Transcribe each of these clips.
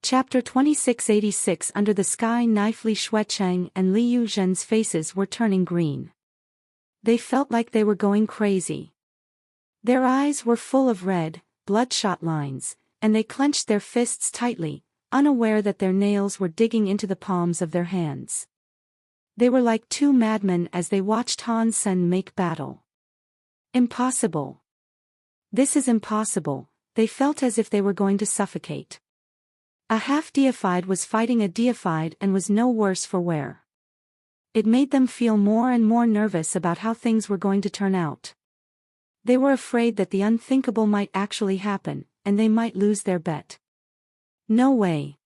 Chapter 2686. Under the sky. Knife. Li Shuecheng and Li Yuzhen's faces were turning green. They felt like they were going crazy. Their eyes were full of red, bloodshot lines, and they clenched their fists tightly, unaware that their nails were digging into the palms of their hands. They were like two madmen as they watched Han Sen make battle. Impossible. This is impossible. They felt as if they were going to suffocate. A half-deified was fighting a deified and was no worse for wear. It made them feel more and more nervous about how things were going to turn out. They were afraid that the unthinkable might actually happen, and they might lose their bet. No way.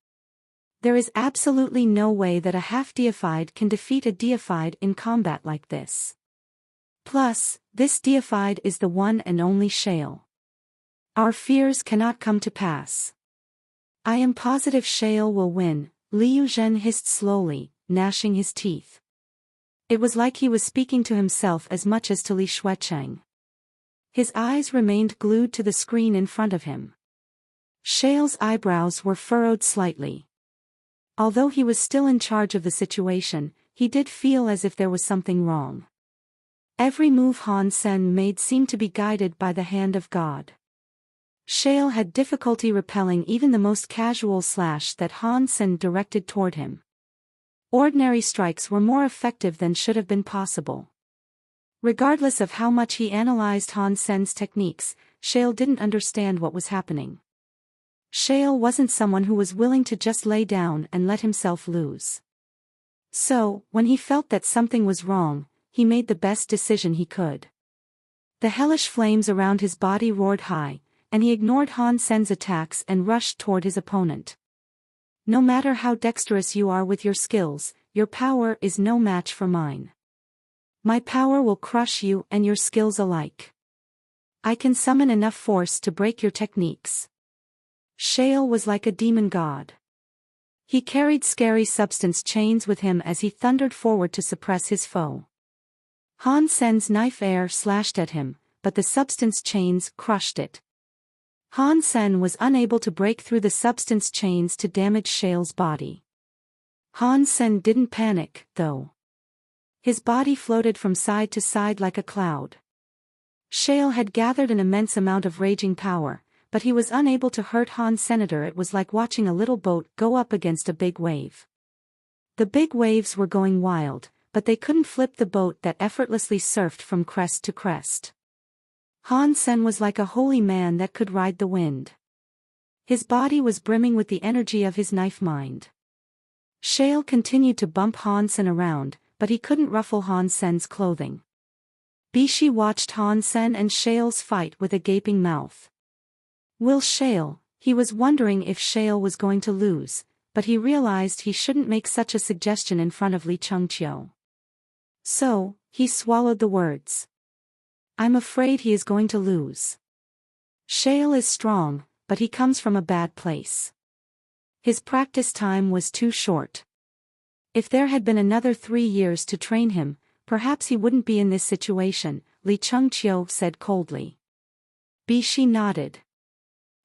There is absolutely no way that a half-deified can defeat a deified in combat like this. Plus, this deified is the one and only Shale. Our fears cannot come to pass. I am positive Shale will win, Li Yuzhen hissed slowly, gnashing his teeth. It was like he was speaking to himself as much as to Li Shuecheng. His eyes remained glued to the screen in front of him. Shale's eyebrows were furrowed slightly. Although he was still in charge of the situation, he did feel as if there was something wrong. Every move Han Sen made seemed to be guided by the hand of God. Shale had difficulty repelling even the most casual slash that Han Sen directed toward him. Ordinary strikes were more effective than should have been possible. Regardless of how much he analyzed Han Sen's techniques, Shale didn't understand what was happening. Shale wasn't someone who was willing to just lay down and let himself lose. So, when he felt that something was wrong, he made the best decision he could. The hellish flames around his body roared high, and he ignored Han Sen's attacks and rushed toward his opponent. No matter how dexterous you are with your skills, your power is no match for mine. My power will crush you and your skills alike. I can summon enough force to break your techniques. Shale was like a demon god. He carried scary substance chains with him as he thundered forward to suppress his foe. Han Sen's knife air slashed at him, but the substance chains crushed it. Han Sen was unable to break through the substance chains to damage Shale's body. Han Sen didn't panic, though. His body floated from side to side like a cloud. Shale had gathered an immense amount of raging power, but he was unable to hurt Han Senator. It was like watching a little boat go up against a big wave. The big waves were going wild, but they couldn't flip the boat that effortlessly surfed from crest to crest. Han Sen was like a holy man that could ride the wind. His body was brimming with the energy of his knife mind. Shale continued to bump Han Sen around, but he couldn't ruffle Han Sen's clothing. Bishi watched Han Sen and Shale's fight with a gaping mouth. Will Shale? He was wondering if Shale was going to lose, but he realized he shouldn't make such a suggestion in front of Li Chengqiu. So, he swallowed the words. I'm afraid he is going to lose. Shale is strong, but he comes from a bad place. His practice time was too short. If there had been another 3 years to train him, perhaps he wouldn't be in this situation, Li Chengqiu said coldly. Bishi nodded.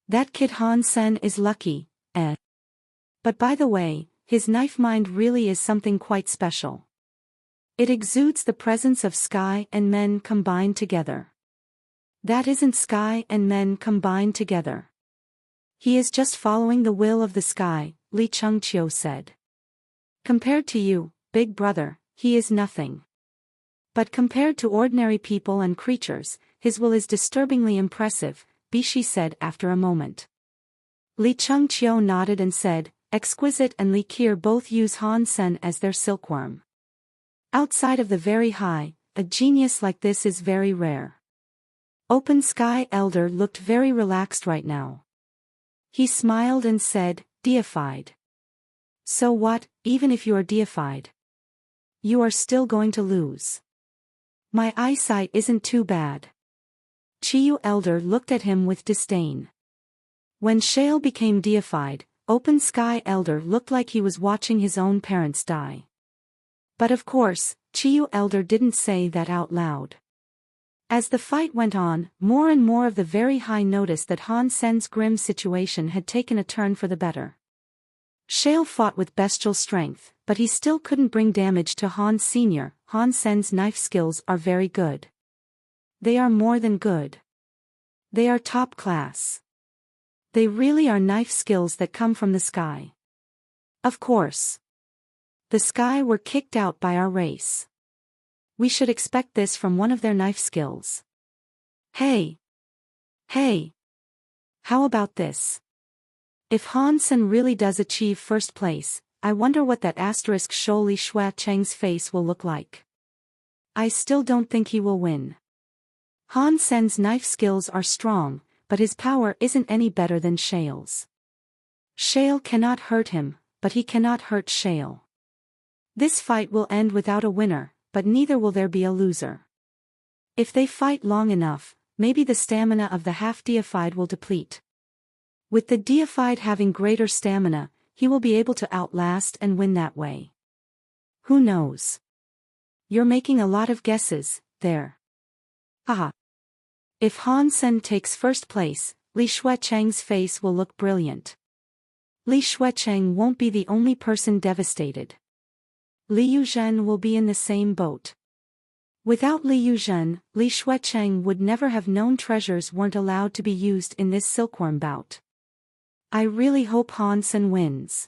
That kid Han Sen is lucky, eh? But by the way, his knife mind really is something quite special. It exudes the presence of sky and men combined together. That isn't sky and men combined together. He is just following the will of the sky, Li Chengqiu said. Compared to you, big brother, he is nothing. But compared to ordinary people and creatures, his will is disturbingly impressive, Bishi said after a moment. Li Chengqiu nodded and said, Exquisite and Li Qir both use Han Sen as their silkworm. Outside of the very high, a genius like this is very rare. Open Sky Elder looked very relaxed right now. He smiled and said, Deified. So what, even if you are deified? You are still going to lose. My eyesight isn't too bad. Chiyu Elder looked at him with disdain. When Shale became deified, Open Sky Elder looked like he was watching his own parents die. But of course, Chiyu Elder didn't say that out loud. As the fight went on, more and more of the very high noticed that Han Sen's grim situation had taken a turn for the better. Shale fought with bestial strength, but he still couldn't bring damage to Han Sr. Han Sen's knife skills are very good. They are more than good. They are top class. They really are knife skills that come from the sky. Of course. The sky were kicked out by our race. We should expect this from one of their knife skills. Hey! Hey! How about this? If Han Sen really does achieve first place, I wonder what that asterisk Shou Li Shua Cheng's face will look like. I still don't think he will win. Han Sen's knife skills are strong, but his power isn't any better than Shale's. Shale cannot hurt him, but he cannot hurt Shale. This fight will end without a winner, but neither will there be a loser. If they fight long enough, maybe the stamina of the half-deified will deplete. With the deified having greater stamina, he will be able to outlast and win that way. Who knows? You're making a lot of guesses, there. Haha. If Han Sen takes first place, Li Shuecheng's face will look brilliant. Li Shuecheng won't be the only person devastated. Li Yuzhen will be in the same boat. Without Li Yuzhen, Li Shuecheng would never have known treasures weren't allowed to be used in this silkworm bout. I really hope Han Sen wins.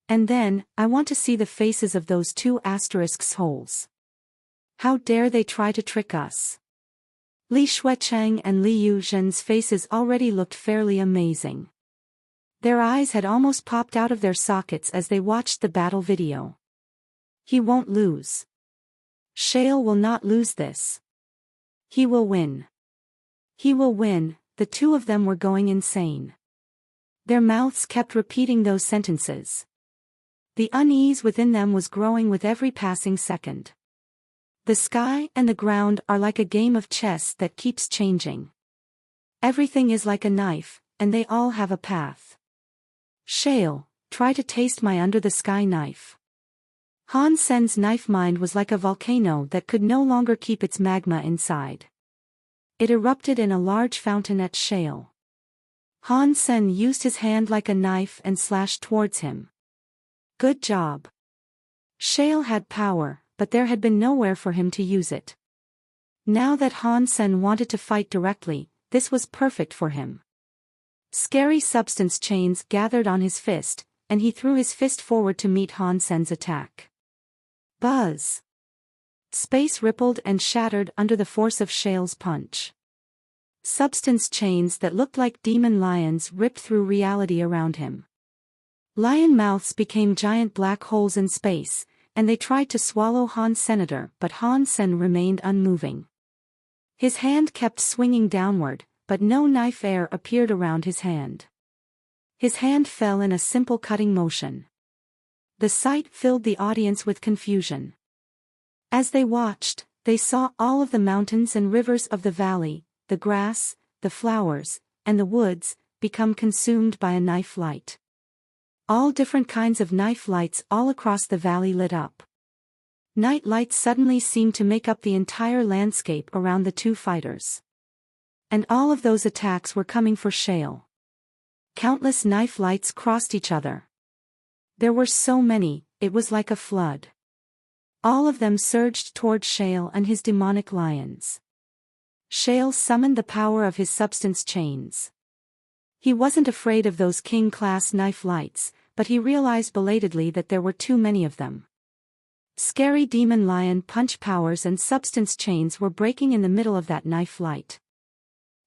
And then, I want to see the faces of those two asterisks holes. How dare they try to trick us? Li Shuecheng and Li Yuzhen's faces already looked fairly amazing. Their eyes had almost popped out of their sockets as they watched the battle video. He won't lose. Shale will not lose this. He will win. He will win. The two of them were going insane. Their mouths kept repeating those sentences. The unease within them was growing with every passing second. The sky and the ground are like a game of chess that keeps changing. Everything is like a knife, and they all have a path. Shale, try to taste my under-the-sky knife. Han Sen's knife mind was like a volcano that could no longer keep its magma inside. It erupted in a large fountain at Shale. Han Sen used his hand like a knife and slashed towards him. Good job. Shale had power, but there had been nowhere for him to use it. Now that Han Sen wanted to fight directly, this was perfect for him. Scary substance chains gathered on his fist, and he threw his fist forward to meet Han Sen's attack. Buzz! Space rippled and shattered under the force of Shale's punch. Substance chains that looked like demon lions ripped through reality around him. Lion mouths became giant black holes in space, and they tried to swallow Han Senator, but Han Sen remained unmoving. His hand kept swinging downward, but no knife air appeared around his hand. His hand fell in a simple cutting motion. The sight filled the audience with confusion. As they watched, they saw all of the mountains and rivers of the valley, the grass, the flowers, and the woods, become consumed by a knife light. All different kinds of knife lights all across the valley lit up. Night lights suddenly seemed to make up the entire landscape around the two fighters. And all of those attacks were coming for Shale. Countless knife lights crossed each other. There were so many, it was like a flood. All of them surged toward Shale and his demonic lions. Shale summoned the power of his substance chains. He wasn't afraid of those king-class knife lights, but he realized belatedly that there were too many of them. Scary demon lion punch powers and substance chains were breaking in the middle of that knife light.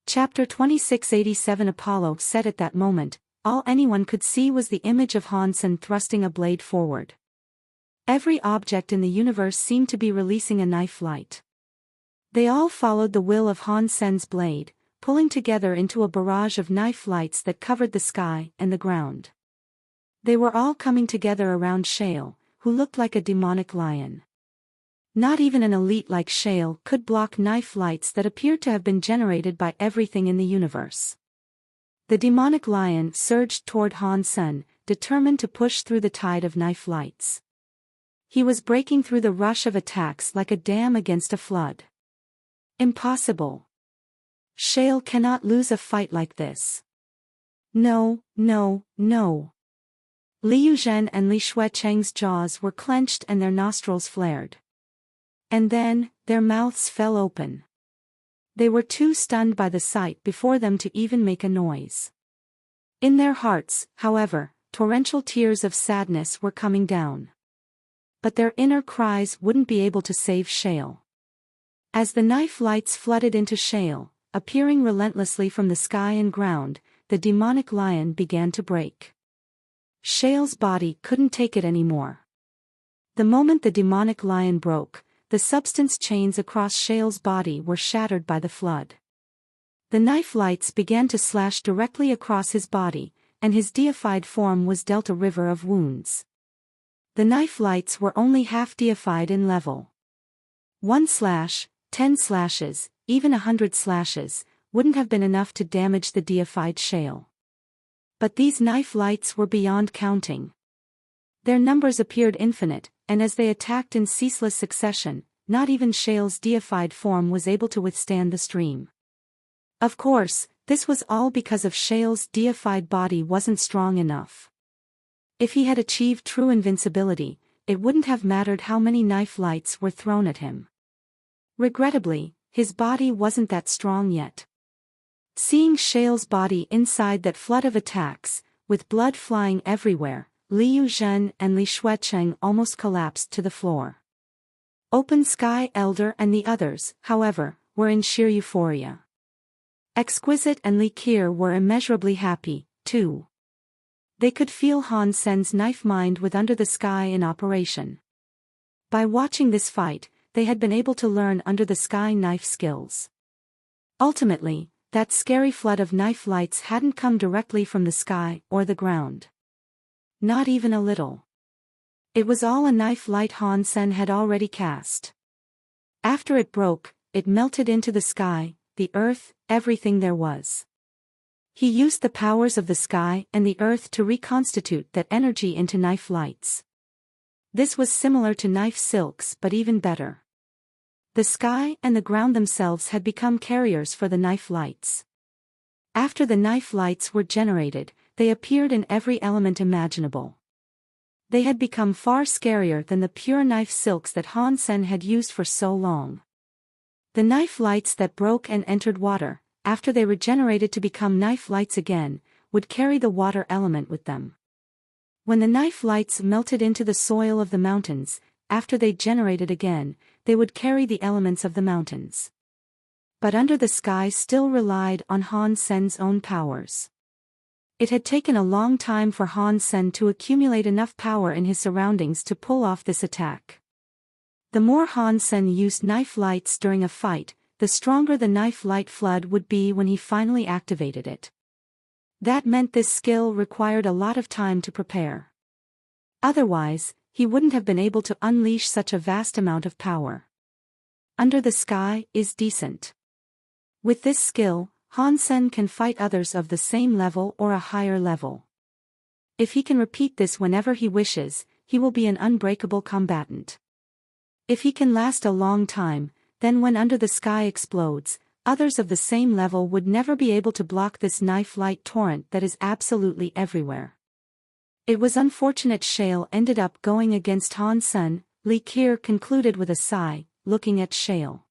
Chapter 2687 Apollo said at that moment, all anyone could see was the image of Han Sen thrusting a blade forward. Every object in the universe seemed to be releasing a knife light. They all followed the will of Han Sen's blade, pulling together into a barrage of knife lights that covered the sky and the ground. They were all coming together around Shale, who looked like a demonic lion. Not even an elite like Shale could block knife lights that appeared to have been generated by everything in the universe. The demonic lion surged toward Han Sen, determined to push through the tide of knife lights. He was breaking through the rush of attacks like a dam against a flood. Impossible. Shale cannot lose a fight like this. No, no, no. Liu Zhen and Li Shuecheng's jaws were clenched and their nostrils flared. And then, their mouths fell open. They were too stunned by the sight before them to even make a noise. In their hearts, however, torrential tears of sadness were coming down. But their inner cries wouldn't be able to save Shale. As the knife lights flooded into Shale, appearing relentlessly from the sky and ground, the demonic lion began to break. Shale's body couldn't take it anymore. The moment the demonic lion broke, the substance chains across Shale's body were shattered by the flood. The knife lights began to slash directly across his body, and his deified form was dealt a river of wounds. The knife lights were only half deified in level. 1 slash, 10 slashes, even 100 slashes, wouldn't have been enough to damage the deified Shale. But these knife lights were beyond counting. Their numbers appeared infinite, and as they attacked in ceaseless succession, not even Shale's deified form was able to withstand the stream. Of course, this was all because of Shale's deified body wasn't strong enough. If he had achieved true invincibility, it wouldn't have mattered how many knife lights were thrown at him. Regrettably, his body wasn't that strong yet. Seeing Shale's body inside that flood of attacks, with blood flying everywhere, Liu Zhen and Li Shuecheng almost collapsed to the floor. Open Sky Elder and the others, however, were in sheer euphoria. Exquisite and Li Qir were immeasurably happy, too. They could feel Han Sen's knife mind with Under the Sky in operation. By watching this fight, they had been able to learn Under the Sky knife skills. Ultimately, that scary flood of knife lights hadn't come directly from the sky or the ground. Not even a little. It was all a knife light Han Sen had already cast. After it broke, it melted into the sky, the earth, everything there was. He used the powers of the sky and the earth to reconstitute that energy into knife lights. This was similar to knife silks but even better. The sky and the ground themselves had become carriers for the knife lights. After the knife lights were generated, they appeared in every element imaginable. They had become far scarier than the pure knife silks that Han Sen had used for so long. The knife lights that broke and entered water, after they regenerated to become knife lights again, would carry the water element with them. When the knife lights melted into the soil of the mountains, after they generated again, they would carry the elements of the mountains. But Under the Sky still relied on Han Sen's own powers. It had taken a long time for Han Sen to accumulate enough power in his surroundings to pull off this attack. The more Han Sen used knife lights during a fight, the stronger the knife light flood would be when he finally activated it. That meant this skill required a lot of time to prepare. Otherwise, he wouldn't have been able to unleash such a vast amount of power. Under the Sky is decent. With this skill, Han Sen can fight others of the same level or a higher level. If he can repeat this whenever he wishes, he will be an unbreakable combatant. If he can last a long time, then when Under the Sky explodes, others of the same level would never be able to block this knife light torrent that is absolutely everywhere. It was unfortunate Shale ended up going against Han Sen, Li Qir concluded with a sigh, looking at Shale.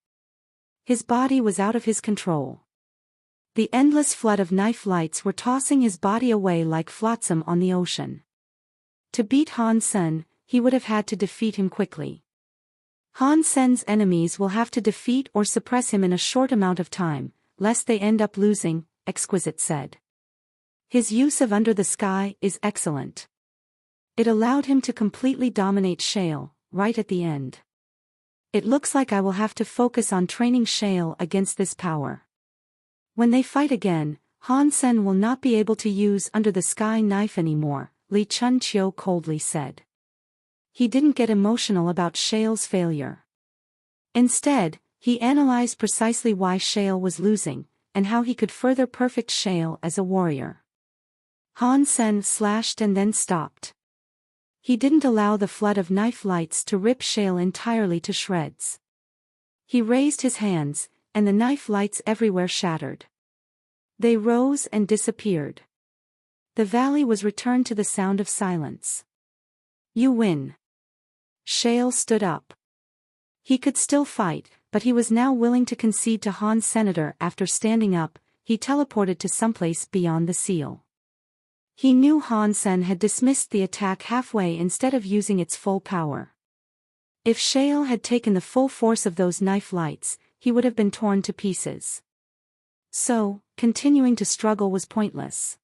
His body was out of his control. The endless flood of knife lights were tossing his body away like flotsam on the ocean. To beat Han Sen, he would have had to defeat him quickly. Han Sen's enemies will have to defeat or suppress him in a short amount of time, lest they end up losing, Exquisite said. His use of Under the Sky is excellent. It allowed him to completely dominate Shale, right at the end. It looks like I will have to focus on training Shale against this power. When they fight again, Han Sen will not be able to use Under the Sky knife anymore, Li Chunqiu coldly said. He didn't get emotional about Shale's failure. Instead, he analyzed precisely why Shale was losing, and how he could further perfect Shale as a warrior. Han Sen slashed and then stopped. He didn't allow the flood of knife lights to rip Shale entirely to shreds. He raised his hands, and the knife lights everywhere shattered. They rose and disappeared. The valley was returned to the sound of silence. You win. Shale stood up. He could still fight, but he was now willing to concede to Han's senator. After standing up, he teleported to someplace beyond the seal. He knew Han Sen had dismissed the attack halfway instead of using its full power. If Shale had taken the full force of those knife lights, he would have been torn to pieces. So, continuing to struggle was pointless.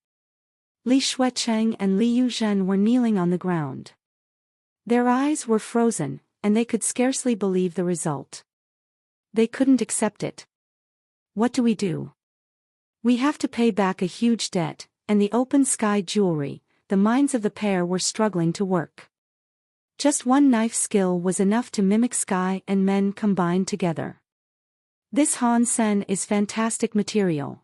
Li Xuecheng and Li Yuzhen were kneeling on the ground. Their eyes were frozen, and they could scarcely believe the result. They couldn't accept it. What do we do? We have to pay back a huge debt, and the open sky jewelry. The minds of the pair were struggling to work. Just one knife skill was enough to mimic sky and men combined together. This Han Sen is fantastic material.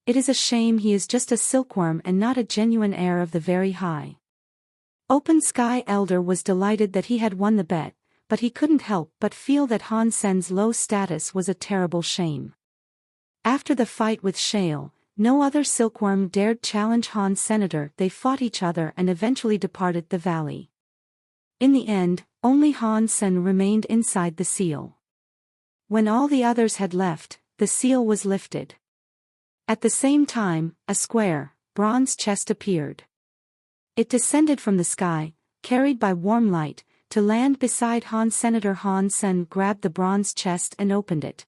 It is a shame he is just a silkworm and not a genuine heir of the very high. Open Sky Elder was delighted that he had won the bet, but he couldn't help but feel that Han Sen's low status was a terrible shame. After the fight with Shale, no other silkworm dared challenge Han's senator. They fought each other and eventually departed the valley. In the end, only Han Sen remained inside the seal. When all the others had left, the seal was lifted. At the same time, a square, bronze chest appeared. It descended from the sky, carried by warm light, to land beside Han's senator. Han Sen grabbed the bronze chest and opened it.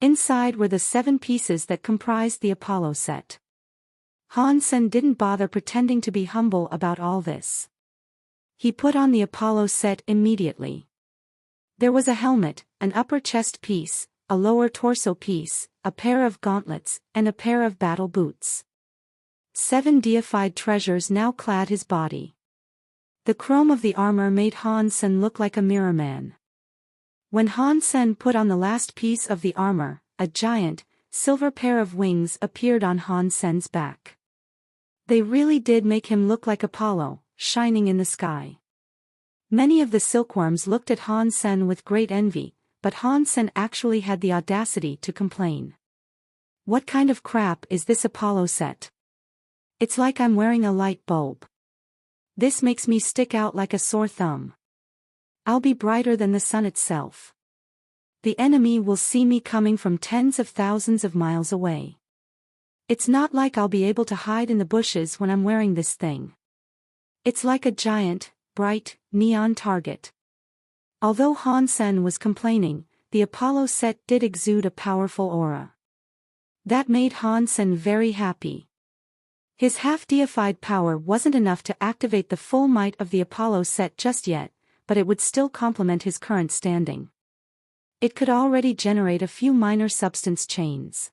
Inside were the 7 pieces that comprised the Apollo set. Han Sen didn't bother pretending to be humble about all this. He put on the Apollo set immediately. There was a helmet, an upper chest piece, a lower torso piece, a pair of gauntlets, and a pair of battle boots. 7 deified treasures now clad his body. The chrome of the armor made Han Sen look like a mirror man. When Han Sen put on the last piece of the armor, a giant, silver pair of wings appeared on Han Sen's back. They really did make him look like Apollo, shining in the sky. Many of the silkworms looked at Han Sen with great envy, but Han Sen actually had the audacity to complain. What kind of crap is this Apollo set? It's like I'm wearing a light bulb. This makes me stick out like a sore thumb. I'll be brighter than the sun itself. The enemy will see me coming from tens of thousands of miles away. It's not like I'll be able to hide in the bushes when I'm wearing this thing. It's like a giant, bright, neon target. Although Han Sen was complaining, the Apollo set did exude a powerful aura. That made Han Sen very happy. His half-deified power wasn't enough to activate the full might of the Apollo set just yet, but it would still complement his current standing. It could already generate a few minor substance chains.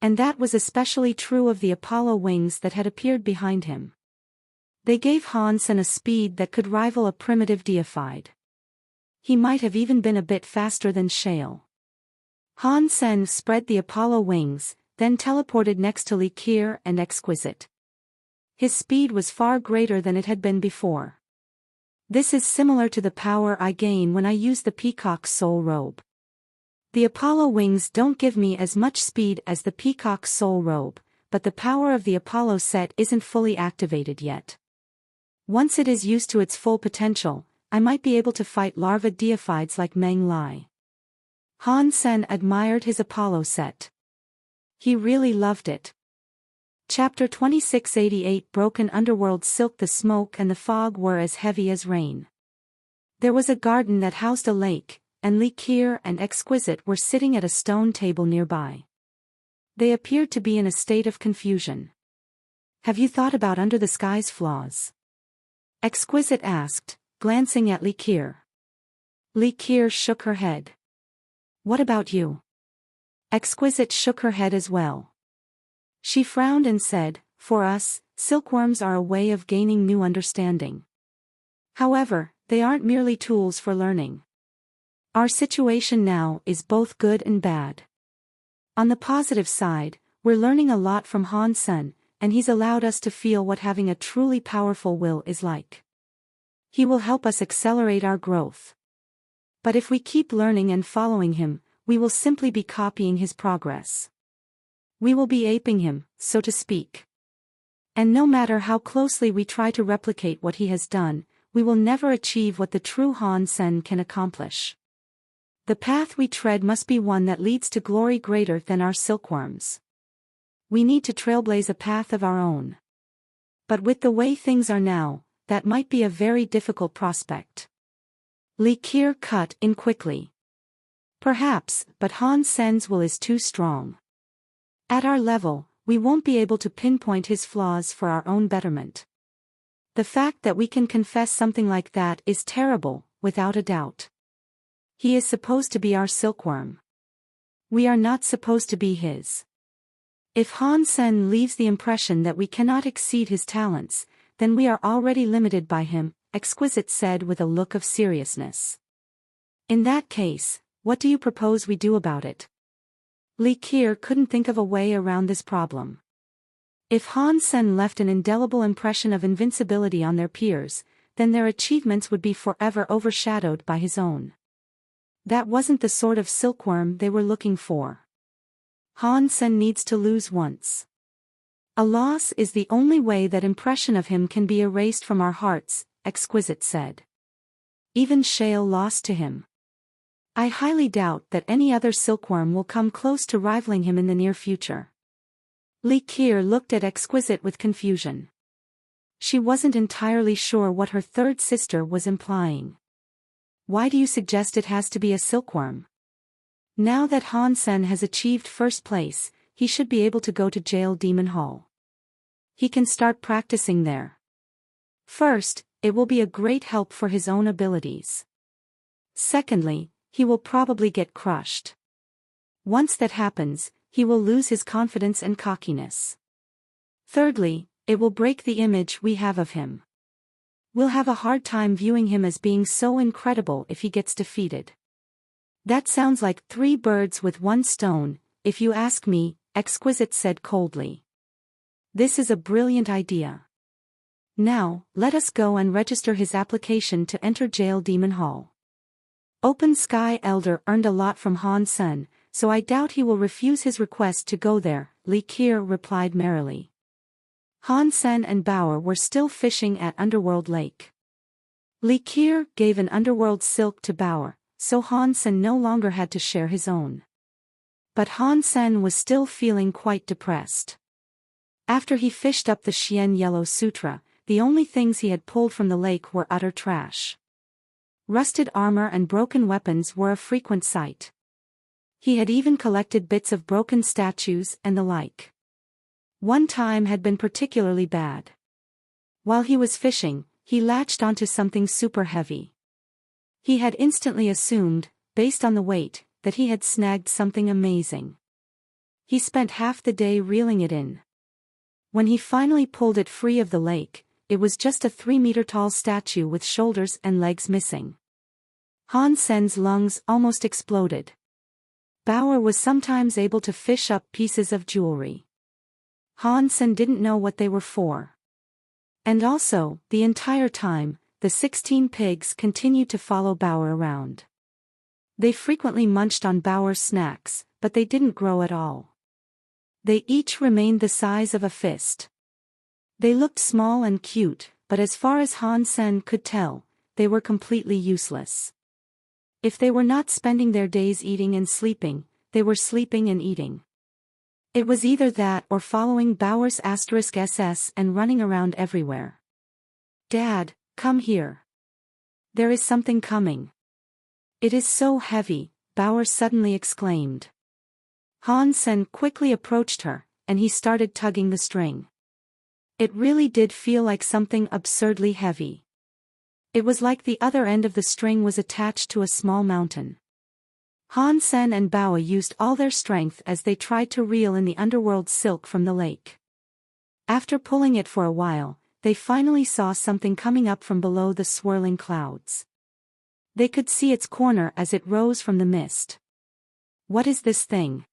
And that was especially true of the Apollo wings that had appeared behind him. They gave Han Sen a speed that could rival a primitive deified. He might have even been a bit faster than Shale. Han Sen spread the Apollo wings, then teleported next to Li Qier and Exquisite. His speed was far greater than it had been before. This is similar to the power I gain when I use the Peacock's soul robe. The Apollo wings don't give me as much speed as the Peacock's soul robe, but the power of the Apollo set isn't fully activated yet. Once it is used to its full potential, I might be able to fight larva deifieds like Meng Lai. Han Sen admired his Apollo set. He really loved it. Chapter 2688 Broken Underworld Silk. The smoke and the fog were as heavy as rain. There was a garden that housed a lake, and Li Qier and Exquisite were sitting at a stone table nearby. They appeared to be in a state of confusion. Have you thought about Under the Sky's flaws? Exquisite asked, glancing at Li Qier. Li Qier shook her head. What about you? Exquisite shook her head as well. She frowned and said, for us, silkworms are a way of gaining new understanding. However, they aren't merely tools for learning. Our situation now is both good and bad. On the positive side, we're learning a lot from Han Sen, and he's allowed us to feel what having a truly powerful will is like. He will help us accelerate our growth. But if we keep learning and following him, we will simply be copying his progress. We will be aping him, so to speak. And no matter how closely we try to replicate what he has done, we will never achieve what the true Han Sen can accomplish. The path we tread must be one that leads to glory greater than our silkworms. We need to trailblaze a path of our own. But with the way things are now, that might be a very difficult prospect. Li Qiu cut in quickly. Perhaps, but Han Sen's will is too strong. At our level, we won't be able to pinpoint his flaws for our own betterment. The fact that we can confess something like that is terrible, without a doubt. He is supposed to be our silkworm. We are not supposed to be his. If Han Sen leaves the impression that we cannot exceed his talents, then we are already limited by him, Exquisite said with a look of seriousness. In that case, what do you propose we do about it? Li Qiu couldn't think of a way around this problem. If Han Sen left an indelible impression of invincibility on their peers, then their achievements would be forever overshadowed by his own. That wasn't the sort of silkworm they were looking for. Han Sen needs to lose once. A loss is the only way that impression of him can be erased from our hearts, Exquisite said. Even Shale lost to him. I highly doubt that any other silkworm will come close to rivaling him in the near future. Li Qiu looked at Exquisite with confusion. She wasn't entirely sure what her third sister was implying. Why do you suggest it has to be a silkworm? Now that Han Sen has achieved first place, he should be able to go to Jail Demon Hall. He can start practicing there. First, it will be a great help for his own abilities. Secondly, he will probably get crushed. Once that happens, he will lose his confidence and cockiness. Thirdly, it will break the image we have of him. We'll have a hard time viewing him as being so incredible if he gets defeated. That sounds like 3 birds with 1 stone, if you ask me, Exquisite said coldly. This is a brilliant idea. Now, let us go and register his application to enter Jail Demon Hall. Open Sky Elder earned a lot from Han Sen, so I doubt he will refuse his request to go there, Li Qiu replied merrily. Han Sen and Bauer were still fishing at Underworld Lake. Li Qiu gave an underworld silk to Bauer, so Han Sen no longer had to share his own. But Han Sen was still feeling quite depressed. After he fished up the Xian Yellow Sutra, the only things he had pulled from the lake were utter trash. Rusted armor and broken weapons were a frequent sight. He had even collected bits of broken statues and the like. One time had been particularly bad. While he was fishing, he latched onto something super heavy. He had instantly assumed, based on the weight, that he had snagged something amazing. He spent half the day reeling it in. When he finally pulled it free of the lake, it was just a 3-meter-tall statue with shoulders and legs missing. Han Sen's lungs almost exploded. Bauer was sometimes able to fish up pieces of jewelry. Han Sen didn't know what they were for. And also, the entire time, the 16 pigs continued to follow Bauer around. They frequently munched on Bauer's snacks, but they didn't grow at all. They each remained the size of a fist. They looked small and cute, but as far as Han Sen could tell, they were completely useless. If they were not spending their days eating and sleeping, they were sleeping and eating. It was either that or following Bauer's *SS and running around everywhere. Dad, come here. There is something coming. It is so heavy, Bauer suddenly exclaimed. Han Sen quickly approached her, and he started tugging the string. It really did feel like something absurdly heavy. It was like the other end of the string was attached to a small mountain. Han Sen and Bauer used all their strength as they tried to reel in the underworld silk from the lake. After pulling it for a while, they finally saw something coming up from below the swirling clouds. They could see its corner as it rose from the mist. What is this thing?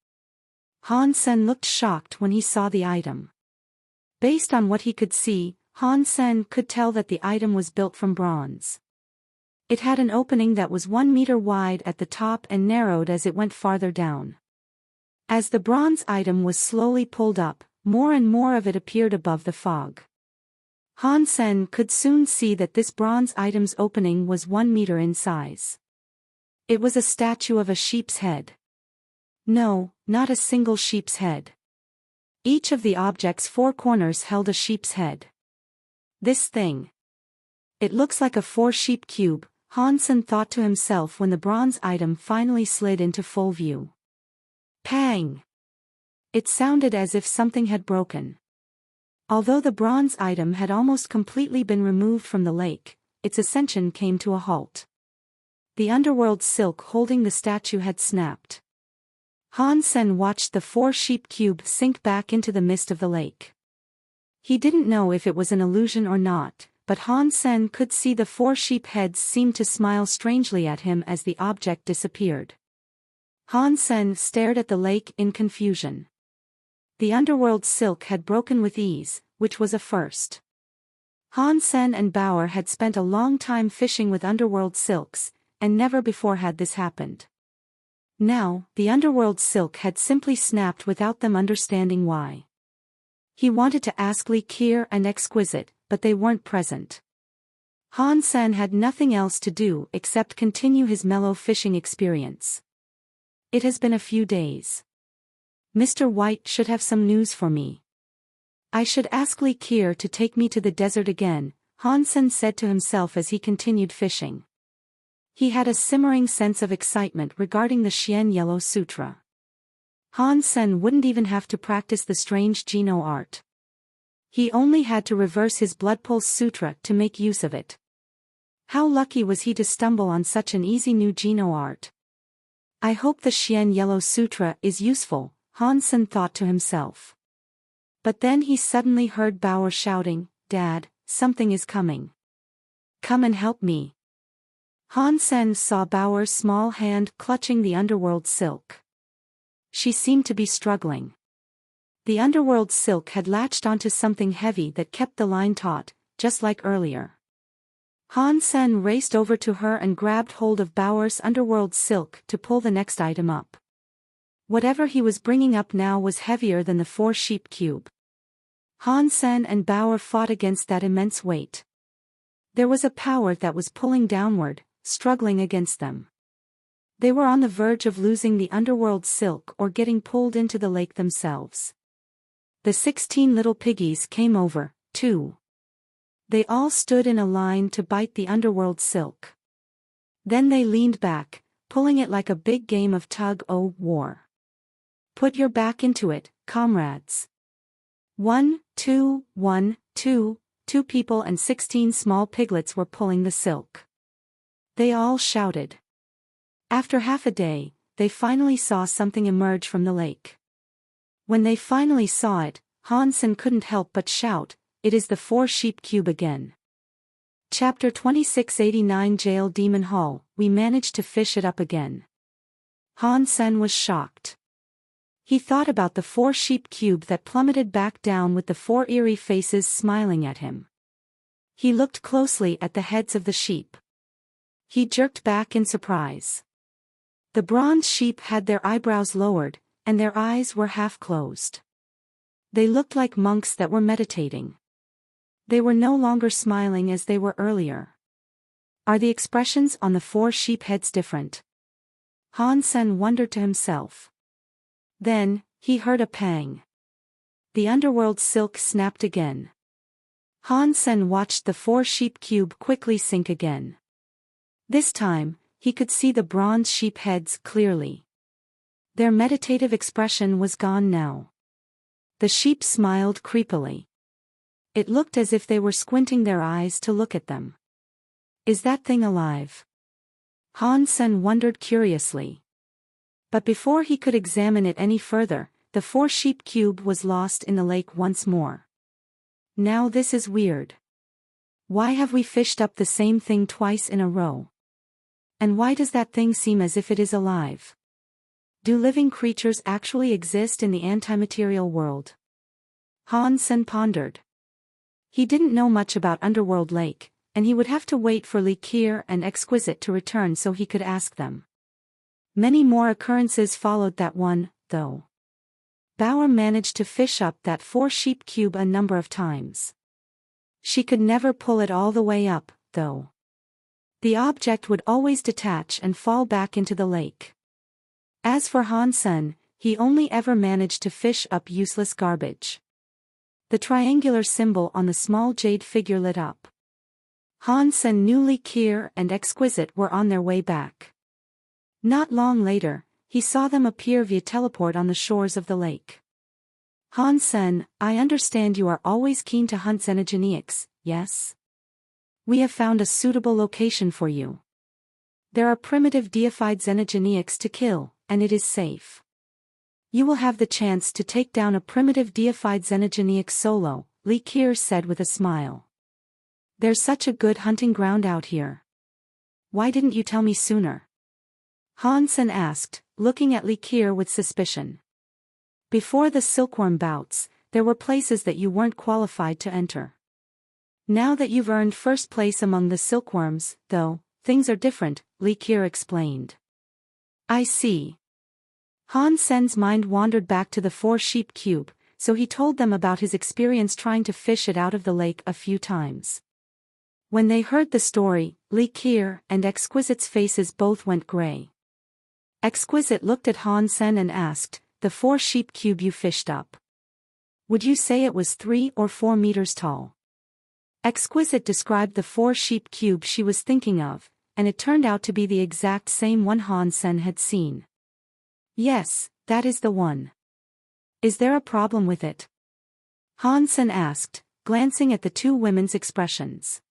Han Sen looked shocked when he saw the item. Based on what he could see, Han Sen could tell that the item was built from bronze. It had an opening that was 1 meter wide at the top and narrowed as it went farther down. As the bronze item was slowly pulled up, more and more of it appeared above the fog. Han Sen could soon see that this bronze item's opening was 1 meter in size. It was a statue of a sheep's head. No, not a single sheep's head. Each of the object's 4 corners held a sheep's head. This thing. It looks like a 4-sheep cube, Han Sen thought to himself when the bronze item finally slid into full view. Pang! It sounded as if something had broken. Although the bronze item had almost completely been removed from the lake, its ascension came to a halt. The underworld silk holding the statue had snapped. Han Sen watched the 4-sheep cube sink back into the mist of the lake. He didn't know if it was an illusion or not, but Han Sen could see the 4 sheep heads seemed to smile strangely at him as the object disappeared. Han Sen stared at the lake in confusion. The underworld silk had broken with ease, which was a first. Han Sen and Bauer had spent a long time fishing with underworld silks, and never before had this happened. Now, the underworld silk had simply snapped without them understanding why. He wanted to ask Li Keir and Exquisite, but they weren't present. Han Sen had nothing else to do except continue his mellow fishing experience. It has been a few days. Mr. White should have some news for me. I should ask Li Keir to take me to the desert again, Han Sen said to himself as he continued fishing. He had a simmering sense of excitement regarding the Xian Yellow Sutra. Han Sen wouldn't even have to practice the strange Geno art. He only had to reverse his Blood Pulse Sutra to make use of it. How lucky was he to stumble on such an easy new Geno art. I hope the Xian Yellow Sutra is useful, Han Sen thought to himself. But then he suddenly heard Bauer shouting, "Dad, something is coming. Come and help me." Han Sen saw Bauer's small hand clutching the underworld silk. She seemed to be struggling. The underworld silk had latched onto something heavy that kept the line taut, just like earlier. Han Sen raced over to her and grabbed hold of Bauer's underworld silk to pull the next item up. Whatever he was bringing up now was heavier than the 4-sheep cube. Han Sen and Bauer fought against that immense weight. There was a power that was pulling downward, struggling against them. They were on the verge of losing the underworld silk or getting pulled into the lake themselves. The 16 little piggies came over, too. They all stood in a line to bite the underworld silk. Then they leaned back, pulling it like a big game of tug-o-war. Put your back into it, comrades. 1, 2, 1, 2, 2 people and 16 small piglets were pulling the silk. They all shouted. After half a day, they finally saw something emerge from the lake. When they finally saw it, Han Sen couldn't help but shout, "It is the 4-sheep cube again." Chapter 2689 Jail Demon Hall, we managed to fish it up again. Han Sen was shocked. He thought about the 4-sheep cube that plummeted back down with the 4 eerie faces smiling at him. He looked closely at the heads of the sheep. He jerked back in surprise. The bronze sheep had their eyebrows lowered, and their eyes were half closed. They looked like monks that were meditating. They were no longer smiling as they were earlier. Are the expressions on the 4 sheep heads different? Han Sen wondered to himself. Then, he heard a pang. The underworld silk snapped again. Han Sen watched the 4-sheep cube quickly sink again. This time, he could see the bronze sheep heads clearly. Their meditative expression was gone now. The sheep smiled creepily. It looked as if they were squinting their eyes to look at them. Is that thing alive? Han Sen wondered curiously. But before he could examine it any further, the 4-sheep cube was lost in the lake once more. Now this is weird. Why have we fished up the same thing twice in a row? And why does that thing seem as if it is alive? Do living creatures actually exist in the antimaterial world? Han Sen pondered. He didn't know much about Underworld Lake, and he would have to wait for Li Keir and Exquisite to return so he could ask them. Many more occurrences followed that one, though. Bauer managed to fish up that 4-sheep cube a number of times. She could never pull it all the way up, though. The object would always detach and fall back into the lake. As for Han Sen, he only ever managed to fish up useless garbage. The triangular symbol on the small jade figure lit up. Han Sen knew Li Qier and Exquisite were on their way back. Not long later, he saw them appear via teleport on the shores of the lake. Han Sen, I understand you are always keen to hunt xenogeneics, yes? We have found a suitable location for you. There are primitive deified xenogeneics to kill, and it is safe. You will have the chance to take down a primitive deified xenogeneic solo, Li Qier said with a smile. There's such a good hunting ground out here. Why didn't you tell me sooner? Han Sen asked, looking at Li Qier with suspicion. Before the silkworm bouts, there were places that you weren't qualified to enter. Now that you've earned first place among the silkworms, though, things are different, Li Qier explained. I see. Han Sen's mind wandered back to the 4-sheep cube, so he told them about his experience trying to fish it out of the lake a few times. When they heard the story, Li Qier and Exquisite's faces both went gray. Exquisite looked at Han Sen and asked, the 4-sheep cube you fished up. Would you say it was 3 or 4 meters tall? Exquisite described the 4-sheep cube she was thinking of, and it turned out to be the exact same one Han Sen had seen. Yes, that is the one. Is there a problem with it? Han Sen asked, glancing at the two women's expressions.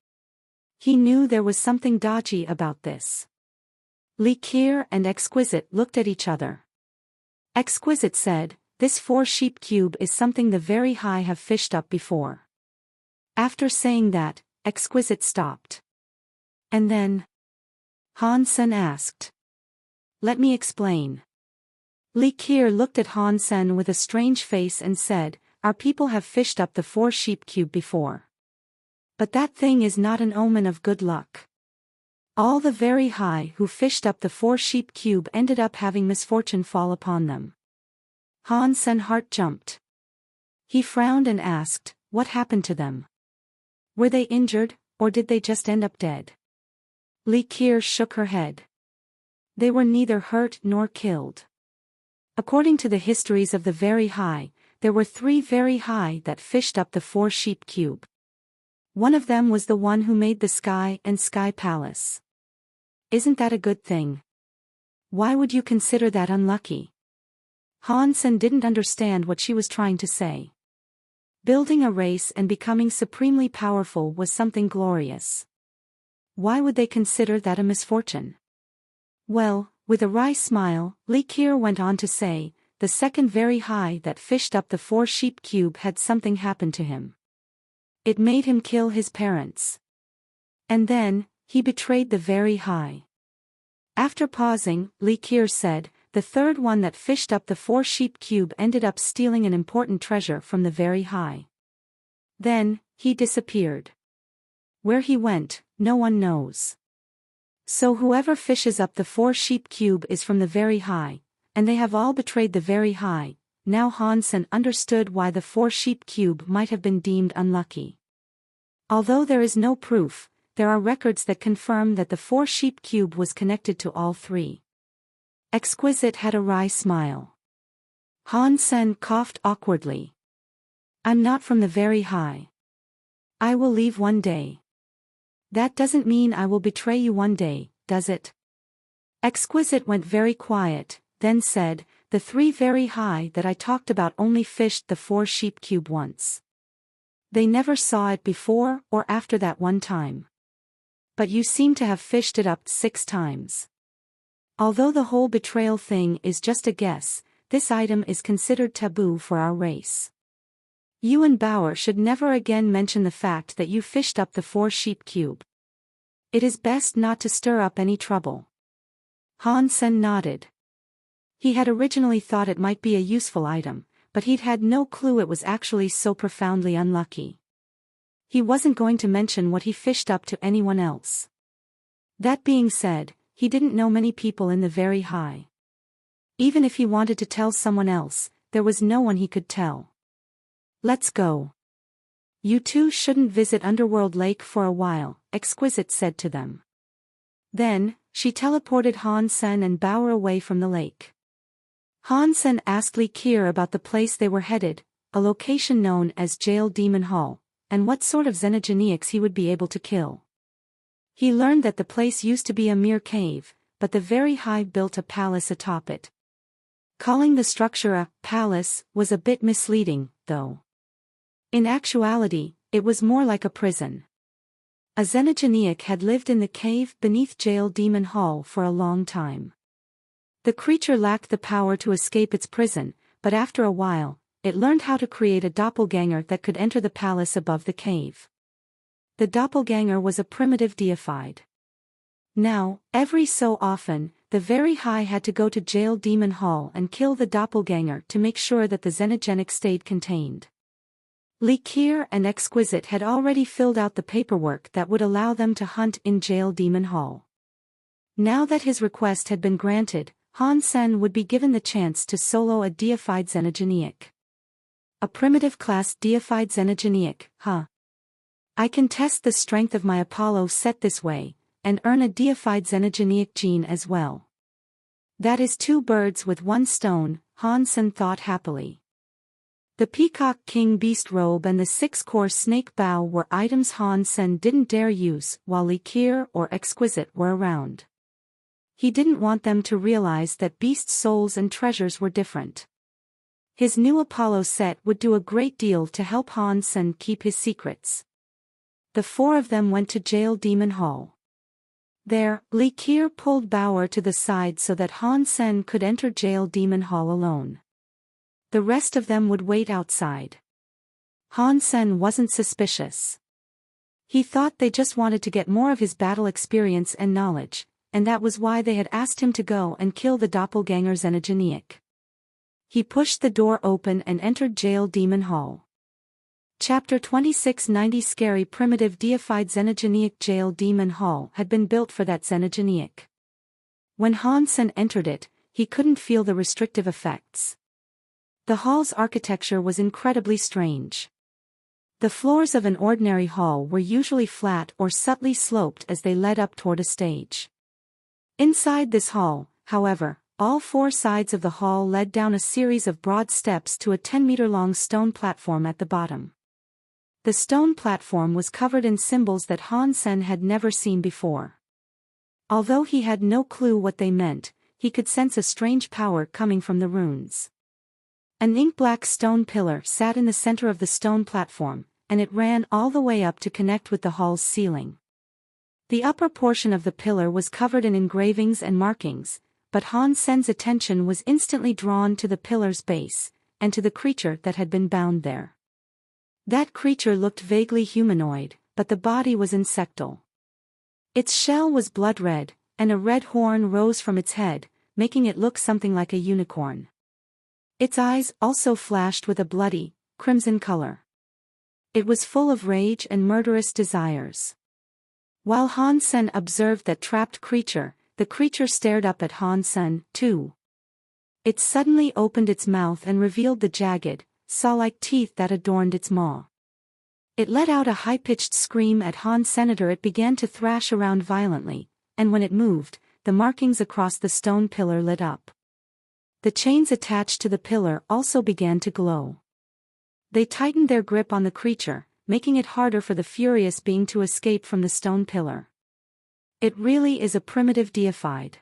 He knew there was something dodgy about this. Li Qier and Exquisite looked at each other. Exquisite said, this 4-sheep cube is something the very high have fished up before. After saying that, Exquisite stopped. And then? Han Sen asked. Let me explain. Li Qier looked at Han Sen with a strange face and said, our people have fished up the 4-sheep cube before. But that thing is not an omen of good luck. All the very high who fished up the 4-sheep cube ended up having misfortune fall upon them. Han Sen's heart jumped. He frowned and asked, what happened to them? Were they injured, or did they just end up dead? Li Qier shook her head. They were neither hurt nor killed. According to the histories of the very high, there were 3 very high that fished up the 4-sheep cube. One of them was the one who made the sky and sky palace. Isn't that a good thing? Why would you consider that unlucky? Han Sen didn't understand what she was trying to say. Building a race and becoming supremely powerful was something glorious. Why would they consider that a misfortune? Well, with a wry smile, Li Qier went on to say, the second very high that fished up the 4-sheep cube had something happen to him. It made him kill his parents. And then, he betrayed the very high. After pausing, Li Qier said, the third one that fished up the 4-sheep cube ended up stealing an important treasure from the very high. Then, he disappeared. Where he went, no one knows. So whoever fishes up the 4-sheep cube is from the very high, and they have all betrayed the very high. Now Han Sen understood why the 4-sheep cube might have been deemed unlucky. Although there is no proof, there are records that confirm that the 4-sheep cube was connected to all 3. Exquisite had a wry smile. Han Sen coughed awkwardly. I'm not from the very high. I will leave one day. That doesn't mean I will betray you one day, does it? Exquisite went very quiet, then said, the 3 very high that I talked about only fished the 4-sheep cube once. They never saw it before or after that one time. But you seem to have fished it up 6 times. Although the whole betrayal thing is just a guess, this item is considered taboo for our race. You and Bauer should never again mention the fact that you fished up the 4-sheep cube. It is best not to stir up any trouble. Han Sen nodded. He had originally thought it might be a useful item, but he'd had no clue it was actually so profoundly unlucky. He wasn't going to mention what he fished up to anyone else. That being said, he didn't know many people in the very high. Even if he wanted to tell someone else, there was no one he could tell. Let's go. You two shouldn't visit Underworld Lake for a while, Exquisite said to them. Then, she teleported Han Sen and Bauer away from the lake. Han Sen asked Li Qier about the place they were headed, a location known as Jail Demon Hall, and what sort of xenogeniacs he would be able to kill. He learned that the place used to be a mere cave, but the Very High built a palace atop it. Calling the structure a palace was a bit misleading, though. In actuality, it was more like a prison. A xenogeniac had lived in the cave beneath Jail Demon Hall for a long time. The creature lacked the power to escape its prison, but after a while, it learned how to create a doppelganger that could enter the palace above the cave. The doppelganger was a primitive deified. Now, every so often, the Very High had to go to Jail Demon Hall and kill the doppelganger to make sure that the xenogenic stayed contained. Li Qier and Exquisite had already filled out the paperwork that would allow them to hunt in Jail Demon Hall. Now that his request had been granted, Han Sen would be given the chance to solo a deified xenogeniac. A primitive class deified xenogeniac, huh? I can test the strength of my Apollo set this way, and earn a deified xenogeniac gene as well. That is 2 birds with 1 stone, Han Sen thought happily. The Peacock King Beast Robe and the 6-core Snake Bow were items Han Sen didn't dare use while Li Qier or Exquisite were around. He didn't want them to realize that Beast's souls and treasures were different. His new Apollo set would do a great deal to help Han Sen keep his secrets. The 4 of them went to Jail Demon Hall. There, Li Qier pulled Bauer to the side so that Han Sen could enter Jail Demon Hall alone. The rest of them would wait outside. Han Sen wasn't suspicious. He thought they just wanted to get more of his battle experience and knowledge, and that was why they had asked him to go and kill the doppelganger xenogeniac. He pushed the door open and entered Jail Demon Hall. Chapter 2690 Scary Primitive Deified Xenogeniac Jail Demon Hall had been built for that xenogeniac. When Han Sen entered it, he couldn't feel the restrictive effects. The hall's architecture was incredibly strange. The floors of an ordinary hall were usually flat or subtly sloped as they led up toward a stage. Inside this hall, however, all 4 sides of the hall led down a series of broad steps to a 10-meter-long stone platform at the bottom. The stone platform was covered in symbols that Han Sen had never seen before. Although he had no clue what they meant, he could sense a strange power coming from the runes. An ink-black stone pillar sat in the center of the stone platform, and it ran all the way up to connect with the hall's ceiling. The upper portion of the pillar was covered in engravings and markings, but Han Sen's attention was instantly drawn to the pillar's base, and to the creature that had been bound there. That creature looked vaguely humanoid, but the body was insectal. Its shell was blood red, and a red horn rose from its head, making it look something like a unicorn. Its eyes also flashed with a bloody, crimson color. It was full of rage and murderous desires. While Han Sen observed that trapped creature, the creature stared up at Han Sen, too. It suddenly opened its mouth and revealed the jagged, saw-like teeth that adorned its maw. It let out a high-pitched scream at Han Sen. It began to thrash around violently, and when it moved, the markings across the stone pillar lit up. The chains attached to the pillar also began to glow. They tightened their grip on the creature, making it harder for the furious being to escape from the stone pillar. It really is a primitive deified.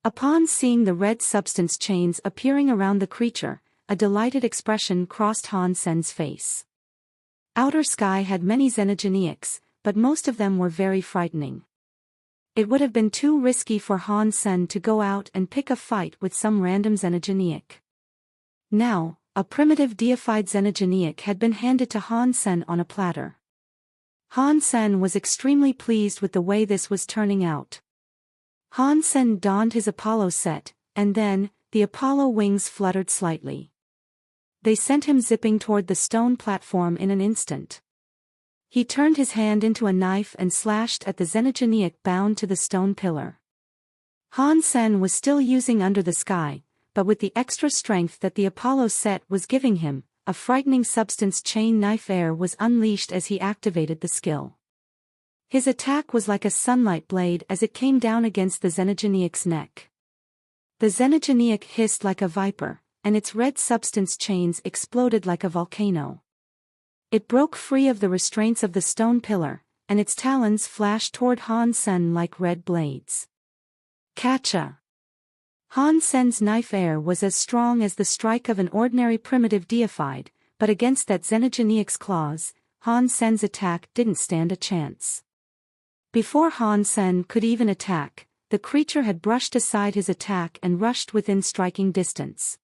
Upon seeing the red substance chains appearing around the creature, a delighted expression crossed Han Sen's face. Outer Sky had many xenogeniacs, but most of them were very frightening. It would have been too risky for Han Sen to go out and pick a fight with some random xenogeniac. Now, a primitive deified xenogeniac had been handed to Han Sen on a platter. Han Sen was extremely pleased with the way this was turning out. Han Sen donned his Apollo set, and then, the Apollo wings fluttered slightly. They sent him zipping toward the stone platform in an instant. He turned his hand into a knife and slashed at the xenogeniac bound to the stone pillar. Han Sen was still using Under the Sky, but with the extra strength that the Apollo set was giving him, a frightening substance chain knife air was unleashed as he activated the skill. His attack was like a sunlight blade as it came down against the Xenogeniac's neck. The Xenogeniac hissed like a viper, and its red substance chains exploded like a volcano. It broke free of the restraints of the stone pillar, and its talons flashed toward Han Sen like red blades. Catcha! Han Sen's knife air was as strong as the strike of an ordinary primitive deified, but against that Xenogeniac's claws, Han Sen's attack didn't stand a chance. Before Han Sen could even attack, the creature had brushed aside his attack and rushed within striking distance.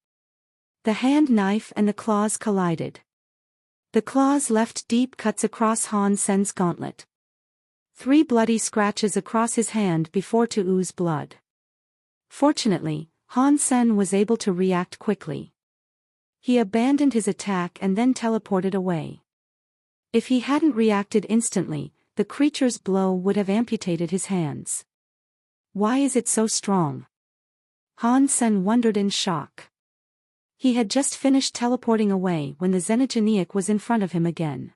The hand knife and the claws collided. The claws left deep cuts across Han Sen's gauntlet. 3 bloody scratches across his hand before to ooze blood. Fortunately, Han Sen was able to react quickly. He abandoned his attack and then teleported away. If he hadn't reacted instantly, the creature's blow would have amputated his hands. Why is it so strong? Han Sen wondered in shock. He had just finished teleporting away when the Xenogeniac was in front of him again.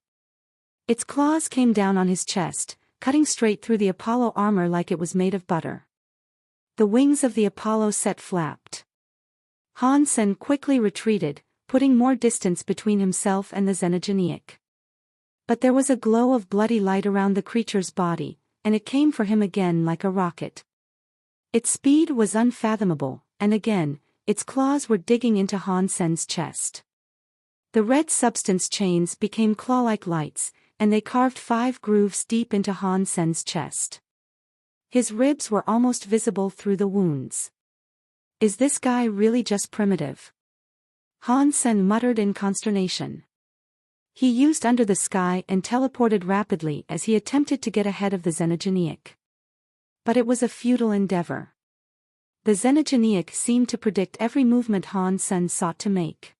Its claws came down on his chest, cutting straight through the Apollo armor like it was made of butter. The wings of the Apollo set flapped. Han Sen quickly retreated, putting more distance between himself and the Xenogeniac. But there was a glow of bloody light around the creature's body, and it came for him again like a rocket. Its speed was unfathomable, and again, its claws were digging into Han Sen's chest. The red substance chains became claw-like lights, and they carved 5 grooves deep into Han Sen's chest. His ribs were almost visible through the wounds. Is this guy really just primitive? Han Sen muttered in consternation. He used Under the Sky and teleported rapidly as he attempted to get ahead of the Xenogeniac. But it was a futile endeavor. The Xenogeniac seemed to predict every movement Han Sen sought to make.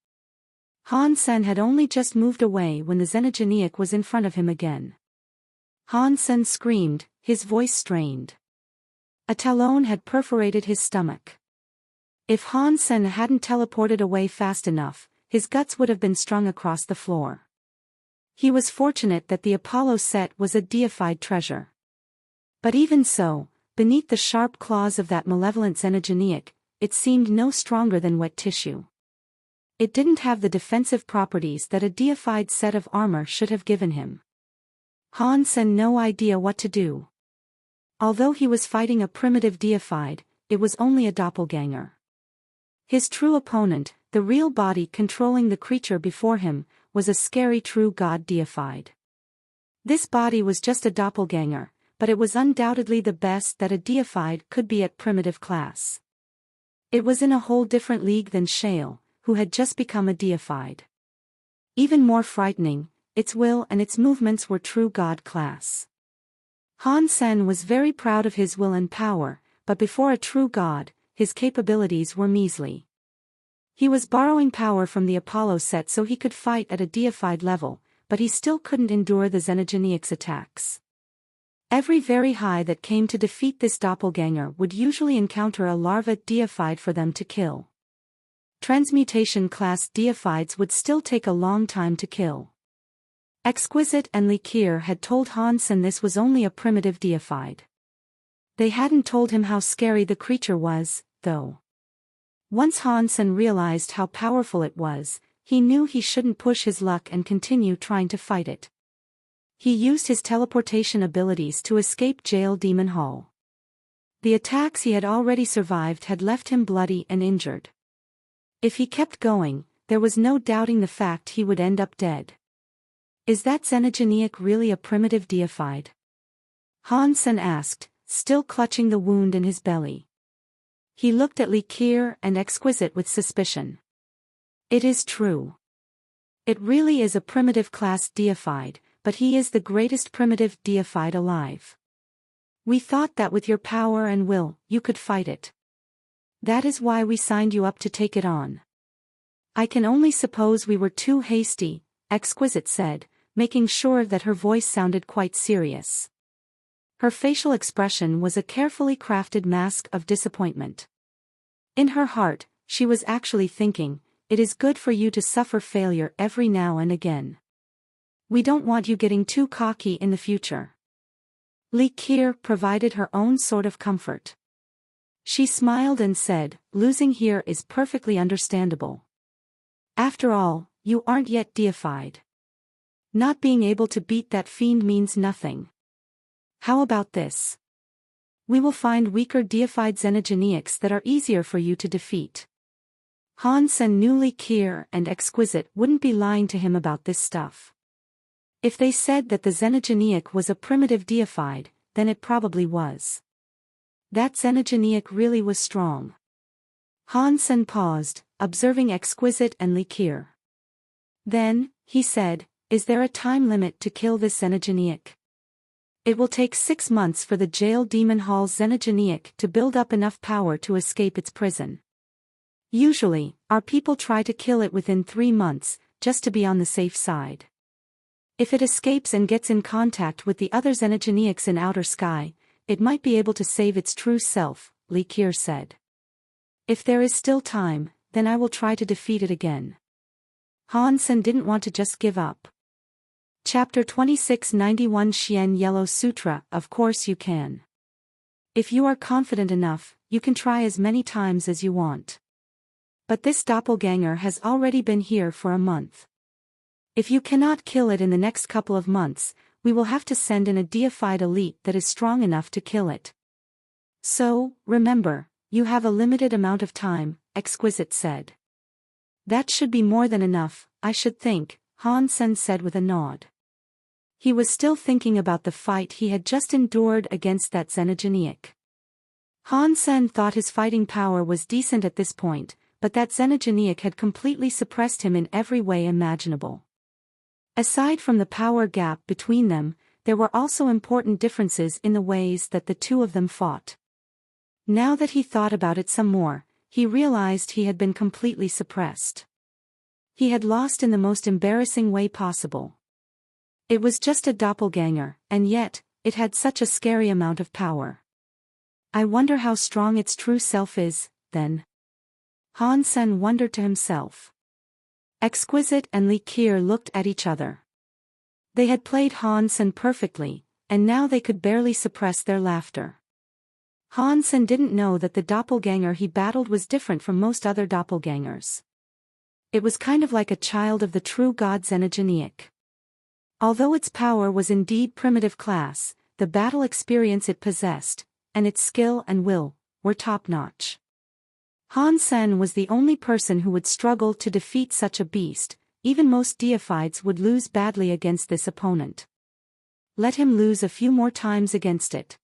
Han Sen had only just moved away when the Xenogeniac was in front of him again. Han Sen screamed, his voice strained. A talon had perforated his stomach. If Han Sen hadn't teleported away fast enough, his guts would have been strung across the floor. He was fortunate that the Apollo set was a deified treasure. But even so, beneath the sharp claws of that malevolent Xenogeniac, it seemed no stronger than wet tissue. It didn't have the defensive properties that a deified set of armor should have given him. Han Sen had no idea what to do. Although he was fighting a primitive deified, it was only a doppelganger. His true opponent, the real body controlling the creature before him, was a scary true god deified. This body was just a doppelganger, but it was undoubtedly the best that a deified could be at primitive class. It was in a whole different league than Shale, who had just become a deified. Even more frightening, its will and its movements were true god class. Han Sen was very proud of his will and power, but before a true god, his capabilities were measly. He was borrowing power from the Apollo set so he could fight at a deified level, but he still couldn't endure the Xenogeniac's attacks. Every very high that came to defeat this doppelganger would usually encounter a larva deified for them to kill. Transmutation class deifieds would still take a long time to kill. Exquisite and Likir had told Han Sen this was only a primitive deified. They hadn't told him how scary the creature was, though. Once Han Sen realized how powerful it was, he knew he shouldn't push his luck and continue trying to fight it. He used his teleportation abilities to escape Jail Demon Hall. The attacks he had already survived had left him bloody and injured. If he kept going, there was no doubting the fact he would end up dead. Is that Xenogeniac really a primitive deified? Han Sen asked, still clutching the wound in his belly. He looked at Likir and Exquisite with suspicion. It is true. It really is a primitive class deified, but he is the greatest primitive deified alive. We thought that with your power and will, you could fight it. That is why we signed you up to take it on. I can only suppose we were too hasty, Exquisite said, making sure that her voice sounded quite serious. Her facial expression was a carefully crafted mask of disappointment. In her heart, She was actually thinking, it is good for you to suffer failure every now and again. We don't want you getting too cocky in the future. Li Keir provided her own sort of comfort. She smiled and said, losing here is perfectly understandable. After all, you aren't yet deified. Not being able to beat that fiend means nothing. How about this? We will find weaker deified xenogeneics that are easier for you to defeat. Han Sen knew Li Keir and Exquisite wouldn't be lying to him about this stuff. If they said that the xenogeneic was a primitive deified, then it probably was. That xenogeneic really was strong. Han Sen paused, observing Exquisite and Li Keir. Then, he said, is there a time limit to kill this xenogeneic? It will take 6 months for the jail demon hall's xenogeneic to build up enough power to escape its prison. Usually, our people try to kill it within 3 months, just to be on the safe side. If it escapes and gets in contact with the other xenogeneics in outer sky, it might be able to save its true self, Li Keir said. If there is still time, then I will try to defeat it again. Han Sen didn't want to just give up. Chapter 2691 Xian Yellow Sutra. Of course you can. If you are confident enough, you can try as many times as you want. But this doppelganger has already been here for a month. If you cannot kill it in the next couple of months, we will have to send in a deified elite that is strong enough to kill it. So, remember, you have a limited amount of time, Exquisite said. That should be more than enough, I should think, Han Sen said with a nod. He was still thinking about the fight he had just endured against that xenogeneic. Han Sen thought his fighting power was decent at this point, but that xenogeneic had completely suppressed him in every way imaginable. Aside from the power gap between them, there were also important differences in the ways that the two of them fought. Now that he thought about it some more, he realized he had been completely suppressed. He had lost in the most embarrassing way possible. It was just a doppelganger, and yet, it had such a scary amount of power. I wonder how strong its true self is, then. Han Sen wondered to himself. Exquisite and Li Keir looked at each other. They had played Han Sen perfectly, and now they could barely suppress their laughter. Han Sen didn't know that the doppelganger he battled was different from most other doppelgangers. It was kind of like a child of the true god xenogeneic. Although its power was indeed primitive class, the battle experience it possessed, and its skill and will, were top-notch. Han Sen was the only person who would struggle to defeat such a beast. Even most deifieds would lose badly against this opponent. Let him lose a few more times against it.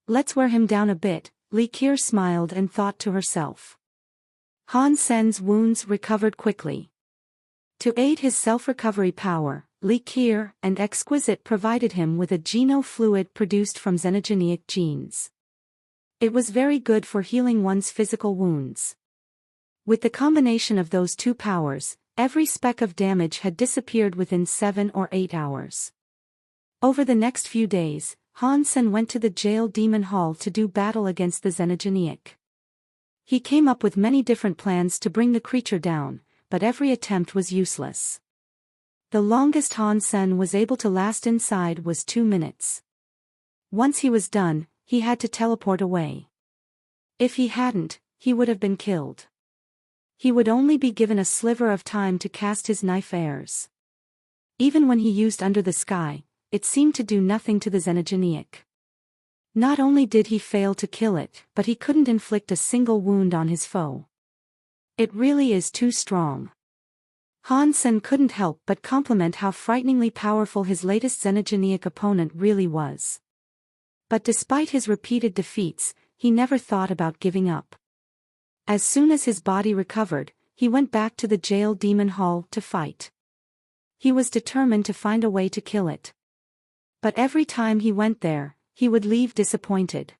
Let's wear him down a bit, Li Keir smiled and thought to herself. Han Sen's wounds recovered quickly. To aid his self-recovery power, Li Keir and Exquisite provided him with a geno-fluid produced from xenogeneic genes. It was very good for healing one's physical wounds. With the combination of those two powers, every speck of damage had disappeared within 7 or 8 hours. Over the next few days, Han Sen went to the jail demon hall to do battle against the xenogeneic. He came up with many different plans to bring the creature down, but every attempt was useless. The longest Han Sen was able to last inside was 2 minutes. Once he was done, he had to teleport away. If he hadn't, he would have been killed. He would only be given a sliver of time to cast his knife airs. Even when he used Under the Sky, it seemed to do nothing to the xenogeneic. Not only did he fail to kill it, but he couldn't inflict a single wound on his foe. It really is too strong. Han Sen couldn't help but compliment how frighteningly powerful his latest xenogeneic opponent really was. But despite his repeated defeats, he never thought about giving up. As soon as his body recovered, he went back to the jail demon hall to fight. He was determined to find a way to kill it. But every time he went there, he would leave disappointed.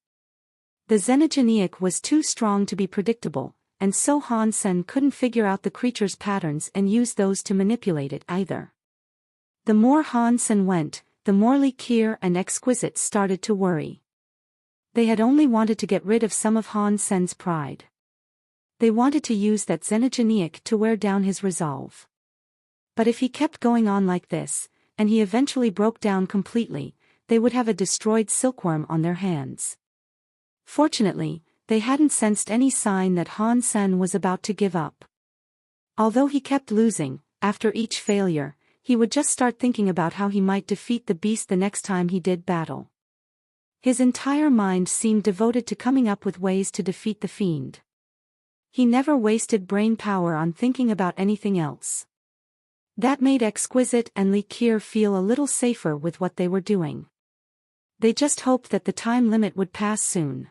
The xenogeneic was too strong to be predictable, and so Han Sen couldn't figure out the creature's patterns and use those to manipulate it either. The more Han Sen went, the more Li Keir and Exquisite started to worry. They had only wanted to get rid of some of Han Sen's pride. They wanted to use that xenogenic to wear down his resolve. But if he kept going on like this, and he eventually broke down completely, they would have a destroyed silkworm on their hands. Fortunately, they hadn't sensed any sign that Han Sen was about to give up. Although he kept losing, after each failure, he would just start thinking about how he might defeat the beast the next time he did battle. His entire mind seemed devoted to coming up with ways to defeat the fiend. He never wasted brain power on thinking about anything else. That made Exquisite and Li Qier feel a little safer with what they were doing. They just hoped that the time limit would pass soon.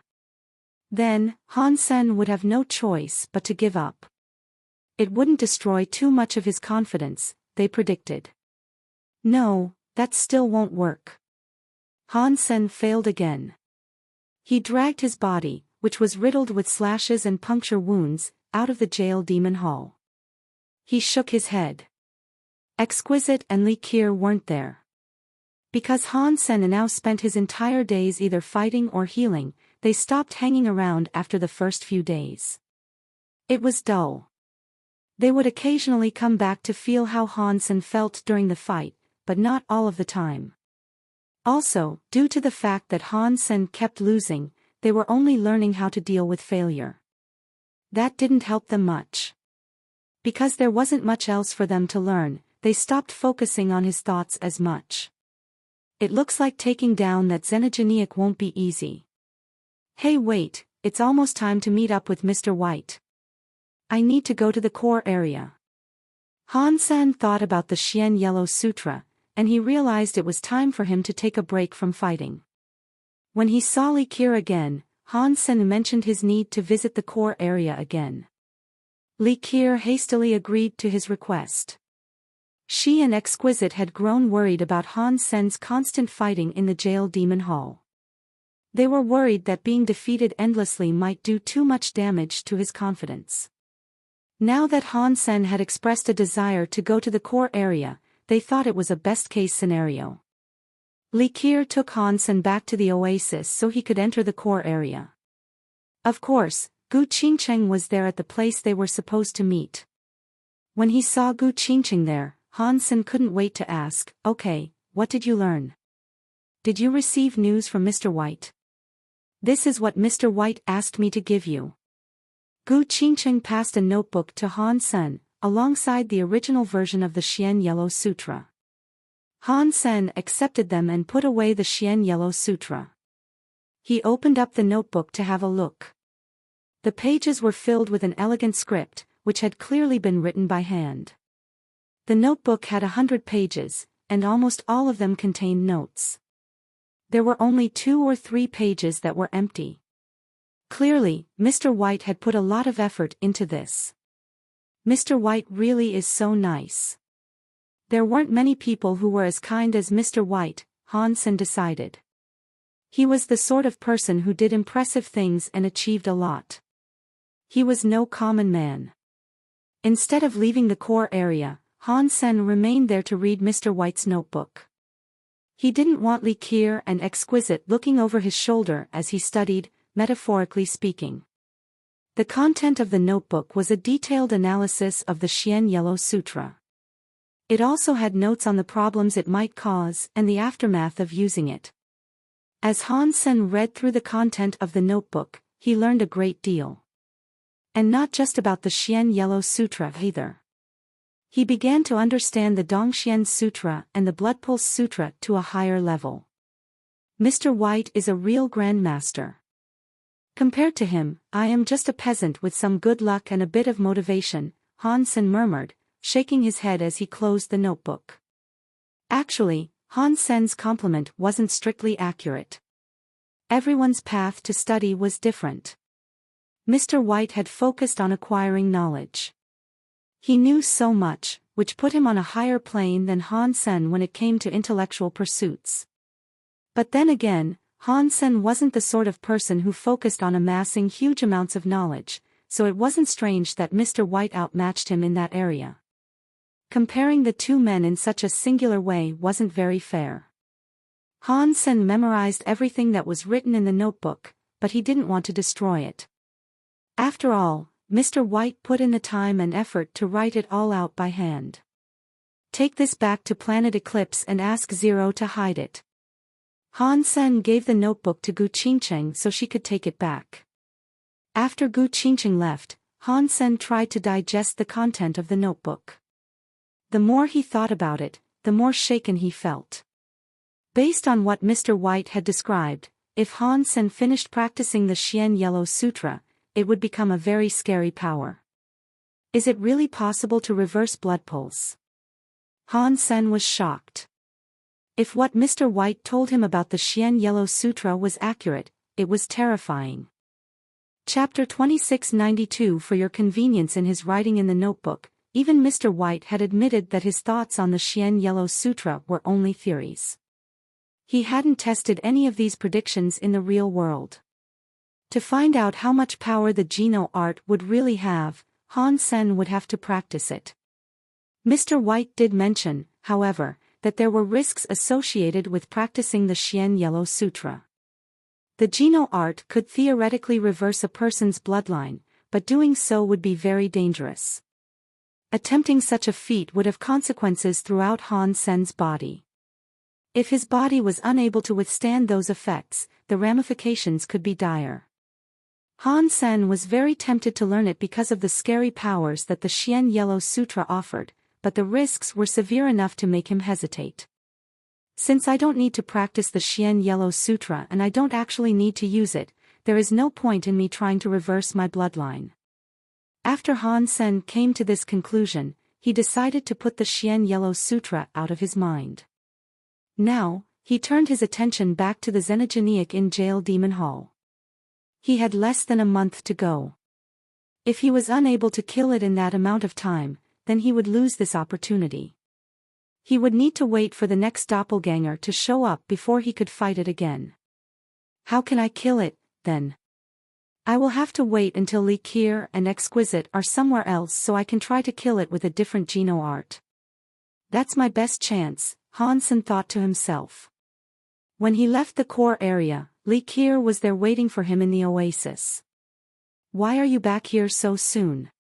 Then, Han Sen would have no choice but to give up. It wouldn't destroy too much of his confidence, they predicted. No, that still won't work. Han Sen failed again. He dragged his body, which was riddled with slashes and puncture wounds, out of the jail demon hall. He shook his head. Exquisite and Li Qier weren't there. Because Han Sen now spent his entire days either fighting or healing, they stopped hanging around after the first few days. It was dull. They would occasionally come back to feel how Han Sen felt during the fight, but not all of the time. Also, due to the fact that Han Sen kept losing, they were only learning how to deal with failure. That didn't help them much. Because there wasn't much else for them to learn, they stopped focusing on his thoughts as much. It looks like taking down that xenogenic won't be easy. Hey wait, it's almost time to meet up with Mr. White. I need to go to the core area. Han Sen thought about the Xian Yellow Sutra, and he realized it was time for him to take a break from fighting. When he saw Li Qier again, Han Sen mentioned his need to visit the core area again. Li Qier hastily agreed to his request. She and Exquisite had grown worried about Han Sen's constant fighting in the jail demon hall. They were worried that being defeated endlessly might do too much damage to his confidence. Now that Han Sen had expressed a desire to go to the core area, they thought it was a best-case scenario. Li Qier took Han Sen back to the oasis so he could enter the core area. Of course, Gu Qingcheng was there at the place they were supposed to meet. When he saw Gu Qingcheng there, Han Sen couldn't wait to ask, "Okay, what did you learn? Did you receive news from Mr. White? This is what Mr. White asked me to give you." Gu Qingcheng passed a notebook to Han Sen, alongside the original version of the Xian Yellow Sutra. Han Sen accepted them and put away the Xian Yellow Sutra. He opened up the notebook to have a look. The pages were filled with an elegant script, which had clearly been written by hand. The notebook had 100 pages, and almost all of them contained notes. There were only 2 or 3 pages that were empty. Clearly, Mr. White had put a lot of effort into this. Mr. White really is so nice. There weren't many people who were as kind as Mr. White, Han Sen decided. He was the sort of person who did impressive things and achieved a lot. He was no common man. Instead of leaving the core area, Han Sen remained there to read Mr. White's notebook. He didn't want Li Qier and Exquisite looking over his shoulder as he studied, metaphorically speaking. The content of the notebook was a detailed analysis of the Xian Yellow Sutra. It also had notes on the problems it might cause and the aftermath of using it. As Han Sen read through the content of the notebook, he learned a great deal. And not just about the Xian Yellow Sutra either. He began to understand the Dongxian Sutra and the Bloodpulse Sutra to a higher level. Mr. White is a real grandmaster. Compared to him, I am just a peasant with some good luck and a bit of motivation, Han Sen murmured, shaking his head as he closed the notebook. Actually, Han Sen's compliment wasn't strictly accurate. Everyone's path to study was different. Mr. White had focused on acquiring knowledge. He knew so much, which put him on a higher plane than Han Sen when it came to intellectual pursuits. But then again, Han Sen wasn't the sort of person who focused on amassing huge amounts of knowledge, so it wasn't strange that Mr. White outmatched him in that area. Comparing the two men in such a singular way wasn't very fair. Han Sen memorized everything that was written in the notebook, but he didn't want to destroy it. After all, Mr. White put in the time and effort to write it all out by hand. Take this back to Planet Eclipse and ask Zero to hide it. Han Sen gave the notebook to Gu Qingcheng so she could take it back. After Gu Qingcheng left, Han Sen tried to digest the content of the notebook. The more he thought about it, the more shaken he felt. Based on what Mr. White had described, if Han Sen finished practicing the Xian Yellow Sutra, it would become a very scary power. Is it really possible to reverse blood pulse? Han Sen was shocked. If what Mr. White told him about the Xian Yellow Sutra was accurate, it was terrifying. Chapter 2692. For your convenience in his writing in the notebook, even Mr. White had admitted that his thoughts on the Xian Yellow Sutra were only theories. He hadn't tested any of these predictions in the real world. To find out how much power the Geno art would really have, Han Sen would have to practice it. Mr. White did mention, however, that there were risks associated with practicing the Xian Yellow Sutra. The Geno art could theoretically reverse a person's bloodline, but doing so would be very dangerous. Attempting such a feat would have consequences throughout Han Sen's body. If his body was unable to withstand those effects, the ramifications could be dire. Han Sen was very tempted to learn it because of the scary powers that the Xian Yellow Sutra offered, but the risks were severe enough to make him hesitate. Since I don't need to practice the Xian Yellow Sutra and I don't actually need to use it, there is no point in me trying to reverse my bloodline. After Han Sen came to this conclusion, he decided to put the Xian Yellow Sutra out of his mind. Now, he turned his attention back to the Xenogeniac in Jail Demon Hall. He had less than a month to go. If he was unable to kill it in that amount of time, then he would lose this opportunity. He would need to wait for the next doppelganger to show up before he could fight it again. How can I kill it, then? I will have to wait until Li Qier and Exquisite are somewhere else so I can try to kill it with a different Geno art. That's my best chance, Han Sen thought to himself. When he left the core area, Li Qier was there waiting for him in the oasis. Why are you back here so soon?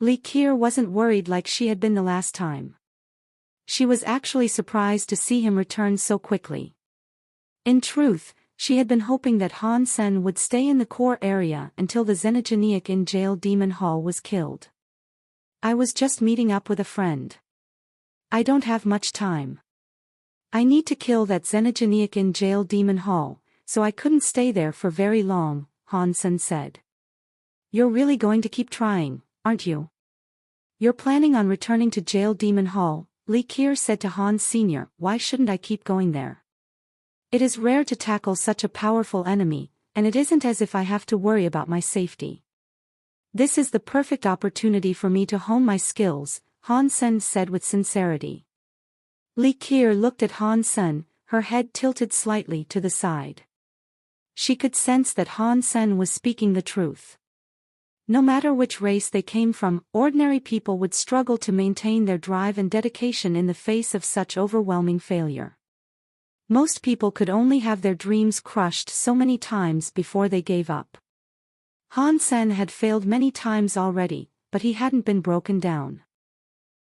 Li Qier wasn't worried like she had been the last time. She was actually surprised to see him return so quickly. In truth, she had been hoping that Han Sen would stay in the core area until the Xenogeniac in Jail Demon Hall was killed. I was just meeting up with a friend. I don't have much time. I need to kill that Xenogeniac in Jail Demon Hall, so I couldn't stay there for very long, Han Sen said. You're really going to keep trying, aren't you? You're planning on returning to Jail Demon Hall, Li Qier said to Han Sr. Why shouldn't I keep going there? It is rare to tackle such a powerful enemy, and it isn't as if I have to worry about my safety. This is the perfect opportunity for me to hone my skills, Han Sen said with sincerity. Li Qier looked at Han Sen, her head tilted slightly to the side. She could sense that Han Sen was speaking the truth. No matter which race they came from, ordinary people would struggle to maintain their drive and dedication in the face of such overwhelming failure. Most people could only have their dreams crushed so many times before they gave up. Han Sen had failed many times already, but he hadn't been broken down.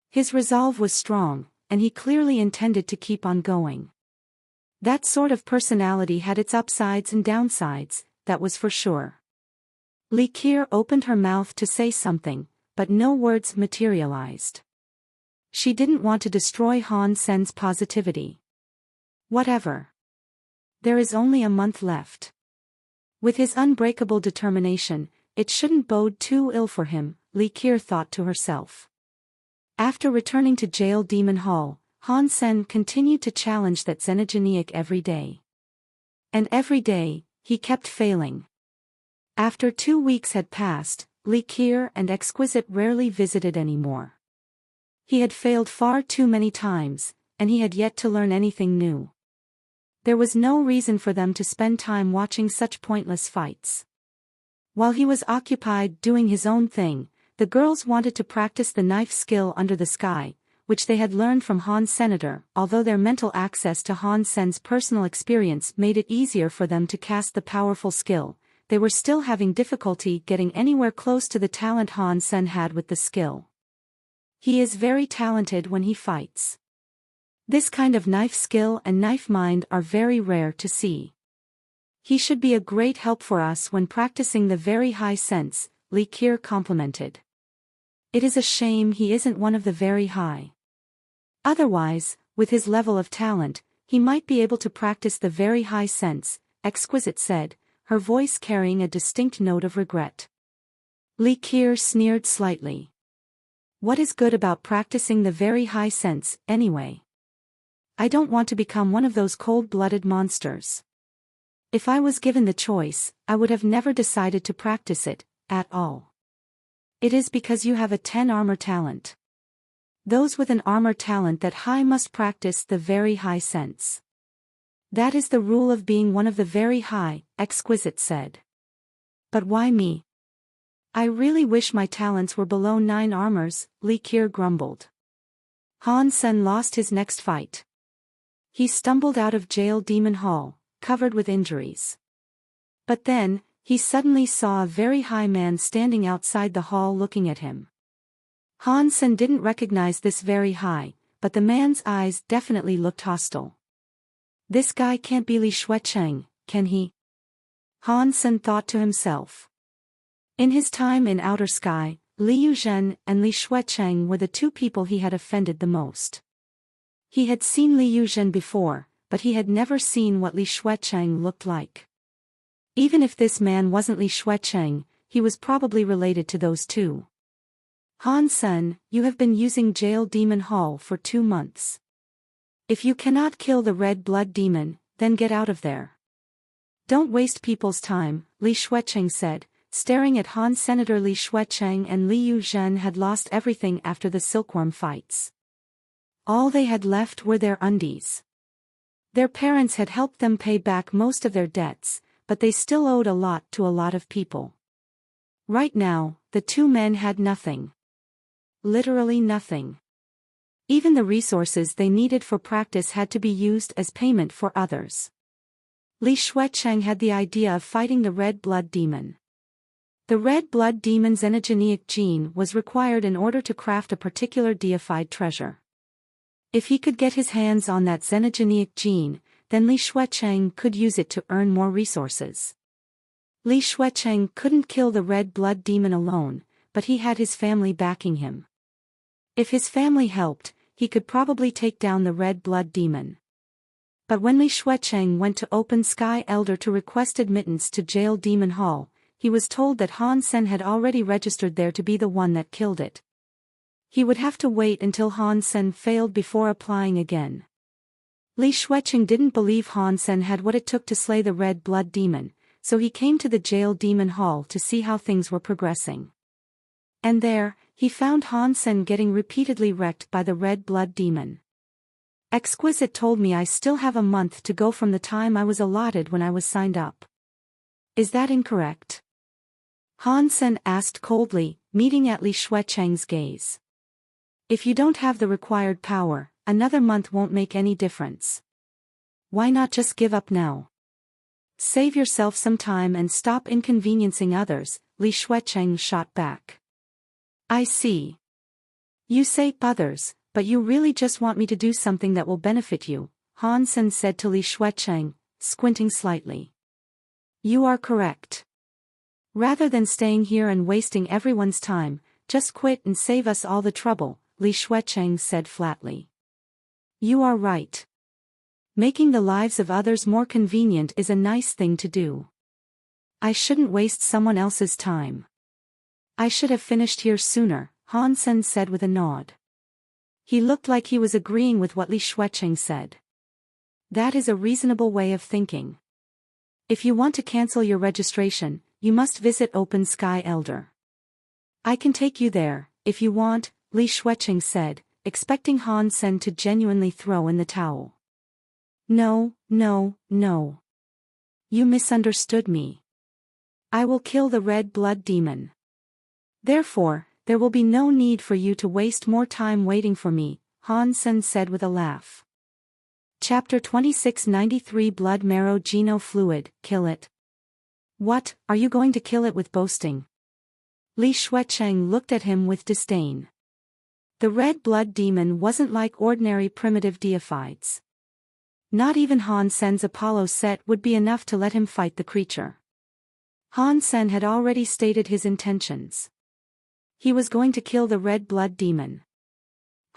His resolve was strong, and he clearly intended to keep on going. That sort of personality had its upsides and downsides, that was for sure. Li Qier opened her mouth to say something, but no words materialized. She didn't want to destroy Han Sen's positivity. Whatever. There is only a month left. With his unbreakable determination, it shouldn't bode too ill for him, Li Qier thought to herself. After returning to Jail Demon Hall, Han Sen continued to challenge that Xenogeniac every day. And every day, he kept failing. After 2 weeks had passed, Li Qier and Exquisite rarely visited anymore. He had failed far too many times, and he had yet to learn anything new. There was no reason for them to spend time watching such pointless fights. While he was occupied doing his own thing, the girls wanted to practice the knife skill under the sky, which they had learned from Han Senator. Although their mental access to Han Sen's personal experience made it easier for them to cast the powerful skill, they were still having difficulty getting anywhere close to the talent Han Sen had with the skill. He is very talented when he fights. This kind of knife skill and knife mind are very rare to see. He should be a great help for us when practicing the very high sense, Li Qiu complimented. It is a shame he isn't one of the very high. Otherwise, with his level of talent, he might be able to practice the very high sense, Exquisite said, her voice carrying a distinct note of regret. Li Qiu sneered slightly. What is good about practicing the very high sense, anyway? I don't want to become one of those cold-blooded monsters. If I was given the choice, I would have never decided to practice it, at all. It is because you have a 10 armor talent. Those with an armor talent that high must practice the very high sense. That is the rule of being one of the very high, Exquisite said. But why me? I really wish my talents were below 9 armors, Li Qiu grumbled. Han Sen lost his next fight. He stumbled out of jail demon hall, covered with injuries. But then, he suddenly saw a very high man standing outside the hall looking at him. Han Sen didn't recognize this very high, but the man's eyes definitely looked hostile. This guy can't be Li Shuecheng, can he? Han Sen thought to himself. In his time in Outer Sky, Li Yuzhen and Li Shuecheng were the two people he had offended the most. He had seen Li Yuzhen before, but he had never seen what Li Shuecheng looked like. Even if this man wasn't Li Shuecheng, he was probably related to those two. Han Sen, you have been using Jail Demon Hall for 2 months. If you cannot kill the red blood demon, then get out of there. Don't waste people's time, Li Shuecheng said, staring at Han. Senator Li Shuecheng and Li Yuzhen had lost everything after the silkworm fights. All they had left were their undies. Their parents had helped them pay back most of their debts, but they still owed a lot to a lot of people. Right now, the two men had nothing. Literally nothing. Even the resources they needed for practice had to be used as payment for others. Li Shuecheng had the idea of fighting the red blood demon. The red blood demon's xenogeneic gene was required in order to craft a particular deified treasure. If he could get his hands on that xenogeneic gene, then Li Shuecheng could use it to earn more resources. Li Shuecheng couldn't kill the red blood demon alone, but he had his family backing him. If his family helped, he could probably take down the red blood demon. But when Li Shuecheng went to Open Sky Elder to request admittance to Jail Demon Hall, he was told that Han Sen had already registered there to be the one that killed it. He would have to wait until Han Sen failed before applying again. Li Shuecheng didn't believe Han Sen had what it took to slay the red blood demon, so he came to the Jail Demon Hall to see how things were progressing. And there, he found Han Sen getting repeatedly wrecked by the red blood demon. Exquisite told me I still have a month to go from the time I was allotted when I was signed up. Is that incorrect? Han Sen asked coldly, meeting at Li Shuecheng's gaze. If you don't have the required power, another month won't make any difference. Why not just give up now? Save yourself some time and stop inconveniencing others, Li Shuecheng shot back. I see. You say others, but you really just want me to do something that will benefit you, Han Sen said to Li Shuecheng, squinting slightly. You are correct. Rather than staying here and wasting everyone's time, just quit and save us all the trouble, Li Shuecheng said flatly. You are right. Making the lives of others more convenient is a nice thing to do. I shouldn't waste someone else's time. I should have finished here sooner, Han Sen said with a nod. He looked like he was agreeing with what Li Shuecheng said. That is a reasonable way of thinking. If you want to cancel your registration, you must visit Open Sky Elder. I can take you there, if you want, Li Shuecheng said, expecting Han Sen to genuinely throw in the towel. No, no, no. You misunderstood me. I will kill the red blood demon. Therefore, there will be no need for you to waste more time waiting for me, Han Sen said with a laugh. Chapter 2693 Blood Marrow Geno Fluid, Kill It. What, are you going to kill it with boasting? Li Shuecheng looked at him with disdain. The red blood demon wasn't like ordinary primitive deifieds. Not even Han Sen's Apollo set would be enough to let him fight the creature. Han Sen had already stated his intentions. He was going to kill the red blood demon.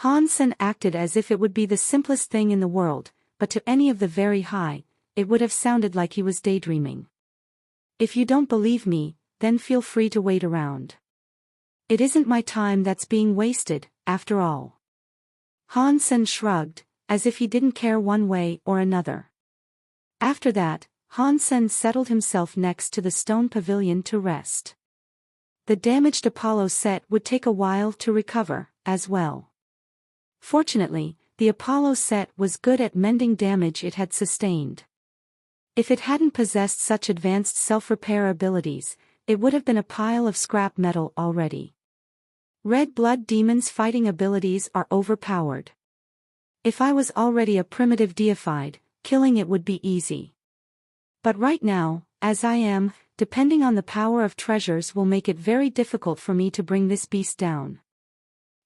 Han Sen acted as if it would be the simplest thing in the world, but to any of the very high, it would have sounded like he was daydreaming. If you don't believe me, then feel free to wait around. It isn't my time that's being wasted, after all. Han Sen shrugged, as if he didn't care one way or another. After that, Han Sen settled himself next to the stone pavilion to rest. The damaged Apollo set would take a while to recover, as well. Fortunately, the Apollo set was good at mending damage it had sustained. If it hadn't possessed such advanced self-repair abilities, it would have been a pile of scrap metal already. Red blood demons' fighting abilities are overpowered. If I was already a primitive deified, killing it would be easy. But right now, as I am, depending on the power of treasures will make it very difficult for me to bring this beast down.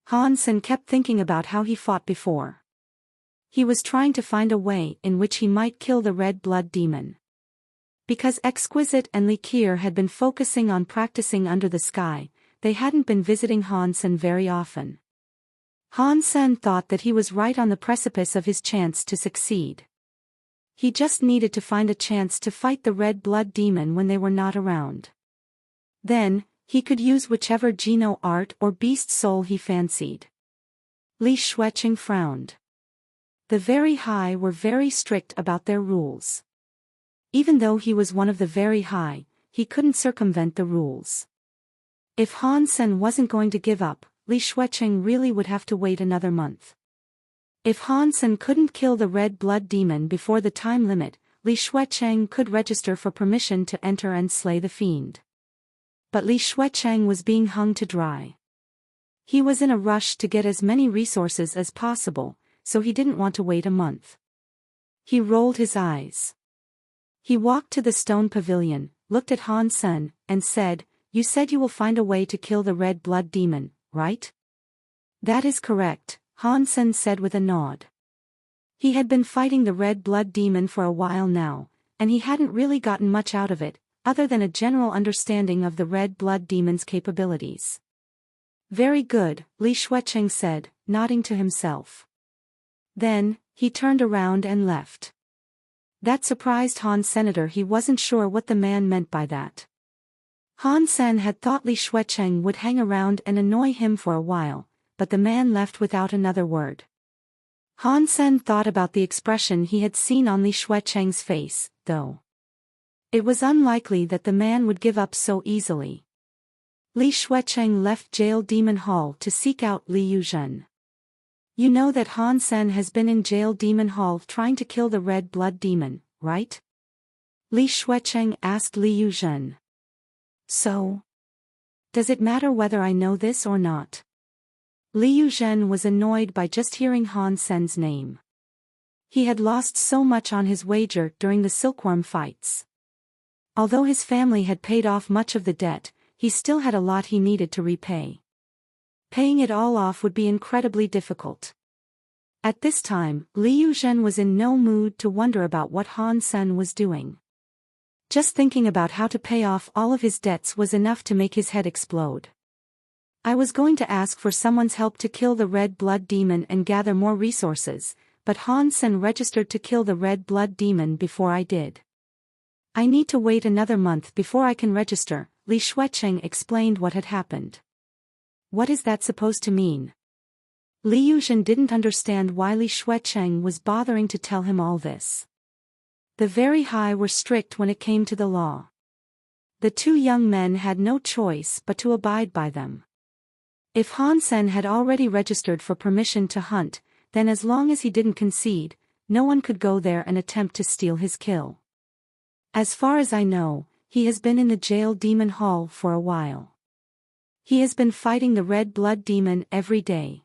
Han Sen kept thinking about how he fought before. He was trying to find a way in which he might kill the red blood demon. Because Exquisite and Li Qier had been focusing on practicing under the sky, they hadn't been visiting Han Sen very often. Han Sen thought that he was right on the precipice of his chance to succeed. He just needed to find a chance to fight the red blood demon when they were not around. Then, he could use whichever Geno art or beast soul he fancied. Li Shuecheng frowned. The very high were very strict about their rules. Even though he was one of the very high, he couldn't circumvent the rules. If Han Sen wasn't going to give up, Li Shuecheng really would have to wait another month. If Han Sen couldn't kill the red blood demon before the time limit, Li Shuecheng could register for permission to enter and slay the fiend. But Li Shuecheng was being hung to dry. He was in a rush to get as many resources as possible, so he didn't want to wait a month. He rolled his eyes. He walked to the stone pavilion, looked at Han Sen, and said, "You said you will find a way to kill the red blood demon, right?" "That is correct," Han Sen said with a nod. He had been fighting the red blood demon for a while now, and he hadn't really gotten much out of it, other than a general understanding of the red blood demon's capabilities. "Very good," Li Shuecheng said, nodding to himself. Then, he turned around and left. That surprised Han Senator. He wasn't sure what the man meant by that. Han Sen had thought Li Shuecheng would hang around and annoy him for a while, but the man left without another word. Han Sen thought about the expression he had seen on Li Shuecheng's face, though. It was unlikely that the man would give up so easily. Li Shuecheng left Jail Demon Hall to seek out Li Yuzhen. "You know that Han Sen has been in Jail Demon Hall trying to kill the red blood demon, right?" Li Shuecheng asked Li Yuzhen. "So? Does it matter whether I know this or not?" Li Yuzhen was annoyed by just hearing Han Sen's name. He had lost so much on his wager during the silkworm fights. Although his family had paid off much of the debt, he still had a lot he needed to repay. Paying it all off would be incredibly difficult. At this time, Li Yuzhen was in no mood to wonder about what Han Sen was doing. Just thinking about how to pay off all of his debts was enough to make his head explode. "I was going to ask for someone's help to kill the red blood demon and gather more resources, but Han Sen registered to kill the red blood demon before I did. I need to wait another month before I can register." Li Shuecheng explained what had happened. "What is that supposed to mean?" Li Yuzhen didn't understand why Li Shuecheng was bothering to tell him all this. The very high were strict when it came to the law. The two young men had no choice but to abide by them. If Han Sen had already registered for permission to hunt, then as long as he didn't concede, no one could go there and attempt to steal his kill. As far as I know, he has been in the Jail Demon Hall for a while. He has been fighting the red blood demon every day.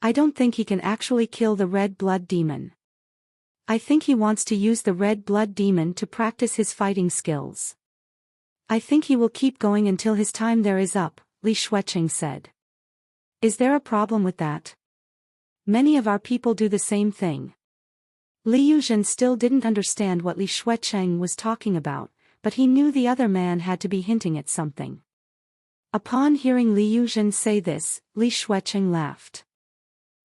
I don't think he can actually kill the red blood demon. I think he wants to use the red blood demon to practice his fighting skills. I think he will keep going until his time there is up, Li Shuiqing said. Is there a problem with that? Many of our people do the same thing. Li Yuzhen still didn't understand what Li Shuiqing was talking about, but he knew the other man had to be hinting at something. Upon hearing Li Yuzhen say this, Li Shuiqing laughed.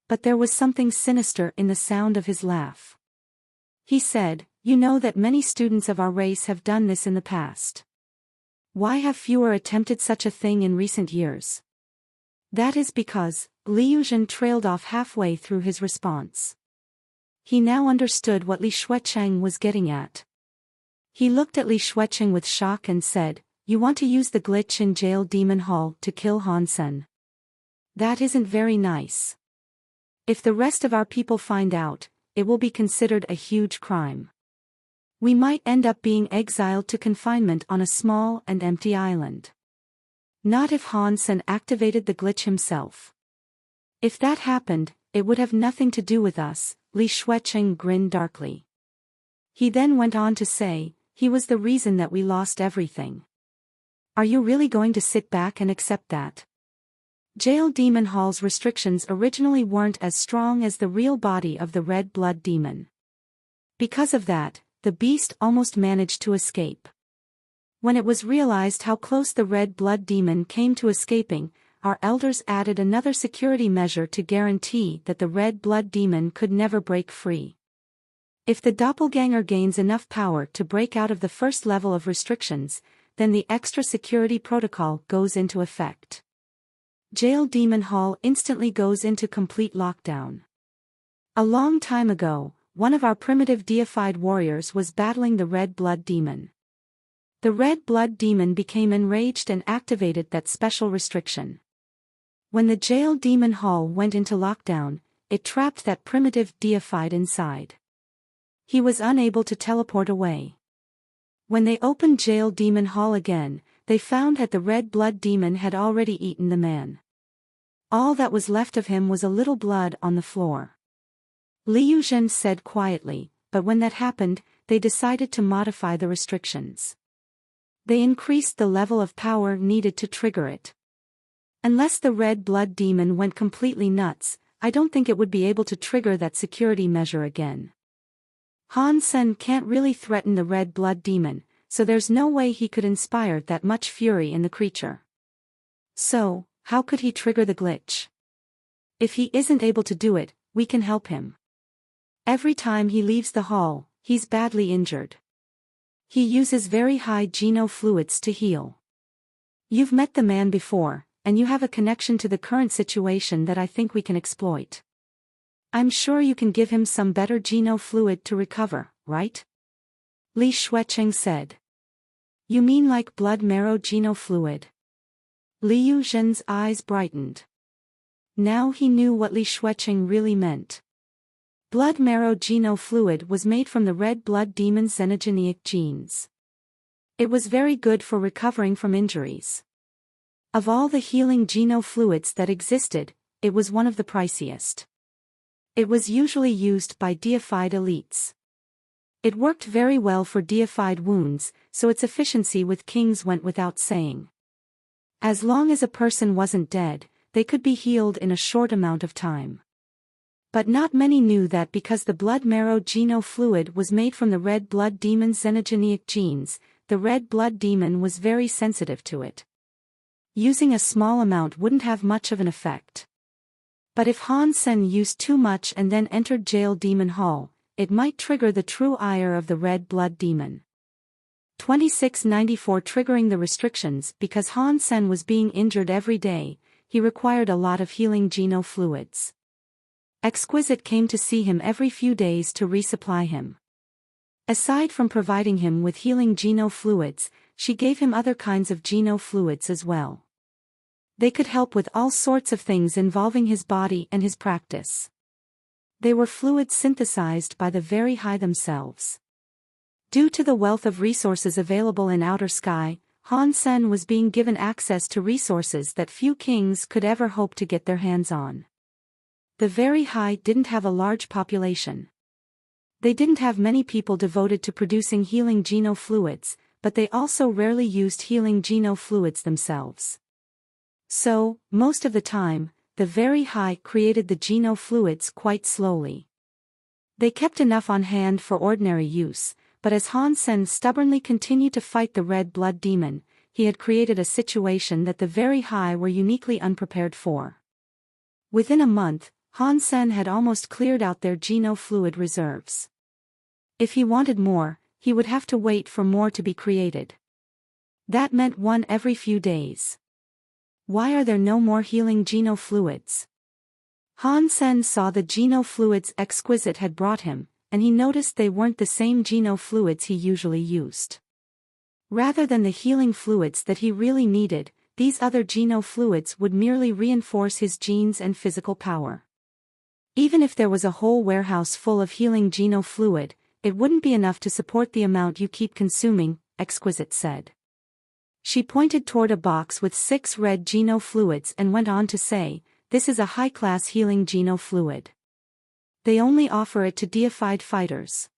But there was something sinister in the sound of his laugh. He said, "You know that many students of our race have done this in the past. Why have fewer attempted such a thing in recent years?" That is because, Li Yuzhen trailed off halfway through his response. He now understood what Li Shuiqing was getting at. He looked at Li Shuiqing with shock and said, "You want to use the glitch in Jail Demon Hall to kill Han Sen? That isn't very nice. If the rest of our people find out, it will be considered a huge crime. We might end up being exiled to confinement on a small and empty island. Not if Han Sen activated the glitch himself. If that happened, it would have nothing to do with us." Li Shuiqing grinned darkly. He then went on to say, "He was the reason that we lost everything. Are you really going to sit back and accept that?" Jail Demon Hall's restrictions originally weren't as strong as the real body of the Red Blood Demon. Because of that, the beast almost managed to escape. When it was realized how close the Red Blood Demon came to escaping, our elders added another security measure to guarantee that the Red Blood Demon could never break free. If the doppelganger gains enough power to break out of the first level of restrictions, then the extra security protocol goes into effect. Jail Demon Hall instantly goes into complete lockdown. A long time ago, one of our primitive deified warriors was battling the Red Blood Demon. The Red Blood Demon became enraged and activated that special restriction. When the Jail Demon Hall went into lockdown, it trapped that primitive deified inside. He was unable to teleport away. When they opened Jail Demon Hall again, they found that the Red Blood Demon had already eaten the man. All that was left of him was a little blood on the floor. Li Yuzhen said quietly, but when that happened, they decided to modify the restrictions. They increased the level of power needed to trigger it. Unless the Red Blood Demon went completely nuts, I don't think it would be able to trigger that security measure again. Han Sen can't really threaten the Red Blood Demon, so there's no way he could inspire that much fury in the creature. So, how could he trigger the glitch? If he isn't able to do it, we can help him. Every time he leaves the hall, he's badly injured. He uses very high geno fluids to heal. You've met the man before, and you have a connection to the current situation that I think we can exploit. I'm sure you can give him some better geno fluid to recover, right? Li Shuiqing said. You mean like blood marrow geno fluid? Li Yuzhen's eyes brightened. Now he knew what Li Shuiqing really meant. Blood marrow geno fluid was made from the Red Blood Demon's xenogeneic genes. It was very good for recovering from injuries. Of all the healing geno fluids that existed, it was one of the priciest. It was usually used by deified elites. It worked very well for deified wounds, so its efficiency with kings went without saying. As long as a person wasn't dead, they could be healed in a short amount of time. But not many knew that because the blood marrow geno fluid was made from the Red Blood Demon's xenogeneic genes, the Red Blood Demon was very sensitive to it. Using a small amount wouldn't have much of an effect. But if Han Sen used too much and then entered Jail Demon Hall, it might trigger the true ire of the Red Blood Demon. 2694 Triggering the restrictions. Because Han Sen was being injured every day, he required a lot of healing geno fluids. Exquisite came to see him every few days to resupply him. Aside from providing him with healing geno fluids, she gave him other kinds of geno fluids as well. They could help with all sorts of things involving his body and his practice. They were fluids synthesized by the very high themselves. Due to the wealth of resources available in outer sky, Han Sen was being given access to resources that few kings could ever hope to get their hands on. The very high didn't have a large population. They didn't have many people devoted to producing healing geno fluids, but they also rarely used healing Geno fluids themselves. So, most of the time, the very high created the Geno fluids quite slowly. They kept enough on hand for ordinary use, but as Han Sen stubbornly continued to fight the red blood demon, he had created a situation that the very high were uniquely unprepared for. Within a month, Han Sen had almost cleared out their Geno fluid reserves. If he wanted more, he would have to wait for more to be created. That meant one every few days. Why are there no more healing Geno fluids? Han Sen saw the Geno fluids Exquisite had brought him, and he noticed they weren't the same Geno fluids he usually used. Rather than the healing fluids that he really needed, these other Geno fluids would merely reinforce his genes and physical power. Even if there was a whole warehouse full of healing Geno fluid, it wouldn't be enough to support the amount you keep consuming, Exquisite said. She pointed toward a box with 6 red Geno fluids and went on to say, "This is a high-class healing Geno fluid. They only offer it to deified fighters.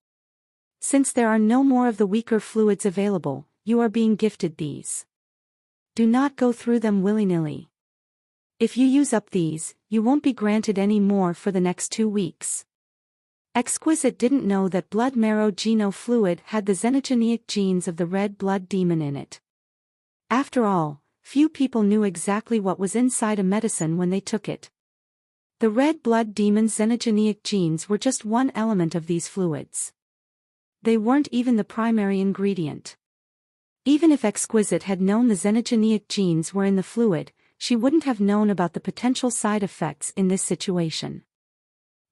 Since there are no more of the weaker fluids available, you are being gifted these. Do not go through them willy-nilly. If you use up these, you won't be granted any more for the next 2 weeks." Exquisite didn't know that blood marrow Geno fluid had the xenogeneic genes of the red blood demon in it. After all, few people knew exactly what was inside a medicine when they took it. The red blood demon's xenogeneic genes were just one element of these fluids. They weren't even the primary ingredient. Even if Exquisite had known the xenogeneic genes were in the fluid, she wouldn't have known about the potential side effects in this situation.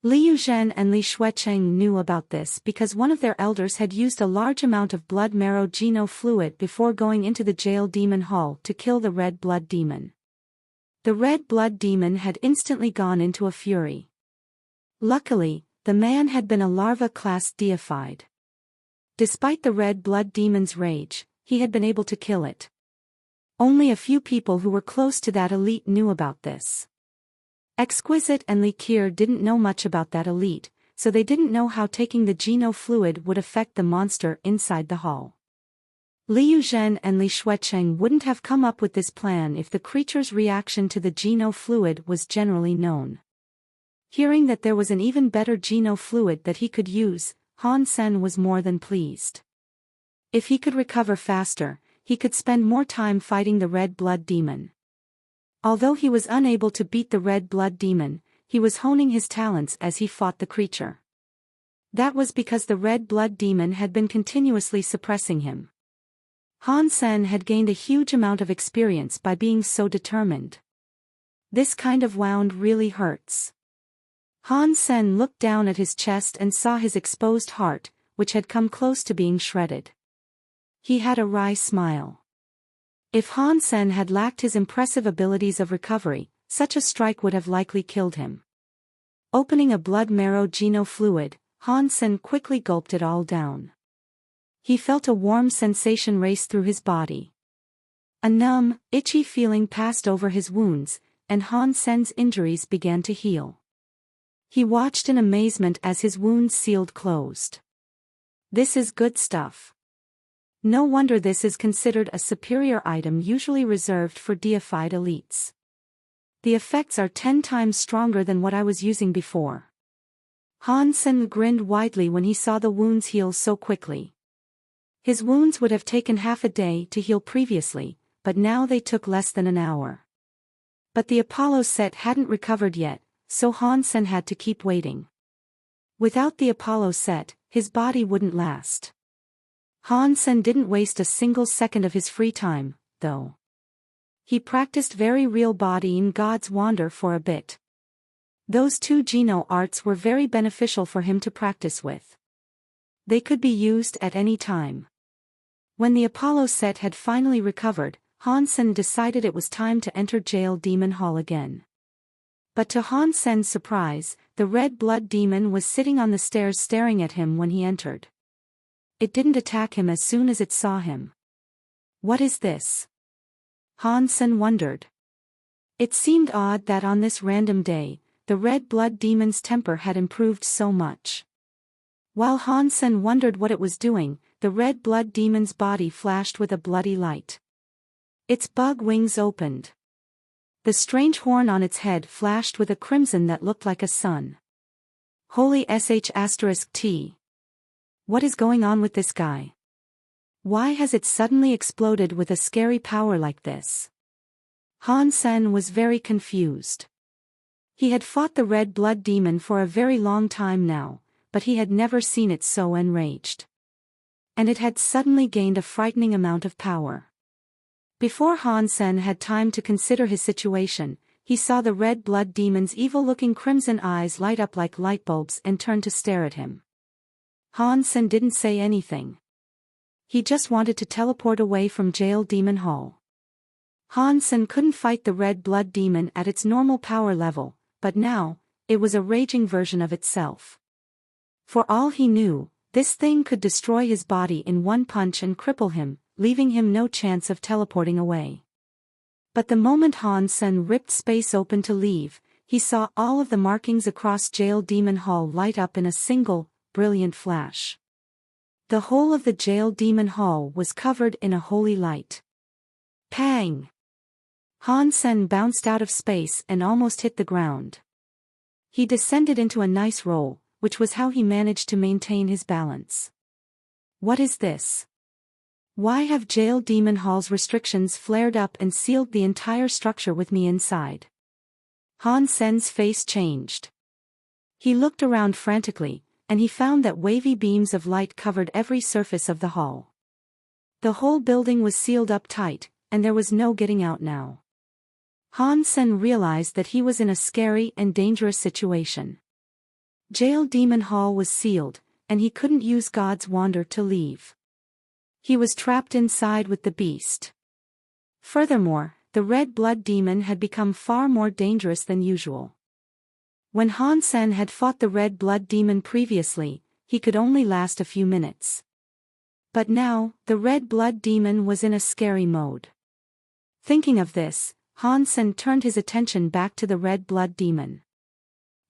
Liu Zhen and Li Shuecheng knew about this because one of their elders had used a large amount of blood marrow Geno fluid before going into the jail demon hall to kill the red blood demon. The red blood demon had instantly gone into a fury. Luckily, the man had been a larva-class deified. Despite the red blood demon's rage, he had been able to kill it. Only a few people who were close to that elite knew about this. Exquisite and Li Qier didn't know much about that elite, so they didn't know how taking the Geno fluid would affect the monster inside the hall. Liu Zhen and Li Shuecheng wouldn't have come up with this plan if the creature's reaction to the Geno fluid was generally known. Hearing that there was an even better Geno fluid that he could use, Han Sen was more than pleased. If he could recover faster, he could spend more time fighting the red blood demon. Although he was unable to beat the red blood demon, he was honing his talents as he fought the creature. That was because the red blood demon had been continuously suppressing him. Han Sen had gained a huge amount of experience by being so determined. This kind of wound really hurts. Han Sen looked down at his chest and saw his exposed heart, which had come close to being shredded. He had a wry smile. If Han Sen had lacked his impressive abilities of recovery, such a strike would have likely killed him. Opening a blood marrow Geno fluid, Han Sen quickly gulped it all down. He felt a warm sensation race through his body. A numb, itchy feeling passed over his wounds, and Han Sen's injuries began to heal. He watched in amazement as his wounds sealed closed. This is good stuff. No wonder this is considered a superior item usually reserved for deified elites. The effects are 10 times stronger than what I was using before. Han Sen grinned widely when he saw the wounds heal so quickly. His wounds would have taken half a day to heal previously, but now they took less than an hour. But the Apollo set hadn't recovered yet, so Han Sen had to keep waiting. Without the Apollo set, his body wouldn't last. Han Sen didn't waste a single second of his free time, though. He practiced very real body in God's Wander for a bit. Those 2 Geno arts were very beneficial for him to practice with. They could be used at any time. When the Apollo set had finally recovered, Han Sen decided it was time to enter Jail Demon Hall again. But to Han Sen's surprise, the red blood demon was sitting on the stairs staring at him when he entered. It didn't attack him as soon as it saw him. What is this? Han Sen wondered. It seemed odd that on this random day, the red blood demon's temper had improved so much. While Han Sen wondered what it was doing, the red blood demon's body flashed with a bloody light. Its bug wings opened. The strange horn on its head flashed with a crimson that looked like a sun. Holy sh*t. What is going on with this guy? Why has it suddenly exploded with a scary power like this? Han Sen was very confused. He had fought the red blood demon for a very long time now, but he had never seen it so enraged. And it had suddenly gained a frightening amount of power. Before Han Sen had time to consider his situation, he saw the red blood demon's evil-looking crimson eyes light up like light bulbs and turn to stare at him. Han Sen didn't say anything. He just wanted to teleport away from Jail Demon Hall. Han Sen couldn't fight the red blood demon at its normal power level, but now, it was a raging version of itself. For all he knew, this thing could destroy his body in one punch and cripple him, leaving him no chance of teleporting away. But the moment Han Sen ripped space open to leave, he saw all of the markings across Jail Demon Hall light up in a single, brilliant flash. The whole of the Jail Demon Hall was covered in a holy light. Pang! Han Sen bounced out of space and almost hit the ground. He descended into a nice roll, which was how he managed to maintain his balance. What is this? Why have Jail Demon Hall's restrictions flared up and sealed the entire structure with me inside? Han Sen's face changed. He looked around frantically, and he found that wavy beams of light covered every surface of the hall. The whole building was sealed up tight, and there was no getting out now. Han Sen realized that he was in a scary and dangerous situation. Jail Demon Hall was sealed, and he couldn't use God's Wander to leave. He was trapped inside with the beast. Furthermore, the red blood demon had become far more dangerous than usual. When Han Sen had fought the red blood demon previously, he could only last a few minutes. But now, the red blood demon was in a scary mode. Thinking of this, Han Sen turned his attention back to the red blood demon.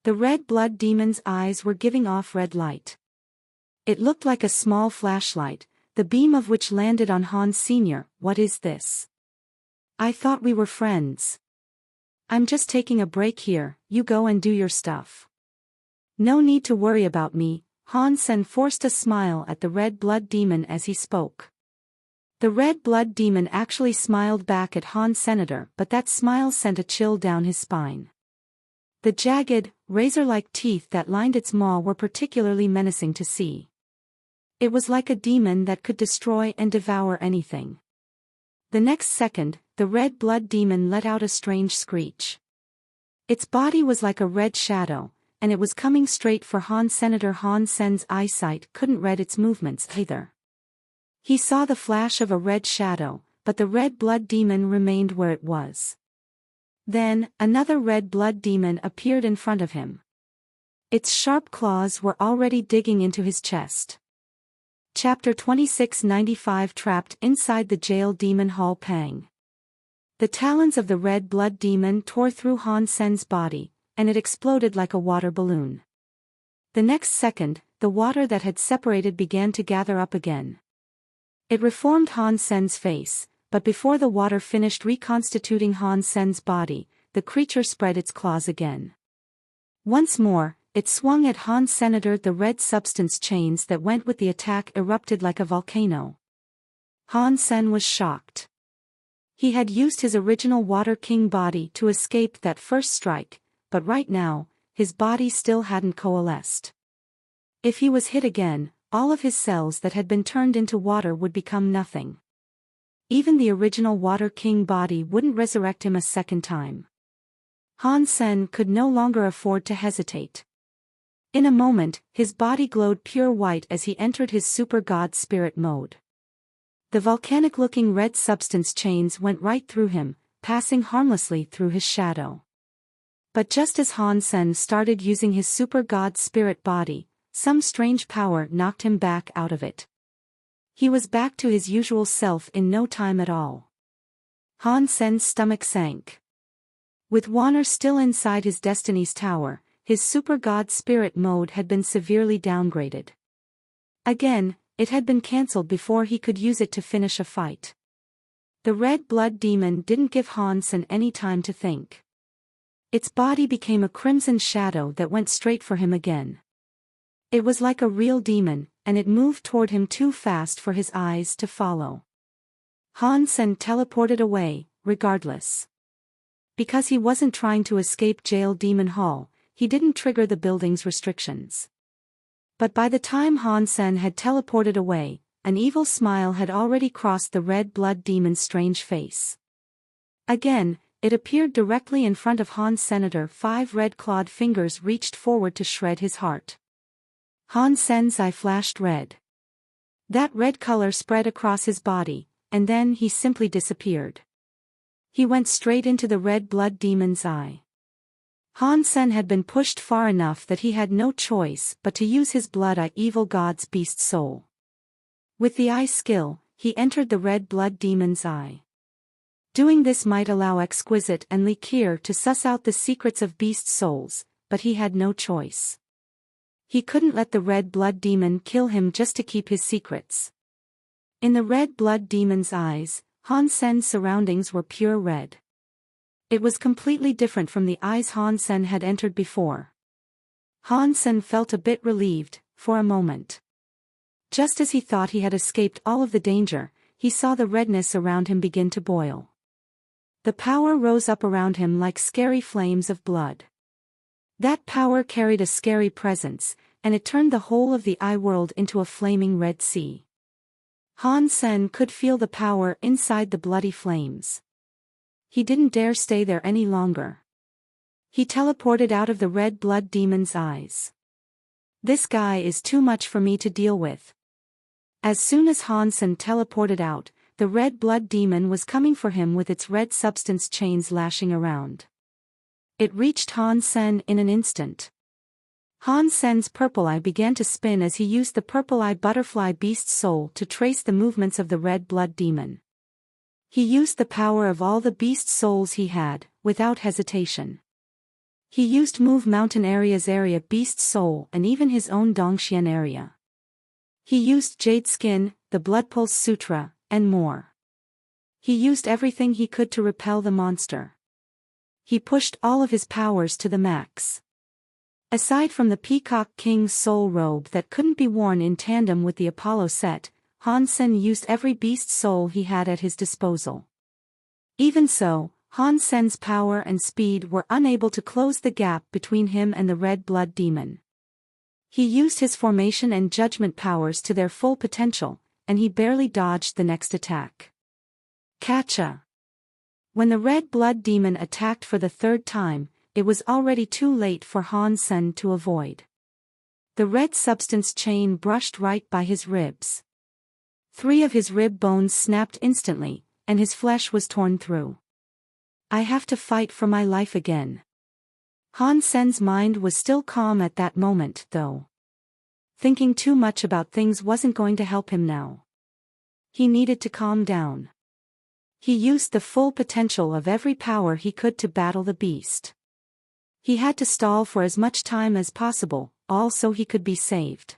The red blood demon's eyes were giving off red light. It looked like a small flashlight, the beam of which landed on Han Sr. What is this? I thought we were friends. I'm just taking a break here, you go and do your stuff. No need to worry about me. Han Sen forced a smile at the red blood demon as he spoke. The red blood demon actually smiled back at Han Senator, but that smile sent a chill down his spine. The jagged, razor-like teeth that lined its maw were particularly menacing to see. It was like a demon that could destroy and devour anything. The next second, the red blood demon let out a strange screech. Its body was like a red shadow, and it was coming straight for Han Senator. Han Sen's eyesight couldn't read its movements either. He saw the flash of a red shadow, but the red blood demon remained where it was. Then, another red blood demon appeared in front of him. Its sharp claws were already digging into his chest. Chapter 2695 Trapped inside the Jail Demon Hall. Pang! The talons of the red blood demon tore through Han Sen's body, and it exploded like a water balloon. The next second, the water that had separated began to gather up again. It reformed Han Sen's face, but before the water finished reconstituting Han Sen's body, the creature spread its claws again. Once more, it swung at Han Senator. The red substance chains that went with the attack erupted like a volcano. Han Sen was shocked. He had used his original Water King body to escape that first strike, but right now, his body still hadn't coalesced. If he was hit again, all of his cells that had been turned into water would become nothing. Even the original Water King body wouldn't resurrect him a second time. Han Sen could no longer afford to hesitate. In a moment, his body glowed pure white as he entered his Super God Spirit mode. The volcanic-looking red substance chains went right through him, passing harmlessly through his shadow. But just as Han Sen started using his Super God Spirit body, some strange power knocked him back out of it. He was back to his usual self in no time at all. Han Sen's stomach sank. With Wanner still inside his Destiny's Tower, his Super God Spirit mode had been severely downgraded. Again, it had been cancelled before he could use it to finish a fight. The red blood demon didn't give Han Sen any time to think. Its body became a crimson shadow that went straight for him again. It was like a real demon, and it moved toward him too fast for his eyes to follow. Han Sen teleported away, regardless. Because he wasn't trying to escape Jail Demon Hall, he didn't trigger the building's restrictions. But by the time Han Sen had teleported away, an evil smile had already crossed the red blood demon's strange face. Again, it appeared directly in front of Han's senator. 5 red-clawed fingers reached forward to shred his heart. Han Sen's eye flashed red. That red color spread across his body, and then he simply disappeared. He went straight into the red blood demon's eye. Han Sen had been pushed far enough that he had no choice but to use his blood eye evil god's beast soul. With the eye skill, he entered the red blood demon's eye. Doing this might allow Exquisite and Li Qir to suss out the secrets of beast souls, but he had no choice. He couldn't let the red blood demon kill him just to keep his secrets. In the red blood demon's eyes, Han Sen's surroundings were pure red. It was completely different from the eyes Han Sen had entered before. Han Sen felt a bit relieved, for a moment. Just as he thought he had escaped all of the danger, he saw the redness around him begin to boil. The power rose up around him like scary flames of blood. That power carried a scary presence, and it turned the whole of the eye world into a flaming red sea. Han Sen could feel the power inside the bloody flames. He didn't dare stay there any longer. He teleported out of the red blood demon's eyes. This guy is too much for me to deal with. As soon as Han Sen teleported out, the red blood demon was coming for him with its red substance chains lashing around. It reached Han Sen in an instant. Han Sen's purple eye began to spin as he used the purple eye butterfly beast soul to trace the movements of the red blood demon. He used the power of all the beast souls he had, without hesitation. He used Move Mountain Area's area beast soul and even his own Dongxian area. He used Jade Skin, the Blood Pulse Sutra, and more. He used everything he could to repel the monster. He pushed all of his powers to the max. Aside from the Peacock King's soul robe that couldn't be worn in tandem with the Apollo set, Han Sen used every beast soul he had at his disposal. Even so, Han Sen's power and speed were unable to close the gap between him and the red blood demon. He used his formation and judgment powers to their full potential, and he barely dodged the next attack. Catcha! When the red blood demon attacked for the 3rd time, it was already too late for Han Sen to avoid. The red substance chain brushed right by his ribs. 3 of his rib bones snapped instantly, and his flesh was torn through. I have to fight for my life again. Han Sen's mind was still calm at that moment, though. Thinking too much about things wasn't going to help him now. He needed to calm down. He used the full potential of every power he could to battle the beast. He had to stall for as much time as possible, all so he could be saved.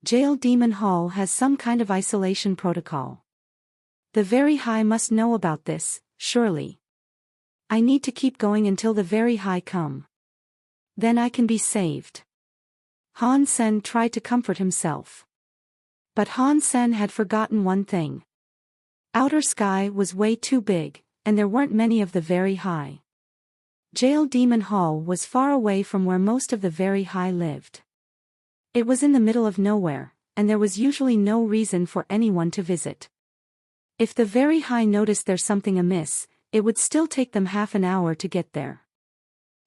Jail Demon Hall has some kind of isolation protocol. The Very High must know about this, surely. I need to keep going until the Very High come. Then I can be saved. Han Sen tried to comfort himself. But Han Sen had forgotten one thing. Outer sky was way too big, and there weren't many of the Very High. Jail Demon Hall was far away from where most of the Very High lived. It was in the middle of nowhere, and there was usually no reason for anyone to visit. If the Very High noticed there's something amiss, it would still take them half an hour to get there.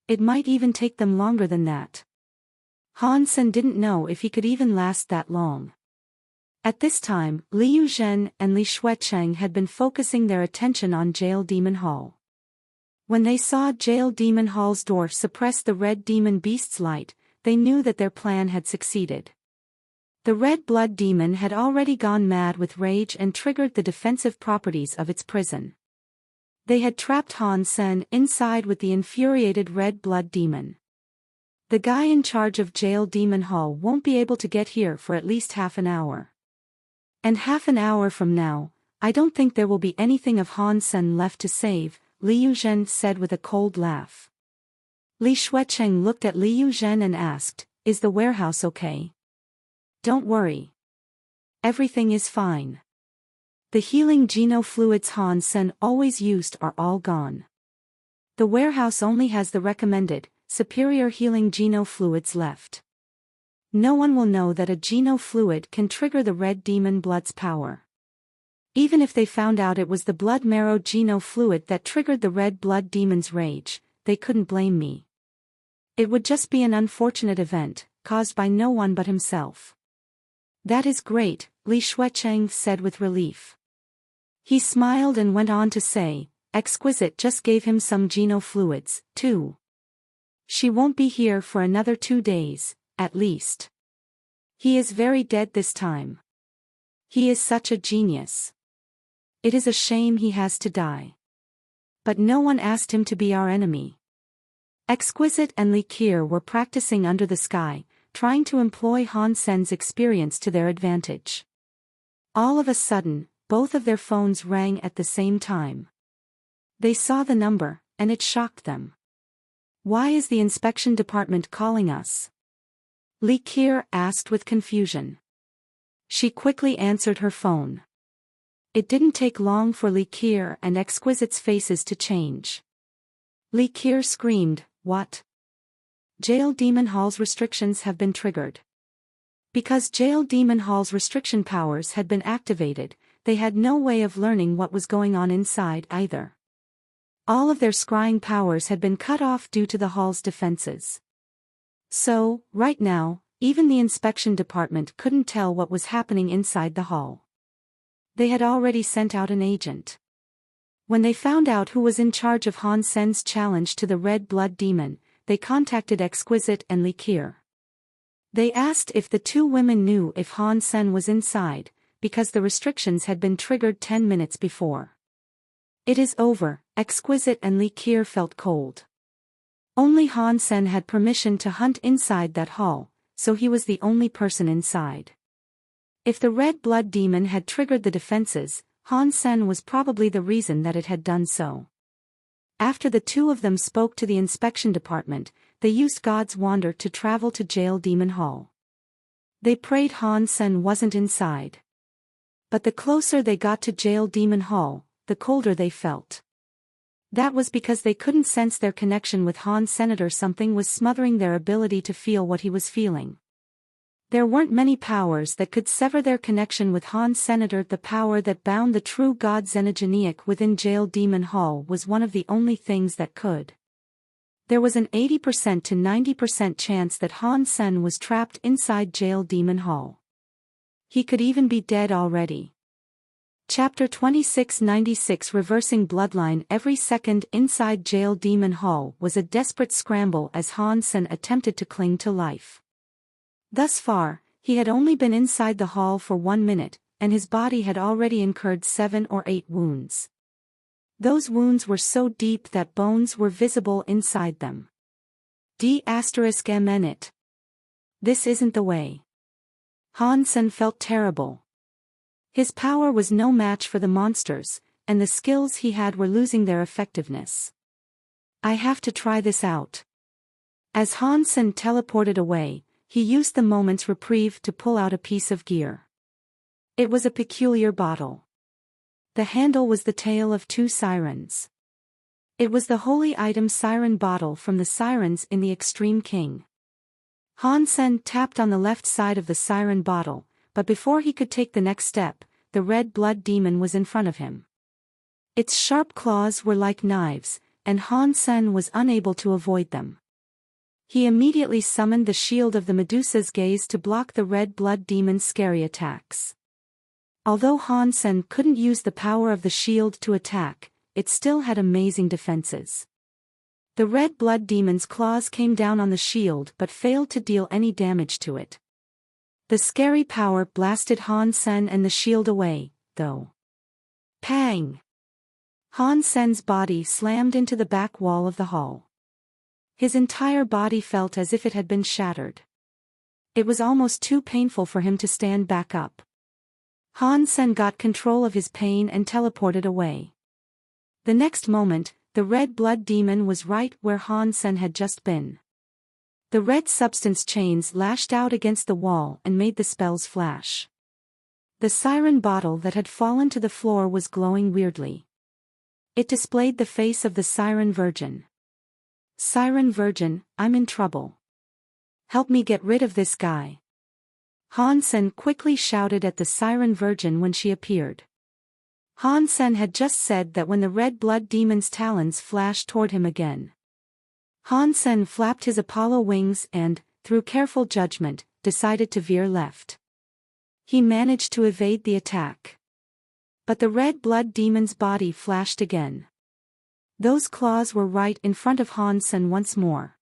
It might even take them longer than that. Han Sen didn't know if he could even last that long. At this time, Liu Zhen and Li Shuecheng had been focusing their attention on Jail Demon Hall. When they saw Jail Demon Hall's door suppress the red demon beast's light, they knew that their plan had succeeded. The red blood demon had already gone mad with rage and triggered the defensive properties of its prison. They had trapped Han Sen inside with the infuriated red blood demon. The guy in charge of Jail Demon Hall won't be able to get here for at least half an hour. And half an hour from now, I don't think there will be anything of Han Sen left to save, Liu Zhen said with a cold laugh. Li Shuecheng looked at Liu Zhen and asked, "Is the warehouse okay?" "Don't worry. Everything is fine. The healing geno fluids Han Sen always used are all gone. The warehouse only has the recommended, superior healing geno fluids left. No one will know that a geno fluid can trigger the red demon blood's power. Even if they found out it was the blood marrow geno fluid that triggered the red blood demon's rage, they couldn't blame me. It would just be an unfortunate event, caused by no one but himself." "That is great," Li Shuecheng said with relief. He smiled and went on to say, "Exquisite just gave him some geno fluids, too. She won't be here for another 2 days, at least. He is very dead this time. He is such a genius. It is a shame he has to die. But no one asked him to be our enemy." Exquisite and Li Qier were practicing under the sky, trying to employ Han Sen's experience to their advantage. All of a sudden, both of their phones rang at the same time. They saw the number, and it shocked them. "Why is the inspection department calling us?" Li Qier asked with confusion. She quickly answered her phone. It didn't take long for Li Qier and Exquisite's faces to change. Li Qier screamed, "What? Jail Demon Hall's restrictions have been triggered." Because Jail Demon Hall's restriction powers had been activated, they had no way of learning what was going on inside either. All of their scrying powers had been cut off due to the hall's defenses. So, right now, even the inspection department couldn't tell what was happening inside the hall. They had already sent out an agent. When they found out who was in charge of Han Sen's challenge to the red blood demon, they contacted Exquisite and Li Qier. They asked if the two women knew if Han Sen was inside, because the restrictions had been triggered 10 minutes before. "It is over," Exquisite and Li Qier felt cold. Only Han Sen had permission to hunt inside that hall, so he was the only person inside. If the red blood demon had triggered the defenses, Han Sen was probably the reason that it had done so. After the two of them spoke to the inspection department, they used God's Wander to travel to Jail Demon Hall. They prayed Han Sen wasn't inside. But the closer they got to Jail Demon Hall, the colder they felt. That was because they couldn't sense their connection with Han Senator. Something was smothering their ability to feel what he was feeling. There weren't many powers that could sever their connection with Han Senator. The power that bound the true god Xenogeniac within Jail Demon Hall was one of the only things that could. There was an 80% to 90% chance that Han Sen was trapped inside Jail Demon Hall. He could even be dead already. Chapter 2696 Reversing Bloodline. Every second inside Jail Demon Hall was a desperate scramble as Han Sen attempted to cling to life. Thus far, he had only been inside the hall for 1 minute, and his body had already incurred 7 or 8 wounds. Those wounds were so deep that bones were visible inside them. D***MN. This isn't the way. Han Sen felt terrible. His power was no match for the monsters, and the skills he had were losing their effectiveness. "I have to try this out." As Han Sen teleported away, he used the moment's reprieve to pull out a piece of gear. It was a peculiar bottle. The handle was the tail of 2 sirens. It was the holy item siren bottle from the sirens in the Extreme King. Han Sen tapped on the left side of the siren bottle, but before he could take the next step, the red blood demon was in front of him. Its sharp claws were like knives, and Han Sen was unable to avoid them. He immediately summoned the shield of the Medusa's gaze to block the red blood demon's scary attacks. Although Han Sen couldn't use the power of the shield to attack, it still had amazing defenses. The red blood demon's claws came down on the shield but failed to deal any damage to it. The scary power blasted Han Sen and the shield away, though. Pang! Han Sen's body slammed into the back wall of the hall. His entire body felt as if it had been shattered. It was almost too painful for him to stand back up. Han Sen got control of his pain and teleported away. The next moment, the red blood demon was right where Han Sen had just been. The red substance chains lashed out against the wall and made the spells flash. The siren bottle that had fallen to the floor was glowing weirdly. It displayed the face of the Siren Virgin. Siren Virgin, I'm in trouble. Help me get rid of this guy. Han Sen quickly shouted at the Siren Virgin when she appeared. Han Sen had just said that when the red blood demon's talons flashed toward him again. Han Sen flapped his Apollo wings and, through careful judgment, decided to veer left. He managed to evade the attack. But the red blood demon's body flashed again. Those claws were right in front of Han Sen once more.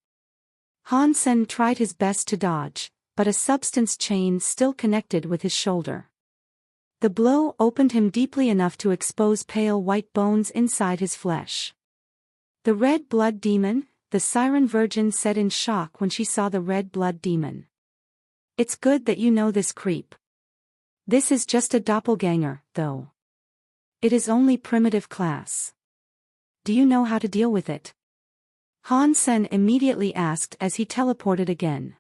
Han Sen tried his best to dodge, but a substance chain still connected with his shoulder. The blow opened him deeply enough to expose pale white bones inside his flesh. The red blood demon, the Siren Virgin said in shock when she saw the red blood demon. It's good that you know this creep. This is just a doppelganger, though. It is only primitive class. Do you know how to deal with it? Han Sen immediately asked as he teleported again.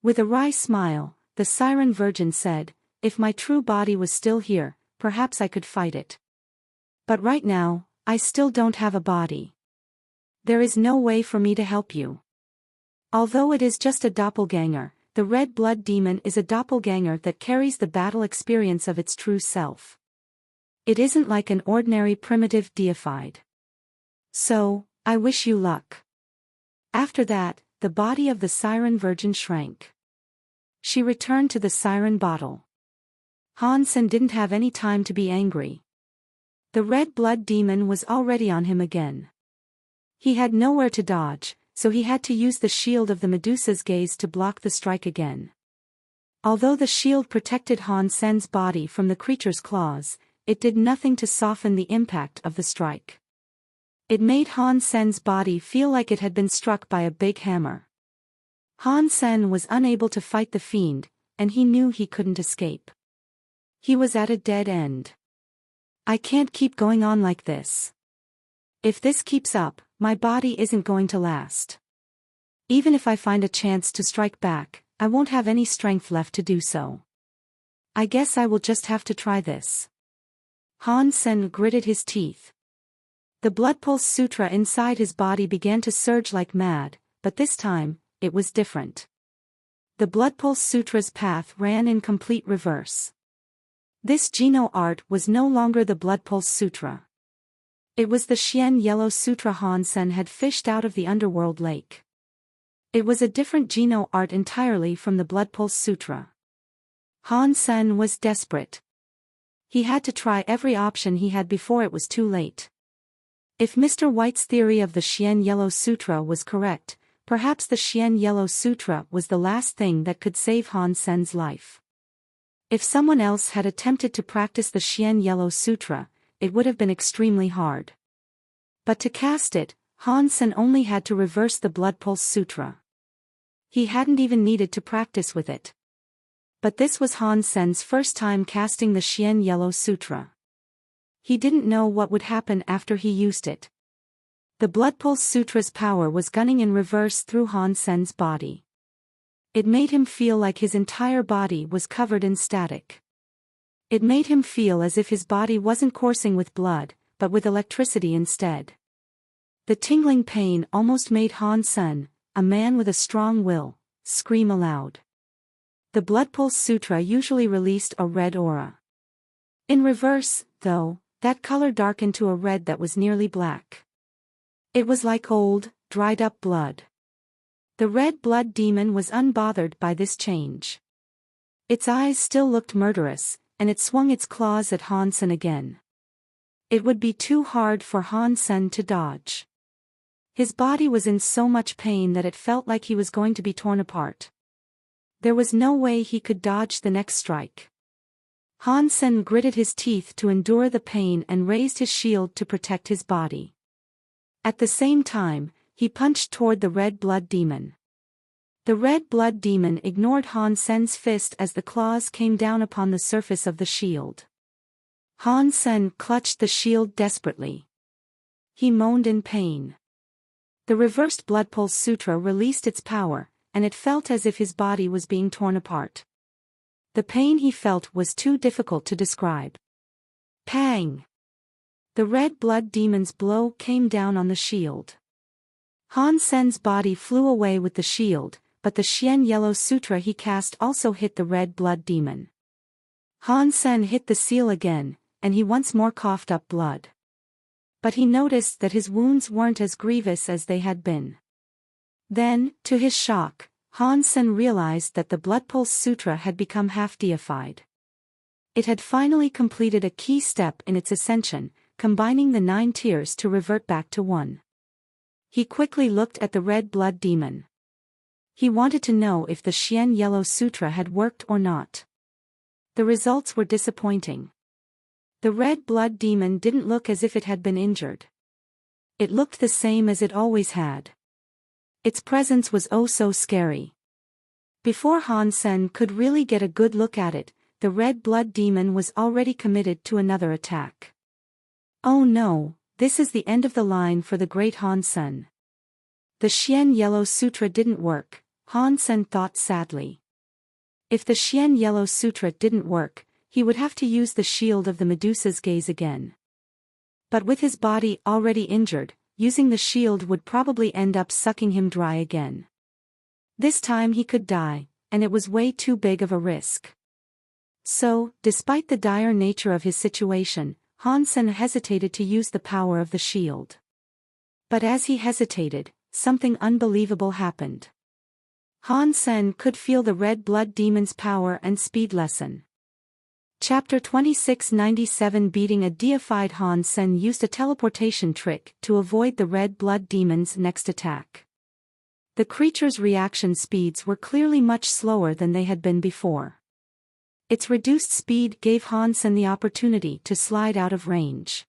With a wry smile, the Siren Virgin said, if my true body was still here, perhaps I could fight it. But right now, I still don't have a body. There is no way for me to help you. Although it is just a doppelganger, the red blood demon is a doppelganger that carries the battle experience of its true self. It isn't like an ordinary primitive deified. So, I wish you luck. After that, the body of the Siren Virgin shrank. She returned to the siren bottle. Han Sen didn't have any time to be angry. The red blood demon was already on him again. He had nowhere to dodge, so he had to use the shield of the Medusa's gaze to block the strike again. Although the shield protected Han Sen's body from the creature's claws, it did nothing to soften the impact of the strike. It made Han Sen's body feel like it had been struck by a big hammer. Han Sen was unable to fight the fiend, and he knew he couldn't escape. He was at a dead end. I can't keep going on like this. If this keeps up, my body isn't going to last. Even if I find a chance to strike back, I won't have any strength left to do so. I guess I will just have to try this. Han Sen gritted his teeth. The blood pulse sutra inside his body began to surge like mad, but this time, it was different. The blood pulse sutra's path ran in complete reverse. This Geno art was no longer the blood pulse sutra. It was the Xian Yellow Sutra Han Sen had fished out of the underworld lake. It was a different Geno art entirely from the blood pulse sutra. Han Sen was desperate. He had to try every option he had before it was too late. If Mr. White's theory of the Xian Yellow Sutra was correct, perhaps the Xian Yellow Sutra was the last thing that could save Han Sen's life. If someone else had attempted to practice the Xian Yellow Sutra, it would have been extremely hard. But to cast it, Han Sen only had to reverse the Blood Pulse Sutra. He hadn't even needed to practice with it. But this was Han Sen's first time casting the Xian Yellow Sutra. He didn't know what would happen after he used it. The Blood Pulse Sutra's power was gunning in reverse through Han Sen's body. It made him feel like his entire body was covered in static. It made him feel as if his body wasn't coursing with blood, but with electricity instead. The tingling pain almost made Han Sen, a man with a strong will, scream aloud. The Blood Pulse Sutra usually released a red aura. In reverse, though, that color darkened to a red that was nearly black. It was like old, dried-up blood. The red blood demon was unbothered by this change. Its eyes still looked murderous, and it swung its claws at Han Sen again. It would be too hard for Han Sen to dodge. His body was in so much pain that it felt like he was going to be torn apart. There was no way he could dodge the next strike. Han Sen gritted his teeth to endure the pain and raised his shield to protect his body. At the same time, he punched toward the red blood demon. The red blood demon ignored Han Sen's fist as the claws came down upon the surface of the shield. Han Sen clutched the shield desperately. He moaned in pain. The reversed blood pulse sutra released its power, and it felt as if his body was being torn apart. The pain he felt was too difficult to describe. Pang! The red blood demon's blow came down on the shield. Han Sen's body flew away with the shield, but the Xian Yellow Sutra he cast also hit the red blood demon. Han Sen hit the seal again, and he once more coughed up blood. But he noticed that his wounds weren't as grievous as they had been. Then, to his shock, Han Sen realized that the Blood Pulse Sutra had become half-deified. It had finally completed a key step in its ascension, combining the 9 tiers to revert back to 1. He quickly looked at the red blood demon. He wanted to know if the Xian Yellow Sutra had worked or not. The results were disappointing. The red blood demon didn't look as if it had been injured. It looked the same as it always had. Its presence was oh so scary. Before Han Sen could really get a good look at it, the red blood demon was already committed to another attack. Oh no, this is the end of the line for the great Han Sen. The Xian Yellow Sutra didn't work, Han Sen thought sadly. If the Xian Yellow Sutra didn't work, he would have to use the shield of the Medusa's gaze again. But with his body already injured, using the shield would probably end up sucking him dry again. This time he could die, and it was way too big of a risk. So, despite the dire nature of his situation, Han Sen hesitated to use the power of the shield. But as he hesitated, something unbelievable happened. Han Sen could feel the red blood demon's power and speed lessen. Chapter 2697 Beating a deified Han Sen used a teleportation trick to avoid the red blood demon's next attack. The creature's reaction speeds were clearly much slower than they had been before. Its reduced speed gave Han Sen the opportunity to slide out of range.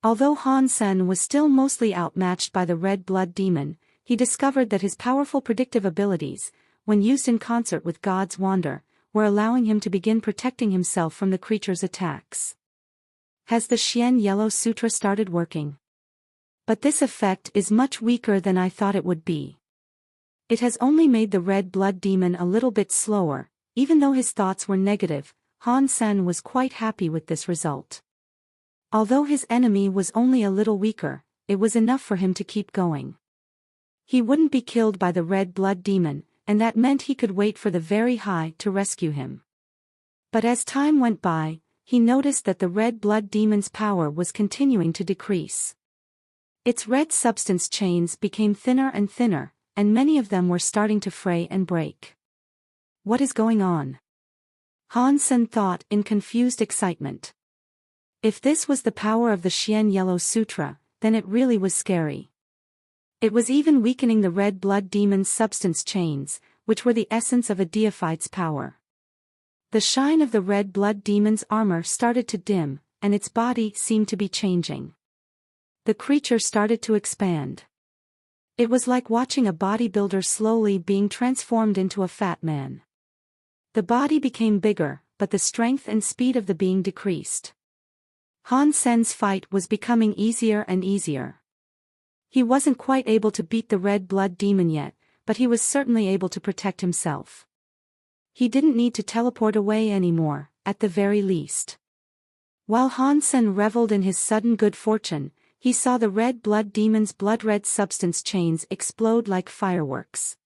Although Han Sen was still mostly outmatched by the red blood demon, he discovered that his powerful predictive abilities, when used in concert with God's wonder, were allowing him to begin protecting himself from the creature's attacks. Has the Xian Yellow Sutra started working? But this effect is much weaker than I thought it would be. It has only made the red blood demon a little bit slower. Even though his thoughts were negative, Han Sen was quite happy with this result. Although his enemy was only a little weaker, it was enough for him to keep going. He wouldn't be killed by the red blood demon, and that meant he could wait for the very high to rescue him. But as time went by, he noticed that the red blood demon's power was continuing to decrease. Its red substance chains became thinner and thinner, and many of them were starting to fray and break. What is going on? Han Sen thought in confused excitement. If this was the power of the Xian Yellow Sutra, then it really was scary. It was even weakening the red blood demon's substance chains, which were the essence of a deified's power. The shine of the red blood demon's armor started to dim, and its body seemed to be changing. The creature started to expand. It was like watching a bodybuilder slowly being transformed into a fat man. The body became bigger, but the strength and speed of the being decreased. Han Sen's fight was becoming easier and easier. He wasn't quite able to beat the red blood demon yet, but he was certainly able to protect himself. He didn't need to teleport away anymore, at the very least. While Han Sen reveled in his sudden good fortune, he saw the red blood demon's blood-red substance chains explode like fireworks.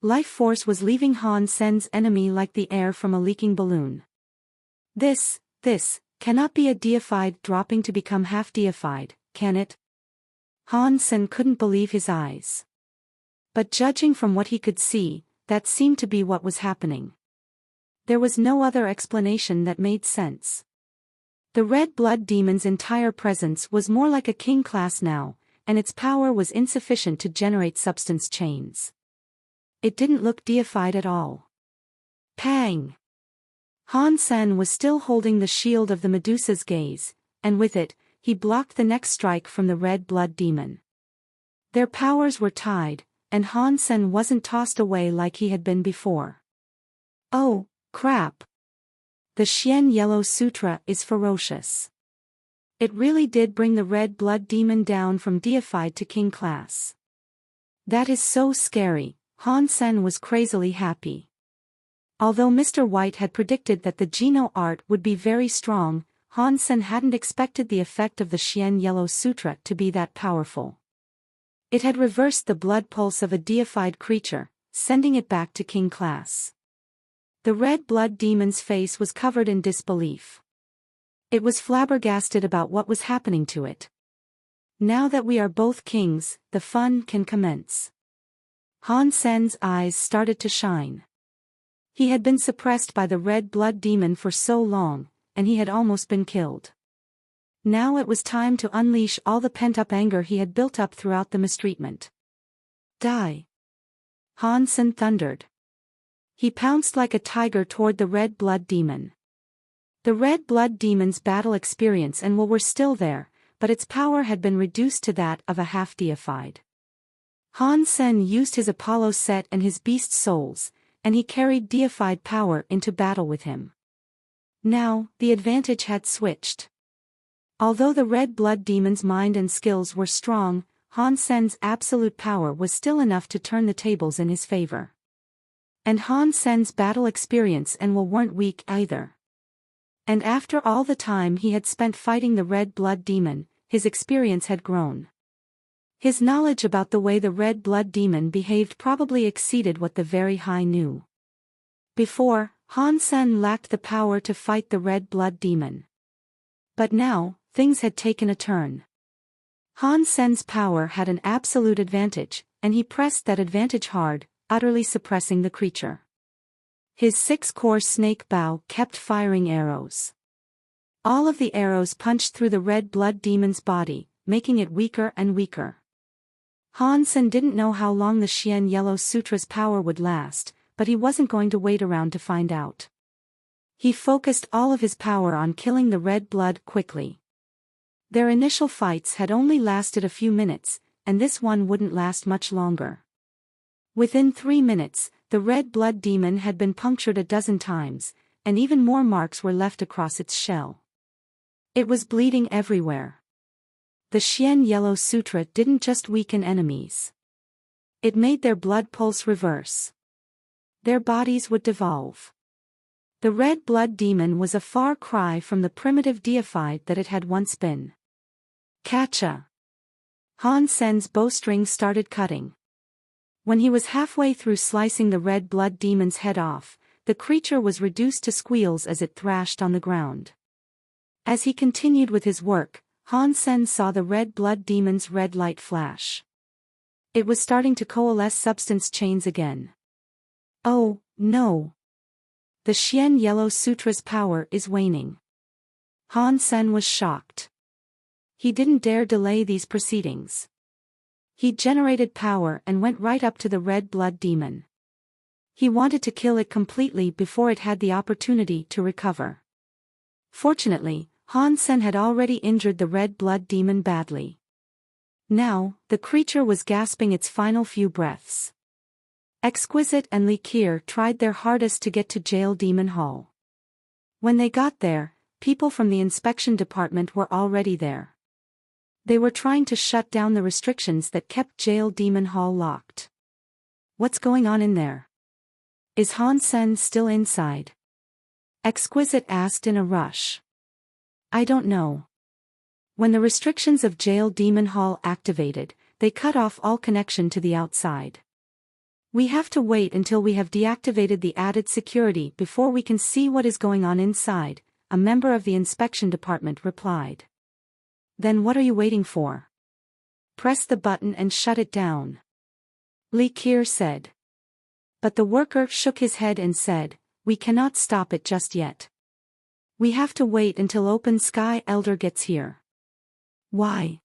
Life force was leaving Han Sen's enemy like the air from a leaking balloon. This cannot be a deified dropping to become half-deified, can it? Han Sen couldn't believe his eyes. But judging from what he could see, that seemed to be what was happening. There was no other explanation that made sense. The red blood demon's entire presence was more like a king class now, and its power was insufficient to generate substance chains. It didn't look deified at all. Pang! Han Sen was still holding the shield of the Medusa's gaze, and with it, he blocked the next strike from the red blood demon. Their powers were tied, and Han Sen wasn't tossed away like he had been before. Oh, crap! The Xian Yellow Sutra is ferocious. It really did bring the red blood demon down from deified to king class. That is so scary. Han Sen was crazily happy. Although Mr. White had predicted that the Geno art would be very strong, Han Sen hadn't expected the effect of the Xian Yellow Sutra to be that powerful. It had reversed the blood pulse of a deified creature, sending it back to king class. The red blood demon's face was covered in disbelief. It was flabbergasted about what was happening to it. Now that we are both kings, the fun can commence. Han Sen's eyes started to shine. He had been suppressed by the red blood demon for so long, and he had almost been killed. Now it was time to unleash all the pent-up anger he had built up throughout the mistreatment. Die! Han Sen thundered. He pounced like a tiger toward the red blood demon. The red blood demon's battle experience and will were still there, but its power had been reduced to that of a half-deified. Han Sen used his Apollo set and his beast souls, and he carried deified power into battle with him. Now, the advantage had switched. Although the red blood demon's mind and skills were strong, Han Sen's absolute power was still enough to turn the tables in his favor. And Han Sen's battle experience and will weren't weak either. And after all the time he had spent fighting the red blood demon, his experience had grown. His knowledge about the way the red blood demon behaved probably exceeded what the very high knew. Before, Han Sen lacked the power to fight the red blood demon. But now, things had taken a turn. Han Sen's power had an absolute advantage, and he pressed that advantage hard, utterly suppressing the creature. His 6-core snake bow kept firing arrows. All of the arrows punched through the red blood demon's body, making it weaker and weaker. Han Sen didn't know how long the Xian Yellow Sutra's power would last, but he wasn't going to wait around to find out. He focused all of his power on killing the red blood quickly. Their initial fights had only lasted a few minutes, and this one wouldn't last much longer. Within 3 minutes, the red blood demon had been punctured a dozen times, and even more marks were left across its shell. It was bleeding everywhere. The Xian Yellow Sutra didn't just weaken enemies. It made their blood pulse reverse. Their bodies would devolve. The red blood demon was a far cry from the primitive deified that it had once been. Catcha! Han Sen's bowstring started cutting. When he was halfway through slicing the red blood demon's head off, the creature was reduced to squeals as it thrashed on the ground. As he continued with his work, Han Sen saw the red blood demon's red light flash. It was starting to coalesce substance chains again. Oh, no! The Xian Yellow Sutra's power is waning. Han Sen was shocked. He didn't dare delay these proceedings. He generated power and went right up to the red blood demon. He wanted to kill it completely before it had the opportunity to recover. Fortunately, Han Sen had already injured the red blood demon badly. Now, the creature was gasping its final few breaths. Exquisite and Li Qier tried their hardest to get to Jail Demon Hall. When they got there, people from the inspection department were already there. They were trying to shut down the restrictions that kept Jail Demon Hall locked. What's going on in there? Is Han Sen still inside? Exquisite asked in a rush. I don't know. When the restrictions of Jail Demon Hall activated, they cut off all connection to the outside. We have to wait until we have deactivated the added security before we can see what is going on inside, a member of the inspection department replied. Then what are you waiting for? Press the button and shut it down. Li Qier said. But the worker shook his head and said, we cannot stop it just yet. We have to wait until Open Sky Elder gets here. Why?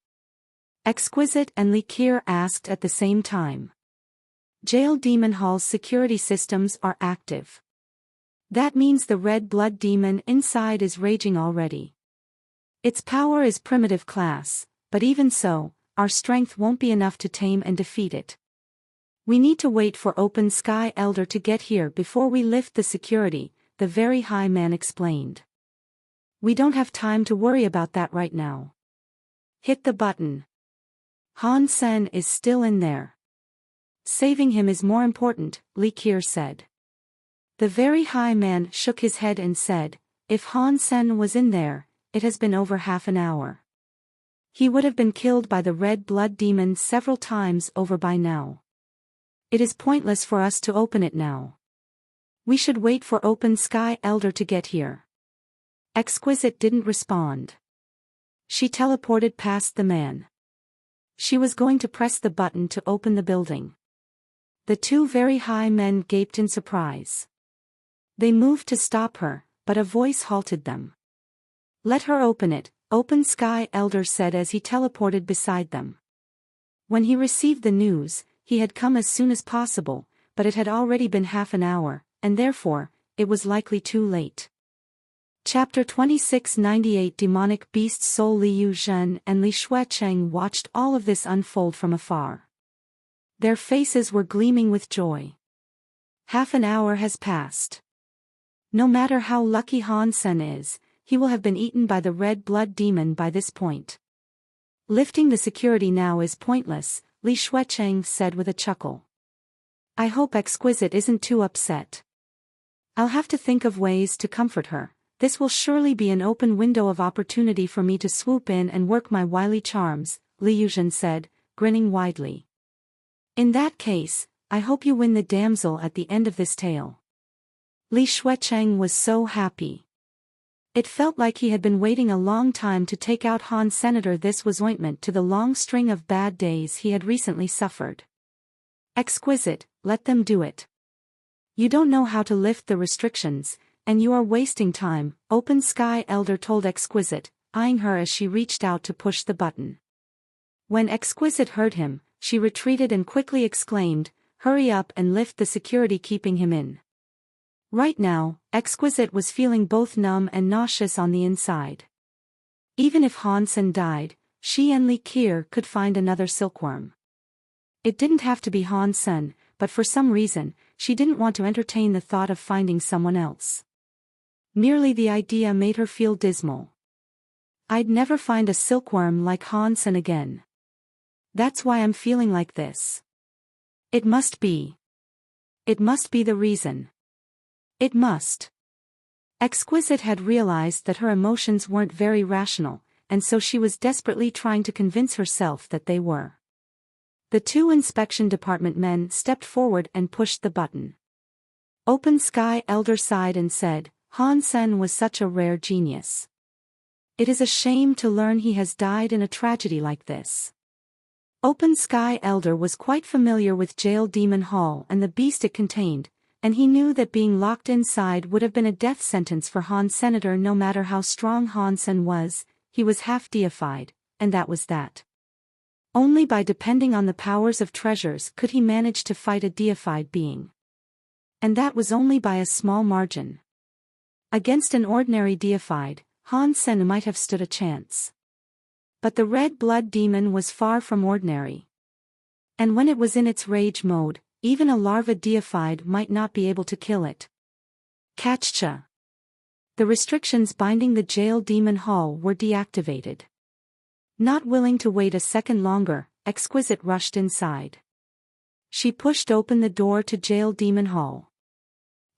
Exquisite and Li Qier asked at the same time. Jail Demon Hall's security systems are active. That means the red blood demon inside is raging already. Its power is primitive class, but even so, our strength won't be enough to tame and defeat it. We need to wait for Open Sky Elder to get here before we lift the security, the very high man explained. We don't have time to worry about that right now. Hit the button. Han Sen is still in there. Saving him is more important, Li Qier said. The very high man shook his head and said, if Han Sen was in there, it has been over half an hour. He would have been killed by the red blood demon several times over by now. It is pointless for us to open it now. We should wait for Open Sky Elder to get here. Exquisite didn't respond. She teleported past the man. She was going to press the button to open the building. The two very high men gaped in surprise. They moved to stop her, but a voice halted them. Let her open it, Open Sky Elder said as he teleported beside them. When he received the news, he had come as soon as possible, but it had already been half an hour, and therefore, it was likely too late. Chapter 2698 Demonic Beast Soul. Liu Zhen and Li Xuecheng watched all of this unfold from afar. Their faces were gleaming with joy. Half an hour has passed. No matter how lucky Han Sen is, he will have been eaten by the red blood demon by this point. Lifting the security now is pointless, Li Xuecheng said with a chuckle. I hope Exquisite isn't too upset. I'll have to think of ways to comfort her. This will surely be an open window of opportunity for me to swoop in and work my wily charms, Liu Zhen said, grinning widely. In that case, I hope you win the damsel at the end of this tale. Li Xuecheng was so happy. It felt like he had been waiting a long time to take out Han Senator. This was ointment to the long string of bad days he had recently suffered. Exquisite, let them do it. You don't know how to lift the restrictions, and you are wasting time, Open Sky Elder told Exquisite, eyeing her as she reached out to push the button. When Exquisite heard him, she retreated and quickly exclaimed, hurry up and lift the security keeping him in. Right now, Exquisite was feeling both numb and nauseous on the inside. Even if Han Sen died, she and Li Qier could find another silkworm. It didn't have to be Han Sen, but for some reason, she didn't want to entertain the thought of finding someone else. Merely the idea made her feel dismal. I'd never find a silkworm like Han Sen again. That's why I'm feeling like this. It must be. It must be the reason. It must. Exquisite had realized that her emotions weren't very rational, and so she was desperately trying to convince herself that they were. The two inspection department men stepped forward and pushed the button. Open Sky Elder sighed and said, Han Sen was such a rare genius. It is a shame to learn he has died in a tragedy like this. Open Sky Elder was quite familiar with Jail Demon Hall and the beast it contained, and he knew that being locked inside would have been a death sentence for Han Senator. No matter how strong Han Sen was, he was half deified, and that was that. Only by depending on the powers of treasures could he manage to fight a deified being. And that was only by a small margin. Against an ordinary deified, Han Sen might have stood a chance. But the red blood demon was far from ordinary. And when it was in its rage mode, even a larva deified might not be able to kill it. Catcha. The restrictions binding the Jail Demon Hall were deactivated. Not willing to wait a second longer, Exquisite rushed inside. She pushed open the door to Jail Demon Hall.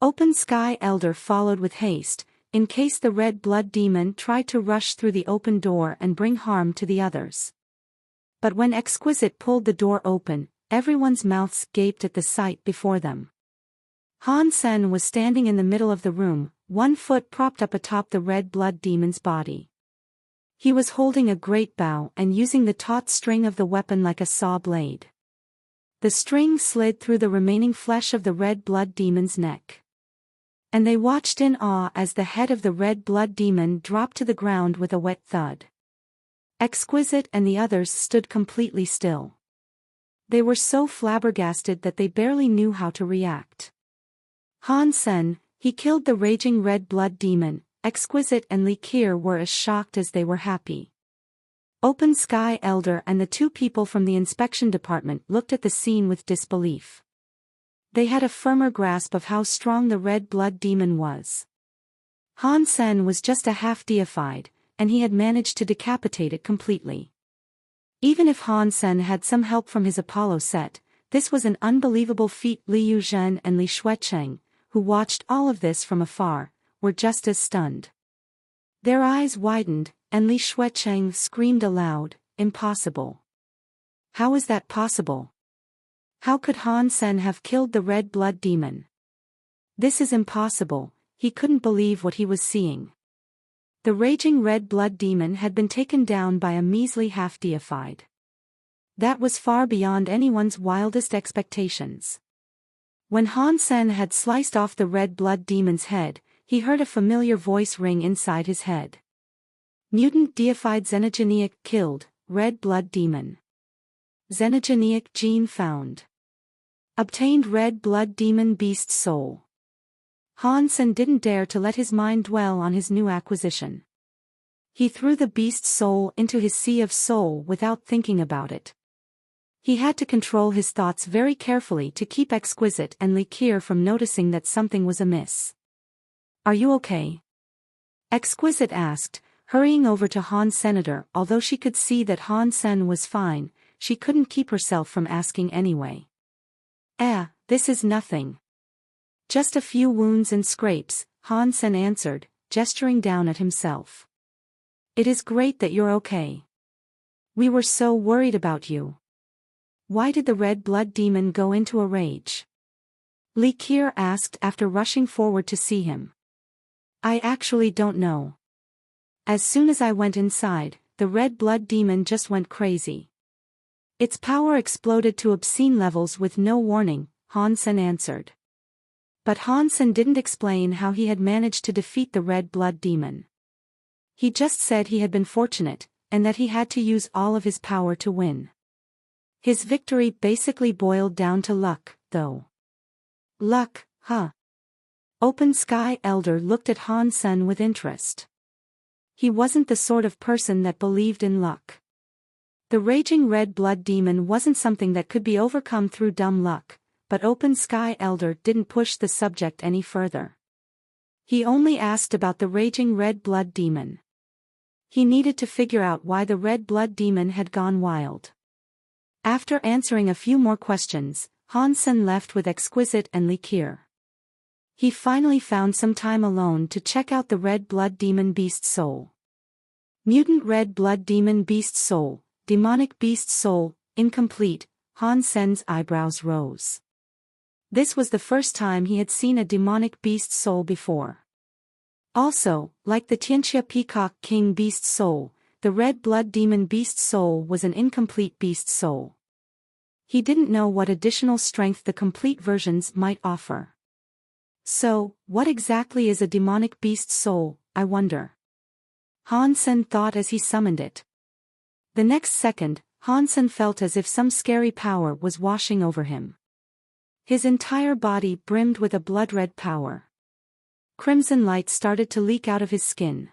Open Sky Elder followed with haste, in case the red blood demon tried to rush through the open door and bring harm to the others. But when Exquisite pulled the door open, everyone's mouths gaped at the sight before them. Han Sen was standing in the middle of the room, one foot propped up atop the red blood demon's body. He was holding a great bow and using the taut string of the weapon like a saw blade. The string slid through the remaining flesh of the red blood demon's neck. And they watched in awe as the head of the red blood demon dropped to the ground with a wet thud. Exquisite and the others stood completely still. They were so flabbergasted that they barely knew how to react. Han Sen, he killed the raging red blood demon. Exquisite and Li Qier were as shocked as they were happy. Open Sky Elder and the two people from the inspection department looked at the scene with disbelief. They had a firmer grasp of how strong the red blood demon was. Han Sen was just a half-deified, and he had managed to decapitate it completely. Even if Han Sen had some help from his Apollo set, this was an unbelievable feat. Li Yuzhen and Li Shuecheng, who watched all of this from afar, were just as stunned. Their eyes widened, and Li Shuecheng screamed aloud, "Impossible! How is that possible? How could Han Sen have killed the red blood demon? This is impossible." He couldn't believe what he was seeing. The raging red blood demon had been taken down by a measly half-deified. That was far beyond anyone's wildest expectations. When Han Sen had sliced off the red blood demon's head, he heard a familiar voice ring inside his head. Mutant deified xenogenic killed, red blood demon. Xenogenic gene found. Obtained red blood demon beast soul. Han Sen didn't dare to let his mind dwell on his new acquisition. He threw the beast soul into his sea of soul without thinking about it. He had to control his thoughts very carefully to keep Exquisite and Li Qier from noticing that something was amiss. "Are you okay?" Exquisite asked, hurrying over to Han Senator. Although she could see that Han Sen was fine, she couldn't keep herself from asking anyway. This is nothing. Just a few wounds and scrapes," Han Sen answered, gesturing down at himself. "It is great that you're okay. We were so worried about you. Why did the red blood demon go into a rage?" Li Qier asked after rushing forward to see him. "I actually don't know. As soon as I went inside, the red blood demon just went crazy. Its power exploded to obscene levels with no warning," Han Sen answered. But Han Sen didn't explain how he had managed to defeat the red blood demon. He just said he had been fortunate, and that he had to use all of his power to win. His victory basically boiled down to luck, though. "Luck, huh?" Open Sky Elder looked at Han Sen with interest. He wasn't the sort of person that believed in luck. The raging red blood demon wasn't something that could be overcome through dumb luck, but Open Sky Elder didn't push the subject any further. He only asked about the raging red blood demon. He needed to figure out why the red blood demon had gone wild. After answering a few more questions, Han Sen left with Exquisite and Li Qier. He finally found some time alone to check out the red blood demon beast soul. Mutant red blood demon beast soul, demonic beast soul, incomplete. Han Sen's eyebrows rose. This was the first time he had seen a demonic beast soul before. Also, like the Tianxia Peacock King beast soul, the red blood demon beast soul was an incomplete beast soul. He didn't know what additional strength the complete versions might offer. So, what exactly is a demonic beast soul, I wonder? Han Sen thought as he summoned it. The next second, Han Sen felt as if some scary power was washing over him. His entire body brimmed with a blood-red power. Crimson light started to leak out of his skin.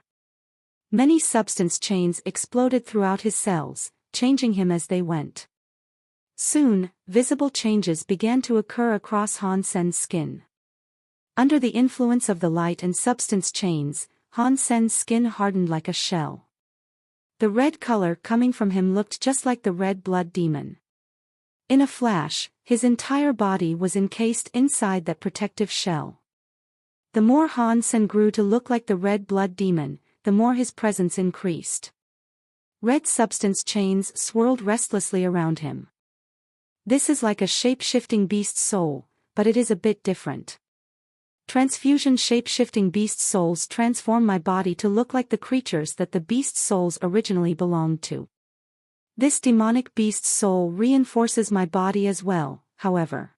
Many substance chains exploded throughout his cells, changing him as they went. Soon, visible changes began to occur across Han Sen's skin. Under the influence of the light and substance chains, Han Sen's skin hardened like a shell. The red color coming from him looked just like the red blood demon. In a flash, his entire body was encased inside that protective shell. The more Han Sen grew to look like the red blood demon, the more his presence increased. Red substance chains swirled restlessly around him. This is like a shape-shifting beast soul, but it is a bit different. Transfusion shape-shifting beast souls transform my body to look like the creatures that the beast souls originally belonged to. This demonic beast soul reinforces my body as well, however.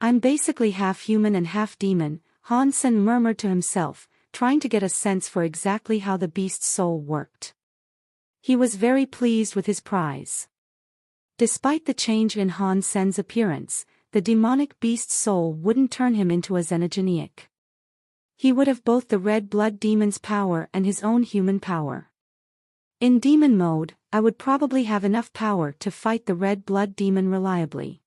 I'm basically half human and half demon, Han Sen murmured to himself, trying to get a sense for exactly how the beast soul worked. He was very pleased with his prize. Despite the change in Han Sen's appearance, the demonic beast soul wouldn't turn him into a xenogeniac. He would have both the red blood demon's power and his own human power. In demon mode, I would probably have enough power to fight the red blood demon reliably.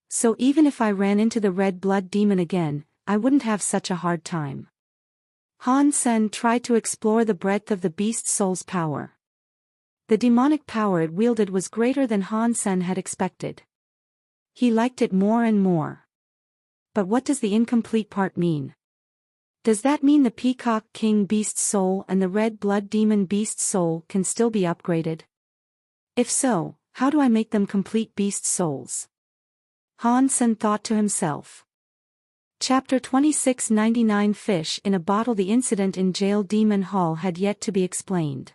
So even if I ran into the red blood demon again, I wouldn't have such a hard time. Han Sen tried to explore the breadth of the beast soul's power. The demonic power it wielded was greater than Han Sen had expected. He liked it more and more. But what does the incomplete part mean? Does that mean the Peacock King Beast Soul and the Red Blood Demon Beast Soul can still be upgraded? If so, how do I make them complete Beast Souls? Han Sen thought to himself. Chapter 2699 Fish in a Bottle. The incident in Jail Demon Hall had yet to be explained.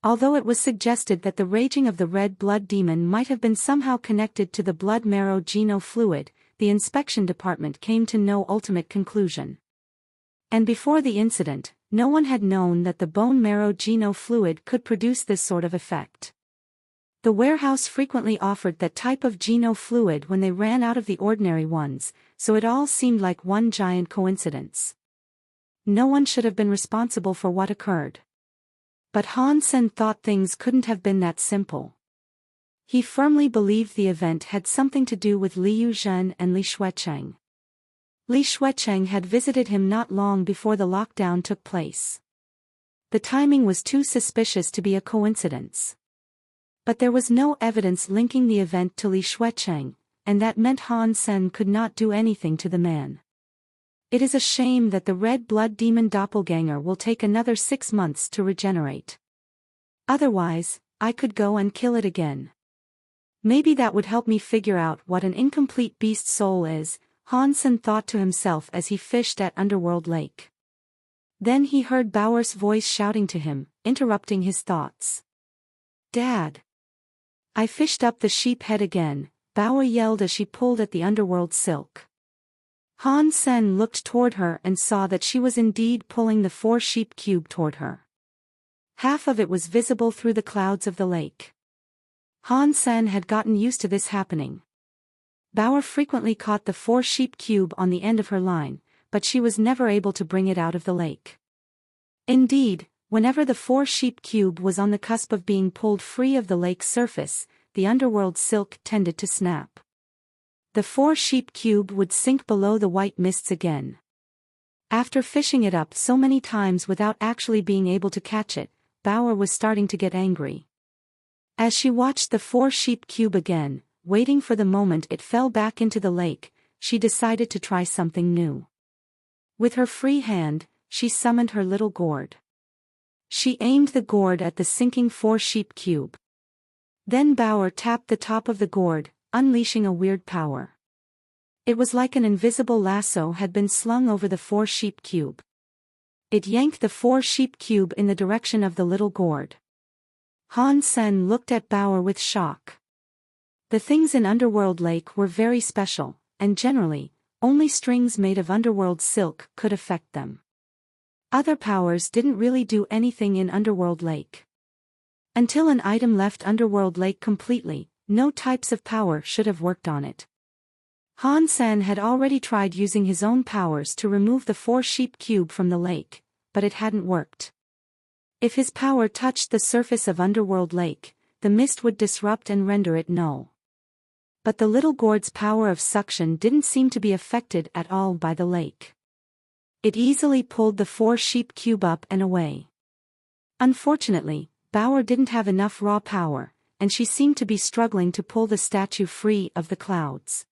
Although it was suggested that the raging of the red blood demon might have been somehow connected to the blood marrow geno fluid, the inspection department came to no ultimate conclusion. And before the incident, no one had known that the bone marrow geno fluid could produce this sort of effect. The warehouse frequently offered that type of geno fluid when they ran out of the ordinary ones, so it all seemed like one giant coincidence. No one should have been responsible for what occurred. But Han Sen thought things couldn't have been that simple. He firmly believed the event had something to do with Liu Zhen and Li Xuecheng. Li Xuecheng had visited him not long before the lockdown took place. The timing was too suspicious to be a coincidence. But there was no evidence linking the event to Li Xuecheng, and that meant Han Sen could not do anything to the man. It is a shame that the red blood demon doppelganger will take another 6 months to regenerate. Otherwise, I could go and kill it again. Maybe that would help me figure out what an incomplete beast soul is, Han Sen thought to himself as he fished at Underworld Lake. Then he heard Bauer's voice shouting to him, interrupting his thoughts. "Dad!" "I fished up the sheep head again," Bauer yelled as she pulled at the underworld silk. Han Sen looked toward her and saw that she was indeed pulling the 4-sheep cube toward her. Half of it was visible through the clouds of the lake. Han Sen had gotten used to this happening. Bauer frequently caught the 4-sheep cube on the end of her line, but she was never able to bring it out of the lake. Indeed, whenever the 4-sheep cube was on the cusp of being pulled free of the lake's surface, the underworld silk tended to snap. The 4-sheep cube would sink below the white mists again. After fishing it up so many times without actually being able to catch it, Bauer was starting to get angry. As she watched the 4-sheep cube again, waiting for the moment it fell back into the lake, she decided to try something new. With her free hand, she summoned her little gourd. She aimed the gourd at the sinking 4-sheep cube. Then Bauer tapped the top of the gourd, unleashing a weird power. It was like an invisible lasso had been slung over the 4-sheep cube. It yanked the 4-sheep cube in the direction of the little gourd. Han Sen looked at Bauer with shock. The things in Underworld Lake were very special, and generally, only strings made of underworld silk could affect them. Other powers didn't really do anything in Underworld Lake. Until an item left Underworld Lake completely, no types of power should have worked on it. Han Sen had already tried using his own powers to remove the 4-sheep cube from the lake, but it hadn't worked. If his power touched the surface of Underworld Lake, the mist would disrupt and render it null. But the little gourd's power of suction didn't seem to be affected at all by the lake. It easily pulled the 4-sheep cube up and away. Unfortunately, Bauer didn't have enough raw power, and she seemed to be struggling to pull the statue free of the clouds.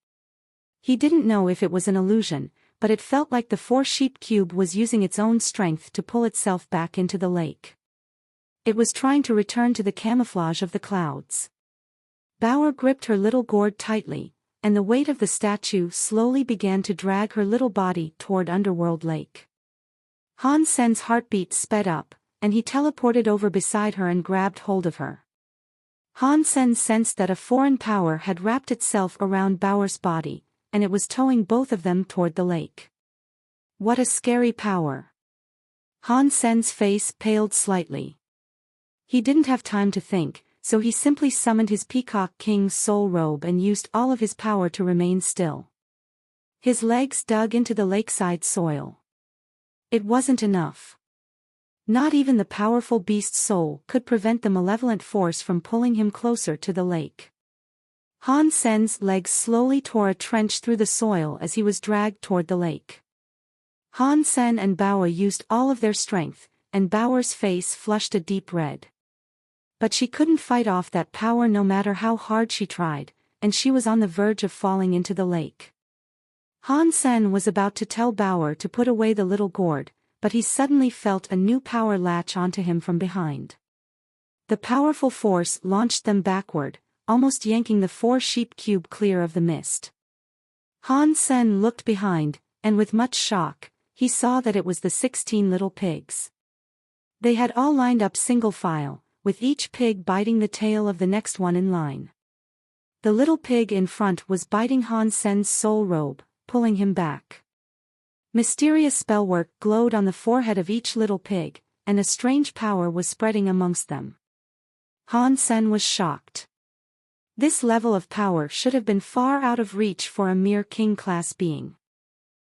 He didn't know if it was an illusion, but it felt like the 4-sheep cube was using its own strength to pull itself back into the lake. It was trying to return to the camouflage of the clouds. Bauer gripped her little gourd tightly, and the weight of the statue slowly began to drag her little body toward Underworld Lake. Han Sen's heartbeat sped up, and he teleported over beside her and grabbed hold of her. Han Sen sensed that a foreign power had wrapped itself around Bauer's body, and it was towing both of them toward the lake. What a scary power! Han Sen's face paled slightly. He didn't have time to think, so he simply summoned his Peacock King's soul robe and used all of his power to remain still. His legs dug into the lakeside soil. It wasn't enough. Not even the powerful beast's soul could prevent the malevolent force from pulling him closer to the lake. Han Sen's legs slowly tore a trench through the soil as he was dragged toward the lake. Han Sen and Bao used all of their strength, and Bao's face flushed a deep red. But she couldn't fight off that power no matter how hard she tried, and she was on the verge of falling into the lake. Han Sen was about to tell Bao to put away the little gourd, but he suddenly felt a new power latch onto him from behind. The powerful force launched them backward, almost yanking the 4-sheep cube clear of the mist. Han Sen looked behind, and with much shock, he saw that it was the 16 little pigs. They had all lined up single file, with each pig biting the tail of the next one in line. The little pig in front was biting Han Sen's soul robe, pulling him back. Mysterious spellwork glowed on the forehead of each little pig, and a strange power was spreading amongst them. Han Sen was shocked. This level of power should have been far out of reach for a mere king-class being.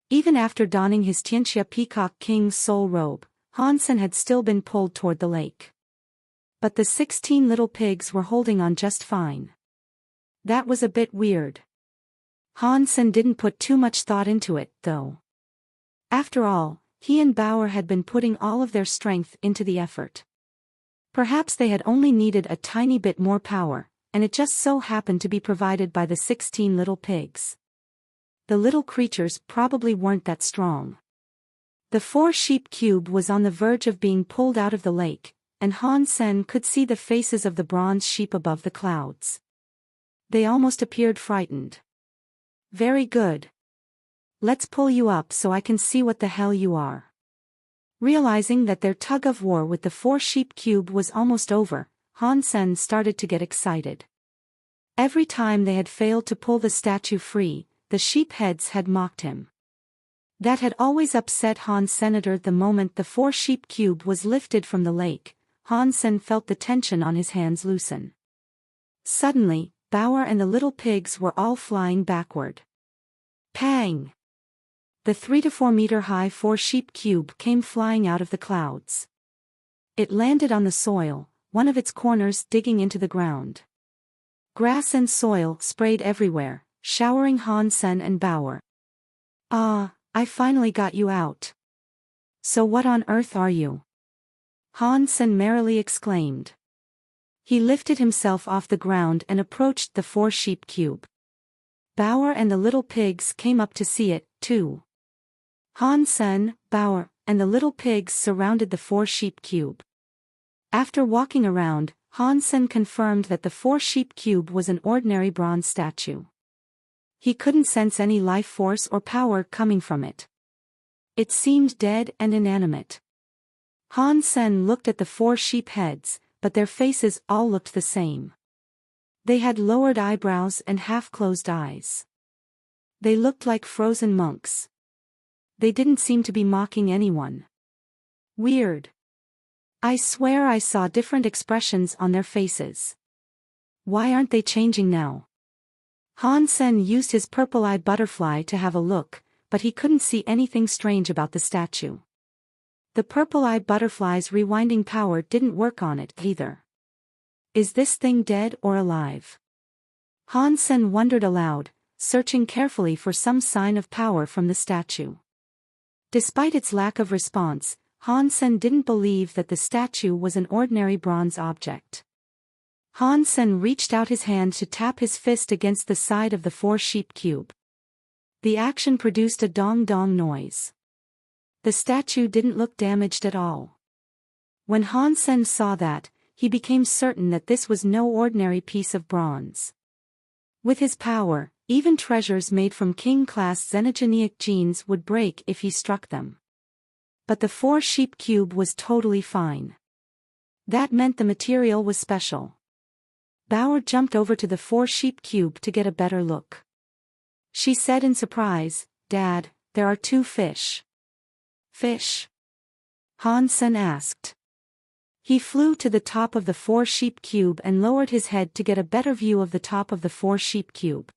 Even after donning his Tianxia Peacock King's soul robe, Han Sen had still been pulled toward the lake. But the 16 little pigs were holding on just fine. That was a bit weird. Han Sen didn't put too much thought into it, though. After all, he and Bao had been putting all of their strength into the effort. Perhaps they had only needed a tiny bit more power, and it just so happened to be provided by the 16 little pigs. The little creatures probably weren't that strong. The 4-sheep cube was on the verge of being pulled out of the lake, and Han Sen could see the faces of the bronze sheep above the clouds. They almost appeared frightened. Very good. Let's pull you up so I can see what the hell you are. Realizing that their tug-of-war with the 4-sheep cube was almost over, Han Sen started to get excited. Every time they had failed to pull the statue free, the sheep heads had mocked him. That had always upset Han Senator. The moment the 4-sheep cube was lifted from the lake, Han Sen felt the tension on his hands loosen. Suddenly, Bao and the little pigs were all flying backward. Pang! The 3 to 4 meter high 4-sheep cube came flying out of the clouds. It landed on the soil, one of its corners digging into the ground. Grass and soil sprayed everywhere, showering Han Sen and Bao. Ah, I finally got you out. So what on earth are you? Han Sen merrily exclaimed. He lifted himself off the ground and approached the 4-sheep cube. Bao and the little pigs came up to see it, too. Han Sen, Bao, and the little pigs surrounded the 4-sheep cube. After walking around, Han Sen confirmed that the 4-sheep cube was an ordinary bronze statue. He couldn't sense any life force or power coming from it. It seemed dead and inanimate. Han Sen looked at the 4 sheep heads, but their faces all looked the same. They had lowered eyebrows and half-closed eyes. They looked like frozen monks. They didn't seem to be mocking anyone. Weird. I swear I saw different expressions on their faces. Why aren't they changing now? Han Sen used his purple-eyed butterfly to have a look, but he couldn't see anything strange about the statue. The purple-eyed butterfly's rewinding power didn't work on it either. Is this thing dead or alive? Han Sen wondered aloud, searching carefully for some sign of power from the statue. Despite its lack of response, Han Sen didn't believe that the statue was an ordinary bronze object. Han Sen reached out his hand to tap his fist against the side of the 4-sheep cube. The action produced a dong-dong noise. The statue didn't look damaged at all. When Han Sen saw that, he became certain that this was no ordinary piece of bronze. With his power, even treasures made from king-class xenogeneic genes would break if he struck them. But the 4-sheep cube was totally fine. That meant the material was special. Bao jumped over to the 4-sheep cube to get a better look. She said in surprise, "Dad, there are 2 fish." "Fish?" Han Sen asked. He flew to the top of the 4-sheep cube and lowered his head to get a better view of the top of the 4-sheep cube.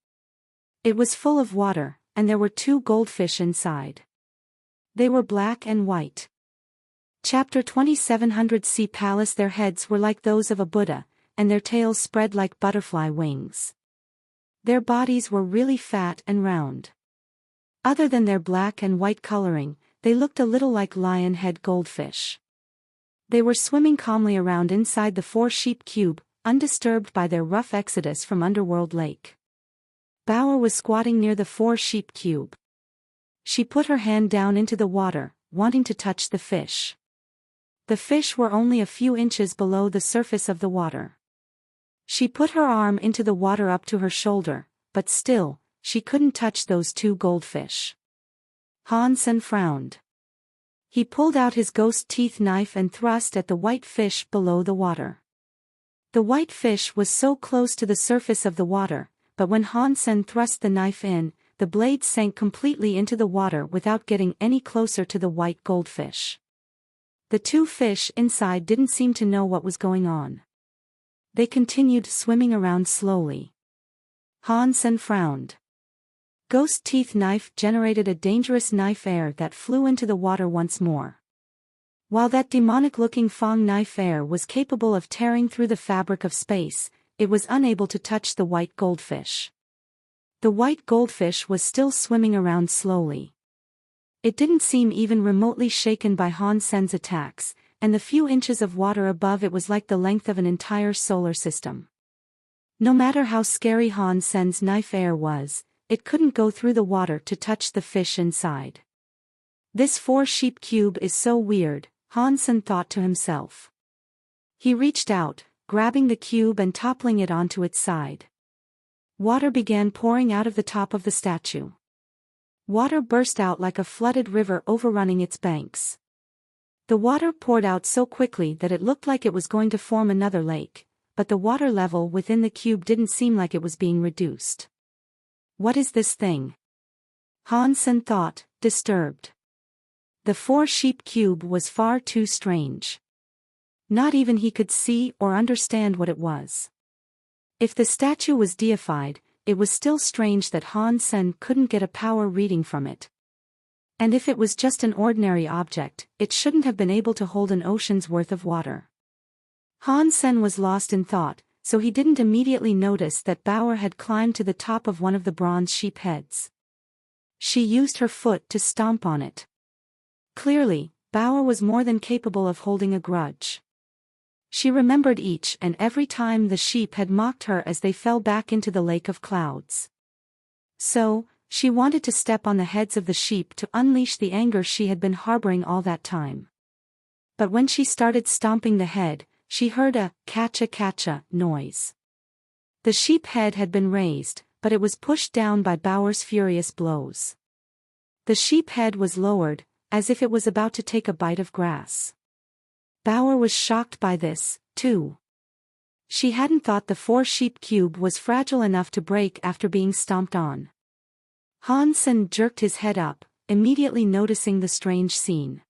It was full of water, and there were 2 goldfish inside. They were black and white. Chapter 2700 Sea Palace. Their heads were like those of a Buddha, and their tails spread like butterfly wings. Their bodies were really fat and round. Other than their black and white coloring, they looked a little like lion-head goldfish. They were swimming calmly around inside the four-sheep cube, undisturbed by their rough exodus from Underworld Lake. Bower was squatting near the four-sheep cube. She put her hand down into the water, wanting to touch the fish. The fish were only a few inches below the surface of the water. She put her arm into the water up to her shoulder, but still, she couldn't touch those two goldfish. Han Sen frowned. He pulled out his ghost teeth knife and thrust at the white fish below the water. The white fish was so close to the surface of the water, but when Han Sen thrust the knife in, the blade sank completely into the water without getting any closer to the white goldfish. The two fish inside didn't seem to know what was going on. They continued swimming around slowly. Han Sen frowned. Ghost teeth knife generated a dangerous knife air that flew into the water once more. While that demonic-looking Fang knife air was capable of tearing through the fabric of space, it was unable to touch the white goldfish. The white goldfish was still swimming around slowly. It didn't seem even remotely shaken by Han Sen's attacks, and the few inches of water above it was like the length of an entire solar system. No matter how scary Han Sen's knife air was, it couldn't go through the water to touch the fish inside. This four-sheep cube is so weird, Han Sen thought to himself. He reached out, grabbing the cube and toppling it onto its side. Water began pouring out of the top of the statue. Water burst out like a flooded river overrunning its banks. The water poured out so quickly that it looked like it was going to form another lake, but the water level within the cube didn't seem like it was being reduced. What is this thing? Han Sen thought, disturbed. The four-sheep cube was far too strange. Not even he could see or understand what it was. If the statue was deified, it was still strange that Han Sen couldn't get a power reading from it. And if it was just an ordinary object, it shouldn't have been able to hold an ocean's worth of water. Han Sen was lost in thought, so he didn't immediately notice that Bower had climbed to the top of one of the bronze sheep heads. She used her foot to stomp on it. Clearly, Bower was more than capable of holding a grudge. She remembered each and every time the sheep had mocked her as they fell back into the lake of clouds. So, she wanted to step on the heads of the sheep to unleash the anger she had been harboring all that time. But when she started stomping the head, she heard a catcha noise. The sheep head had been raised, but it was pushed down by Bower's furious blows. The sheep head was lowered, as if it was about to take a bite of grass. Bower was shocked by this, too. She hadn't thought the four-sheep cube was fragile enough to break after being stomped on. Han Sen jerked his head up, immediately noticing the strange scene.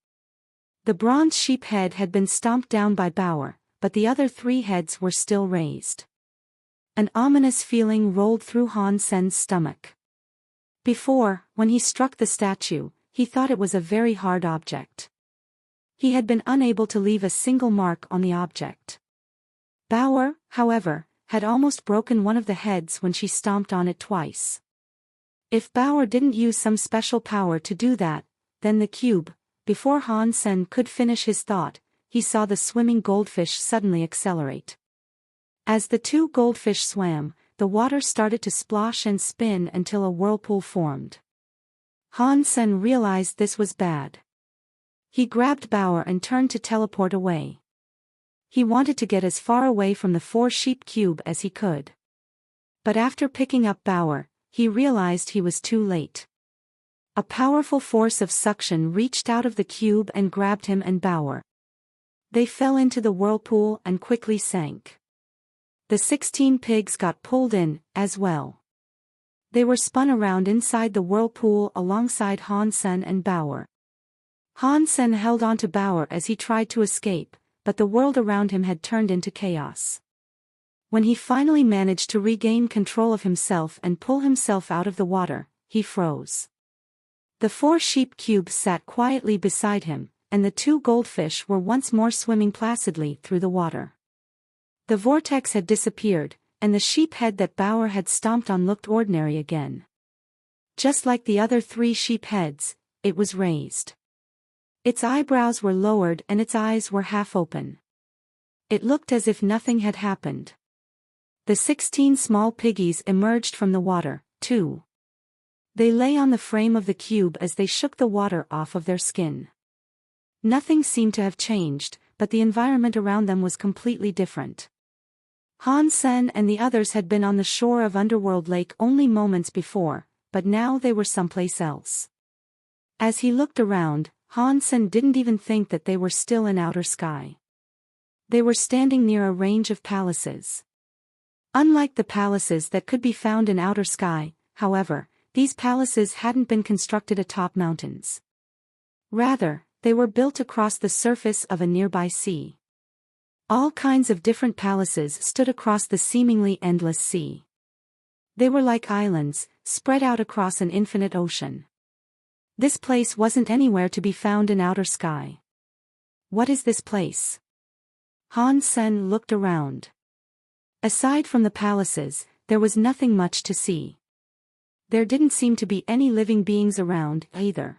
The bronze sheep head had been stomped down by Bower, but the other three heads were still raised. An ominous feeling rolled through Han Sen's stomach. Before, when he struck the statue, he thought it was a very hard object. He had been unable to leave a single mark on the object. Bower, however, had almost broken one of the heads when she stomped on it twice. If Bower didn't use some special power to do that, then the cube, before Han Sen could finish his thought, he saw the swimming goldfish suddenly accelerate. As the two goldfish swam, the water started to splosh and spin until a whirlpool formed. Han Sen realized this was bad. He grabbed Bower and turned to teleport away. He wanted to get as far away from the four-sheep cube as he could. But after picking up Bower, he realized he was too late. A powerful force of suction reached out of the cube and grabbed him and Bower. They fell into the whirlpool and quickly sank. The 16 pigs got pulled in, as well. They were spun around inside the whirlpool alongside Han Sen and Bower. Han Sen held on to Bower as he tried to escape, but the world around him had turned into chaos. When he finally managed to regain control of himself and pull himself out of the water, he froze. The four-sheep cube sat quietly beside him, and the two goldfish were once more swimming placidly through the water. The vortex had disappeared, and the sheep head that Bauer had stomped on looked ordinary again. Just like the other 3 sheep heads, it was raised. Its eyebrows were lowered and its eyes were half open. It looked as if nothing had happened. The 16 small piggies emerged from the water, too. They lay on the frame of the cube as they shook the water off of their skin. Nothing seemed to have changed, but the environment around them was completely different. Han Sen and the others had been on the shore of Underworld Lake only moments before, but now they were someplace else. As he looked around, Han Sen didn't even think that they were still in outer sky. They were standing near a range of palaces. Unlike the palaces that could be found in outer sky, however, these palaces hadn't been constructed atop mountains. Rather, they were built across the surface of a nearby sea. All kinds of different palaces stood across the seemingly endless sea. They were like islands, spread out across an infinite ocean. This place wasn't anywhere to be found in outer sky. What is this place? Han Sen looked around. Aside from the palaces, there was nothing much to see. There didn't seem to be any living beings around, either.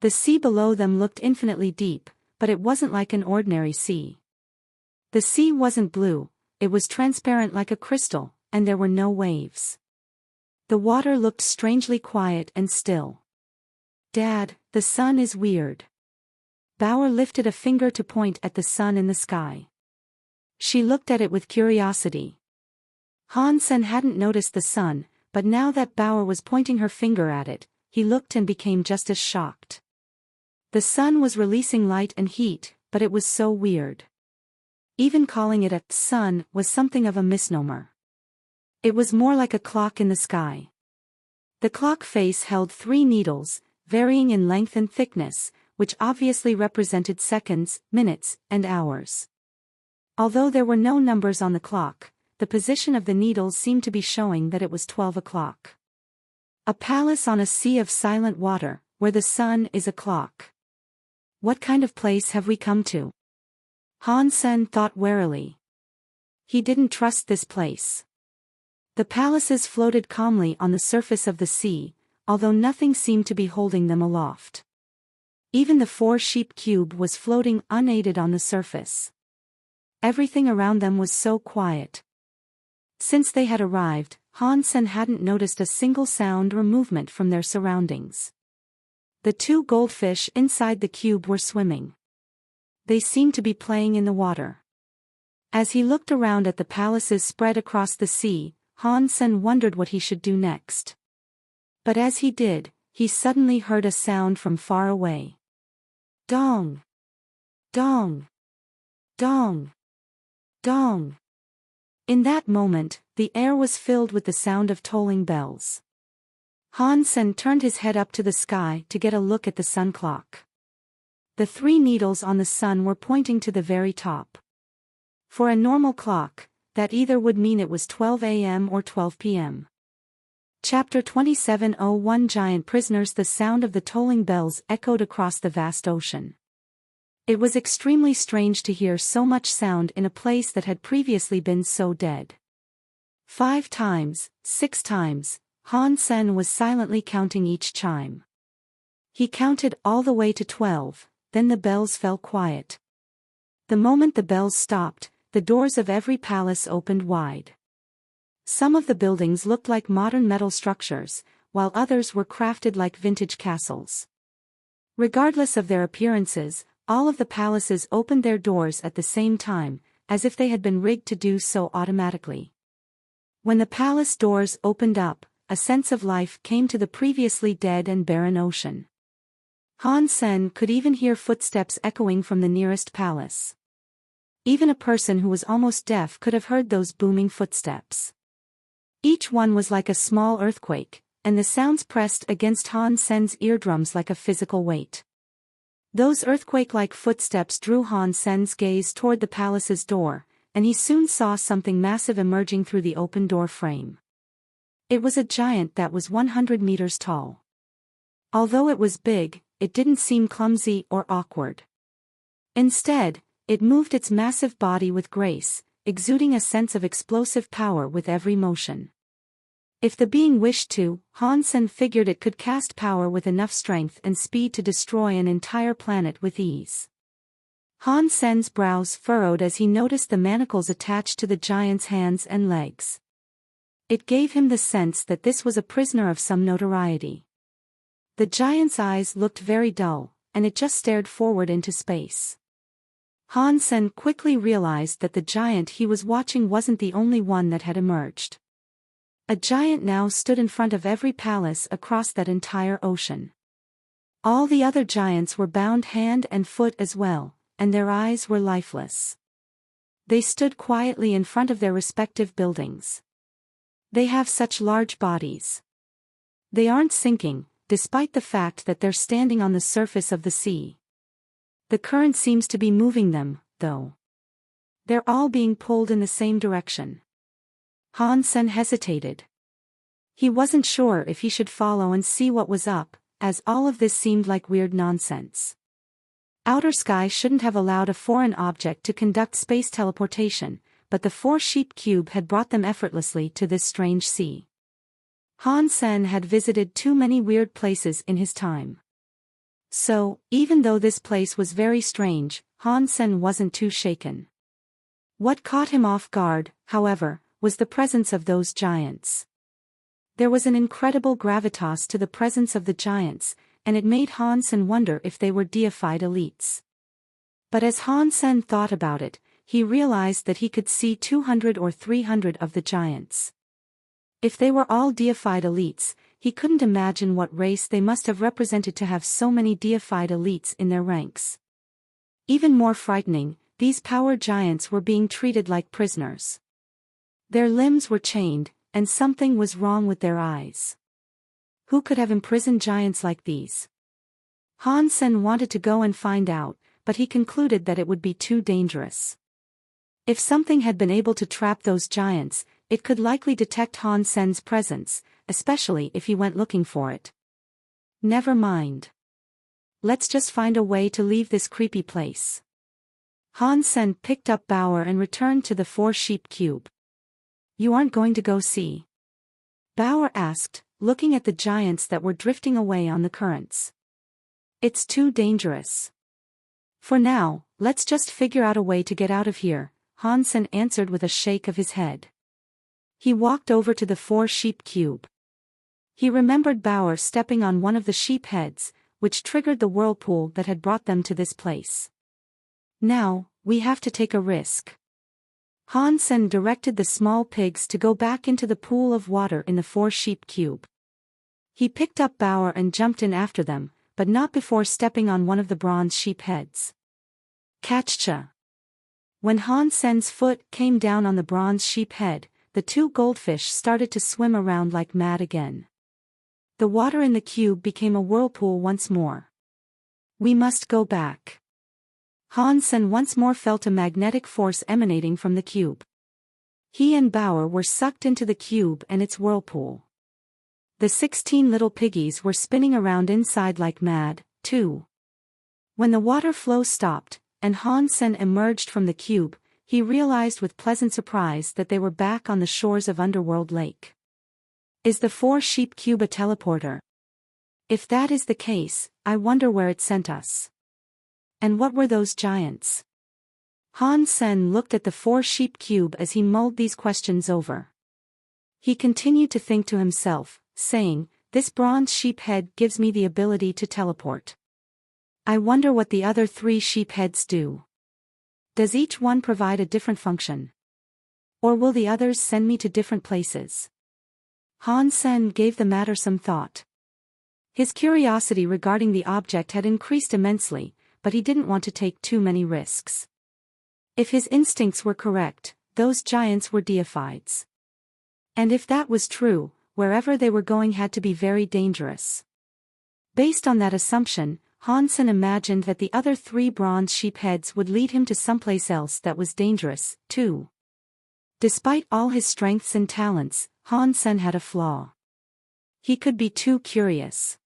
The sea below them looked infinitely deep, but it wasn't like an ordinary sea. The sea wasn't blue, it was transparent like a crystal, and there were no waves. The water looked strangely quiet and still. Dad, the sun is weird. Bauer lifted a finger to point at the sun in the sky. She looked at it with curiosity. Han Sen hadn't noticed the sun, but now that Bauer was pointing her finger at it, he looked and became just as shocked. The sun was releasing light and heat, but it was so weird. Even calling it a sun was something of a misnomer. It was more like a clock in the sky. The clock face held 3 needles, varying in length and thickness, which obviously represented seconds, minutes, and hours. Although there were no numbers on the clock, the position of the needles seemed to be showing that it was 12 o'clock. A palace on a sea of silent water, where the sun is a clock. What kind of place have we come to? Han Sen thought warily. He didn't trust this place. The palaces floated calmly on the surface of the sea, although nothing seemed to be holding them aloft. Even the 4-sheep cube was floating unaided on the surface. Everything around them was so quiet. Since they had arrived, Han Sen hadn't noticed a single sound or movement from their surroundings. The 2 goldfish inside the cube were swimming. They seemed to be playing in the water. As he looked around at the palaces spread across the sea, Han Sen wondered what he should do next. But as he did, he suddenly heard a sound from far away. Dong! Dong! Dong! Dong! In that moment, the air was filled with the sound of tolling bells. Han Sen turned his head up to the sky to get a look at the sun clock. The 3 needles on the sun were pointing to the very top. For a normal clock, that either would mean it was 12 a.m. or 12 p.m. Chapter 27:01 Giant Prisoners. The sound of the tolling bells echoed across the vast ocean. It was extremely strange to hear so much sound in a place that had previously been so dead. 5 times, 6 times, Han Sen was silently counting each chime. He counted all the way to 12, then the bells fell quiet. The moment the bells stopped, the doors of every palace opened wide. Some of the buildings looked like modern metal structures, while others were crafted like vintage castles. Regardless of their appearances, all of the palaces opened their doors at the same time, as if they had been rigged to do so automatically. When the palace doors opened up, a sense of life came to the previously dead and barren ocean. Han Sen could even hear footsteps echoing from the nearest palace. Even a person who was almost deaf could have heard those booming footsteps. Each one was like a small earthquake, and the sounds pressed against Han Sen's eardrums like a physical weight. Those earthquake-like footsteps drew Han Sen's gaze toward the palace's door, and he soon saw something massive emerging through the open door frame. It was a giant that was 100 meters tall. Although it was big, it didn't seem clumsy or awkward. Instead, it moved its massive body with grace, exuding a sense of explosive power with every motion. If the being wished to, Han Sen figured it could cast power with enough strength and speed to destroy an entire planet with ease. Han Sen's brows furrowed as he noticed the manacles attached to the giant's hands and legs. It gave him the sense that this was a prisoner of some notoriety. The giant's eyes looked very dull, and it just stared forward into space. Han Sen quickly realized that the giant he was watching wasn't the only one that had emerged. A giant now stood in front of every palace across that entire ocean. All the other giants were bound hand and foot as well, and their eyes were lifeless. They stood quietly in front of their respective buildings. They have such large bodies. They aren't sinking, despite the fact that they're standing on the surface of the sea. The current seems to be moving them, though. They're all being pulled in the same direction. Han Sen hesitated. He wasn't sure if he should follow and see what was up, as all of this seemed like weird nonsense. Outer sky shouldn't have allowed a foreign object to conduct space teleportation, but the four-sheep cube had brought them effortlessly to this strange sea. Han Sen had visited too many weird places in his time. So, even though this place was very strange, Han Sen wasn't too shaken. What caught him off guard, however, was the presence of those giants. There was an incredible gravitas to the presence of the giants, and it made Han Sen wonder if they were deified elites. But as Han Sen thought about it, he realized that he could see 200 or 300 of the giants. If they were all deified elites, he couldn't imagine what race they must have represented to have so many deified elites in their ranks. Even more frightening, these power giants were being treated like prisoners. Their limbs were chained, and something was wrong with their eyes. Who could have imprisoned giants like these? Han Sen wanted to go and find out, but he concluded that it would be too dangerous. If something had been able to trap those giants, it could likely detect Han Sen's presence, especially if he went looking for it. Never mind. Let's just find a way to leave this creepy place. Han Sen picked up Bauer and returned to the four-sheep cube. You aren't going to go see? Bauer asked, looking at the giants that were drifting away on the currents. It's too dangerous. For now, let's just figure out a way to get out of here, Han Sen answered with a shake of his head. He walked over to the four-sheep cube. He remembered Bauer stepping on one of the sheep heads, which triggered the whirlpool that had brought them to this place. Now, we have to take a risk. Han Sen directed the small pigs to go back into the pool of water in the four-sheep cube. He picked up Bauer and jumped in after them, but not before stepping on one of the bronze sheep heads. Catcha! When Han Sen's foot came down on the bronze sheep head, the two goldfish started to swim around like mad again. The water in the cube became a whirlpool once more. We must go back. Han Sen once more felt a magnetic force emanating from the cube. He and Bauer were sucked into the cube and its whirlpool. The 16 little piggies were spinning around inside like mad, too. When the water flow stopped, and Han Sen emerged from the cube, he realized with pleasant surprise that they were back on the shores of Underworld Lake. Is the four-sheep cube a teleporter? If that is the case, I wonder where it sent us. And what were those giants? Han Sen looked at the four-sheep cube as he mulled these questions over. He continued to think to himself, saying, this bronze sheep head gives me the ability to teleport. I wonder what the other three sheep heads do. Does each one provide a different function? Or will the others send me to different places? Han Sen gave the matter some thought. His curiosity regarding the object had increased immensely, but he didn't want to take too many risks. If his instincts were correct, those giants were deifieds. And if that was true, wherever they were going had to be very dangerous. Based on that assumption, Han Sen imagined that the other three bronze sheep heads would lead him to someplace else that was dangerous, too. Despite all his strengths and talents, Han Sen had a flaw. He could be too curious.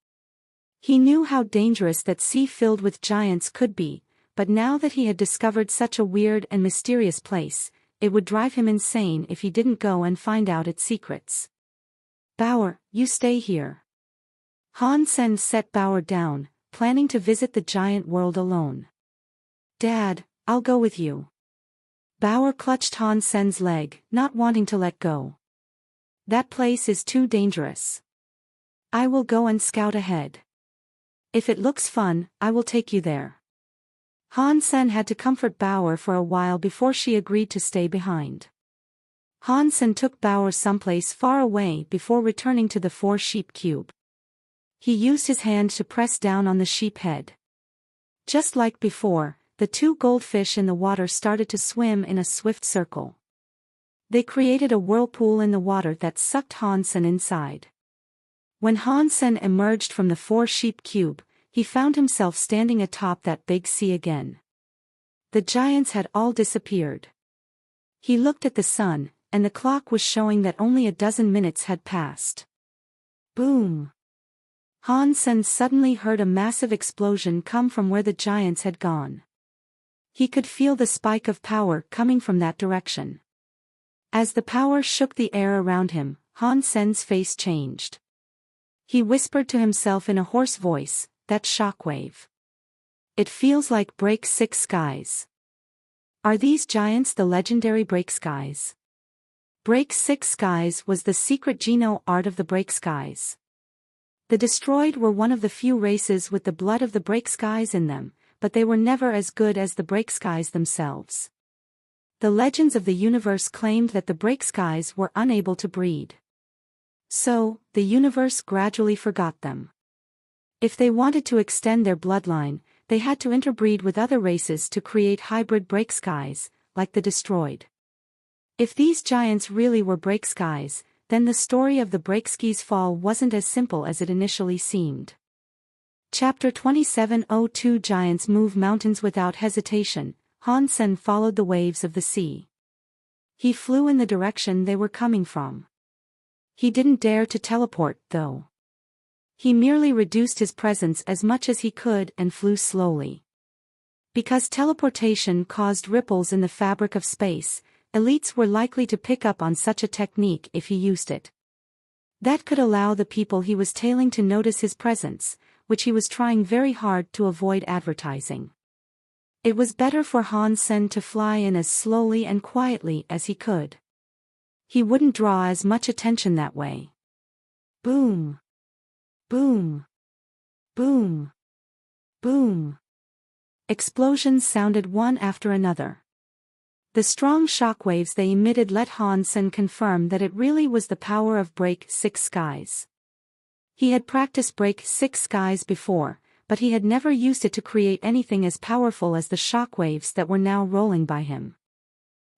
He knew how dangerous that sea filled with giants could be, but now that he had discovered such a weird and mysterious place, it would drive him insane if he didn't go and find out its secrets. Bauer, you stay here. Han Sen set Bauer down, planning to visit the giant world alone. Dad, I'll go with you. Bauer clutched Han Sen's leg, not wanting to let go. That place is too dangerous. I will go and scout ahead. If it looks fun, I will take you there. Han Sen had to comfort Bauer for a while before she agreed to stay behind. Han Sen took Bauer someplace far away before returning to the 4-sheep cube. He used his hand to press down on the sheep head. Just like before, the 2 goldfish in the water started to swim in a swift circle. They created a whirlpool in the water that sucked Han Sen inside. When Han Sen emerged from the 4-sheep cube, he found himself standing atop that big sea again. The giants had all disappeared. He looked at the sun, and the clock was showing that only a dozen minutes had passed. Boom! Han Sen suddenly heard a massive explosion come from where the giants had gone. He could feel the spike of power coming from that direction. As the power shook the air around him, Han Sen's face changed. He whispered to himself in a hoarse voice, "That shockwave. It feels like Break 6 skies." Are these giants the legendary Break skies? Break 6 skies was the secret Geno art of the Break skies. The destroyed were one of the few races with the blood of the Break skies in them, but they were never as good as the Break skies themselves. The legends of the universe claimed that the Break skies were unable to breed. So, the universe gradually forgot them. If they wanted to extend their bloodline, they had to interbreed with other races to create hybrid Break skies, like the destroyed. If these giants really were Break skies, then the story of the Breakski's fall wasn't as simple as it initially seemed. Chapter 27:02 Giants move mountains without hesitation. Han Sen followed the waves of the sea. He flew in the direction they were coming from. He didn't dare to teleport, though. He merely reduced his presence as much as he could and flew slowly. Because teleportation caused ripples in the fabric of space, elites were likely to pick up on such a technique if he used it. That could allow the people he was tailing to notice his presence, which he was trying very hard to avoid advertising. It was better for Han Sen to fly in as slowly and quietly as he could. He wouldn't draw as much attention that way. Boom! Boom! Boom! Boom! Explosions sounded one after another. The strong shockwaves they emitted let Han Sen confirm that it really was the power of Break 6 skies. He had practiced Break 6 skies before, but he had never used it to create anything as powerful as the shockwaves that were now rolling by him.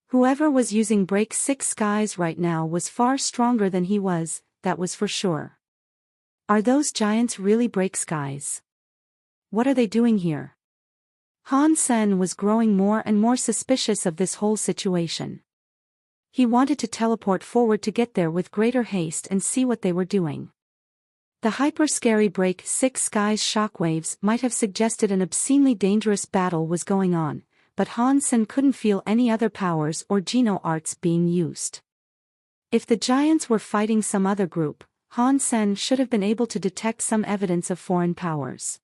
Whoever was using Break 6 skies right now was far stronger than he was, that was for sure. Are those giants really Break skies? What are they doing here? Han Sen was growing more and more suspicious of this whole situation. He wanted to teleport forward to get there with greater haste and see what they were doing. The hyper-scary Break 6 skies shockwaves might have suggested an obscenely dangerous battle was going on, but Han Sen couldn't feel any other powers or Geno arts being used. If the giants were fighting some other group, Han Sen should have been able to detect some evidence of foreign powers.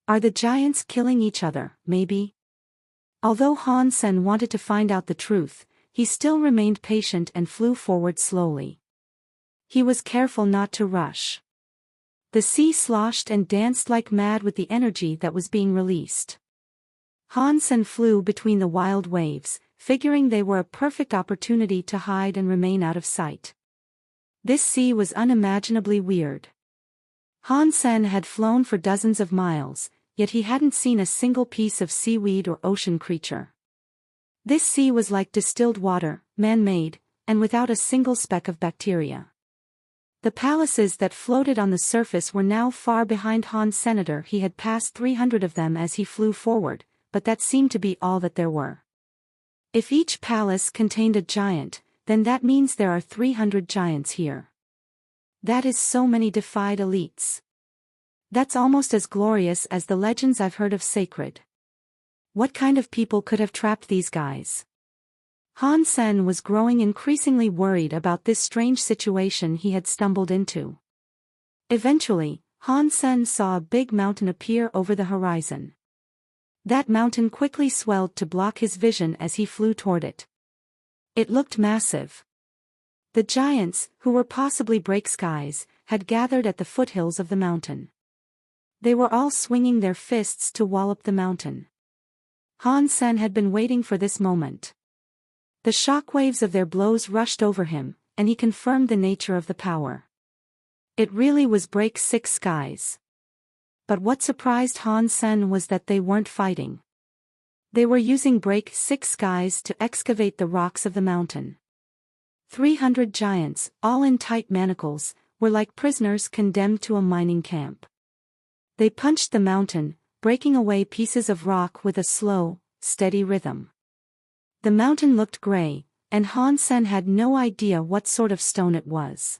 Are the giants killing each other, maybe? Although Han Sen wanted to find out the truth, he still remained patient and flew forward slowly. He was careful not to rush. The sea sloshed and danced like mad with the energy that was being released. Han Sen flew between the wild waves, figuring they were a perfect opportunity to hide and remain out of sight. This sea was unimaginably weird. Han Sen had flown for dozens of miles, yet he hadn't seen a single piece of seaweed or ocean creature. This sea was like distilled water, man-made, and without a single speck of bacteria. The palaces that floated on the surface were now far behind Han Senator. He had passed 300 of them as he flew forward, but that seemed to be all that there were. If each palace contained a giant, then that means there are 300 giants here. That is so many defied elites. That's almost as glorious as the legends I've heard of sacred. What kind of people could have trapped these guys? Han Sen was growing increasingly worried about this strange situation he had stumbled into. Eventually, Han Sen saw a big mountain appear over the horizon. That mountain quickly swelled to block his vision as he flew toward it. It looked massive. The giants, who were possibly break skies, had gathered at the foothills of the mountain. They were all swinging their fists to wallop the mountain. Han Sen had been waiting for this moment. The shockwaves of their blows rushed over him, and he confirmed the nature of the power. It really was break six skies. But what surprised Han Sen was that they weren't fighting. They were using break six skies to excavate the rocks of the mountain. 300 giants, all in tight manacles, were like prisoners condemned to a mining camp. They punched the mountain, breaking away pieces of rock with a slow, steady rhythm. The mountain looked gray, and Han Sen had no idea what sort of stone it was.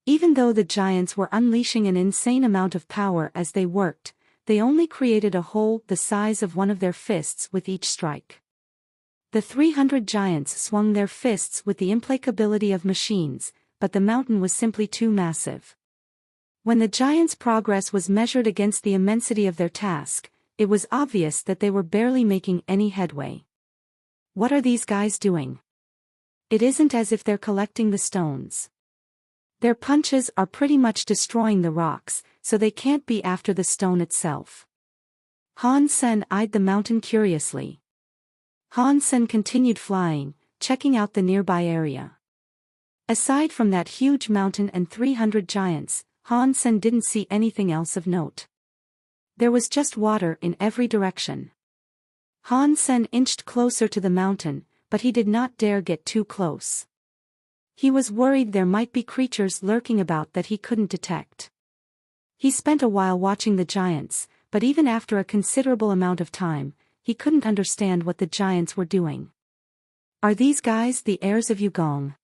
Even though the giants were unleashing an insane amount of power as they worked, they only created a hole the size of one of their fists with each strike. The 300 giants swung their fists with the implacability of machines, but the mountain was simply too massive. When the giants' progress was measured against the immensity of their task, it was obvious that they were barely making any headway. What are these guys doing? It isn't as if they're collecting the stones. Their punches are pretty much destroying the rocks, so they can't be after the stone itself. Han Sen eyed the mountain curiously. Han Sen continued flying, checking out the nearby area. Aside from that huge mountain and 300 giants, Han Sen didn't see anything else of note. There was just water in every direction. Han Sen inched closer to the mountain, but he did not dare get too close. He was worried there might be creatures lurking about that he couldn't detect. He spent a while watching the giants, but even after a considerable amount of time, he couldn't understand what the giants were doing. Are these guys the heirs of Yugong?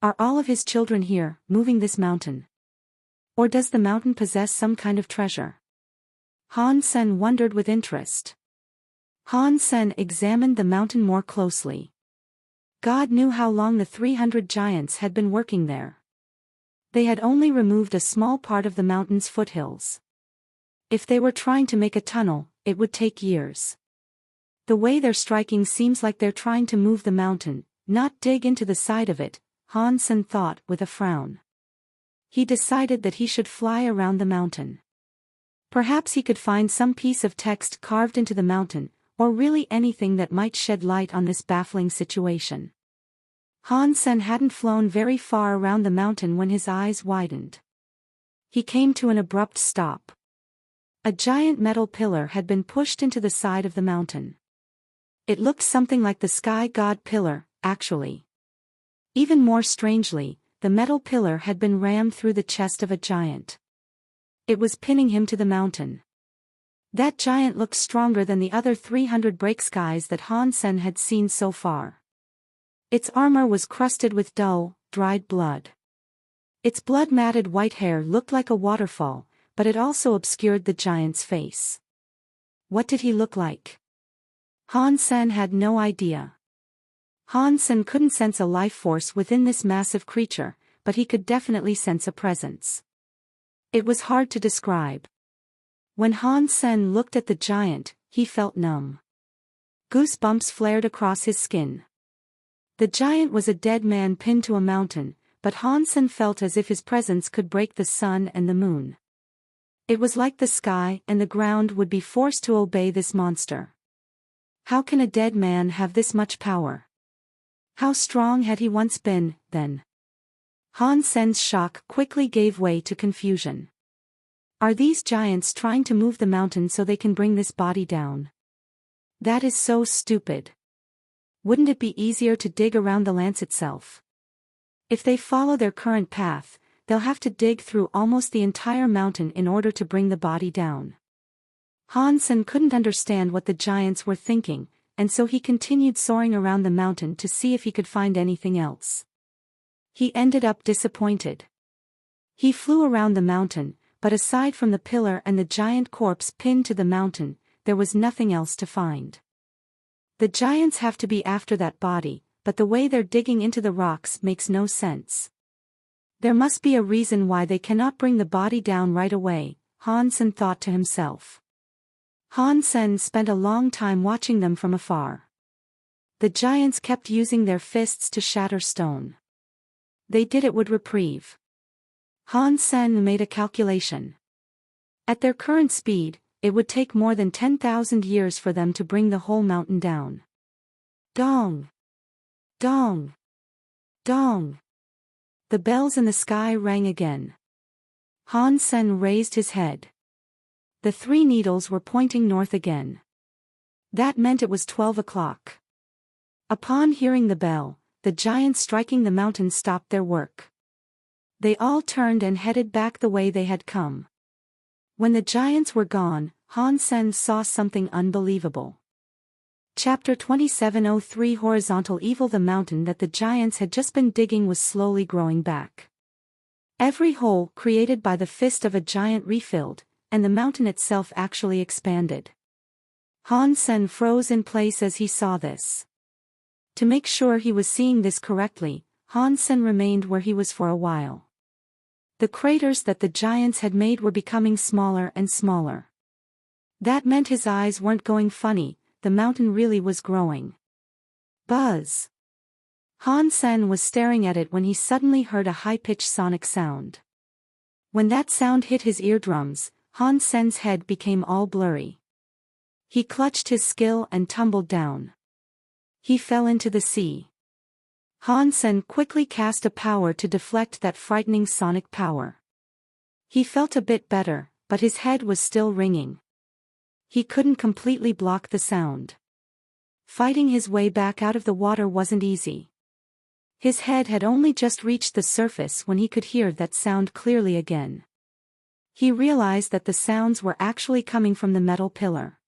Are all of his children here, moving this mountain? Or does the mountain possess some kind of treasure? Han Sen wondered with interest. Han Sen examined the mountain more closely. God knew how long the 300 giants had been working there. They had only removed a small part of the mountain's foothills. If they were trying to make a tunnel, it would take years. The way they're striking seems like they're trying to move the mountain, not dig into the side of it, Han Sen thought with a frown. He decided that he should fly around the mountain. Perhaps he could find some piece of text carved into the mountain, or really anything that might shed light on this baffling situation. Han Sen hadn't flown very far around the mountain when his eyes widened. He came to an abrupt stop. A giant metal pillar had been pushed into the side of the mountain. It looked something like the sky god pillar, actually. Even more strangely, the metal pillar had been rammed through the chest of a giant. It was pinning him to the mountain. That giant looked stronger than the other 300 break skies that Han Sen had seen so far. Its armor was crusted with dull, dried blood. Its blood-matted white hair looked like a waterfall, but it also obscured the giant's face. What did he look like? Han Sen had no idea. Han Sen couldn't sense a life force within this massive creature, but he could definitely sense a presence. It was hard to describe. When Han Sen looked at the giant, he felt numb. Goosebumps flared across his skin. The giant was a dead man pinned to a mountain, but Han Sen felt as if his presence could break the sun and the moon. It was like the sky and the ground would be forced to obey this monster. How can a dead man have this much power? How strong had he once been, then? Han Sen's shock quickly gave way to confusion. Are these giants trying to move the mountain so they can bring this body down? That is so stupid. Wouldn't it be easier to dig around the lance itself? If they follow their current path, they'll have to dig through almost the entire mountain in order to bring the body down. Han Sen couldn't understand what the giants were thinking, and so he continued soaring around the mountain to see if he could find anything else. He ended up disappointed. He flew around the mountain, but aside from the pillar and the giant corpse pinned to the mountain, there was nothing else to find. The giants have to be after that body, but the way they're digging into the rocks makes no sense. There must be a reason why they cannot bring the body down right away, Han Sen thought to himself. Han Sen spent a long time watching them from afar. The giants kept using their fists to shatter stone. They did it with reprieve. Han Sen made a calculation. At their current speed, it would take more than 10,000 years for them to bring the whole mountain down. Dong! Dong! Dong! The bells in the sky rang again. Han Sen raised his head. The 3 needles were pointing north again. That meant it was 12 o'clock. Upon hearing the bell, the giants striking the mountain stopped their work. They all turned and headed back the way they had come. When the giants were gone, Han Sen saw something unbelievable. Chapter 2703 Horizontal Evil. The mountain that the giants had just been digging was slowly growing back. Every hole created by the fist of a giant refilled, and the mountain itself actually expanded. Han Sen froze in place as he saw this. To make sure he was seeing this correctly, Han Sen remained where he was for a while. The craters that the giants had made were becoming smaller and smaller. That meant his eyes weren't going funny, the mountain really was growing. Buzz! Han Sen was staring at it when he suddenly heard a high-pitched sonic sound. When that sound hit his eardrums, Han Sen's head became all blurry. He clutched his skill and tumbled down. He fell into the sea. Han Sen quickly cast a power to deflect that frightening sonic power. He felt a bit better, but his head was still ringing. He couldn't completely block the sound. Fighting his way back out of the water wasn't easy. His head had only just reached the surface when he could hear that sound clearly again. He realized that the sounds were actually coming from the metal pillar.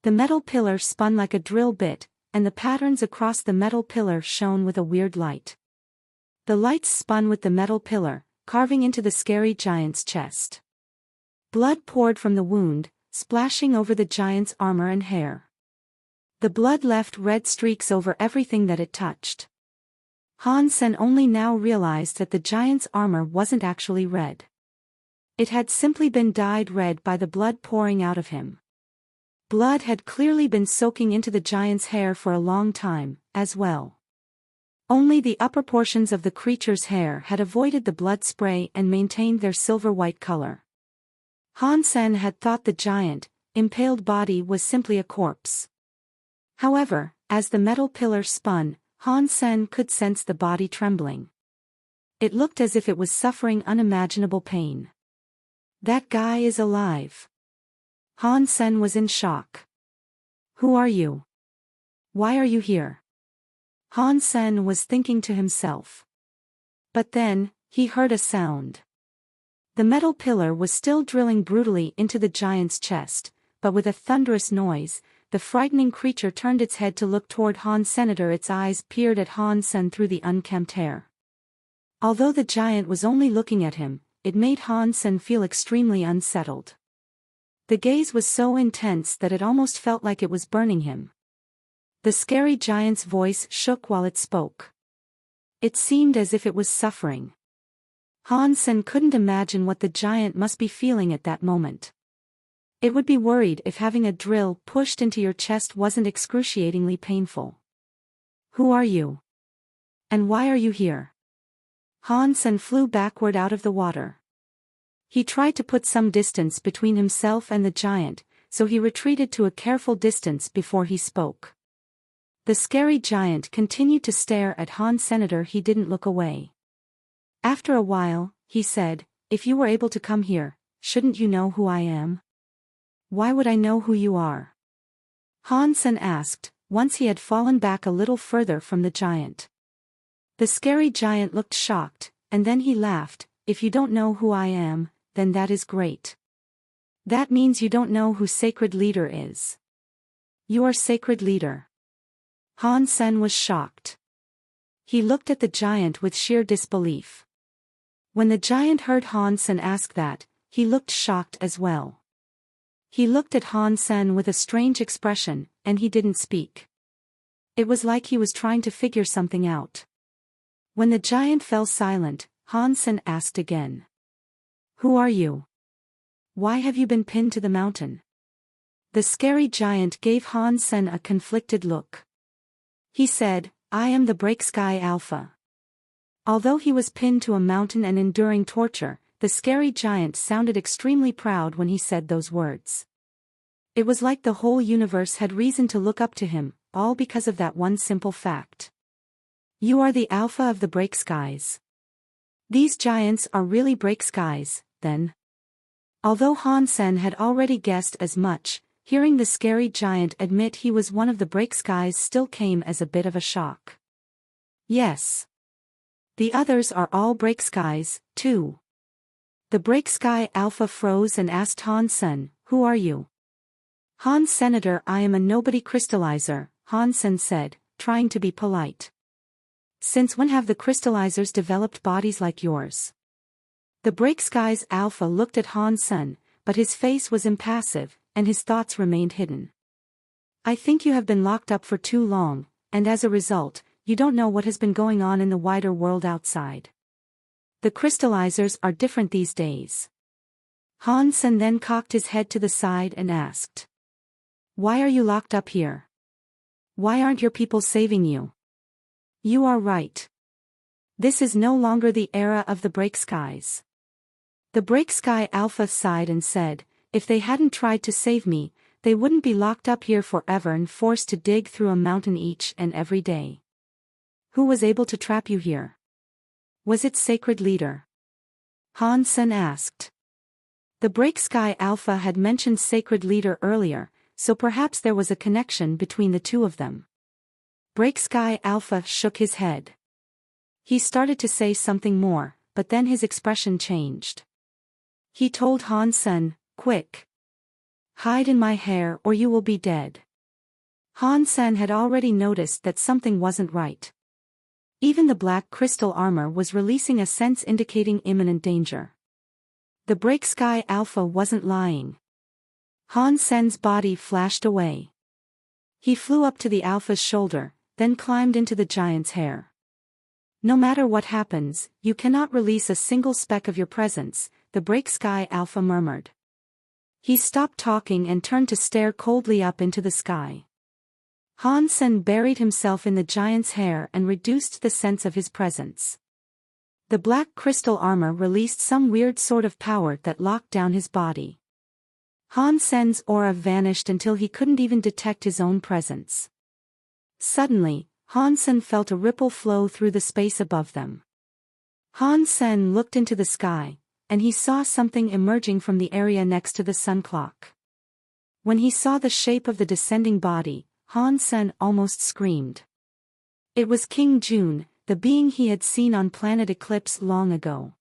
The metal pillar spun like a drill bit, and the patterns across the metal pillar shone with a weird light. The lights spun with the metal pillar, carving into the scary giant's chest. Blood poured from the wound, splashing over the giant's armor and hair. The blood left red streaks over everything that it touched. Han Sen only now realized that the giant's armor wasn't actually red. It had simply been dyed red by the blood pouring out of him. Blood had clearly been soaking into the giant's hair for a long time, as well. Only the upper portions of the creature's hair had avoided the blood spray and maintained their silver-white color. Han Sen had thought the giant, impaled body was simply a corpse. However, as the metal pillar spun, Han Sen could sense the body trembling. It looked as if it was suffering unimaginable pain. That guy is alive. Han Sen was in shock. Who are you? Why are you here? Han Sen was thinking to himself. But then, he heard a sound. The metal pillar was still drilling brutally into the giant's chest, but with a thunderous noise, the frightening creature turned its head to look toward Han Sen. Its eyes peered at Han Sen through the unkempt hair. Although the giant was only looking at him, it made Han Sen feel extremely unsettled. The gaze was so intense that it almost felt like it was burning him. The scary giant's voice shook while it spoke. It seemed as if it was suffering. Han Sen couldn't imagine what the giant must be feeling at that moment. It would be worried if having a drill pushed into your chest wasn't excruciatingly painful. Who are you? And why are you here? Han Sen flew backward out of the water. He tried to put some distance between himself and the giant, so he retreated to a careful distance before he spoke. The scary giant continued to stare at Han Sen. He didn't look away. After a while, he said, "If you were able to come here, shouldn't you know who I am?" "Why would I know who you are?" Han Sen asked, once he had fallen back a little further from the giant. The scary giant looked shocked, and then he laughed. "If you don't know who I am, then that is great. That means you don't know who Sacred Leader is." "You are Sacred Leader." Han Sen was shocked. He looked at the giant with sheer disbelief. When the giant heard Han Sen ask that, he looked shocked as well. He looked at Han Sen with a strange expression, and he didn't speak. It was like he was trying to figure something out. When the giant fell silent, Han Sen asked again. Who are you? Why have you been pinned to the mountain? The scary giant gave Han Sen a conflicted look. He said, I am the Break Sky Alpha. Although he was pinned to a mountain and enduring torture, the scary giant sounded extremely proud when he said those words. It was like the whole universe had reason to look up to him, all because of that one simple fact. You are the Alpha of the Break Skies. These giants are really Break Skies, then. Although Han Sen had already guessed as much, hearing the scary giant admit he was one of the Break Skies still came as a bit of a shock. Yes. The others are all Break Skies, too. The Break Sky Alpha froze and asked Han Sen, who are you? Han Senator, I am a nobody crystallizer, Han Sen said, trying to be polite. Since when have the crystallizers developed bodies like yours? The Break Skies Alpha looked at Han Sen, but his face was impassive, and his thoughts remained hidden. I think you have been locked up for too long, and as a result, you don't know what has been going on in the wider world outside. The crystallizers are different these days. Han Sen then cocked his head to the side and asked. Why are you locked up here? Why aren't your people saving you? You are right. This is no longer the era of the Break Skies. The Break Sky Alpha sighed and said, if they hadn't tried to save me, they wouldn't be locked up here forever and forced to dig through a mountain each and every day. Who was able to trap you here? Was it Sacred Leader? Han Sen asked. The Break Sky Alpha had mentioned Sacred Leader earlier, so perhaps there was a connection between the two of them. Break Sky Alpha shook his head. He started to say something more, but then his expression changed. He told Han Sen, quick. Hide in my hair or you will be dead. Han Sen had already noticed that something wasn't right. Even the black crystal armor was releasing a sense indicating imminent danger. The Break Sky Alpha wasn't lying. Han Sen's body flashed away. He flew up to the Alpha's shoulder, then climbed into the giant's hair. No matter what happens, you cannot release a single speck of your presence, the Break Sky Alpha murmured. He stopped talking and turned to stare coldly up into the sky. Han Sen buried himself in the giant's hair and reduced the sense of his presence. The black crystal armor released some weird sort of power that locked down his body. Han Sen's aura vanished until he couldn't even detect his own presence. Suddenly, Han Sen felt a ripple flow through the space above them. Han Sen looked into the sky, and he saw something emerging from the area next to the sun clock. When he saw the shape of the descending body, Han Sen almost screamed. It was King Jun, the being he had seen on planet Eclipse long ago.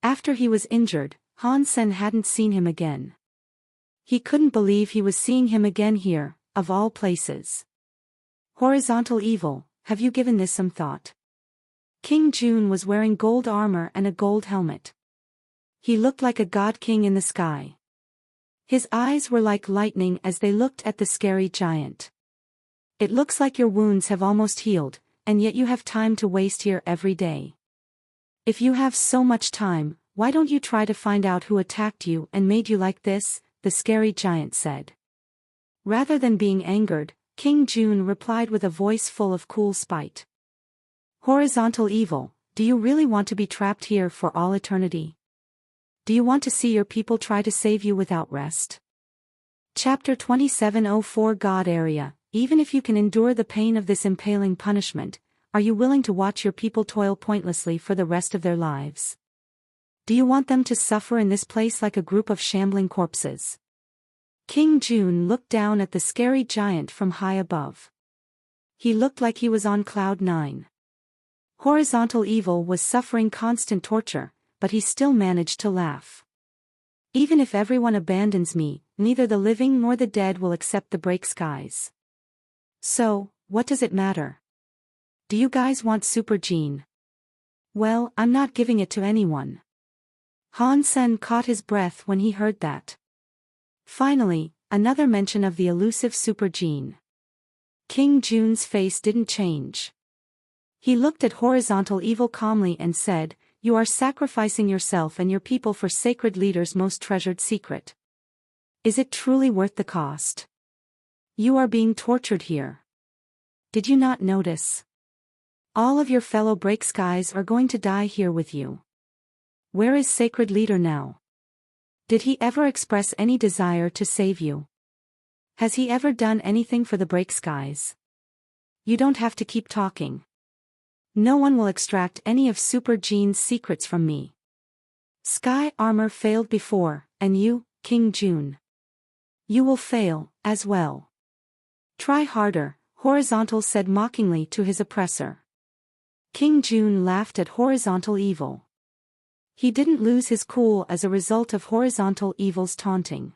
After he was injured, Han Sen hadn't seen him again. He couldn't believe he was seeing him again here, of all places. Horizontal evil, have you given this some thought? King Jun was wearing gold armor and a gold helmet. He looked like a god king in the sky. His eyes were like lightning as they looked at the scary giant. It looks like your wounds have almost healed, and yet you have time to waste here every day. If you have so much time, why don't you try to find out who attacked you and made you like this, the scary giant said. Rather than being angered, King Jun replied with a voice full of cool spite. Horizontal evil, do you really want to be trapped here for all eternity? Do you want to see your people try to save you without rest? Chapter 2704 God Area. Even if you can endure the pain of this impaling punishment, are you willing to watch your people toil pointlessly for the rest of their lives? Do you want them to suffer in this place like a group of shambling corpses? King Jun looked down at the scary giant from high above. He looked like he was on cloud 9. Horizontal evil was suffering constant torture, but he still managed to laugh. Even if everyone abandons me, neither the living nor the dead will accept the Break Skies. So, what does it matter? Do you guys want Super Gene? Well, I'm not giving it to anyone. Han Sen caught his breath when he heard that. Finally, another mention of the elusive super gene. King Jun's face didn't change. He looked at Horizontal Evil calmly and said, "You are sacrificing yourself and your people for Sacred Leader's most treasured secret. Is it truly worth the cost? You are being tortured here. Did you not notice? All of your fellow Break Skies are going to die here with you. Where is Sacred Leader now? Did he ever express any desire to save you? Has he ever done anything for the Break Skies? You don't have to keep talking. No one will extract any of Super Gene's secrets from me. Sky armor failed before, and you, King Jun. You will fail, as well. Try harder," Horizontal said mockingly to his oppressor. King Jun laughed at Horizontal Evil. He didn't lose his cool as a result of Horizontal Evil's taunting.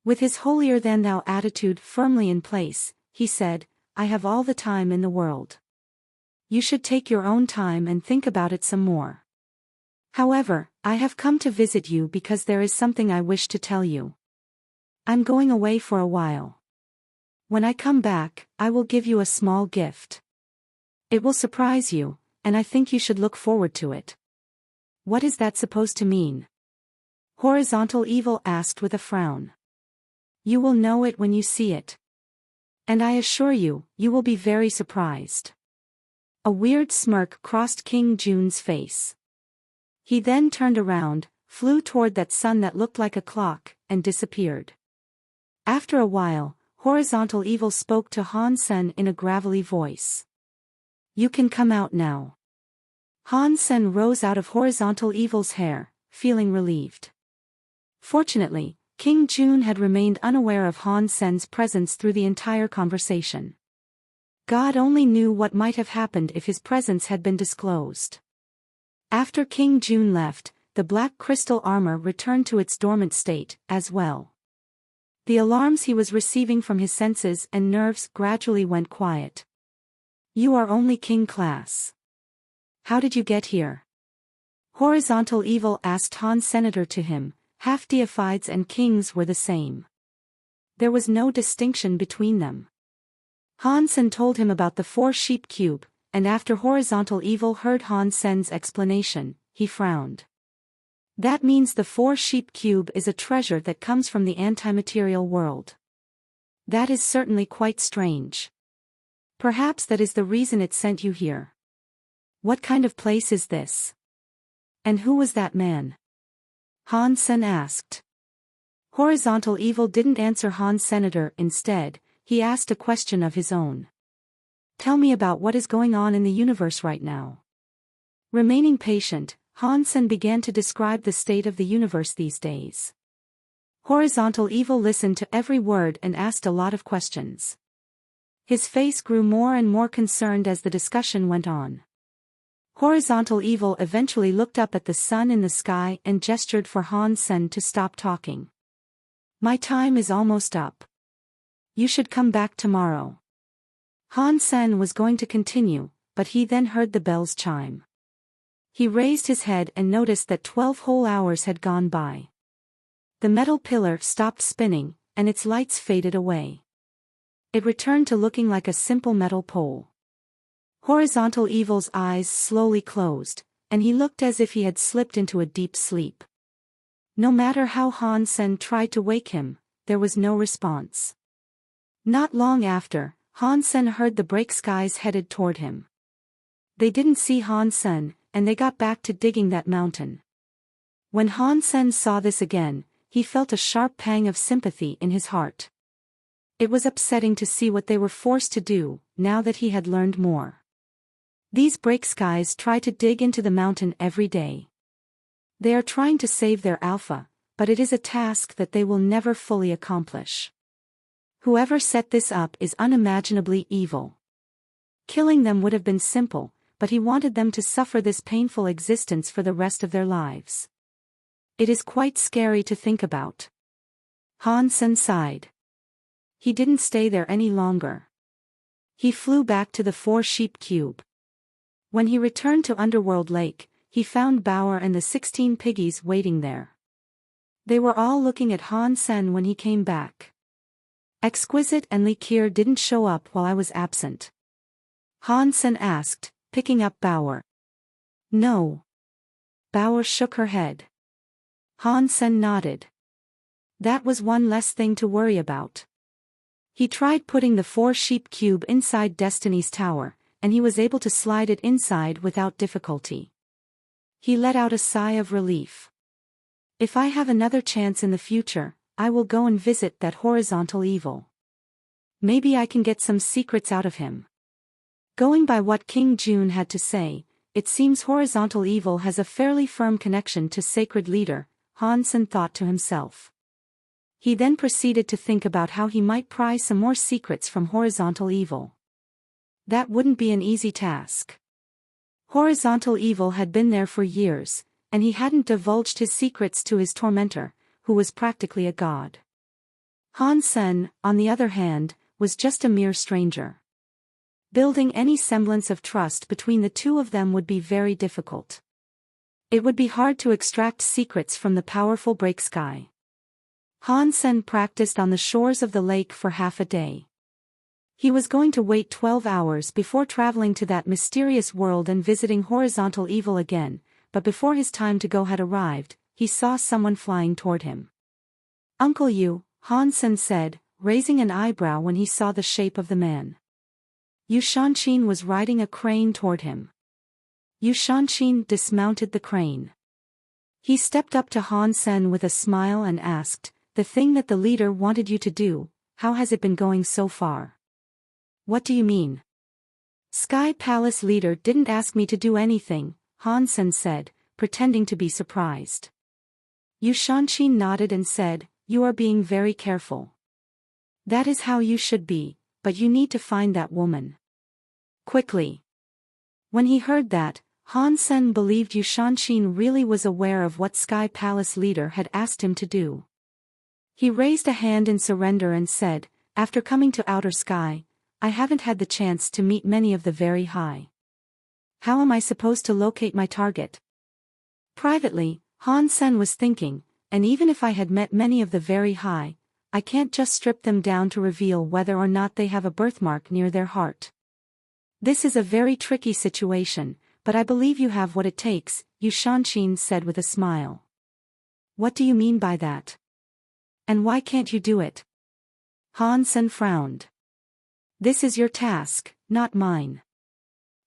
With his holier-than-thou attitude firmly in place, he said, "I have all the time in the world. You should take your own time and think about it some more. However, I have come to visit you because there is something I wish to tell you. I'm going away for a while. When I come back, I will give you a small gift. It will surprise you, and I think you should look forward to it." "What is that supposed to mean?" Horizontal Evil asked with a frown. "You will know it when you see it. And I assure you, you will be very surprised." A weird smirk crossed King Jun's face. He then turned around, flew toward that sun that looked like a clock, and disappeared. After a while, Horizontal Evil spoke to Han Sen in a gravelly voice. "You can come out now." Han Sen rose out of Horizontal Evil's hair, feeling relieved. Fortunately, King Jun had remained unaware of Han Sen's presence through the entire conversation. God only knew what might have happened if his presence had been disclosed. After King Jun left, the black crystal armor returned to its dormant state, as well. The alarms he was receiving from his senses and nerves gradually went quiet. "You are only King class. How did you get here?" Horizontal Evil asked Han Senator to him. Half-deifieds and kings were the same. There was no distinction between them. Han Sen told him about the 4-sheep cube, and after Horizontal Evil heard Han Sen's explanation, he frowned. "That means the 4-sheep cube is a treasure that comes from the anti-material world. That is certainly quite strange. Perhaps that is the reason it sent you here. What kind of place is this? And who was that man?" Han Sen asked. Horizontal Evil didn't answer Han Senator. Instead, he asked a question of his own. "Tell me about what is going on in the universe right now." Remaining patient, Han Sen began to describe the state of the universe these days. Horizontal Evil listened to every word and asked a lot of questions. His face grew more and more concerned as the discussion went on. Horizontal Evil eventually looked up at the sun in the sky and gestured for Han Sen to stop talking. "My time is almost up. You should come back tomorrow." Han Sen was going to continue, but he then heard the bells chime. He raised his head and noticed that 12 whole hours had gone by. The metal pillar stopped spinning, and its lights faded away. It returned to looking like a simple metal pole. Horizontal Evil's eyes slowly closed, and he looked as if he had slipped into a deep sleep. No matter how Han Sen tried to wake him, there was no response. Not long after, Han Sen heard the Break Skies headed toward him. They didn't see Han Sen, and they got back to digging that mountain. When Han Sen saw this again, he felt a sharp pang of sympathy in his heart. It was upsetting to see what they were forced to do, now that he had learned more. These Break Skies try to dig into the mountain every day. They are trying to save their alpha, but it is a task that they will never fully accomplish. Whoever set this up is unimaginably evil. Killing them would have been simple, but he wanted them to suffer this painful existence for the rest of their lives. It is quite scary to think about. Han Sen sighed. He didn't stay there any longer. He flew back to the 4-sheep cube. When he returned to Underworld Lake, he found Bauer and the 16 piggies waiting there. They were all looking at Han Sen when he came back. Exquisite and Li Qiu didn't show up while I was absent. Han Sen asked, picking up Bauer. No. Bauer shook her head. Han Sen nodded. That was one less thing to worry about. He tried putting the 4-sheep cube inside Destiny's tower, and he was able to slide it inside without difficulty. He let out a sigh of relief. If I have another chance in the future, I will go and visit that horizontal evil. Maybe I can get some secrets out of him. Going by what King Jun had to say, it seems horizontal evil has a fairly firm connection to sacred leader, Han Sen thought to himself. He then proceeded to think about how he might pry some more secrets from horizontal evil. That wouldn't be an easy task. Horizontal evil had been there for years, and he hadn't divulged his secrets to his tormentor, who was practically a god. Han Sen, on the other hand, was just a mere stranger. Building any semblance of trust between the two of them would be very difficult. It would be hard to extract secrets from the powerful break sky. Han Sen practiced on the shores of the lake for half a day. He was going to wait 12 hours before traveling to that mysterious world and visiting horizontal evil again, but before his time to go had arrived, he saw someone flying toward him. Uncle Yu, Han Sen said, raising an eyebrow when he saw the shape of the man. Yu Shanqin was riding a crane toward him. Yu Shanqin dismounted the crane. He stepped up to Han Sen with a smile and asked, "The thing that the leader wanted you to do, how has it been going so far?" "What do you mean?" "Sky Palace leader didn't ask me to do anything," Han Sen said, pretending to be surprised. Yu Shanqin nodded and said, "You are being very careful. That is how you should be, but you need to find that woman. Quickly." When he heard that, Han Sen believed Yu Shanqin really was aware of what Sky Palace leader had asked him to do. He raised a hand in surrender and said, "After coming to Outer Sky, I haven't had the chance to meet many of the very high. How am I supposed to locate my target?" Privately, Han Sen was thinking, and even if I had met many of the very high, I can't just strip them down to reveal whether or not they have a birthmark near their heart. This is a very tricky situation, but I believe you have what it takes, Yu Shanqin said with a smile. "What do you mean by that? And why can't you do it?" Han Sen frowned. "This is your task, not mine.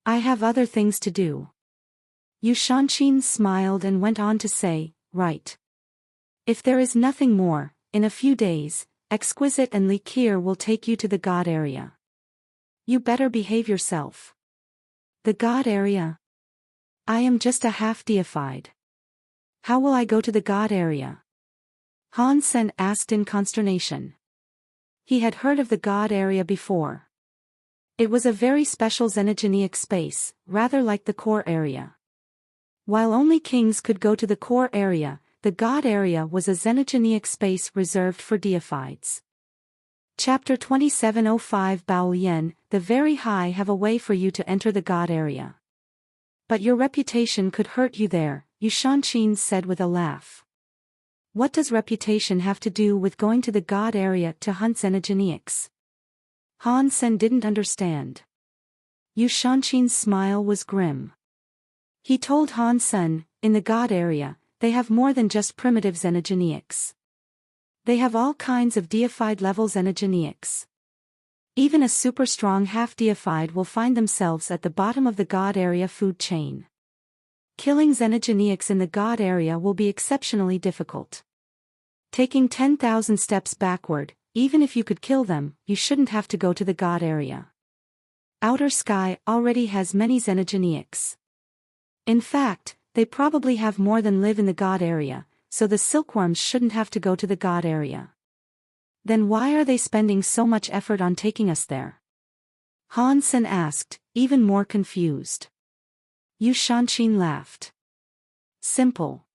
I have other things to do." Yu Shanqin smiled and went on to say, "Right. If there is nothing more, in a few days, Exquisite and Li Qiu will take you to the God area. You better behave yourself." "The God area? I am just a half-deified. How will I go to the God area?" Han Sen asked in consternation. He had heard of the God area before. It was a very special xenogenic space, rather like the core area. While only kings could go to the core area, the God area was a xenogenic space reserved for deifieds. Chapter 2705 Bao Yen, the very high have a way for you to enter the God area. But your reputation could hurt you there, Yu Shanqin said with a laugh. What does reputation have to do with going to the God area to hunt xenogenics? Han Sen didn't understand. Yu Shanqin's smile was grim. He told Han Sen, in the God area, they have more than just primitive xenogenics. They have all kinds of deified level xenogenics. Even a super strong half-deified will find themselves at the bottom of the God area food chain. Killing xenogenics in the God area will be exceptionally difficult. Taking 10,000 steps backward, even if you could kill them, you shouldn't have to go to the God area. Outer Sky already has many xenogenics. In fact, they probably have more than live in the God area, so the silkworms shouldn't have to go to the God area. Then why are they spending so much effort on taking us there? Han Sen asked, even more confused. Yu Shanqin laughed. Simple.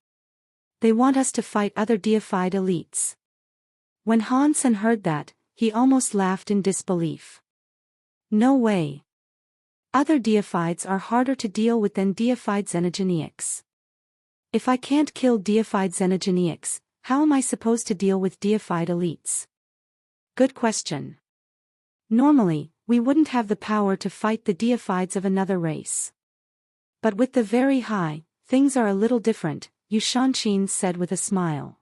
They want us to fight other deified elites. When Han Sen heard that, he almost laughed in disbelief. No way. Other deifieds are harder to deal with than deified xenogeniacs. If I can't kill deified xenogeniacs, how am I supposed to deal with deified elites? Good question. Normally, we wouldn't have the power to fight the deifieds of another race. But with the very high, things are a little different, Yu Shanqin said with a smile.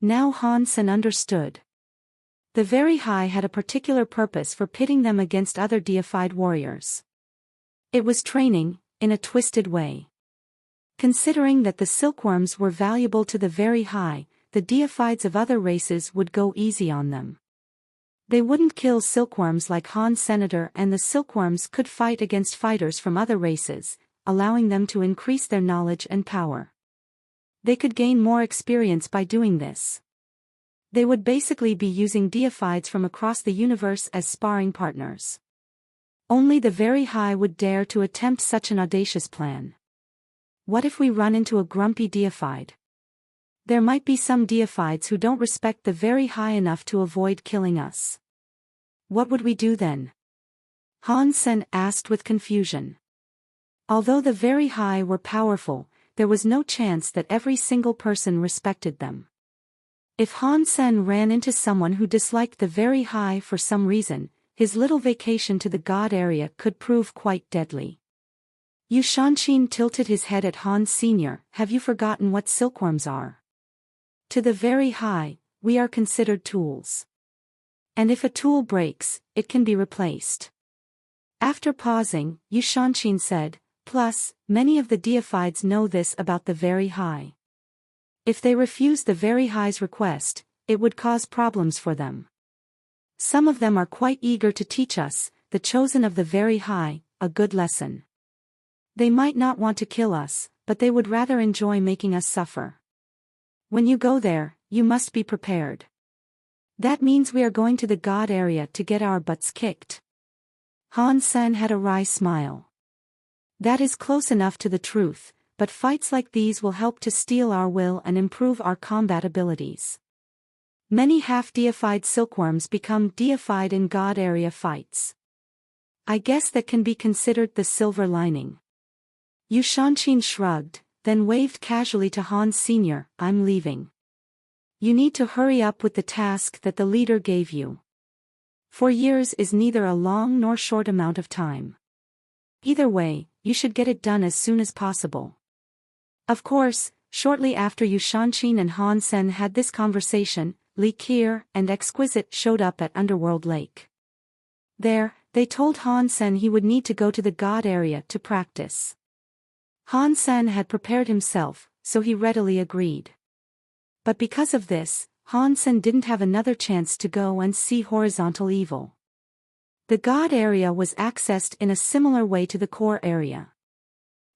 Now Han Sen understood. The very high had a particular purpose for pitting them against other deified warriors. It was training, in a twisted way. Considering that the silkworms were valuable to the very high, the deifieds of other races would go easy on them. They wouldn't kill silkworms like Han Senator, and the silkworms could fight against fighters from other races, allowing them to increase their knowledge and power. They could gain more experience by doing this. They would basically be using deifieds from across the universe as sparring partners. Only the very high would dare to attempt such an audacious plan. What if we run into a grumpy deified? There might be some deifieds who don't respect the very high enough to avoid killing us. What would we do then? Han Sen asked with confusion. Although the very high were powerful, there was no chance that every single person respected them. If Han Sen ran into someone who disliked the very high for some reason, his little vacation to the God area could prove quite deadly. Yu Shanqin tilted his head at Han Sr. Have you forgotten what silkworms are? To the very high, we are considered tools. And if a tool breaks, it can be replaced. After pausing, Yu Shanqin said, plus, many of the deifieds know this about the very high. If they refuse the very high's request, it would cause problems for them. Some of them are quite eager to teach us, the chosen of the very high, a good lesson. They might not want to kill us, but they would rather enjoy making us suffer. When you go there, you must be prepared. That means we are going to the God area to get our butts kicked. Han Sen had a wry smile. That is close enough to the truth, but fights like these will help to steel our will and improve our combat abilities. Many half-deified silkworms become deified in God area fights. I guess that can be considered the silver lining. Yu Shanqin shrugged, then waved casually to Han Sr. I'm leaving. You need to hurry up with the task that the leader gave you. 4 years is neither a long nor short amount of time. Either way, you should get it done as soon as possible. Of course, shortly after Yu Shanqin and Han Sen had this conversation, Li Keir and Exquisite showed up at Underworld Lake. There, they told Han Sen he would need to go to the God area to practice. Han Sen had prepared himself, so he readily agreed. But because of this, Han Sen didn't have another chance to go and see horizontal evil. The God area was accessed in a similar way to the core area.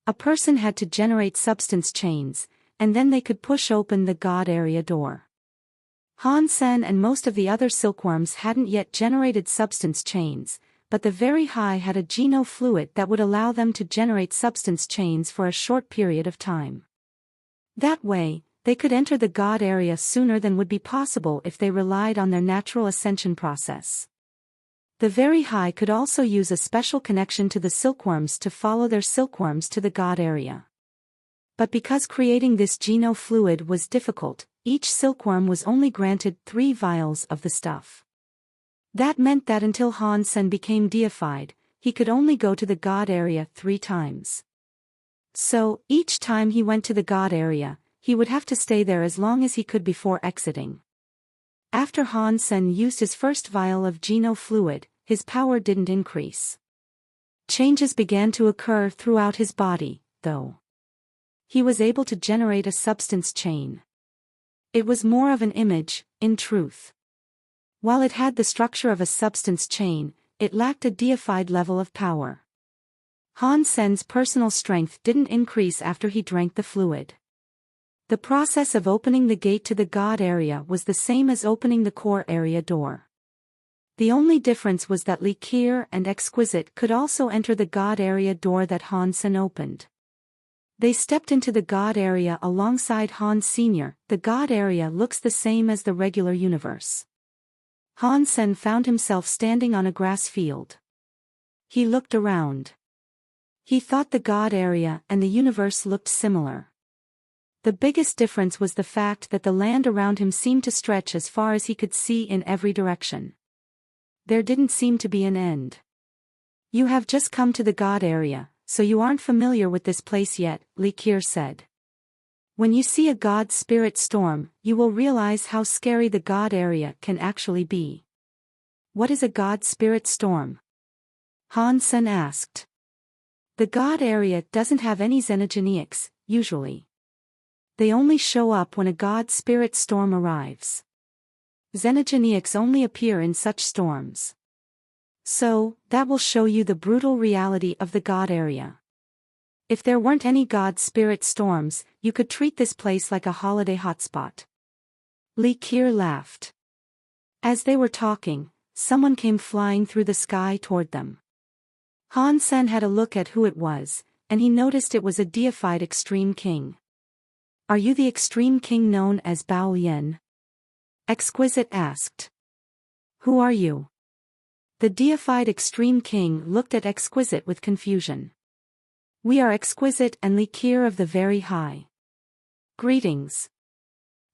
A person had to generate substance chains, and then they could push open the God area door. Han Sen and most of the other silkworms hadn't yet generated substance chains, but the very high had a geno fluid that would allow them to generate substance chains for a short period of time. That way, they could enter the God area sooner than would be possible if they relied on their natural ascension process. The very high could also use a special connection to the silkworms to follow their silkworms to the God area. But because creating this geno fluid was difficult, each silkworm was only granted 3 vials of the stuff. That meant that until Han Sen became deified, he could only go to the God area 3 times. So, each time he went to the God area, he would have to stay there as long as he could before exiting. After Han Sen used his first vial of geno fluid, his power didn't increase. Changes began to occur throughout his body, though. He was able to generate a substance chain. It was more of an image, in truth. While it had the structure of a substance chain, it lacked a deified level of power. Han Sen's personal strength didn't increase after he drank the fluid. The process of opening the gate to the God area was the same as opening the core area door. The only difference was that Li Keir and Exquisite could also enter the God area door that Han Sen opened. They stepped into the God area alongside Han Sr. The God area looks the same as the regular universe. Han Sen found himself standing on a grass field. He looked around. He thought the God area and the universe looked similar. The biggest difference was the fact that the land around him seemed to stretch as far as he could see in every direction. There didn't seem to be an end. You have just come to the God area, so you aren't familiar with this place yet, Li Qiu said. When you see a God spirit storm, you will realize how scary the God area can actually be. What is a God spirit storm? Han Sen asked. The God area doesn't have any xenogenics, usually. They only show up when a God spirit storm arrives. Xenogenics only appear in such storms. So, that will show you the brutal reality of the God area. If there weren't any God spirit storms, you could treat this place like a holiday hotspot. Li Qiu laughed. As they were talking, someone came flying through the sky toward them. Han Sen had a look at who it was, and he noticed it was a deified extreme king. Are you the extreme king known as Bao Yan? Exquisite asked. Who are you? The deified extreme king looked at Exquisite with confusion. We are Exquisite and Li Qiu of the Very High. Greetings.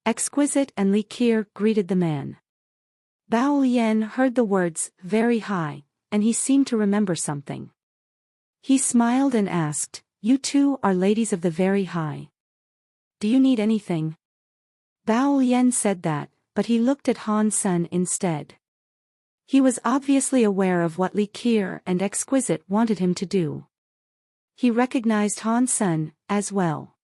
Exquisite and Li Qiu greeted the man. Bao Yan heard the words, very high, and he seemed to remember something. He smiled and asked, you two are ladies of the Very High. Do you need anything? Bao Yan said that, but he looked at Han Sen instead. He was obviously aware of what Li Qiu and Exquisite wanted him to do. He recognized Han Sen, as well.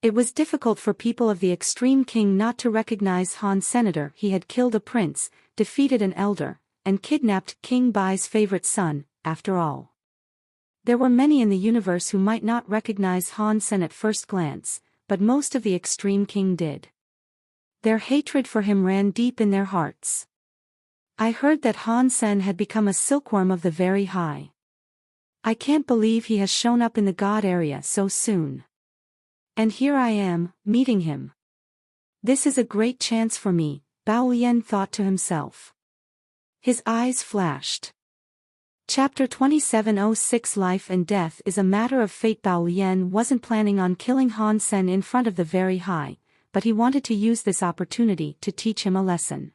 It was difficult for people of the Extreme King not to recognize Han Senator. He had killed a prince, defeated an elder, and kidnapped King Bai's favorite son, after all. There were many in the universe who might not recognize Han Sen at first glance, but most of the Extreme King did. Their hatred for him ran deep in their hearts. I heard that Han Sen had become a silkworm of the Very High. I can't believe he has shown up in the God area so soon. And here I am, meeting him. This is a great chance for me, Bao Yan thought to himself. His eyes flashed. Chapter 2706 Life and Death is a Matter of Fate. Bao Yan wasn't planning on killing Han Sen in front of the Very High, but he wanted to use this opportunity to teach him a lesson.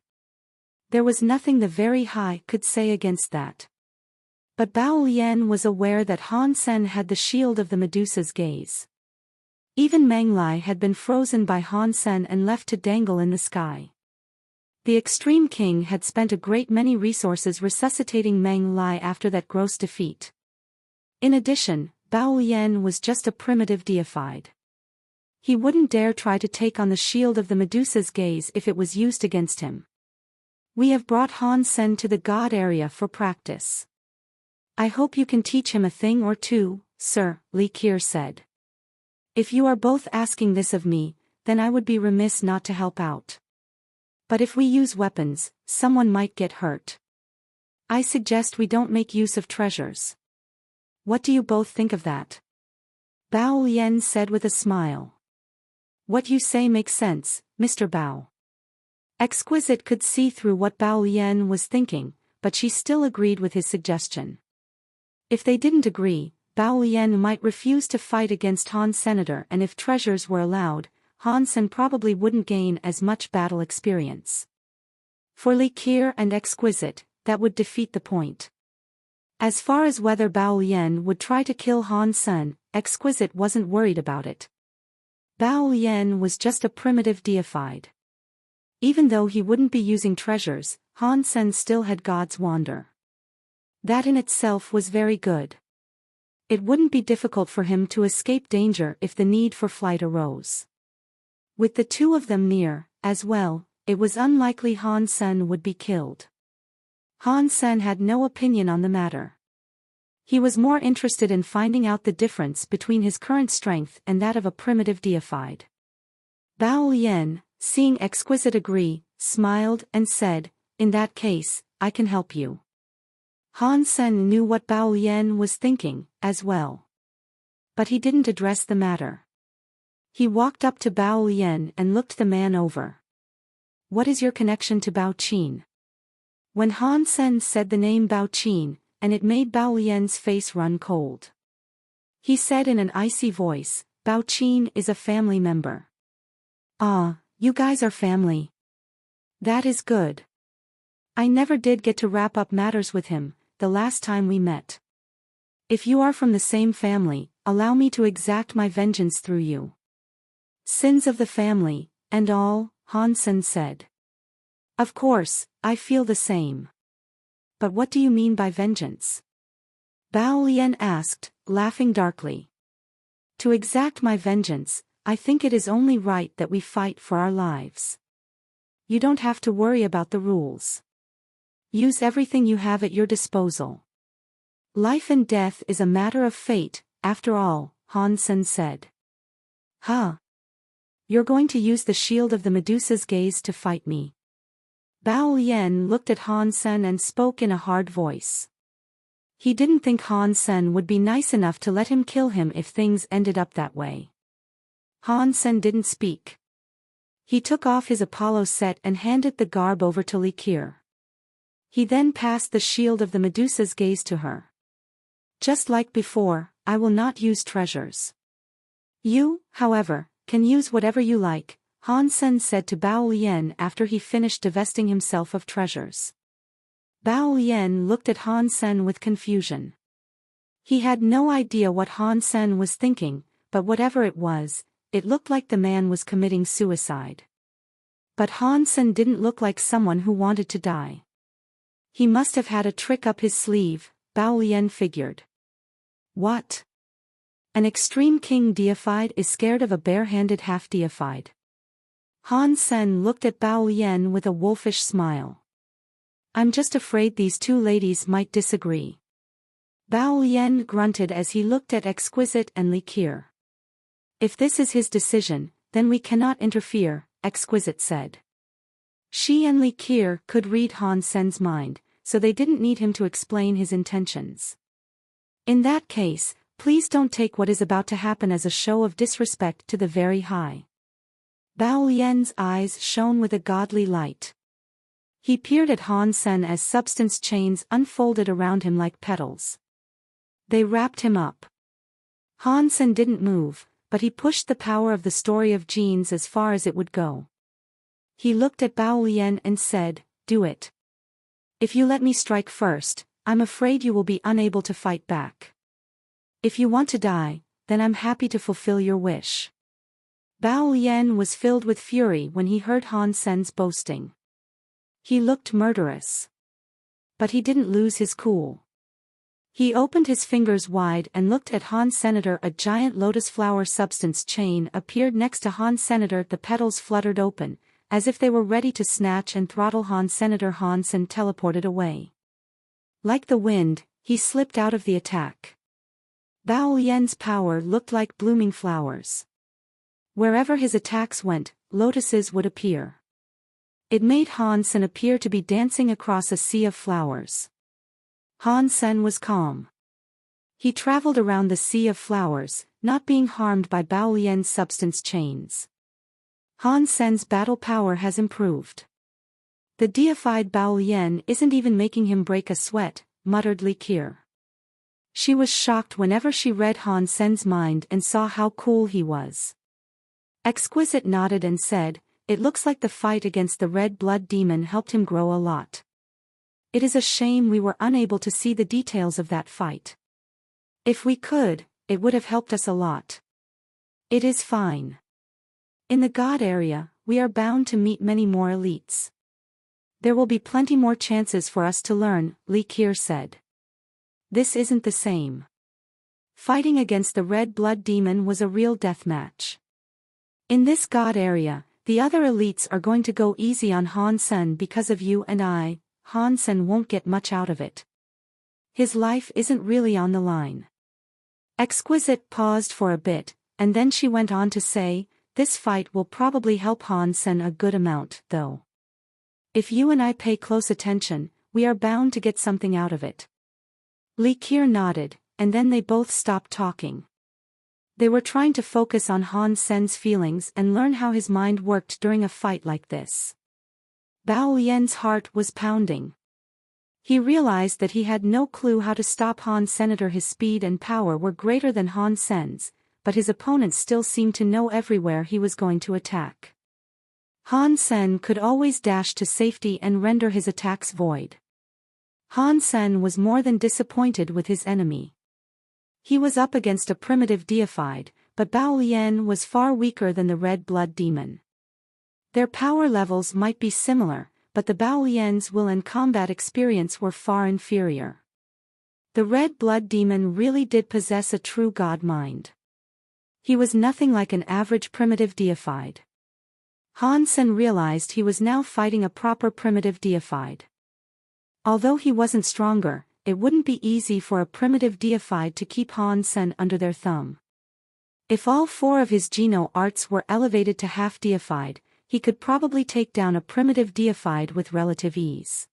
There was nothing the Very High could say against that. But Bao Yan was aware that Han Sen had the shield of the Medusa's gaze. Even Meng Lai had been frozen by Han Sen and left to dangle in the sky. The Extreme King had spent a great many resources resuscitating Meng Lai after that gross defeat. In addition, Bao Yan was just a primitive deified. He wouldn't dare try to take on the shield of the Medusa's gaze if it was used against him. We have brought Han Sen to the God area for practice. I hope you can teach him a thing or two, sir, Li Qiu said. If you are both asking this of me, then I would be remiss not to help out. But if we use weapons, someone might get hurt. I suggest we don't make use of treasures. What do you both think of that? Bao Yan said with a smile. What you say makes sense, Mr. Bao. Exquisite could see through what Bao Yan was thinking, but she still agreed with his suggestion. If they didn't agree, Bao Yan might refuse to fight against Han Senator, and if treasures were allowed, Han Sen probably wouldn't gain as much battle experience. For Li Qiu and Exquisite, that would defeat the point. As far as whether Bao Yan would try to kill Han Sen, Exquisite wasn't worried about it. Bao Yan was just a primitive deified. Even though he wouldn't be using treasures, Han Sen still had God's wonder. That in itself was very good. It wouldn't be difficult for him to escape danger if the need for flight arose. With the two of them near, as well, it was unlikely Han Sen would be killed. Han Sen had no opinion on the matter. He was more interested in finding out the difference between his current strength and that of a primitive deified. Bao Yan, seeing Exquisite agree, smiled and said, in that case, I can help you. Han Sen knew what Bao Yan was thinking, as well. But he didn't address the matter. He walked up to Bao Yan and looked the man over. What is your connection to Bao Qin? When Han Sen said the name Bao Qin, and it made Bao Yan's face run cold. He said in an icy voice, Bao Qin is a family member. Ah, you guys are family. That is good. I never did get to wrap up matters with him, the last time we met. If you are from the same family, allow me to exact my vengeance through you. Sins of the family, and all, Han Sen said. Of course, I feel the same. But what do you mean by vengeance? Bao Lian asked, laughing darkly. To exact my vengeance, I think it is only right that we fight for our lives. You don't have to worry about the rules. Use everything you have at your disposal. Life and death is a matter of fate, after all, Han Sen said. Huh? You're going to use the shield of the Medusa's gaze to fight me? Bao Lian looked at Han Sen and spoke in a hard voice. He didn't think Han Sen would be nice enough to let him kill him if things ended up that way. Han Sen didn't speak. He took off his Apollo set and handed the garb over to Li Qir. He then passed the shield of the Medusa's gaze to her. Just like before, I will not use treasures. You, however, can use whatever you like, Han Sen said to Bao Lian after he finished divesting himself of treasures. Bao Lian looked at Han Sen with confusion. He had no idea what Han Sen was thinking, but whatever it was, it looked like the man was committing suicide. But Han Sen didn't look like someone who wanted to die. He must have had a trick up his sleeve, Bao Lian figured. What? An extreme king deified is scared of a bare-handed half-deified. Han Sen looked at Bao Lian with a wolfish smile. I'm just afraid these two ladies might disagree. Bao Lian grunted as he looked at Exquisite and Li Qir. If this is his decision, then we cannot interfere, Exquisite said. She and Li Qir could read Han Sen's mind, so they didn't need him to explain his intentions. In that case, please don't take what is about to happen as a show of disrespect to the very high. Bao Lian's eyes shone with a godly light. He peered at Han Sen as substance chains unfolded around him like petals. They wrapped him up. Han Sen didn't move, but he pushed the power of the story of genes as far as it would go. He looked at Bao Lian and said, do it. If you let me strike first, I'm afraid you will be unable to fight back. If you want to die, then I'm happy to fulfill your wish. Bao Lian was filled with fury when he heard Han Sen's boasting. He looked murderous. But he didn't lose his cool. He opened his fingers wide and looked at Han Senator. A giant lotus flower substance chain appeared next to Han Senator. The petals fluttered open, as if they were ready to snatch and throttle Han Senator. Han Sen teleported away. Like the wind, he slipped out of the attack. Bao Lian's power looked like blooming flowers. Wherever his attacks went, lotuses would appear. It made Han Sen appear to be dancing across a sea of flowers. Han Sen was calm. He traveled around the sea of flowers, not being harmed by Bao Lian's substance chains. Han Sen's battle power has improved. The deified Bao Lian isn't even making him break a sweat, muttered Li Qir. She was shocked whenever she read Han Sen's mind and saw how cool he was. Exquisite nodded and said, it looks like the fight against the red blood demon helped him grow a lot. It is a shame we were unable to see the details of that fight. If we could, it would have helped us a lot. It is fine. In the God area, we are bound to meet many more elites. There will be plenty more chances for us to learn, Li Qir said. This isn't the same. Fighting against the red blood demon was a real deathmatch. In this God area, the other elites are going to go easy on Han Sen because of you and I. Han Sen won't get much out of it. His life isn't really on the line. Exquisite paused for a bit, and then she went on to say, this fight will probably help Han Sen a good amount, though. If you and I pay close attention, we are bound to get something out of it. Li Qir nodded, and then they both stopped talking. They were trying to focus on Han Sen's feelings and learn how his mind worked during a fight like this. Bao Lian's heart was pounding. He realized that he had no clue how to stop Han Sen. His speed and power were greater than Han Sen's, but his opponents still seemed to know everywhere he was going to attack. Han Sen could always dash to safety and render his attacks void. Han Sen was more than disappointed with his enemy. He was up against a primitive deified, but Bao Lian was far weaker than the red blood demon. Their power levels might be similar, but the Bao Lian's will and combat experience were far inferior. The red blood demon really did possess a true god mind. He was nothing like an average primitive deified. Han Sen realized he was now fighting a proper primitive deified. Although he wasn't stronger, it wouldn't be easy for a primitive deified to keep Han Sen under their thumb. If all four of his Geno arts were elevated to half deified, he could probably take down a primitive deified with relative ease.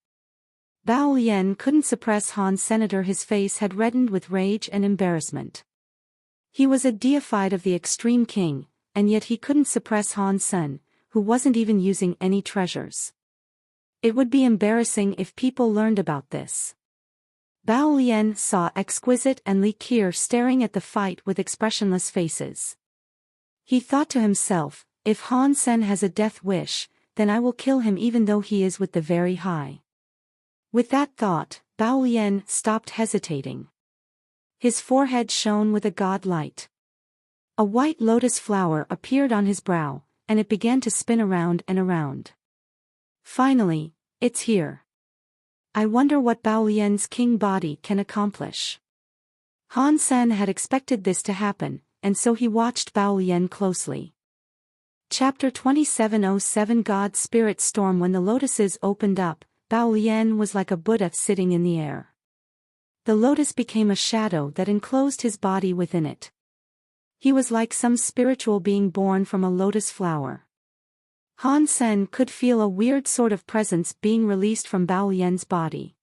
Bao Lian couldn't suppress Han Sen. His face had reddened with rage and embarrassment. He was a deified of the extreme king, and yet he couldn't suppress Han Sen, who wasn't even using any treasures. It would be embarrassing if people learned about this. Bao Lian saw Exquisite and Li Qier staring at the fight with expressionless faces. He thought to himself, if Han Sen has a death wish, then I will kill him even though he is with the very high. With that thought, Bao Lian stopped hesitating. His forehead shone with a god light. A white lotus flower appeared on his brow, and it began to spin around and around. Finally, it's here. I wonder what Bao Lian's king body can accomplish. Han Sen had expected this to happen, and so he watched Bao Lian closely. Chapter 2707 God's Spirit Storm. When the lotuses opened up, Bao Lian was like a Buddha sitting in the air. The lotus became a shadow that enclosed his body within it. He was like some spiritual being born from a lotus flower. Han Sen could feel a weird sort of presence being released from Bao Lian's body.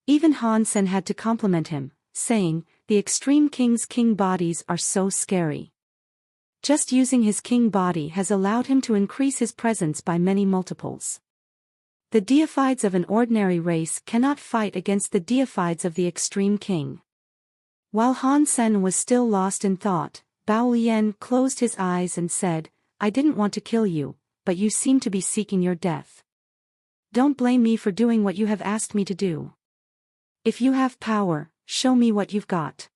Even Han Sen had to compliment him, saying, "The Extreme King's king bodies are so scary." Just using his king body has allowed him to increase his presence by many multiples. The deifieds of an ordinary race cannot fight against the deifieds of the Extreme King. While Han Sen was still lost in thought, Bao Lian closed his eyes and said, "I didn't want to kill you, but you seem to be seeking your death. Don't blame me for doing what you have asked me to do. If you have power, show me what you've got.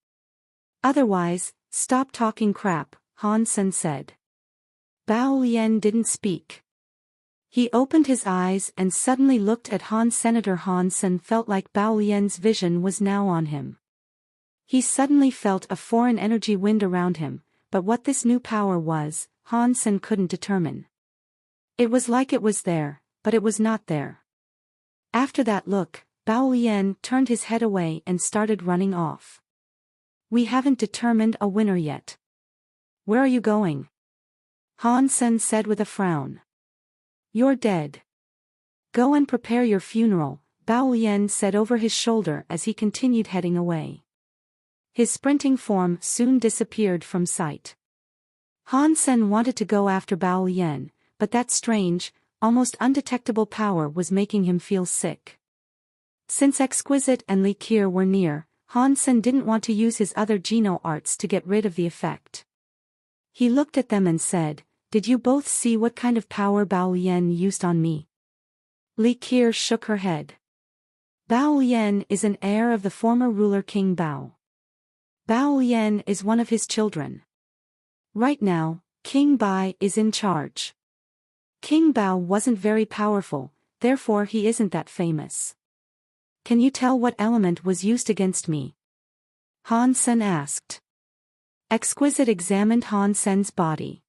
Otherwise, stop talking crap," Han Sen said. Bao Lian didn't speak. He opened his eyes and suddenly looked at Han Sen. Han Sen felt like Bao Lian's vision was now on him. He suddenly felt a foreign energy wind around him, but what this new power was, Han Sen couldn't determine. It was like it was there, but it was not there. After that look, Bao Lian turned his head away and started running off. "We haven't determined a winner yet." "Where are you going?" Han Sen said with a frown. "You're dead. Go and prepare your funeral," Bao Lian said over his shoulder as he continued heading away. His sprinting form soon disappeared from sight. Han Sen wanted to go after Bao Lian, but that strange, almost undetectable power was making him feel sick. Since Exquisite and Li Qier were near, Han Sen didn't want to use his other Geno arts to get rid of the effect. He looked at them and said, "Did you both see what kind of power Bao Lian used on me?" Li Qier shook her head. "Bao Lian is an heir of the former ruler King Bao. Bao Lian is one of his children. Right now, King Bai is in charge. King Bao wasn't very powerful, therefore he isn't that famous." "Can you tell what element was used against me?" Han Sen asked. Exquisite examined Han Sen's body.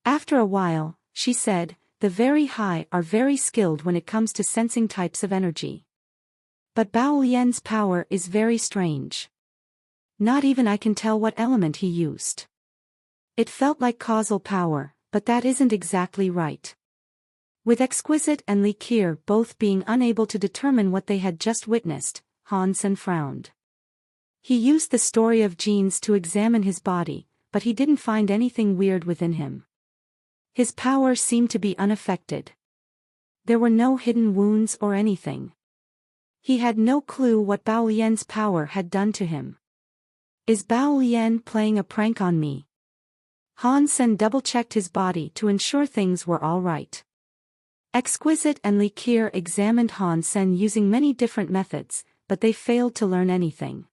After a while, she said, "The very high are very skilled when it comes to sensing types of energy. But Bao Lian's power is very strange. Not even I can tell what element he used. It felt like causal power, but that isn't exactly right." With Exquisite and Li Qier both being unable to determine what they had just witnessed, Han Sen frowned. He used the story of genes to examine his body, but he didn't find anything weird within him. His power seemed to be unaffected. There were no hidden wounds or anything. He had no clue what Bao Lian's power had done to him. Is Bao Lian playing a prank on me? Han Sen double-checked his body to ensure things were all right. Exquisite and Li Qiu examined Han Sen using many different methods, but they failed to learn anything.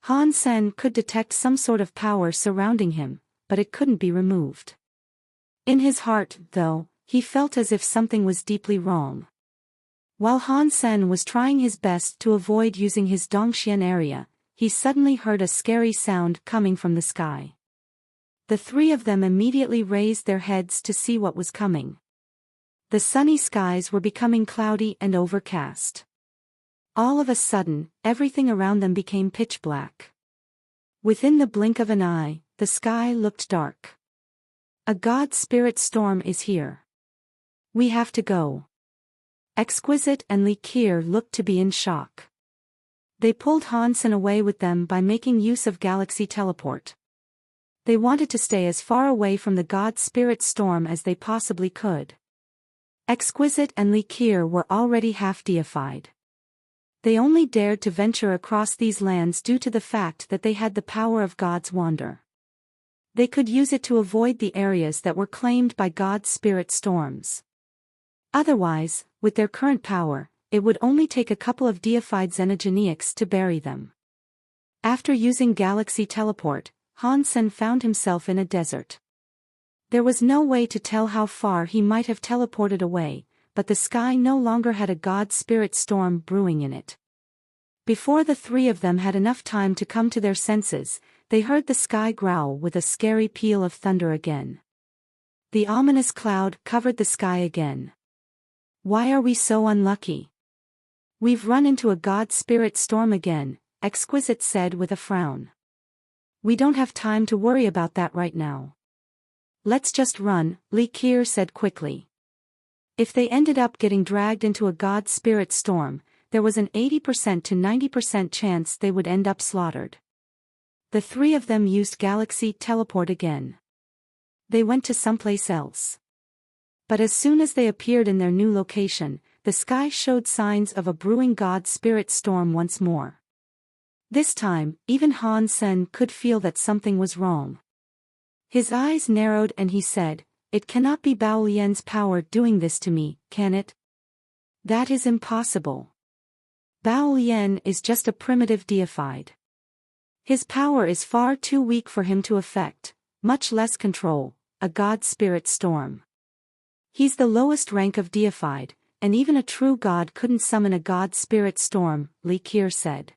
Han Sen could detect some sort of power surrounding him, but it couldn't be removed. In his heart, though, he felt as if something was deeply wrong. While Han Sen was trying his best to avoid using his Dongxian area, he suddenly heard a scary sound coming from the sky. The three of them immediately raised their heads to see what was coming. The sunny skies were becoming cloudy and overcast. All of a sudden, everything around them became pitch black. Within the blink of an eye, the sky looked dark. A god spirit storm is here. We have to go. Exquisite and Li Qiu looked to be in shock. They pulled Han Sen away with them by making use of galaxy teleport. They wanted to stay as far away from the god spirit storm as they possibly could. Exquisite and Li Qiu were already half deified. They only dared to venture across these lands due to the fact that they had the power of God's wonder. They could use it to avoid the areas that were claimed by God's spirit storms. Otherwise, with their current power, it would only take a couple of deified xenogenics to bury them. After using galaxy teleport, Han Sen found himself in a desert. There was no way to tell how far he might have teleported away, but the sky no longer had a god spirit storm brewing in it. Before the three of them had enough time to come to their senses, they heard the sky growl with a scary peal of thunder again. The ominous cloud covered the sky again. Why are we so unlucky? We've run into a god spirit storm again, Exquisite said with a frown. We don't have time to worry about that right now. Let's just run, Li Qiu said quickly. If they ended up getting dragged into a god spirit storm, there was an 80% to 90% chance they would end up slaughtered. The three of them used galaxy teleport again. They went to someplace else. But as soon as they appeared in their new location, the sky showed signs of a brewing god spirit storm once more. This time, even Han Sen could feel that something was wrong. His eyes narrowed and he said, "It cannot be Bao Lian's power doing this to me, can it? That is impossible. Bao Lian is just a primitive deified. His power is far too weak for him to affect, much less control, a god spirit storm. He's the lowest rank of deified, and even a true god couldn't summon a god spirit storm," Li Qiu said.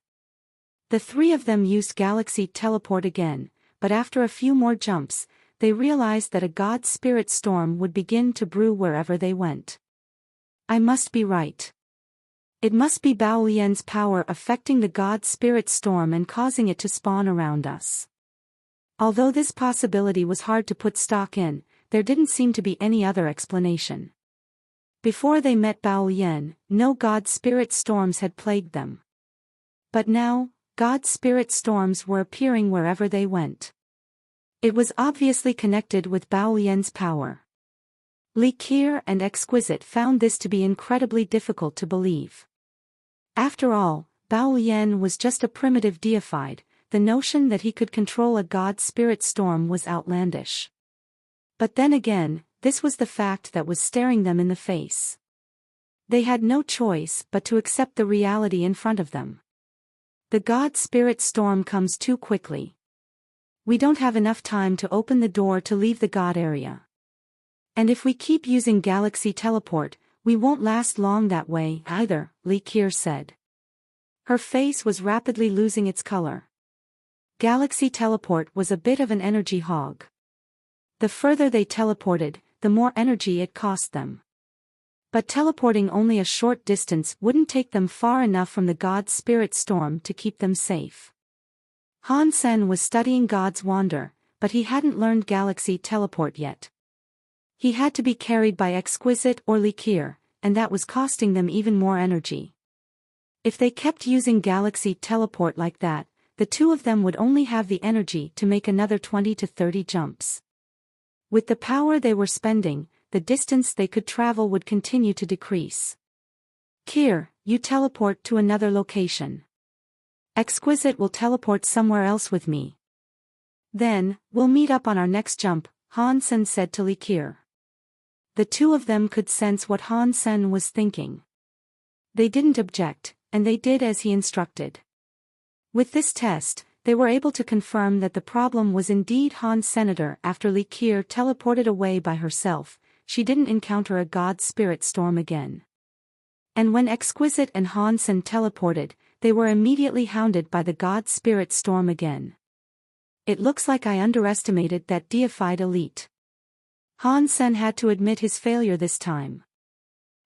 The three of them used galaxy teleport again, but after a few more jumps, they realized that a god spirit storm would begin to brew wherever they went. I must be right. It must be Bao Lian's power affecting the god spirit storm and causing it to spawn around us. Although this possibility was hard to put stock in, there didn't seem to be any other explanation. Before they met Bao Lian, no god spirit storms had plagued them. But now, god spirit storms were appearing wherever they went. It was obviously connected with Bao Lian's power. Li Qiu and Exquisite found this to be incredibly difficult to believe. After all, Bao Lian was just a primitive deified, the notion that he could control a god spirit storm was outlandish. But then again, this was the fact that was staring them in the face. They had no choice but to accept the reality in front of them. The god spirit storm comes too quickly. We don't have enough time to open the door to leave the god area. And if we keep using galaxy teleport, we won't last long that way either, Li Qiu said. Her face was rapidly losing its color. Galaxy teleport was a bit of an energy hog. The further they teleported, the more energy it cost them. But teleporting only a short distance wouldn't take them far enough from the god spirit storm to keep them safe. Han Sen was studying God's Wander, but he hadn't learned galaxy teleport yet. He had to be carried by Exquisite or Li Qiu, and that was costing them even more energy. If they kept using galaxy teleport like that, the two of them would only have the energy to make another 20 to 30 jumps. With the power they were spending, the distance they could travel would continue to decrease. Kier, you teleport to another location. Exquisite will teleport somewhere else with me. Then, we'll meet up on our next jump, Han Sen said to Kier. The two of them could sense what Han Sen was thinking. They didn't object, and they did as he instructed. With this test, they were able to confirm that the problem was indeed Han Senator. After Kier teleported away by herself, she didn't encounter a god spirit storm again. And when Exquisite and Han Sen teleported, they were immediately hounded by the god spirit storm again. It looks like I underestimated that deified elite. Han Sen had to admit his failure this time.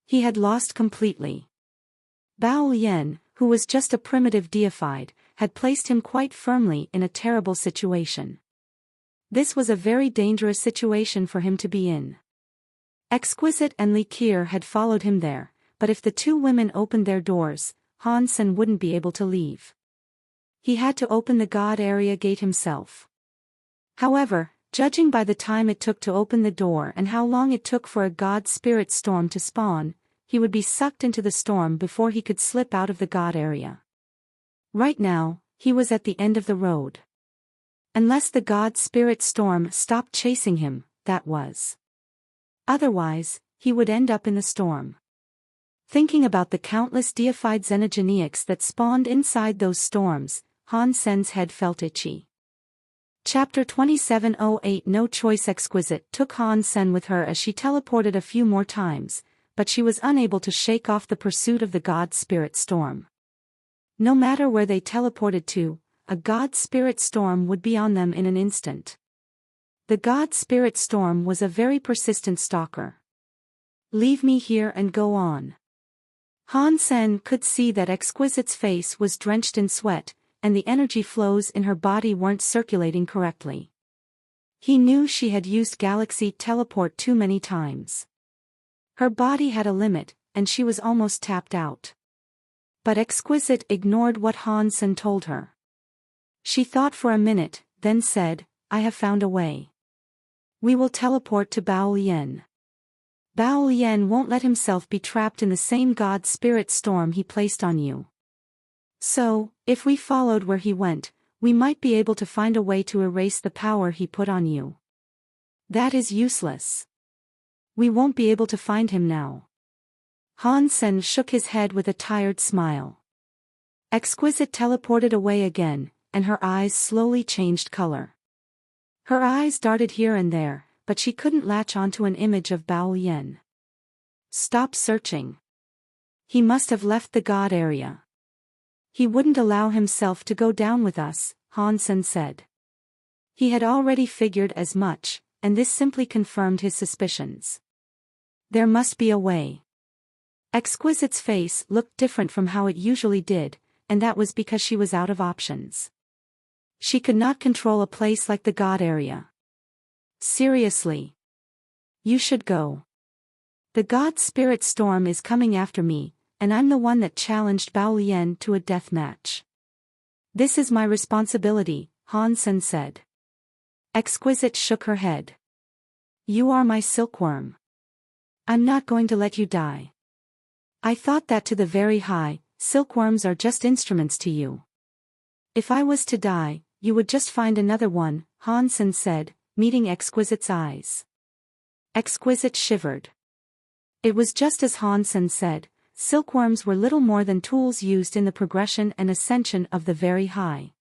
He had lost completely. Bao Lian, who was just a primitive deified, had placed him quite firmly in a terrible situation. This was a very dangerous situation for him to be in. Exquisite and Kier had followed him there, but if the two women opened their doors, Han Sen wouldn't be able to leave. He had to open the god area gate himself. However, judging by the time it took to open the door and how long it took for a god spirit storm to spawn, he would be sucked into the storm before he could slip out of the god area. Right now, he was at the end of the road. Unless the god spirit storm stopped chasing him, that was. Otherwise, he would end up in the storm. Thinking about the countless deified xenogenics that spawned inside those storms, Han Sen's head felt itchy. Chapter 2708 No Choice. Exquisite took Han Sen with her as she teleported a few more times, but she was unable to shake off the pursuit of the god spirit storm. No matter where they teleported to, a god spirit storm would be on them in an instant. The god spirit storm was a very persistent stalker. Leave me here and go on. Han Sen could see that Exquisite's face was drenched in sweat, and the energy flows in her body weren't circulating correctly. He knew she had used Galaxy Teleport too many times. Her body had a limit, and she was almost tapped out. But Exquisite ignored what Han Sen told her. She thought for a minute, then said, I have found a way. We will teleport to Bao Lian. Bao Lian won't let himself be trapped in the same god spirit storm he placed on you. So, if we followed where he went, we might be able to find a way to erase the power he put on you. That is useless. We won't be able to find him now. Han Sen shook his head with a tired smile. Exquisite teleported away again, and her eyes slowly changed color. Her eyes darted here and there, but she couldn't latch onto an image of Bao Lian. Stop searching. He must have left the god area. He wouldn't allow himself to go down with us, Han Sen said. He had already figured as much, and this simply confirmed his suspicions. There must be a way. Exquisite's face looked different from how it usually did, and that was because she was out of options. She could not control a place like the god area. Seriously. You should go. The god spirit storm is coming after me, and I'm the one that challenged Bao Lian to a death match. This is my responsibility, Han Sen said. Exquisite shook her head. You are my silkworm. I'm not going to let you die. I thought that to the very high, silkworms are just instruments to you. If I was to die, you would just find another one, Han Sen said, meeting Exquisite's eyes. Exquisite shivered. It was just as Han Sen said, silkworms were little more than tools used in the progression and ascension of the very high.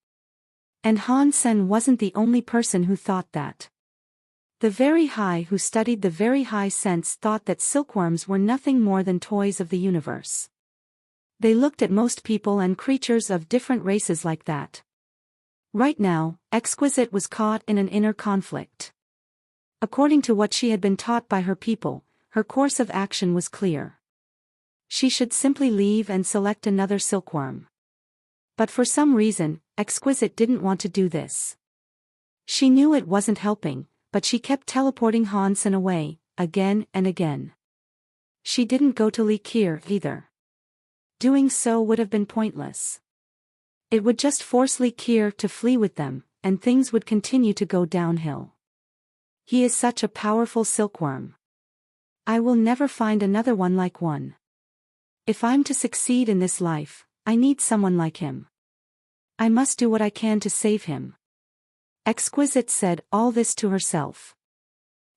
And Han Sen wasn't the only person who thought that. The very high who studied the very high sense thought that silkworms were nothing more than toys of the universe. They looked at most people and creatures of different races like that. Right now, Exquisite was caught in an inner conflict. According to what she had been taught by her people, her course of action was clear. She should simply leave and select another silkworm. But for some reason, Exquisite didn't want to do this. She knew it wasn't helping, but she kept teleporting Han Sen away, again and again. She didn't go to Kier either. Doing so would have been pointless. It would just force Kier to flee with them, and things would continue to go downhill. He is such a powerful silkworm. I will never find another one like one. If I'm to succeed in this life, I need someone like him. I must do what I can to save him. Exquisite said all this to herself.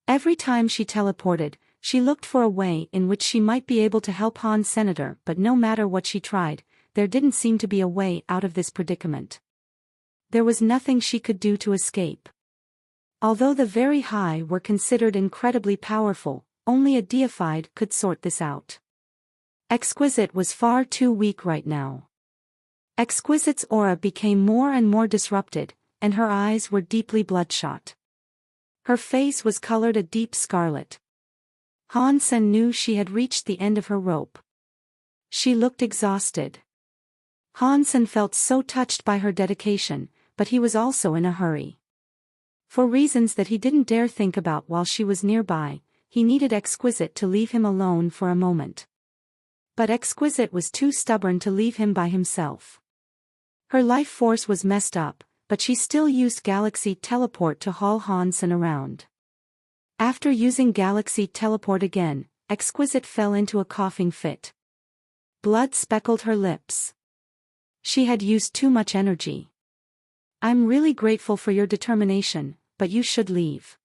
Every time she teleported, she looked for a way in which she might be able to help Han's senator, but no matter what she tried, there didn't seem to be a way out of this predicament. There was nothing she could do to escape. Although the very high were considered incredibly powerful, only a deified could sort this out. Exquisite was far too weak right now. Exquisite's aura became more and more disrupted, and her eyes were deeply bloodshot. Her face was colored a deep scarlet. Han Sen knew she had reached the end of her rope. She looked exhausted. Han Sen felt so touched by her dedication, but he was also in a hurry. For reasons that he didn't dare think about while she was nearby, he needed Exquisite to leave him alone for a moment. But Exquisite was too stubborn to leave him by himself. Her life force was messed up, but she still used Galaxy Teleport to haul Han Sen around. After using Galaxy Teleport again, Exquisite fell into a coughing fit. Blood speckled her lips. She had used too much energy. I'm really grateful for your determination, but you should leave.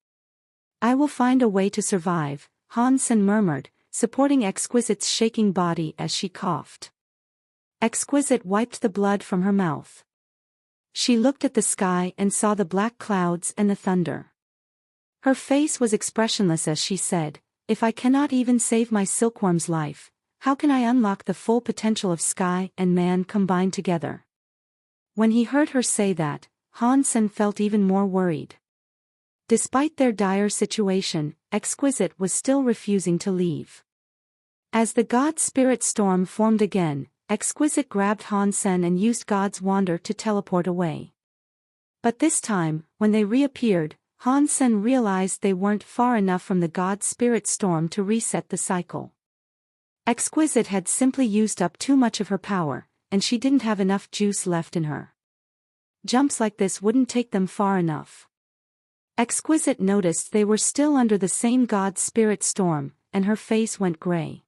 I will find a way to survive, Han Sen murmured, supporting Exquisite's shaking body as she coughed. Exquisite wiped the blood from her mouth. She looked at the sky and saw the black clouds and the thunder. Her face was expressionless as she said, "If I cannot even save my silkworm's life, how can I unlock the full potential of sky and man combined together?" When he heard her say that, Han Sen felt even more worried. Despite their dire situation, Exquisite was still refusing to leave. As the God Spirit storm formed again, Exquisite grabbed Han Sen and used God's Wander to teleport away. But this time, when they reappeared, Han Sen realized they weren't far enough from the God Spirit storm to reset the cycle. Exquisite had simply used up too much of her power, and she didn't have enough juice left in her. Jumps like this wouldn't take them far enough. Exquisite noticed they were still under the same God Spirit storm, and her face went gray.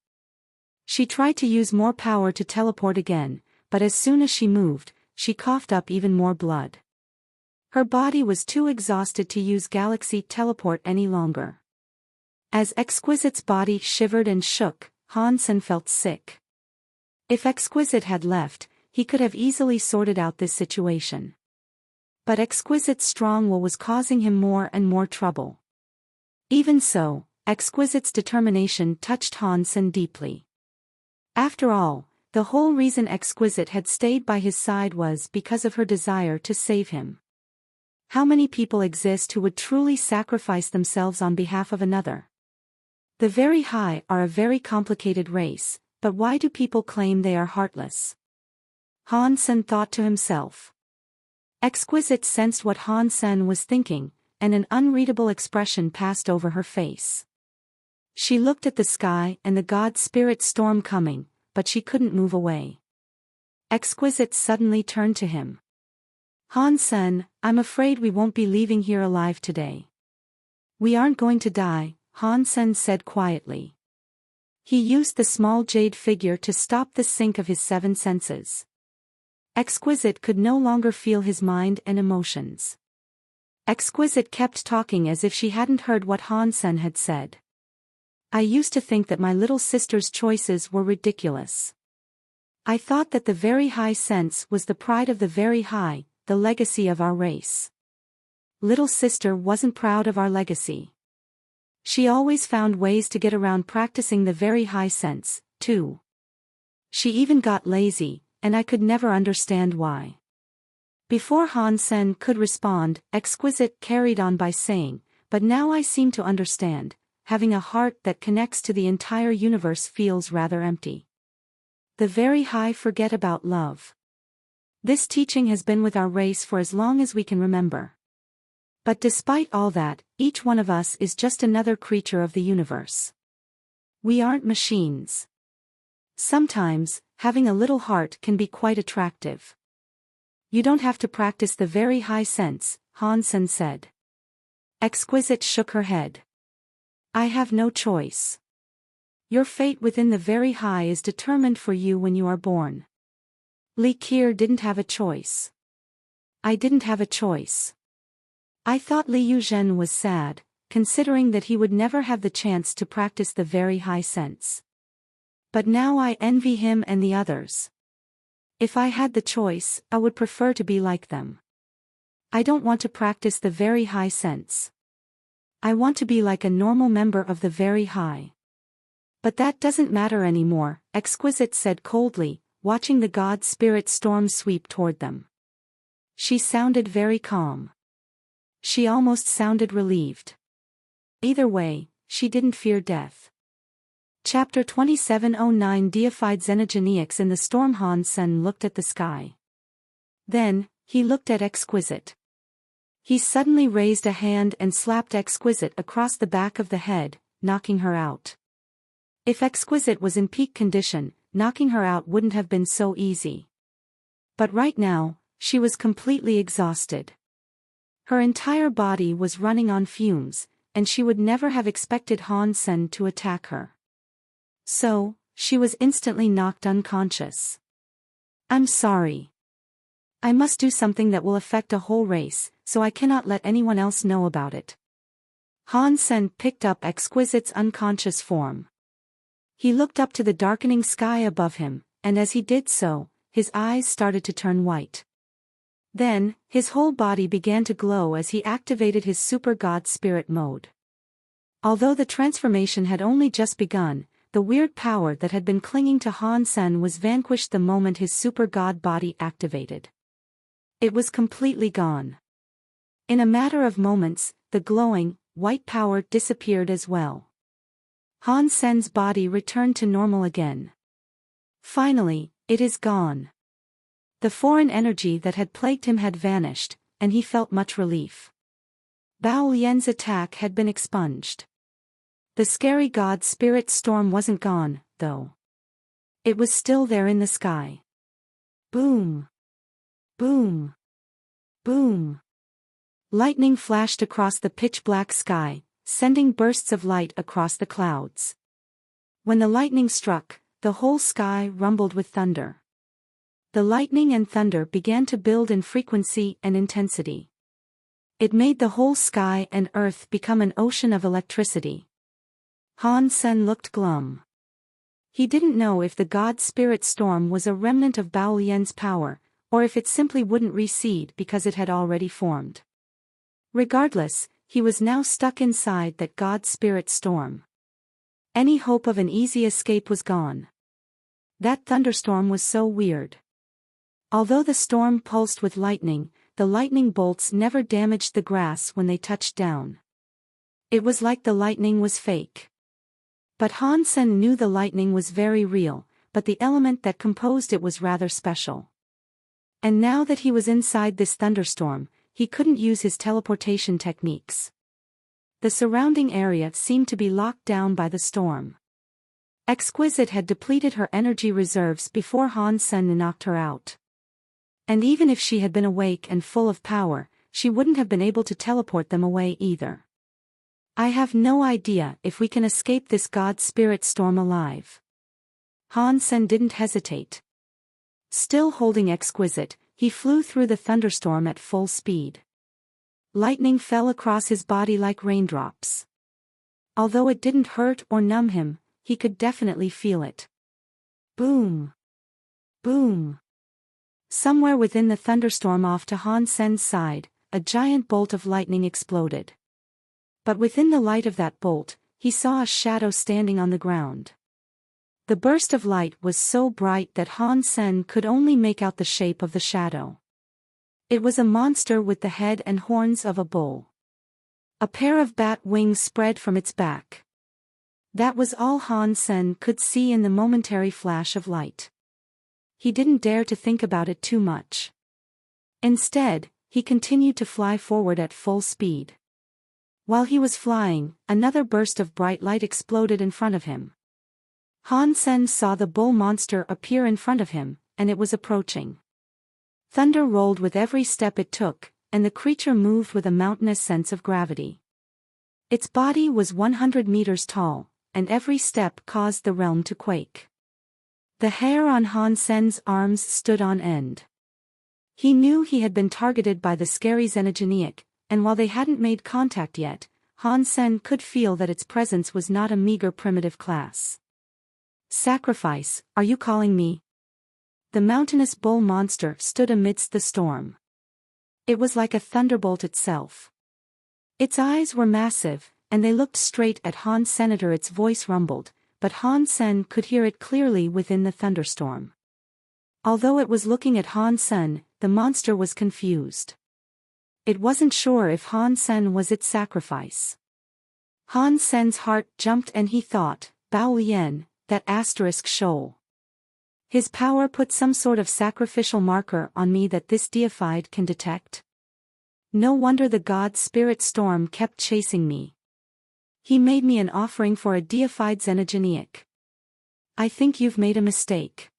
She tried to use more power to teleport again, but as soon as she moved, she coughed up even more blood. Her body was too exhausted to use Galaxy Teleport any longer. As Exquisite's body shivered and shook, Han Sen felt sick. If Exquisite had left, he could have easily sorted out this situation. But Exquisite's strong will was causing him more and more trouble. Even so, Exquisite's determination touched Han Sen deeply. After all, the whole reason Exquisite had stayed by his side was because of her desire to save him. How many people exist who would truly sacrifice themselves on behalf of another? The very high are a very complicated race, but why do people claim they are heartless? Han Sen thought to himself. Exquisite sensed what Han Sen was thinking, and an unreadable expression passed over her face. She looked at the sky and the God Spirit storm coming, but she couldn't move away. Exquisite suddenly turned to him. Han Sen, I'm afraid we won't be leaving here alive today. We aren't going to die, Han Sen said quietly. He used the small jade figure to stop the sink of his seven senses. Exquisite could no longer feel his mind and emotions. Exquisite kept talking as if she hadn't heard what Han Sen had said. I used to think that my little sister's choices were ridiculous. I thought that the very high sense was the pride of the very high, the legacy of our race. Little sister wasn't proud of our legacy. She always found ways to get around practicing the very high sense, too. She even got lazy, and I could never understand why. Before Han Sen could respond, Exquisite carried on by saying, but now I seem to understand. Having a heart that connects to the entire universe feels rather empty. The very high forget about love. This teaching has been with our race for as long as we can remember. But despite all that, each one of us is just another creature of the universe. We aren't machines. Sometimes, having a little heart can be quite attractive. You don't have to practice the very high sense, Han Sen said. Exquisite shook her head. I have no choice. Your fate within the very high is determined for you when you are born. Li Qier didn't have a choice. I didn't have a choice. I thought Li Yuzhen was sad, considering that he would never have the chance to practice the very high sense. But now I envy him and the others. If I had the choice, I would prefer to be like them. I don't want to practice the very high sense. I want to be like a normal member of the very high. But that doesn't matter anymore, Exquisite said coldly, watching the god spirit storm sweep toward them. She sounded very calm. She almost sounded relieved. Either way, she didn't fear death. Chapter 2709 Deified Xenogeneics in the Storm. Han Sen looked at the sky. Then, he looked at Exquisite. He suddenly raised a hand and slapped Exquisite across the back of the head, knocking her out. If Exquisite was in peak condition, knocking her out wouldn't have been so easy. But right now, she was completely exhausted. Her entire body was running on fumes, and she would never have expected Han Sen to attack her. So, she was instantly knocked unconscious. I'm sorry. I must do something that will affect a whole race, so I cannot let anyone else know about it. Han Sen picked up Exquisite's unconscious form. He looked up to the darkening sky above him, and as he did so, his eyes started to turn white. Then, his whole body began to glow as he activated his Super God Spirit mode. Although the transformation had only just begun, the weird power that had been clinging to Han Sen was vanquished the moment his Super God body activated. It was completely gone. In a matter of moments, the glowing, white power disappeared as well. Han Sen's body returned to normal again. Finally, it is gone. The foreign energy that had plagued him had vanished, and he felt much relief. Bao Lian's attack had been expunged. The scary god spirit storm wasn't gone, though. It was still there in the sky. Boom! Boom! Boom! Lightning flashed across the pitch-black sky, sending bursts of light across the clouds. When the lightning struck, the whole sky rumbled with thunder. The lightning and thunder began to build in frequency and intensity. It made the whole sky and earth become an ocean of electricity. Han Sen looked glum. He didn't know if the god spirit storm was a remnant of Bao Lian's power, or if it simply wouldn't recede because it had already formed. Regardless, he was now stuck inside that god spirit storm. Any hope of an easy escape was gone. That thunderstorm was so weird. Although the storm pulsed with lightning, the lightning bolts never damaged the grass when they touched down. It was like the lightning was fake. But Han Sen knew the lightning was very real, but the element that composed it was rather special. And now that he was inside this thunderstorm, he couldn't use his teleportation techniques. The surrounding area seemed to be locked down by the storm. Exquisite had depleted her energy reserves before Han Sen knocked her out. And even if she had been awake and full of power, she wouldn't have been able to teleport them away either. I have no idea if we can escape this god spirit storm alive. Han Sen didn't hesitate. Still holding Exquisite, he flew through the thunderstorm at full speed. Lightning fell across his body like raindrops. Although it didn't hurt or numb him, he could definitely feel it. Boom! Boom! Somewhere within the thunderstorm off to Han Sen's side, a giant bolt of lightning exploded. But within the light of that bolt, he saw a shadow standing on the ground. The burst of light was so bright that Han Sen could only make out the shape of the shadow. It was a monster with the head and horns of a bull. A pair of bat wings spread from its back. That was all Han Sen could see in the momentary flash of light. He didn't dare to think about it too much. Instead, he continued to fly forward at full speed. While he was flying, another burst of bright light exploded in front of him. Han Sen saw the bull monster appear in front of him, and it was approaching. Thunder rolled with every step it took, and the creature moved with a mountainous sense of gravity. Its body was 100 meters tall, and every step caused the realm to quake. The hair on Han Sen's arms stood on end. He knew he had been targeted by the scary Xenogeniac, and while they hadn't made contact yet, Han Sen could feel that its presence was not a meager primitive class. Sacrifice, are you calling me? The mountainous bull monster stood amidst the storm. It was like a thunderbolt itself. Its eyes were massive, and they looked straight at Han Senator. Its voice rumbled, but Han Sen could hear it clearly within the thunderstorm. Although it was looking at Han Sen, the monster was confused. It wasn't sure if Han Sen was its sacrifice. Han Sen's heart jumped and he thought, Bao Yen, that asterisk shoal. His power put some sort of sacrificial marker on me that this deified can detect. No wonder the god spirit storm kept chasing me. He made me an offering for a deified Xenogeniac. I think you've made a mistake.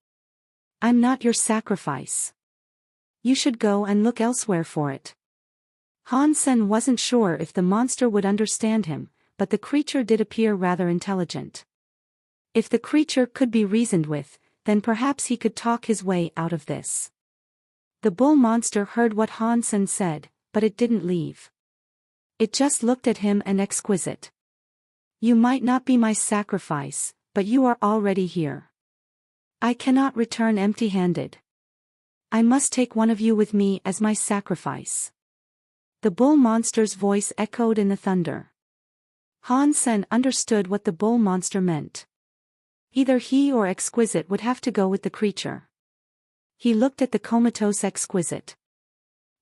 I'm not your sacrifice. You should go and look elsewhere for it. Han Sen wasn't sure if the monster would understand him, but the creature did appear rather intelligent. If the creature could be reasoned with, then perhaps he could talk his way out of this. The bull monster heard what Han Sen said, but it didn't leave. It just looked at him and exquisite. You might not be my sacrifice, but you are already here. I cannot return empty-handed. I must take one of you with me as my sacrifice. The bull monster's voice echoed in the thunder. Han Sen understood what the bull monster meant. Either he or Exquisite would have to go with the creature. He looked at the comatose Exquisite.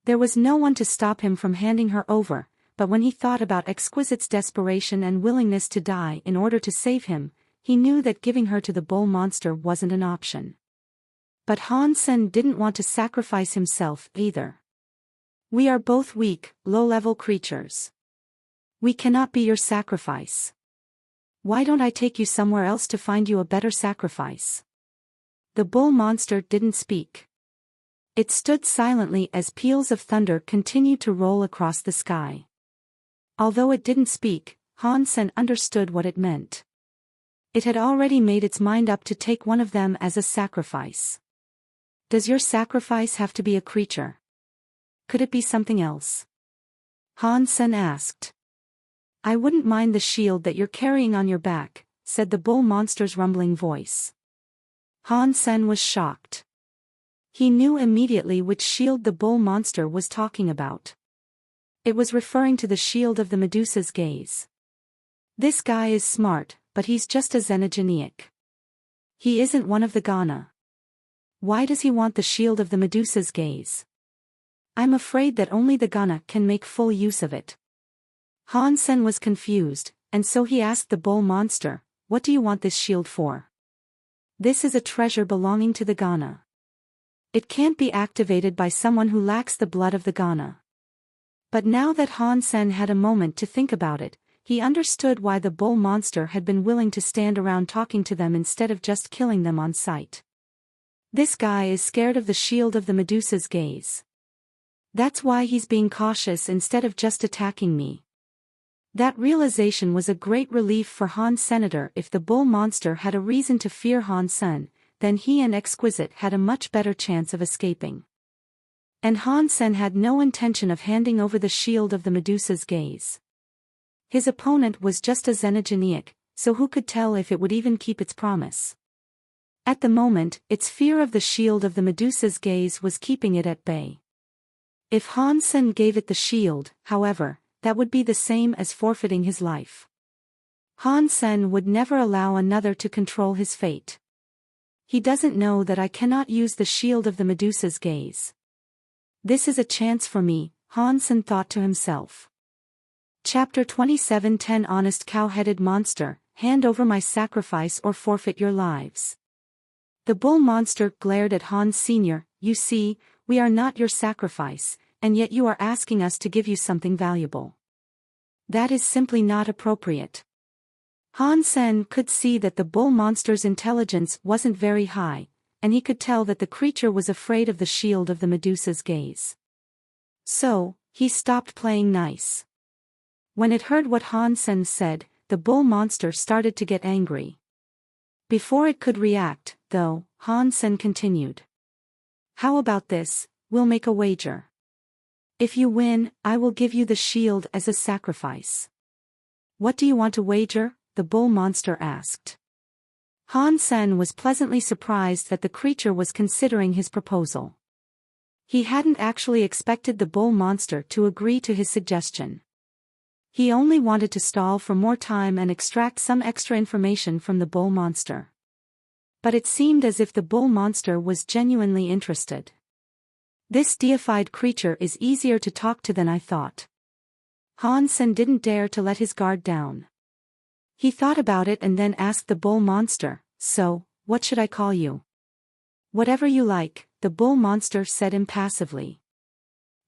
There was no one to stop him from handing her over, but when he thought about Exquisite's desperation and willingness to die in order to save him, he knew that giving her to the bull monster wasn't an option. But Han Sen didn't want to sacrifice himself either. We are both weak, low-level creatures. We cannot be your sacrifice. Why don't I take you somewhere else to find you a better sacrifice? The bull monster didn't speak. It stood silently as peals of thunder continued to roll across the sky. Although it didn't speak, Han Sen understood what it meant. It had already made its mind up to take one of them as a sacrifice. Does your sacrifice have to be a creature? Could it be something else? Han Sen asked. I wouldn't mind the shield that you're carrying on your back, said the bull monster's rumbling voice. Han Sen was shocked. He knew immediately which shield the bull monster was talking about. It was referring to the shield of the Medusa's gaze. This guy is smart, but he's just a Xenogeniac. He isn't one of the Ghana. Why does he want the shield of the Medusa's gaze? I'm afraid that only the Ghana can make full use of it. Han Sen was confused, and so he asked the bull monster, what do you want this shield for? This is a treasure belonging to the Ghana. It can't be activated by someone who lacks the blood of the Ghana. But now that Han Sen had a moment to think about it, he understood why the bull monster had been willing to stand around talking to them instead of just killing them on sight. This guy is scared of the shield of the Medusa's gaze. That's why he's being cautious instead of just attacking me. That realization was a great relief for Han Senator. If the bull monster had a reason to fear Han Sen, then he and Exquisite had a much better chance of escaping. And Han Sen had no intention of handing over the shield of the Medusa's gaze. His opponent was just a Xenogeniac, so who could tell if it would even keep its promise? At the moment, its fear of the shield of the Medusa's gaze was keeping it at bay. If Han Sen gave it the shield, however, that would be the same as forfeiting his life. Han Sen would never allow another to control his fate. He doesn't know that I cannot use the shield of the Medusa's gaze. This is a chance for me, Han Sen thought to himself. Chapter 27:10 Honest cow-headed monster, hand over my sacrifice or forfeit your lives. The bull monster glared at Han Sr. You see, we are not your sacrifice, and yet you are asking us to give you something valuable. That is simply not appropriate. Han Sen could see that the bull monster's intelligence wasn't very high, and he could tell that the creature was afraid of the shield of the Medusa's gaze. So, he stopped playing nice. When it heard what Han Sen said, the bull monster started to get angry. Before it could react, though, Han Sen continued. How about this, we'll make a wager. If you win, I will give you the shield as a sacrifice. What do you want to wager? The bull monster asked. Han Sen was pleasantly surprised that the creature was considering his proposal. He hadn't actually expected the bull monster to agree to his suggestion. He only wanted to stall for more time and extract some extra information from the bull monster. But it seemed as if the bull monster was genuinely interested. This deified creature is easier to talk to than I thought. Han Sen didn't dare to let his guard down. He thought about it and then asked the bull monster, so, what should I call you? Whatever you like, the bull monster said impassively.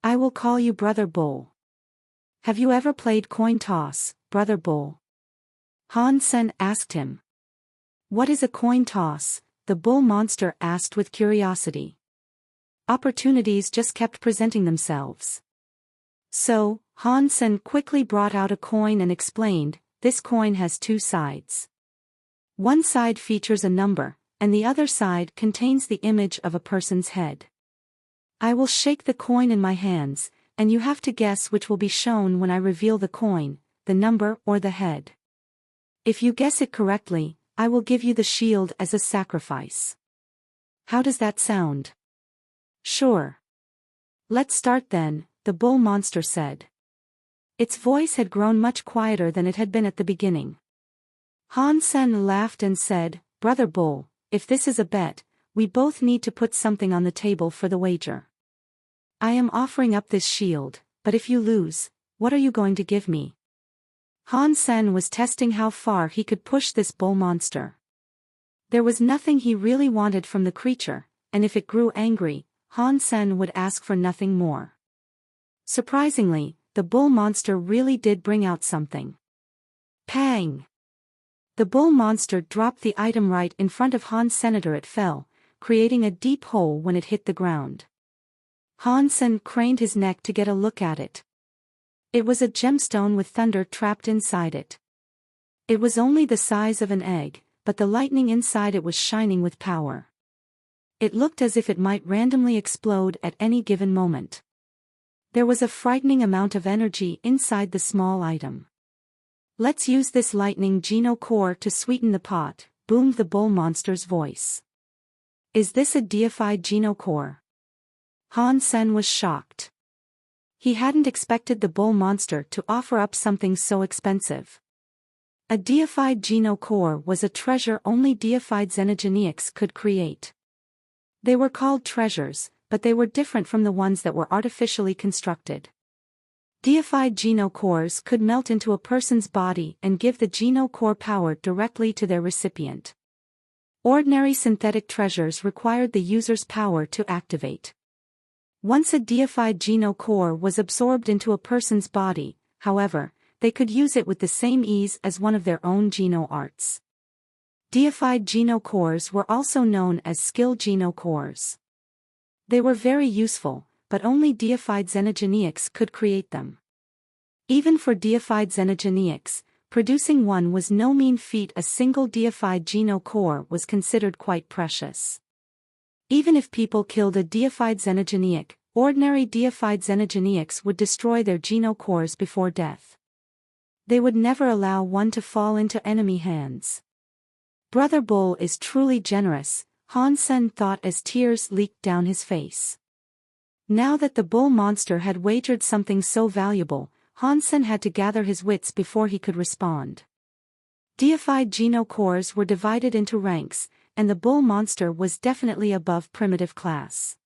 I will call you Brother Bull. Have you ever played coin toss, Brother Bull? Han Sen asked him. What is a coin toss? The bull monster asked with curiosity. Opportunities just kept presenting themselves. So, Han Sen quickly brought out a coin and explained, this coin has two sides. One side features a number, and the other side contains the image of a person's head. I will shake the coin in my hands, and you have to guess which will be shown when I reveal the coin, the number or the head. If you guess it correctly, I will give you the shield as a sacrifice. How does that sound? Sure. Let's start then, the bull monster said. Its voice had grown much quieter than it had been at the beginning. Han Sen laughed and said, Brother Bull, if this is a bet, we both need to put something on the table for the wager. I am offering up this shield, but if you lose, what are you going to give me? Han Sen was testing how far he could push this bull monster. There was nothing he really wanted from the creature, and if it grew angry, Han Sen would ask for nothing more. Surprisingly, the bull monster really did bring out something. Pang! The bull monster dropped the item right in front of Han Senator. It fell, creating a deep hole when it hit the ground. Han Sen craned his neck to get a look at it. It was a gemstone with thunder trapped inside it. It was only the size of an egg, but the lightning inside it was shining with power. It looked as if it might randomly explode at any given moment. There was a frightening amount of energy inside the small item. Let's use this lightning Geno core to sweeten the pot, boomed the bull monster's voice. Is this a deified Geno core? Han Sen was shocked. He hadn't expected the bull monster to offer up something so expensive. A deified Geno core was a treasure only deified xenogeneics could create. They were called treasures, but they were different from the ones that were artificially constructed. Deified Geno cores could melt into a person's body and give the Geno core power directly to their recipient. Ordinary synthetic treasures required the user's power to activate. Once a deified Geno core was absorbed into a person's body, however, they could use it with the same ease as one of their own Geno arts. Deified Geno cores were also known as skill Geno cores. They were very useful, but only deified xenogeneics could create them. Even for deified xenogeneics, producing one was no mean feat. A single deified Geno core was considered quite precious. Even if people killed a deified xenogeneic, ordinary deified xenogeneics would destroy their Geno cores before death. They would never allow one to fall into enemy hands. Brother Bull is truly generous, Han Sen thought as tears leaked down his face. Now that the bull monster had wagered something so valuable, Han Sen had to gather his wits before he could respond. Deified Geno cores were divided into ranks, and the bull monster was definitely above primitive class.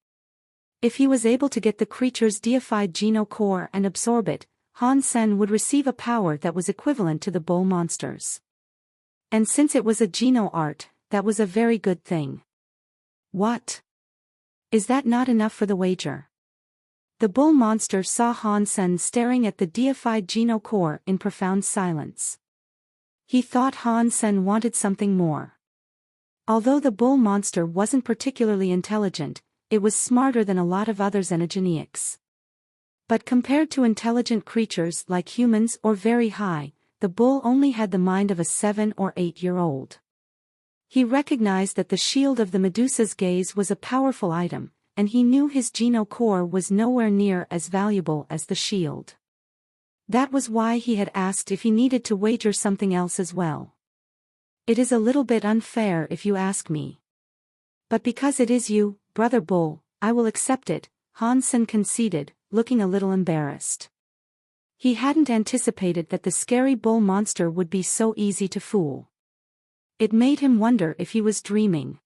If he was able to get the creature's deified Geno core and absorb it, Han Sen would receive a power that was equivalent to the bull monster's. And since it was a Geno art, that was a very good thing. What? Is that not enough for the wager? The bull monster saw Han Sen staring at the deified Geno core in profound silence. He thought Han Sen wanted something more. Although the bull monster wasn't particularly intelligent, it was smarter than a lot of other xenogeneics. But compared to intelligent creatures like humans or very high, the bull only had the mind of a 7 or 8-year-old. He recognized that the shield of the Medusa's gaze was a powerful item, and he knew his Geno core was nowhere near as valuable as the shield. That was why he had asked if he needed to wager something else as well. It is a little bit unfair if you ask me. But because it is you, Brother Bull, I will accept it, Hansen conceded, looking a little embarrassed. He hadn't anticipated that the scary bull monster would be so easy to fool. It made him wonder if he was dreaming.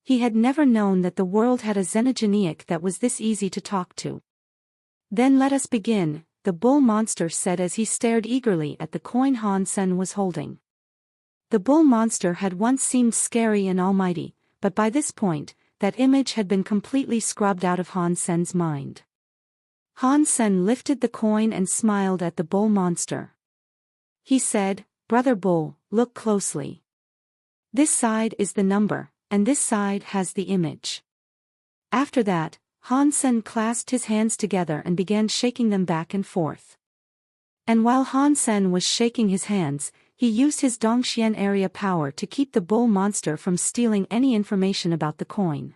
He had never known that the world had a xenogeniac that was this easy to talk to. Then let us begin, the bull monster said as he stared eagerly at the coin Hansen was holding. The bull monster had once seemed scary and almighty, but by this point, that image had been completely scrubbed out of Hansen's mind. Hansen lifted the coin and smiled at the bull monster. He said, Brother Bull, look closely. This side is the number, and this side has the image. After that, Hansen clasped his hands together and began shaking them back and forth. And while Hansen was shaking his hands, he used his Dongxian area power to keep the bull monster from stealing any information about the coin.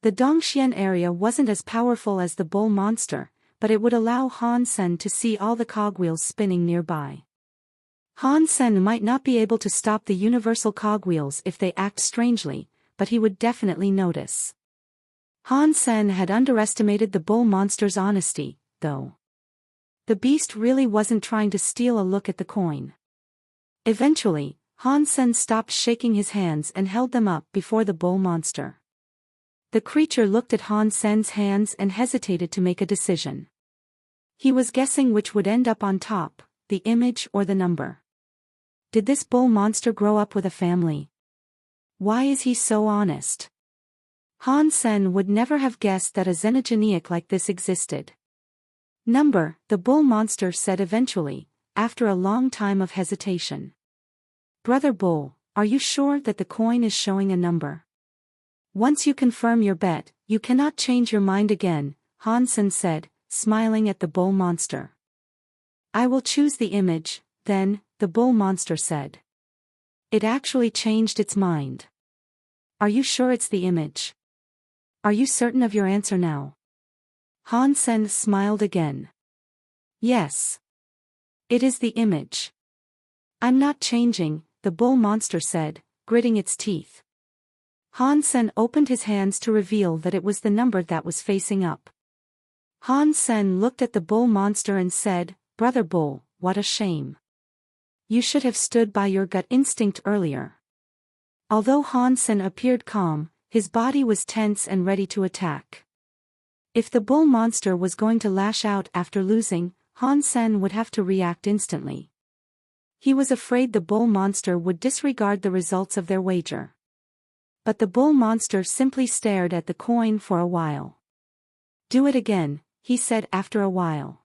The Dongxian area wasn't as powerful as the bull monster, but it would allow Hansen to see all the cogwheels spinning nearby. Hansen might not be able to stop the universal cogwheels if they act strangely, but he would definitely notice. Hansen had underestimated the bull monster's honesty, though. The beast really wasn't trying to steal a look at the coin. Eventually, Hansen stopped shaking his hands and held them up before the bull monster. The creature looked at Hansen's hands and hesitated to make a decision. He was guessing which would end up on top, the image or the number. Did this bull monster grow up with a family? Why is he so honest? Hansen would never have guessed that a xenogeniac like this existed. Number, the bull monster said eventually, after a long time of hesitation. Brother Bull, are you sure that the coin is showing a number? Once you confirm your bet, you cannot change your mind again, Hansen said, smiling at the bull monster. I will choose the image, then, the bull monster said. It actually changed its mind. Are you sure it's the image? Are you certain of your answer now? Hansen smiled again. Yes. It is the image. I'm not changing, the bull monster said, gritting its teeth. Hansen opened his hands to reveal that it was the number that was facing up. Hansen looked at the bull monster and said, Brother Bull, what a shame. You should have stood by your gut instinct earlier. Although Hansen appeared calm, his body was tense and ready to attack. If the bull monster was going to lash out after losing, Hansen would have to react instantly. He was afraid the bull monster would disregard the results of their wager. But the bull monster simply stared at the coin for a while. Do it again, he said after a while.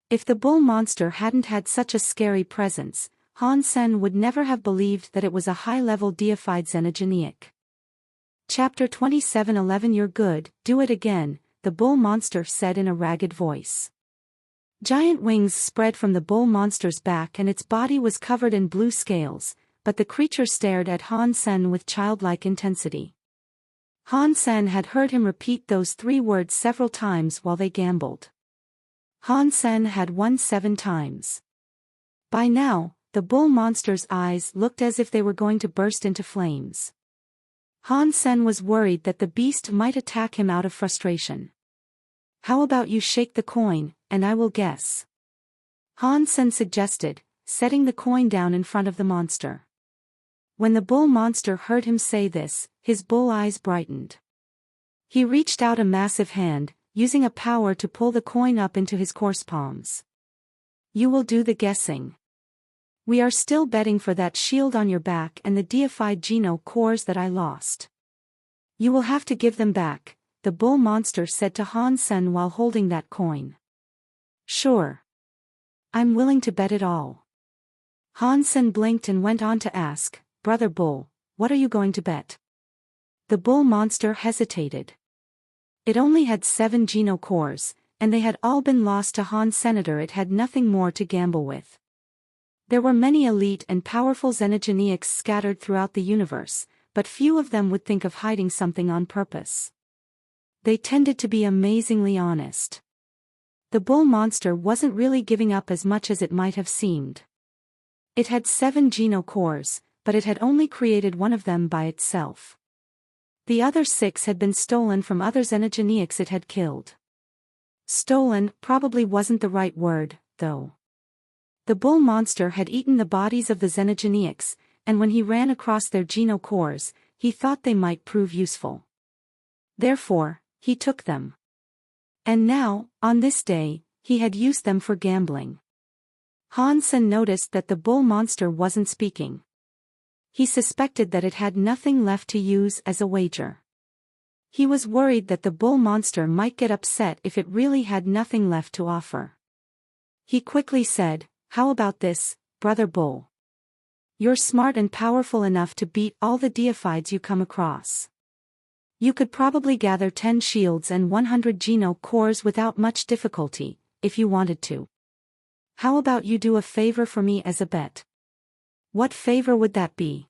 If the bull monster hadn't had such a scary presence, Hansen would never have believed that it was a high-level deified xenogeniac. Chapter 27:11 You're good, do it again, the bull monster said in a ragged voice. Giant wings spread from the bull monster's back and its body was covered in blue scales, but the creature stared at Hansen with childlike intensity. Hansen had heard him repeat those 3 words several times while they gambled. Hansen had won 7 times. By now, the bull monster's eyes looked as if they were going to burst into flames. Hansen was worried that the beast might attack him out of frustration. How about you shake the coin, and I will guess? Hansen suggested, setting the coin down in front of the monster. When the bull monster heard him say this, his bull eyes brightened. He reached out a massive hand, using a power to pull the coin up into his coarse palms. You will do the guessing. We are still betting for that shield on your back and the deified Geno cores that I lost. You will have to give them back, the bull monster said to Hansen while holding that coin. Sure. I'm willing to bet it all. Hansen blinked and went on to ask, Brother Bull, what are you going to bet? The bull monster hesitated. It only had 7 Geno cores, and they had all been lost to Han Senator. It had nothing more to gamble with. There were many elite and powerful xenogeniacs scattered throughout the universe, but few of them would think of hiding something on purpose. They tended to be amazingly honest. The bull monster wasn't really giving up as much as it might have seemed. It had 7 genocores, but it had only created one of them by itself. The other 6 had been stolen from other xenogeniacs it had killed. Stolen probably wasn't the right word, though. The bull monster had eaten the bodies of the xenogeniacs, and when he ran across their genocores, he thought they might prove useful. Therefore, he took them. And now, on this day, he had used them for gambling. Han-sen noticed that the bull monster wasn't speaking. He suspected that it had nothing left to use as a wager. He was worried that the bull monster might get upset if it really had nothing left to offer. He quickly said, "How about this, Brother Bull? You're smart and powerful enough to beat all the deifieds you come across. You could probably gather 10 shields and 100 geno-cores without much difficulty, if you wanted to. How about you do a favor for me as a bet?" What favor would that be?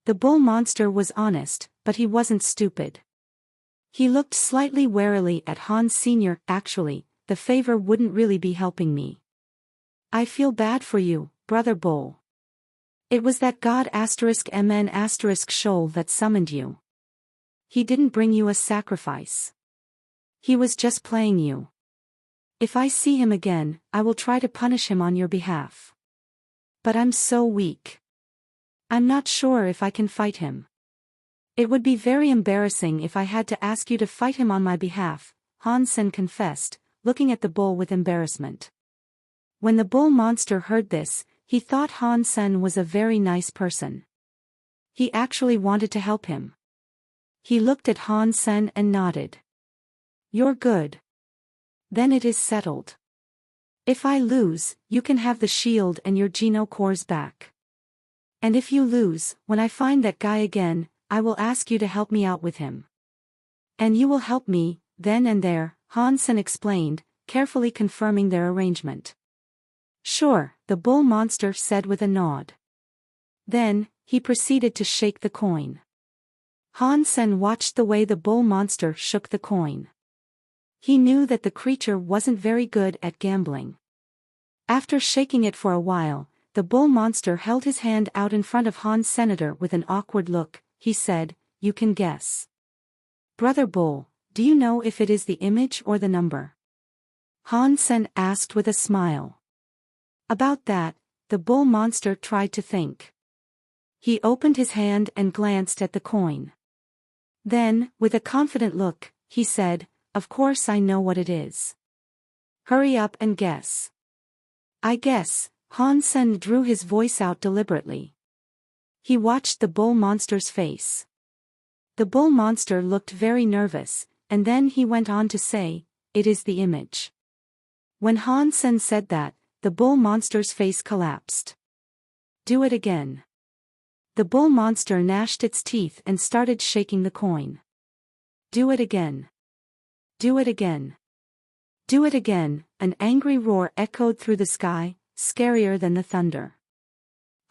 The bull monster was honest, but he wasn't stupid. He looked slightly warily at Hans Sr. "Actually, the favor wouldn't really be helping me. I feel bad for you, Brother Bull. It was that god *mn Shoal that summoned you. He didn't bring you a sacrifice. He was just playing you. If I see him again, I will try to punish him on your behalf. But I'm so weak. I'm not sure if I can fight him. It would be very embarrassing if I had to ask you to fight him on my behalf," Han-sen confessed, looking at the bull with embarrassment. When the bull monster heard this, he thought Han-sen was a very nice person. He actually wanted to help him. He looked at Han-sen and nodded. "You're good. Then it is settled. If I lose, you can have the shield and your geno-cores back. And if you lose, when I find that guy again, I will ask you to help me out with him. And you will help me, then and there," Han-sen explained, carefully confirming their arrangement. "Sure," the bull monster said with a nod. Then, he proceeded to shake the coin. Han-sen watched the way the bull monster shook the coin. He knew that the creature wasn't very good at gambling. After shaking it for a while, the bull monster held his hand out in front of Han's senator with an awkward look. He said, "You can guess. Brother Bull, do you know if it is the image or the number?" Han-sen asked with a smile. About that, the bull monster tried to think. He opened his hand and glanced at the coin. Then, with a confident look, he said, "Of course I know what it is. Hurry up and guess." "I guess," Han-sen drew his voice out deliberately. He watched the bull monster's face. The bull monster looked very nervous, and then he went on to say, "It is the image." When Han-sen said that, the bull monster's face collapsed. "Do it again." The bull monster gnashed its teeth and started shaking the coin. "Do it again. Do it again. Do it again." An angry roar echoed through the sky, scarier than the thunder.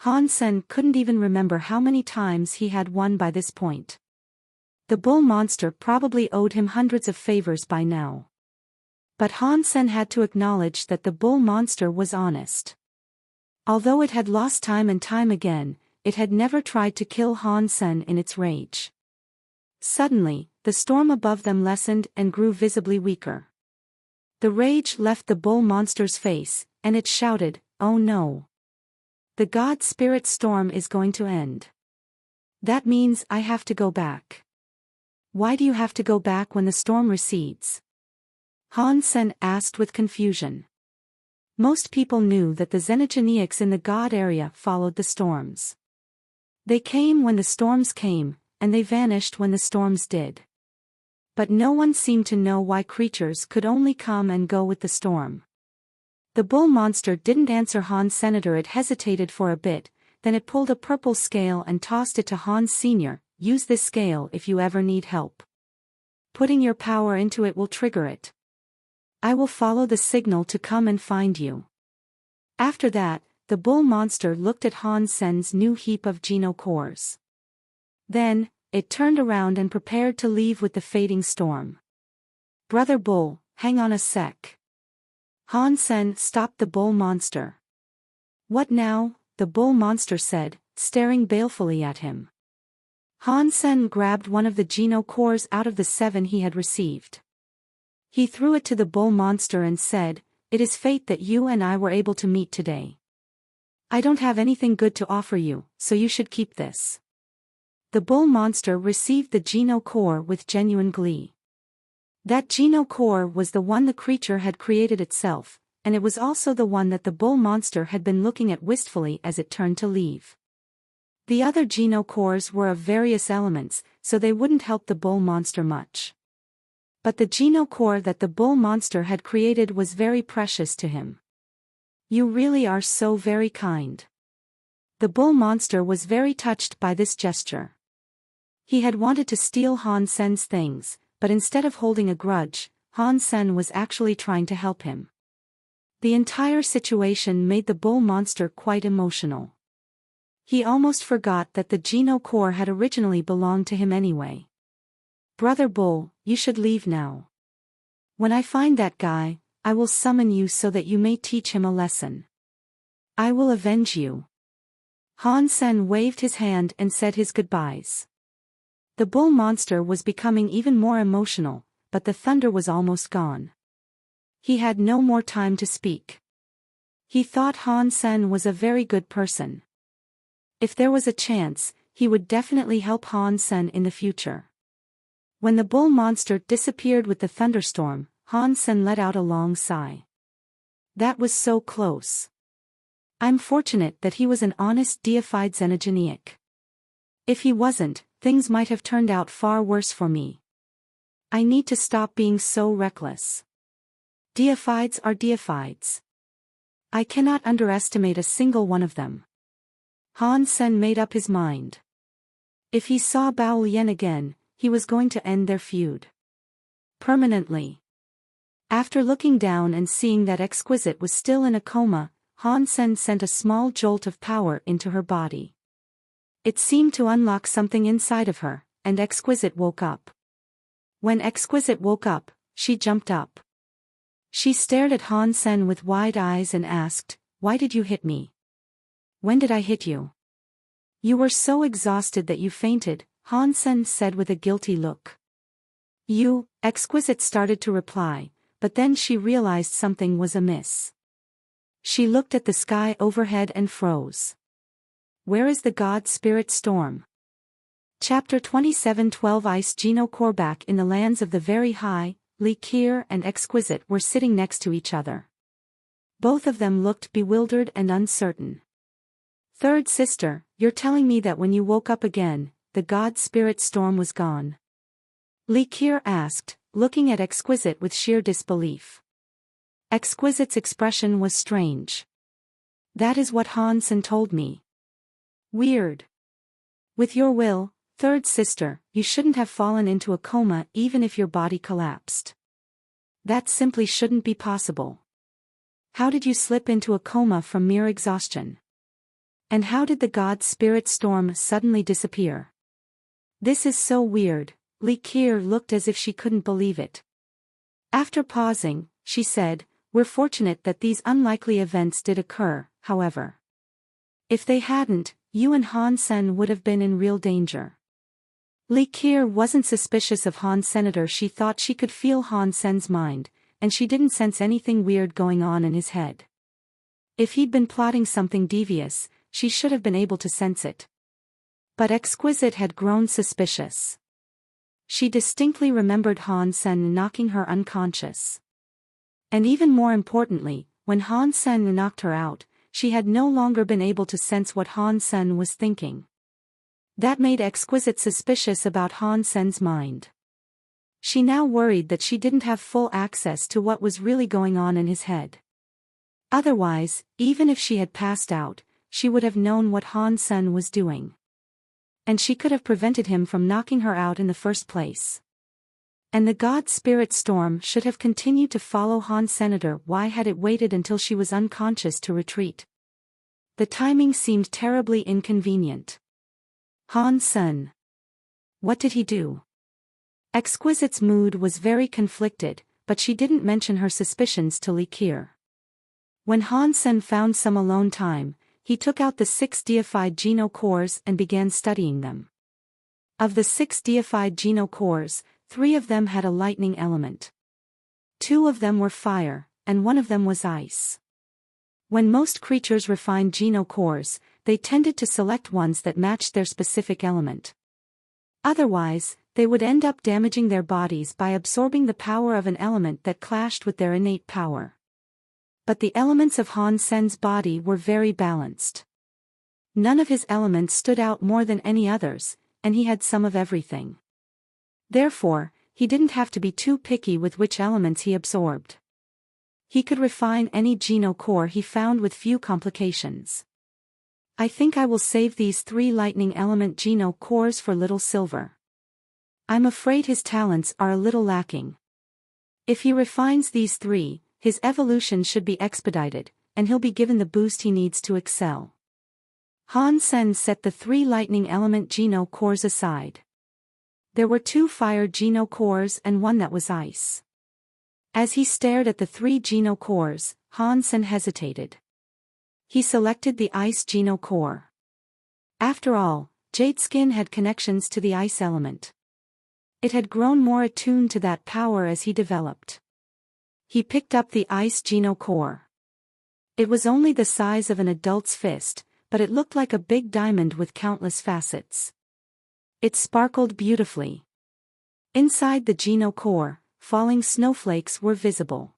Han-sen couldn't even remember how many times he had won by this point. The bull monster probably owed him hundreds of favors by now. But Han-sen had to acknowledge that the bull monster was honest. Although it had lost time and time again, it had never tried to kill Han-sen in its rage. Suddenly, the storm above them lessened and grew visibly weaker. The rage left the bull monster's face, and it shouted, "Oh no! The god spirit storm is going to end. That means I have to go back." "Why do you have to go back when the storm recedes?" Han-sen asked with confusion. Most people knew that the xenogeniacs in the god area followed the storms. They came when the storms came, and they vanished when the storms did. But no one seemed to know why creatures could only come and go with the storm. The bull monster didn't answer Han's senator. It hesitated for a bit, then it pulled a purple scale and tossed it to Hans Sr. "Use this scale if you ever need help. Putting your power into it will trigger it. I will follow the signal to come and find you." After that, the bull monster looked at Han Sen's new heap of Geno cores. Then, it turned around and prepared to leave with the fading storm. "Brother Bull, hang on a sec." Han Sen stopped the bull monster. "What now?" the bull monster said, staring balefully at him. Han Sen grabbed one of the Geno cores out of the 7 he had received. He threw it to the bull monster and said, "It is fate that you and I were able to meet today. I don't have anything good to offer you, so you should keep this." The bull monster received the Geno core with genuine glee. That Geno core was the one the creature had created itself, and it was also the one that the bull monster had been looking at wistfully as it turned to leave. The other Geno cores were of various elements, so they wouldn't help the bull monster much. But the Geno core that the bull monster had created was very precious to him. "You really are so very kind." The bull monster was very touched by this gesture. He had wanted to steal Han Sen's things, but instead of holding a grudge, Han Sen was actually trying to help him. The entire situation made the bull monster quite emotional. He almost forgot that the Geno core had originally belonged to him anyway. "Brother Bull, you should leave now. When I find that guy, I will summon you so that you may teach him a lesson. I will avenge you." Han Sen waved his hand and said his goodbyes. The bull monster was becoming even more emotional, but the thunder was almost gone. He had no more time to speak. He thought Han Sen was a very good person. If there was a chance, he would definitely help Han Sen in the future. When the bull monster disappeared with the thunderstorm, Han Sen let out a long sigh. That was so close. I'm fortunate that he was an honest deified xenogeniac. If he wasn't, things might have turned out far worse for me. I need to stop being so reckless. Deifieds are deifieds. I cannot underestimate a single one of them. Han Sen made up his mind. If he saw Bao Lian again, he was going to end their feud permanently. After looking down and seeing that Exquisite was still in a coma, Han Sen sent a small jolt of power into her body. It seemed to unlock something inside of her, and Exquisite woke up. When Exquisite woke up, she jumped up. She stared at Han Sen with wide eyes and asked, "Why did you hit me? When did I hit you?" "You were so exhausted that you fainted," Han Sen said with a guilty look. "You," Exquisite started to reply, but then she realized something was amiss. She looked at the sky overhead and froze. Where is the God Spirit Storm? Chapter 27:12 Ice Geno core. Back in the lands of the very high, Li Kier and Exquisite were sitting next to each other. Both of them looked bewildered and uncertain. "Third sister, you're telling me that when you woke up again, the God Spirit Storm was gone?" Li Kier asked, looking at Exquisite with sheer disbelief. Exquisite's expression was strange. "That is what Han Sen told me." "Weird. With your will, third sister, you shouldn't have fallen into a coma even if your body collapsed. That simply shouldn't be possible. How did you slip into a coma from mere exhaustion? And how did the God Spirit Storm suddenly disappear? This is so weird." Li Kier looked as if she couldn't believe it. After pausing, she said, "We're fortunate that these unlikely events did occur, however. If they hadn't, you and Han Sen would have been in real danger." Li Kier wasn't suspicious of Han Senator. She thought she could feel Han Sen's mind, and she didn't sense anything weird going on in his head. If he'd been plotting something devious, she should have been able to sense it. But Exquisite had grown suspicious. She distinctly remembered Han Sen knocking her unconscious. And even more importantly, when Han Sen knocked her out, she had no longer been able to sense what Han Sen was thinking. That made Exquisite suspicious about Han Sen's mind. She now worried that she didn't have full access to what was really going on in his head. Otherwise, even if she had passed out, she would have known what Han Sen was doing. And she could have prevented him from knocking her out in the first place. And the God Spirit Storm should have continued to follow Han Senator. Why had it waited until she was unconscious to retreat? The timing seemed terribly inconvenient. Han Sen. What did he do? Exquisite's mood was very conflicted, but she didn't mention her suspicions to Li Qiu. When Han Sen found some alone time, he took out the 6 deified Geno cores and began studying them. Of the 6 deified Geno cores, 3 of them had a lightning element. 2 of them were fire, and 1 of them was ice. When most creatures refined Geno cores, they tended to select ones that matched their specific element. Otherwise, they would end up damaging their bodies by absorbing the power of an element that clashed with their innate power. But the elements of Han Sen's body were very balanced. None of his elements stood out more than any others, and he had some of everything. Therefore, he didn't have to be too picky with which elements he absorbed. He could refine any Geno core he found with few complications. I think I will save these 3 lightning element Geno cores for Little Silver. I'm afraid his talents are a little lacking. If he refines these 3, his evolution should be expedited, and he'll be given the boost he needs to excel. Han Sen set the 3 lightning element Geno cores aside. There were 2 fire Geno cores and 1 that was ice. As he stared at the 3 Geno cores, Han Sen hesitated. He selected the ice Geno core. After all, Jade Skin had connections to the ice element. It had grown more attuned to that power as he developed. He picked up the ice Geno core. It was only the size of an adult's fist, but it looked like a big diamond with countless facets. It sparkled beautifully. Inside the Geno core, falling snowflakes were visible.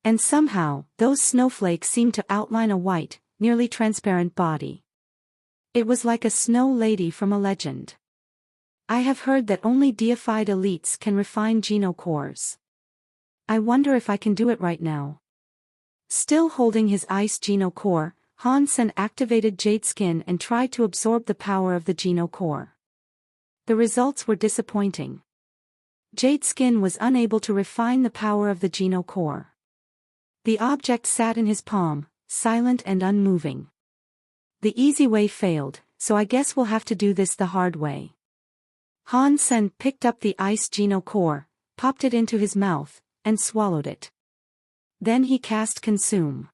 And somehow, those snowflakes seemed to outline a white, nearly transparent body. It was like a snow lady from a legend. I have heard that only deified elites can refine Geno cores. I wonder if I can do it right now. Still holding his ice Geno core, Han Sen activated Jade Skin and tried to absorb the power of the Geno core. The results were disappointing. Jade Skin was unable to refine the power of the Geno core. The object sat in his palm, silent and unmoving. The easy way failed, so I guess we'll have to do this the hard way. Han Sen picked up the ice Geno core, popped it into his mouth, and swallowed it. Then he cast Consume.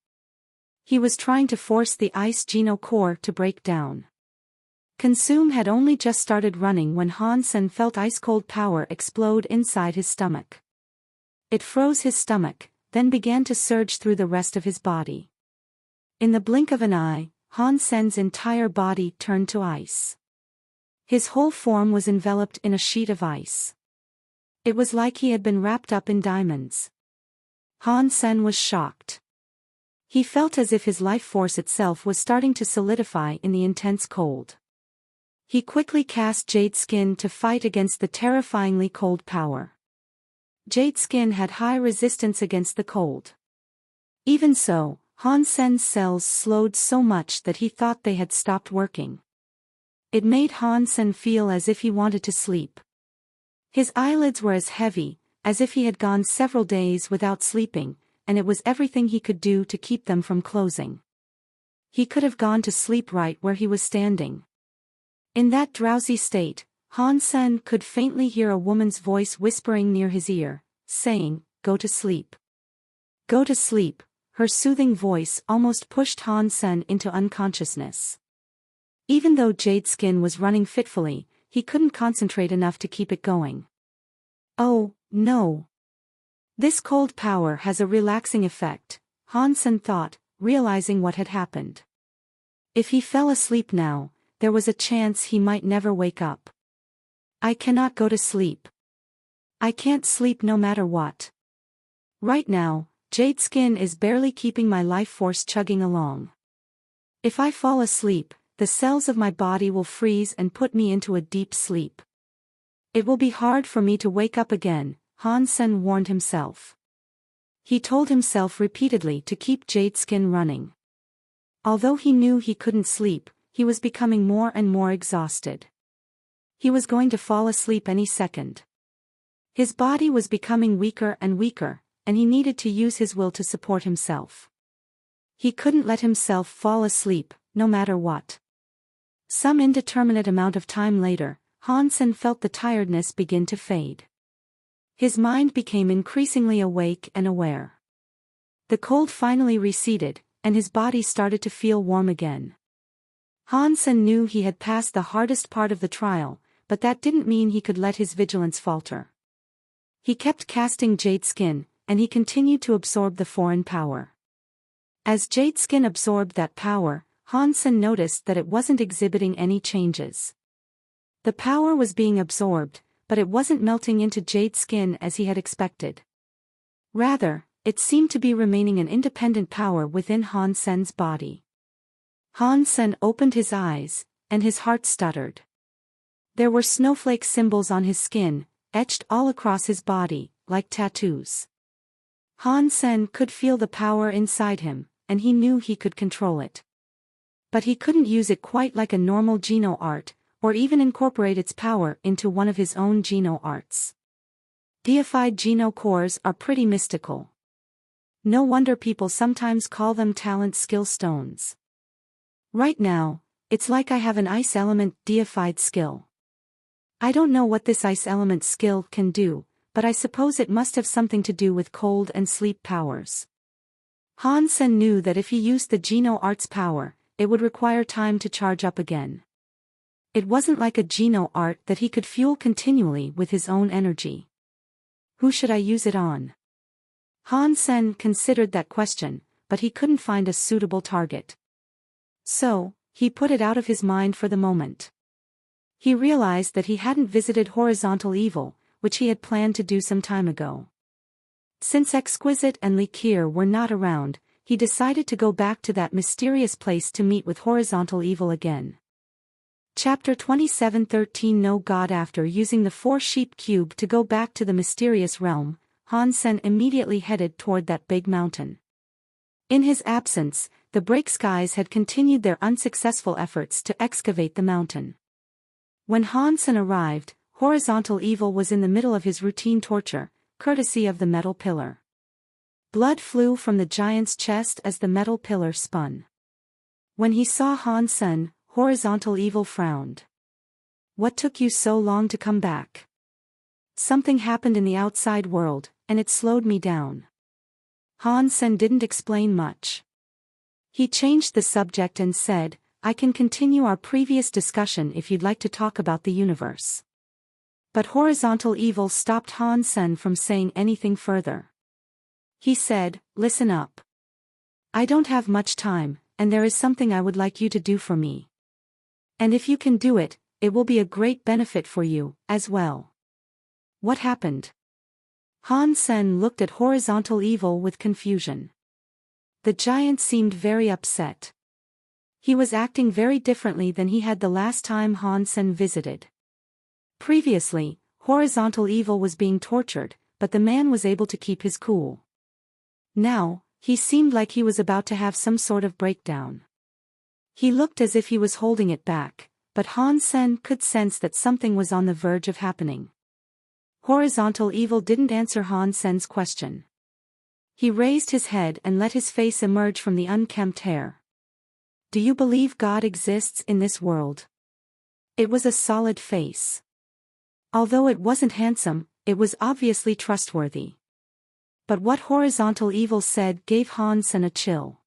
He was trying to force the ice Geno core to break down. Consume had only just started running when Han Sen felt ice-cold power explode inside his stomach. It froze his stomach, then began to surge through the rest of his body. In the blink of an eye, Han Sen's entire body turned to ice. His whole form was enveloped in a sheet of ice. It was like he had been wrapped up in diamonds. Han Sen was shocked. He felt as if his life force itself was starting to solidify in the intense cold. He quickly cast Jade Skin to fight against the terrifyingly cold power. Jade Skin had high resistance against the cold. Even so, Han Sen's cells slowed so much that he thought they had stopped working. It made Han Sen feel as if he wanted to sleep. His eyelids were as heavy, as if he had gone several days without sleeping, and it was everything he could do to keep them from closing. He could have gone to sleep right where he was standing. In that drowsy state, Han Sen could faintly hear a woman's voice whispering near his ear, saying, "Go to sleep. Go to sleep." Her soothing voice almost pushed Han Sen into unconsciousness. Even though Jade Skin was running fitfully, he couldn't concentrate enough to keep it going. Oh, no. This cold power has a relaxing effect, Han Sen thought, realizing what had happened. If he fell asleep now, there was a chance he might never wake up. I cannot go to sleep. I can't sleep no matter what. Right now, Jade Skin is barely keeping my life force chugging along. If I fall asleep, the cells of my body will freeze and put me into a deep sleep. It will be hard for me to wake up again, Han Sen warned himself. He told himself repeatedly to keep Jade Skin running. Although he knew he couldn't sleep, he was becoming more and more exhausted. He was going to fall asleep any second. His body was becoming weaker and weaker, and he needed to use his will to support himself. He couldn't let himself fall asleep, no matter what. Some indeterminate amount of time later, Han Sen felt the tiredness begin to fade. His mind became increasingly awake and aware. The cold finally receded, and his body started to feel warm again. Han Sen knew he had passed the hardest part of the trial, but that didn't mean he could let his vigilance falter. He kept casting Jade Skin, and he continued to absorb the foreign power. As Jade Skin absorbed that power, Han Sen noticed that it wasn't exhibiting any changes. The power was being absorbed, but it wasn't melting into Jade Skin as he had expected. Rather, it seemed to be remaining an independent power within Han Sen's body. Han Sen opened his eyes, and his heart stuttered. There were snowflake symbols on his skin, etched all across his body, like tattoos. Han Sen could feel the power inside him, and he knew he could control it. But he couldn't use it quite like a normal Geno art, or even incorporate its power into one of his own Geno arts. Deified Geno cores are pretty mystical. No wonder people sometimes call them talent skill stones. Right now, it's like I have an ice element deified skill. I don't know what this ice element skill can do, but I suppose it must have something to do with cold and sleep powers. Han Sen knew that if he used the Geno art's power, it would require time to charge up again. It wasn't like a Geno art that he could fuel continually with his own energy. Who should I use it on? Han Sen considered that question, but he couldn't find a suitable target. So, he put it out of his mind for the moment. He realized that he hadn't visited Horizontal Evil, which he had planned to do some time ago. Since Exquisite and Li Kier were not around, he decided to go back to that mysterious place to meet with Horizontal Evil again. Chapter 27:13 No God. After using the 4-sheep cube to go back to the mysterious realm, Han Sen immediately headed toward that big mountain. In his absence, the Break Skies had continued their unsuccessful efforts to excavate the mountain. When Han Sen arrived, Horizontal Evil was in the middle of his routine torture, courtesy of the metal pillar. Blood flew from the giant's chest as the metal pillar spun. When he saw Han Sen, Horizontal Evil frowned. What took you so long to come back? Something happened in the outside world, and it slowed me down. Han Sen didn't explain much. He changed the subject and said, I can continue our previous discussion if you'd like to talk about the universe. But Horizontal Evil stopped Han Sen from saying anything further. He said, listen up. I don't have much time, and there is something I would like you to do for me. And if you can do it, it will be a great benefit for you, as well. What happened? Han Sen looked at Horizontal Evil with confusion. The giant seemed very upset. He was acting very differently than he had the last time Han Sen visited. Previously, Horizontal Evil was being tortured, but the man was able to keep his cool. Now, he seemed like he was about to have some sort of breakdown. He looked as if he was holding it back, but Han Sen could sense that something was on the verge of happening. Horizontal Evil didn't answer Han Sen's question. He raised his head and let his face emerge from the unkempt hair. Do you believe God exists in this world? It was a solid face. Although it wasn't handsome, it was obviously trustworthy. But what Horizontal Evil said gave Han Sen a chill.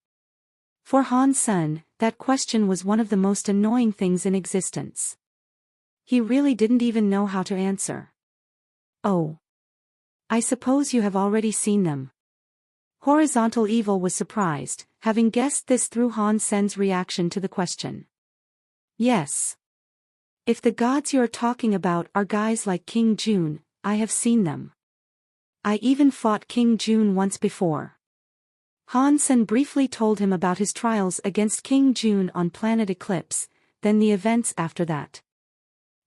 For Han Sen, that question was one of the most annoying things in existence. He really didn't even know how to answer. Oh. I suppose you have already seen them. Horizontal Evil was surprised, having guessed this through Han Sen's reaction to the question. Yes. If the gods you're talking about are guys like King Jun, I have seen them. I even fought King Jun once before. Han Sen briefly told him about his trials against King Jun on Planet Eclipse, then the events after that.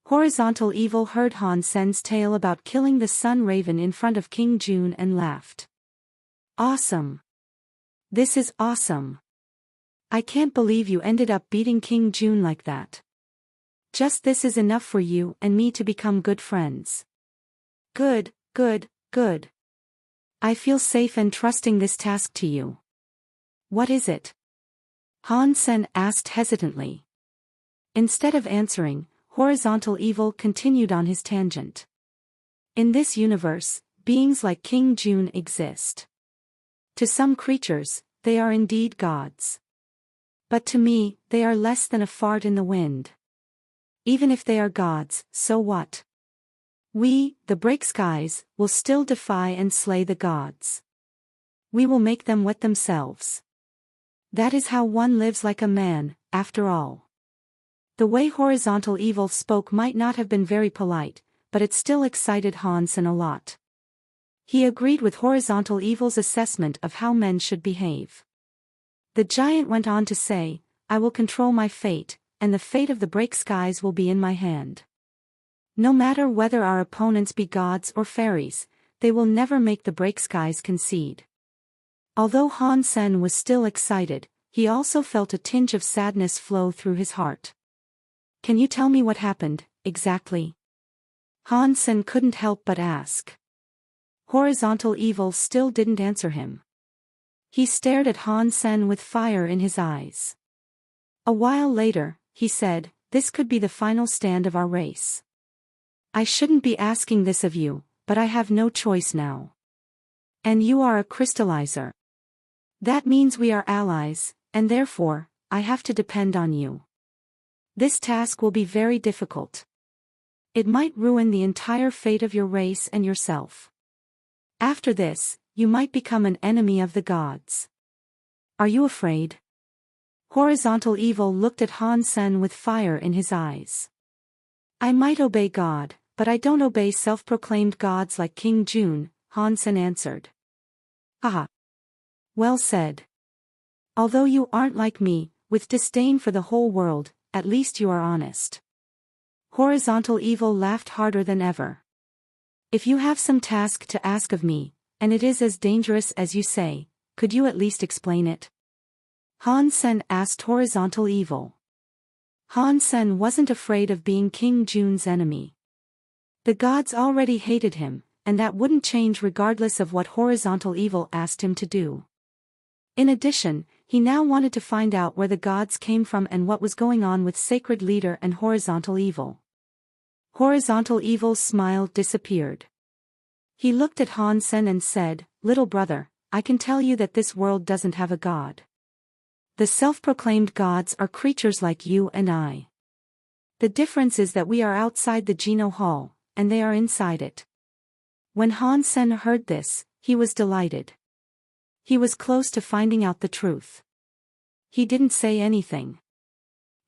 Horizontal Evil heard Han Sen's tale about killing the Sun Raven in front of King Jun and laughed. Awesome. This is awesome. I can't believe you ended up beating King Jun like that. Just this is enough for you and me to become good friends. Good, good, good. I feel safe and trusting this task to you. What is it? Han Sen asked hesitantly. Instead of answering, Horizontal Evil continued on his tangent. In this universe, beings like King Jun exist. To some creatures, they are indeed gods. But to me, they are less than a fart in the wind. Even if they are gods, so what? We, the Break Skies, will still defy and slay the gods. We will make them wet themselves. That is how one lives like a man, after all. The way Horizontal Evil spoke might not have been very polite, but it still excited Han Sen a lot. He agreed with Horizontal Evil's assessment of how men should behave. The giant went on to say, I will control my fate, and the fate of the Break Skies will be in my hand. No matter whether our opponents be gods or fairies, they will never make the Break Skies concede. Although Han Sen was still excited, he also felt a tinge of sadness flow through his heart. Can you tell me what happened, exactly? Han Sen couldn't help but ask. Horizontal Evil still didn't answer him. He stared at Han Sen with fire in his eyes. A while later, he said, this could be the final stand of our race. I shouldn't be asking this of you, but I have no choice now. And you are a crystallizer. That means we are allies, and therefore, I have to depend on you. This task will be very difficult. It might ruin the entire fate of your race and yourself. After this, you might become an enemy of the gods. Are you afraid? Horizontal Evil looked at Han Sen with fire in his eyes. I might obey God, but I don't obey self-proclaimed gods like King Jun, Han Sen answered. Haha. Well said. Although you aren't like me, with disdain for the whole world, at least you are honest. Horizontal Evil laughed harder than ever. If you have some task to ask of me, and it is as dangerous as you say, could you at least explain it? Han Sen asked Horizontal Evil. Han Sen wasn't afraid of being King Jun's enemy. The gods already hated him, and that wouldn't change regardless of what Horizontal Evil asked him to do. In addition, he now wanted to find out where the gods came from and what was going on with Sacred Leader and Horizontal Evil. Horizontal Evil's smile disappeared. He looked at Han Sen and said, Little brother, I can tell you that this world doesn't have a god. The self-proclaimed gods are creatures like you and I. The difference is that we are outside the Geno Hall, and they are inside it. When Han Sen heard this, he was delighted. He was close to finding out the truth. He didn't say anything.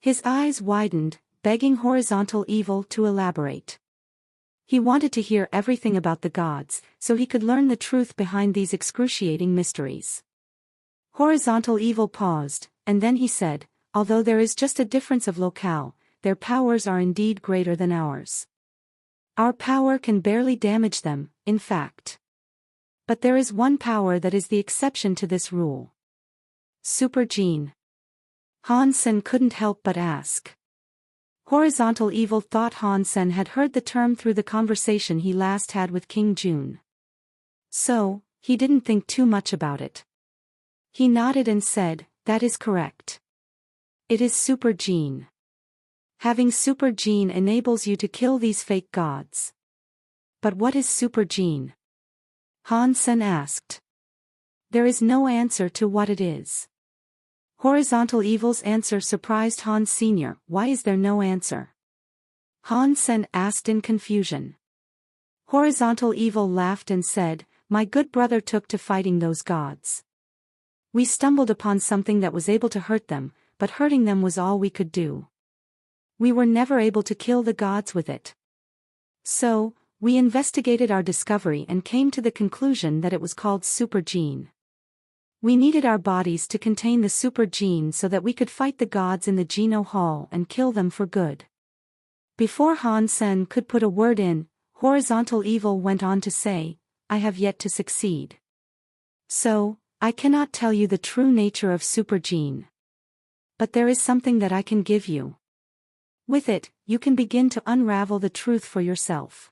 His eyes widened, begging Horizontal Evil to elaborate. He wanted to hear everything about the gods, so he could learn the truth behind these excruciating mysteries. Horizontal Evil paused, and then he said, although there is just a difference of locale, their powers are indeed greater than ours. Our power can barely damage them, in fact. But there is one power that is the exception to this rule. Super Gene. Han Sen couldn't help but ask. Horizontal Evil thought Han Sen had heard the term through the conversation he last had with King Jun. So, he didn't think too much about it. He nodded and said, that is correct. It is Super Gene. Having Super Gene enables you to kill these fake gods. But what is Super Gene? Han Sen asked. There is no answer to what it is. Horizontal Evil's answer surprised Han Sr. Why is there no answer? Han Sen asked in confusion. Horizontal Evil laughed and said, my good brother took to fighting those gods. We stumbled upon something that was able to hurt them, but hurting them was all we could do. We were never able to kill the gods with it. So, we investigated our discovery and came to the conclusion that it was called Super Gene. We needed our bodies to contain the Super Gene so that we could fight the gods in the Geno Hall and kill them for good. Before Han Sen could put a word in, Horizontal Evil went on to say, I have yet to succeed. So, I cannot tell you the true nature of Super Gene. But there is something that I can give you. With it, you can begin to unravel the truth for yourself.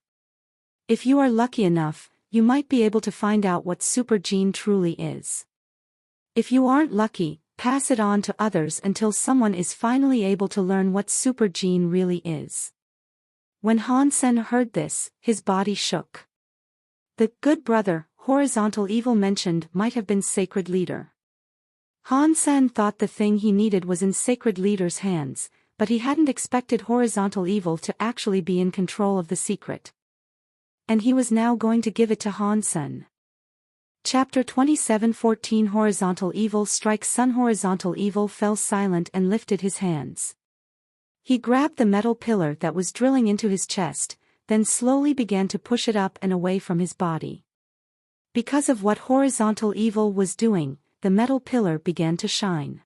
If you are lucky enough, you might be able to find out what Super Gene truly is. If you aren't lucky, pass it on to others until someone is finally able to learn what super gene really is. When Hansen heard this, his body shook. The good brother, horizontal evil mentioned might have been sacred leader. Hansen thought the thing he needed was in sacred leader's hands, but he hadn't expected horizontal evil to actually be in control of the secret. And he was now going to give it to Hansen. Chapter 27:14 Horizontal Evil Strikes Sun. Horizontal Evil fell silent and lifted his hands. He grabbed the metal pillar that was drilling into his chest, then slowly began to push it up and away from his body. Because of what Horizontal Evil was doing, the metal pillar began to shine.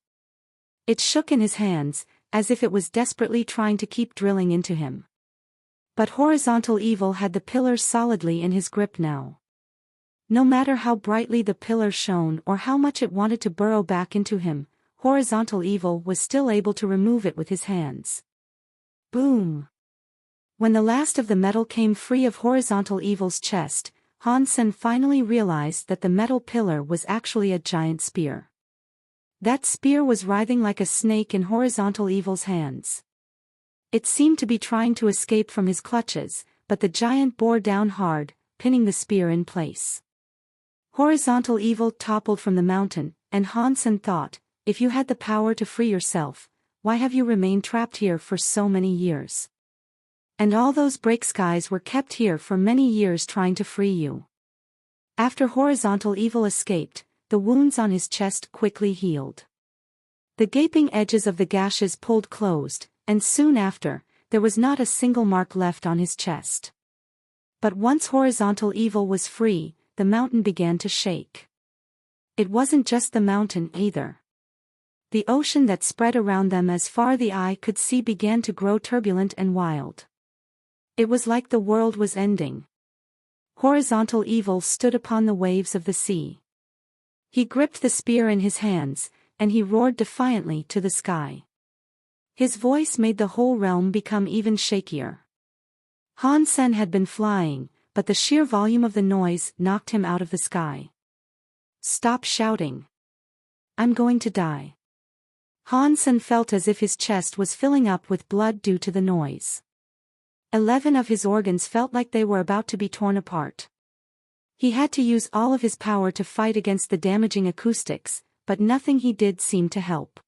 It shook in his hands, as if it was desperately trying to keep drilling into him. But Horizontal Evil had the pillar solidly in his grip now. No matter how brightly the pillar shone or how much it wanted to burrow back into him, Horizontal Evil was still able to remove it with his hands. Boom! When the last of the metal came free of Horizontal Evil's chest, Hansen finally realized that the metal pillar was actually a giant spear. That spear was writhing like a snake in Horizontal Evil's hands. It seemed to be trying to escape from his clutches, but the giant bore down hard, pinning the spear in place. Horizontal Evil toppled from the mountain, and Hansen thought, if you had the power to free yourself, why have you remained trapped here for so many years? And all those break skies were kept here for many years trying to free you. After Horizontal Evil escaped, the wounds on his chest quickly healed. The gaping edges of the gashes pulled closed, and soon after, there was not a single mark left on his chest. But once Horizontal Evil was free, the mountain began to shake. It wasn't just the mountain either. The ocean that spread around them as far the eye could see began to grow turbulent and wild. It was like the world was ending. Horizontal Evil stood upon the waves of the sea. He gripped the spear in his hands, and he roared defiantly to the sky. His voice made the whole realm become even shakier. Hansen had been flying, but the sheer volume of the noise knocked him out of the sky. Stop shouting. I'm going to die. Hansen felt as if his chest was filling up with blood due to the noise. 11 of his organs felt like they were about to be torn apart. He had to use all of his power to fight against the damaging acoustics, but nothing he did seemed to help.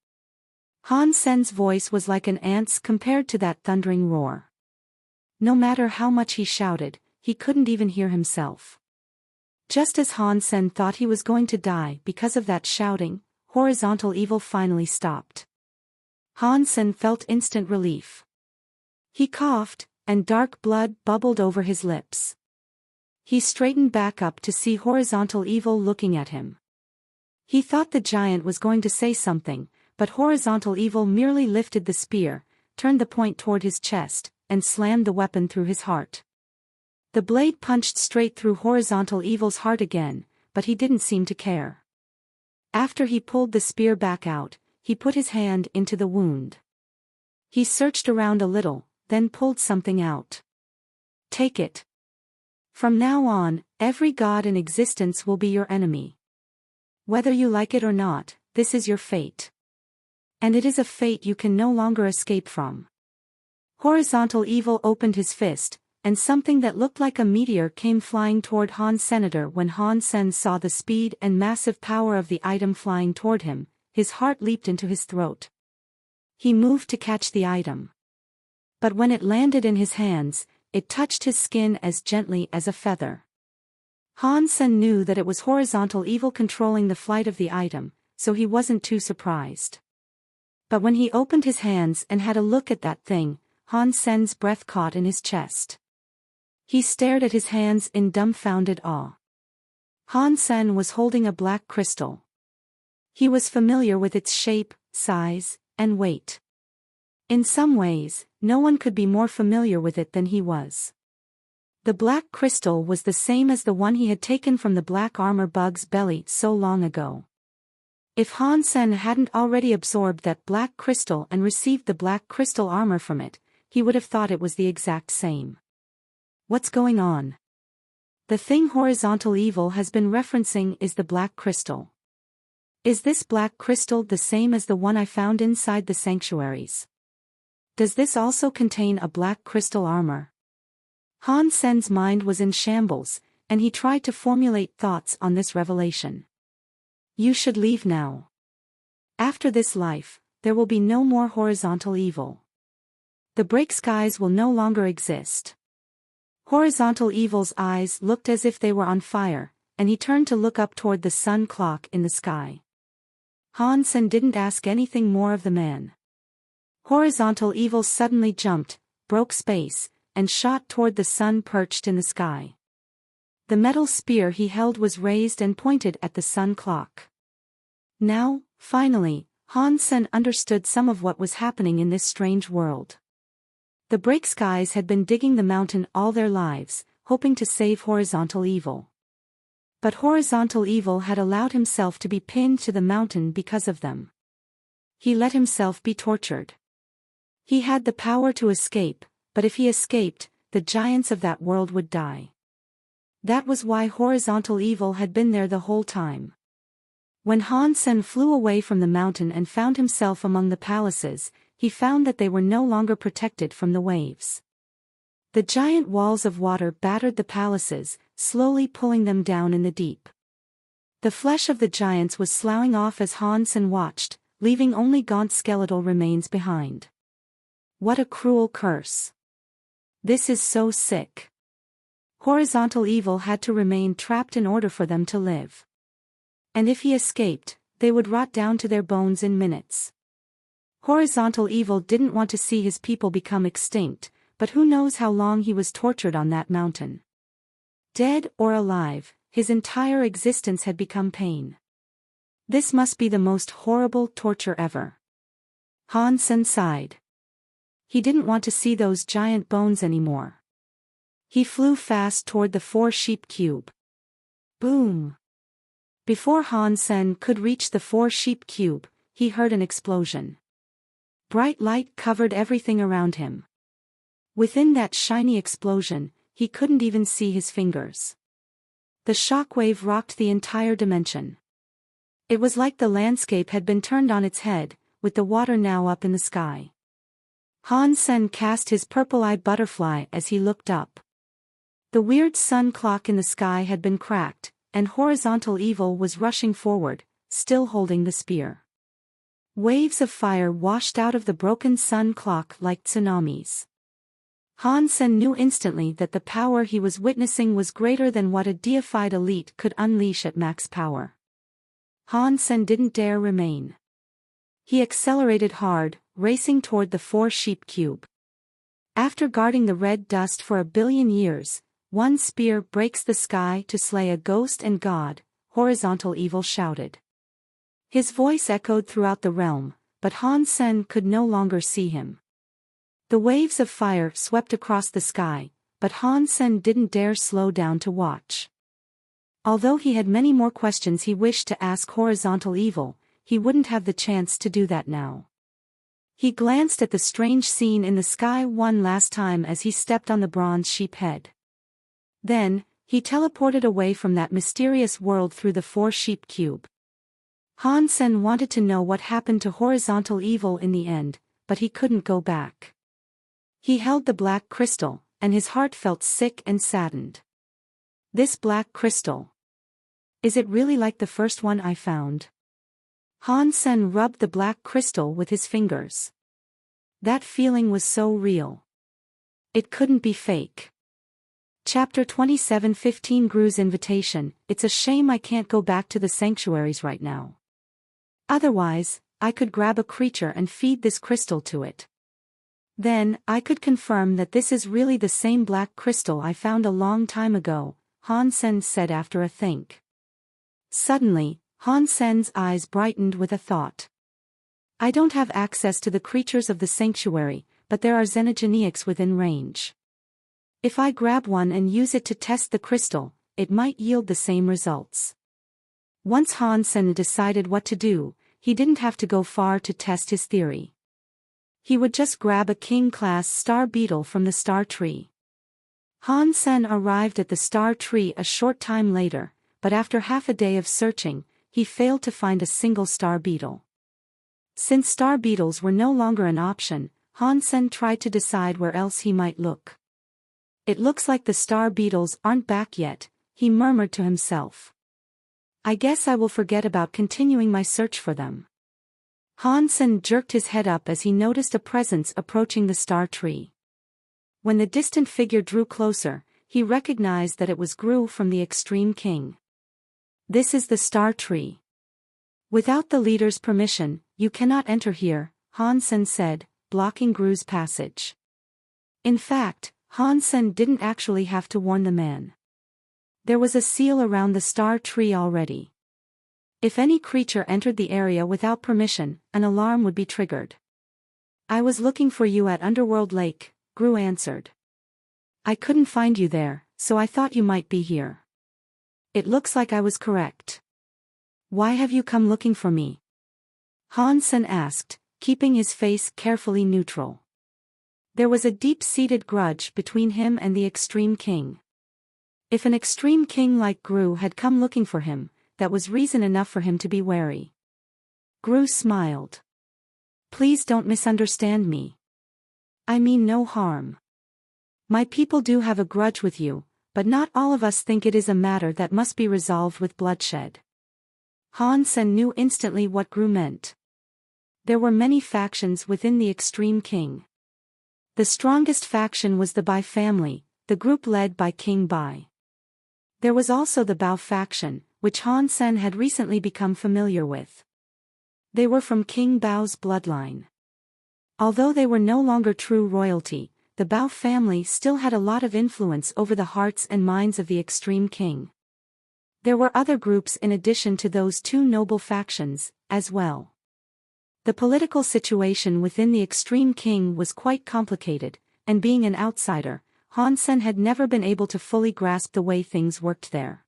Hansen's voice was like an ant's compared to that thundering roar. No matter how much he shouted, he couldn't even hear himself. Just as Hansen thought he was going to die because of that shouting, Horizontal Evil finally stopped. Hansen felt instant relief. He coughed, and dark blood bubbled over his lips. He straightened back up to see Horizontal Evil looking at him. He thought the giant was going to say something, but Horizontal Evil merely lifted the spear, turned the point toward his chest, and slammed the weapon through his heart. The blade punched straight through Horizontal Evil's heart again, but he didn't seem to care. After he pulled the spear back out, he put his hand into the wound. He searched around a little, then pulled something out. Take it. From now on, every god in existence will be your enemy. Whether you like it or not, this is your fate. And it is a fate you can no longer escape from. Horizontal Evil opened his fist, and something that looked like a meteor came flying toward Hansen. When Hansen saw the speed and massive power of the item flying toward him, his heart leaped into his throat. He moved to catch the item. But when it landed in his hands, it touched his skin as gently as a feather. Hansen knew that it was Horizontal Evil controlling the flight of the item, so he wasn't too surprised. But when he opened his hands and had a look at that thing, Hansen's breath caught in his chest. He stared at his hands in dumbfounded awe. Hansen was holding a black crystal. He was familiar with its shape, size, and weight. In some ways, no one could be more familiar with it than he was. The black crystal was the same as the one he had taken from the black armor bug's belly so long ago. If Hansen hadn't already absorbed that black crystal and received the black crystal armor from it, he would have thought it was the exact same. What's going on? The thing Horizontal Evil has been referencing is the black crystal. Is this black crystal the same as the one I found inside the sanctuaries? Does this also contain a black crystal armor? Han Sen's mind was in shambles, and he tried to formulate thoughts on this revelation. You should leave now. After this life, there will be no more horizontal evil. The break skies will no longer exist. Horizontal evil's eyes looked as if they were on fire, and he turned to look up toward the sun clock in the sky. Han Sen didn't ask anything more of the man. Horizontal evil suddenly jumped, broke space, and shot toward the sun perched in the sky. The metal spear he held was raised and pointed at the sun clock. Now, finally, Han Sen understood some of what was happening in this strange world. The break skies had been digging the mountain all their lives, hoping to save horizontal evil. But horizontal evil had allowed himself to be pinned to the mountain because of them. He let himself be tortured. He had the power to escape, but if he escaped, the giants of that world would die. That was why horizontal evil had been there the whole time. When Han Sen flew away from the mountain and found himself among the palaces, he found that they were no longer protected from the waves. The giant walls of water battered the palaces, slowly pulling them down in the deep. The flesh of the giants was sloughing off as Han Sen watched, leaving only gaunt skeletal remains behind. What a cruel curse. This is so sick. Horizontal evil had to remain trapped in order for them to live. And if he escaped, they would rot down to their bones in minutes. Horizontal evil didn't want to see his people become extinct, but who knows how long he was tortured on that mountain. Dead or alive, his entire existence had become pain. This must be the most horrible torture ever. Han Sen sighed. He didn't want to see those giant bones anymore. He flew fast toward the 4-sheep cube. Boom! Before Han Sen could reach the 4-sheep cube, he heard an explosion. Bright light covered everything around him. Within that shiny explosion, he couldn't even see his fingers. The shockwave rocked the entire dimension. It was like the landscape had been turned on its head, with the water now up in the sky. Han Sen cast his purple-eyed butterfly as he looked up. The weird sun clock in the sky had been cracked, and horizontal evil was rushing forward, still holding the spear. Waves of fire washed out of the broken sun clock like tsunamis. Han Sen knew instantly that the power he was witnessing was greater than what a deified elite could unleash at max power. Han Sen didn't dare remain. He accelerated hard, racing toward the 4-sheep cube. After guarding the red dust for 1 billion years, one spear breaks the sky to slay a ghost and god, horizontal evil shouted. His voice echoed throughout the realm, but Han Sen could no longer see him. The waves of fire swept across the sky, but Han Sen didn't dare slow down to watch. Although he had many more questions he wished to ask horizontal evil, he wouldn't have the chance to do that now. He glanced at the strange scene in the sky one last time as he stepped on the bronze sheep head. Then, he teleported away from that mysterious world through the 4-sheep cube. Han Sen wanted to know what happened to horizontal evil in the end, but he couldn't go back. He held the black crystal, and his heart felt sick and saddened. This black crystal. Is it really like the first one I found? Han Sen rubbed the black crystal with his fingers. That feeling was so real. It couldn't be fake. Chapter 27:15 Gru's invitation. It's a shame I can't go back to the sanctuaries right now. Otherwise, I could grab a creature and feed this crystal to it. Then, I could confirm that this is really the same black crystal I found a long time ago, Han Sen said after a think. Suddenly, Han Sen's eyes brightened with a thought. I don't have access to the creatures of the sanctuary, but there are xenogeneics within range. If I grab one and use it to test the crystal, it might yield the same results. Once Han Sen decided what to do, he didn't have to go far to test his theory. He would just grab a king-class star beetle from the star tree. Han Sen arrived at the star tree a short time later, but after half a day of searching, he failed to find a single star beetle. Since star beetles were no longer an option, Han Sen tried to decide where else he might look. It looks like the star beetles aren't back yet, he murmured to himself. I guess I will forget about continuing my search for them. Han Sen jerked his head up as he noticed a presence approaching the star tree. When the distant figure drew closer, he recognized that it was Gru from the Extreme King. This is the star tree. Without the leader's permission, you cannot enter here, Han Sen said, blocking Gru's passage. In fact, Han Sen didn't actually have to warn the man. There was a seal around the star tree already. If any creature entered the area without permission, an alarm would be triggered. I was looking for you at Underworld Lake, Gru answered. I couldn't find you there, so I thought you might be here. It looks like I was correct. Why have you come looking for me? Han Sen asked, keeping his face carefully neutral. There was a deep-seated grudge between him and the Extreme King. If an Extreme King like Gru had come looking for him, that was reason enough for him to be wary. Gru smiled. Please don't misunderstand me. I mean no harm. My people do have a grudge with you, but not all of us think it is a matter that must be resolved with bloodshed. Han Sen knew instantly what Gru meant. There were many factions within the Extreme King. The strongest faction was the Bai family, the group led by King Bai. There was also the Bao faction, which Han Sen had recently become familiar with. They were from King Bao's bloodline. Although they were no longer true royalty, the Bao family still had a lot of influence over the hearts and minds of the Extreme King. There were other groups in addition to those two noble factions, as well. The political situation within the Extreme King was quite complicated, and being an outsider, Han Sen had never been able to fully grasp the way things worked there.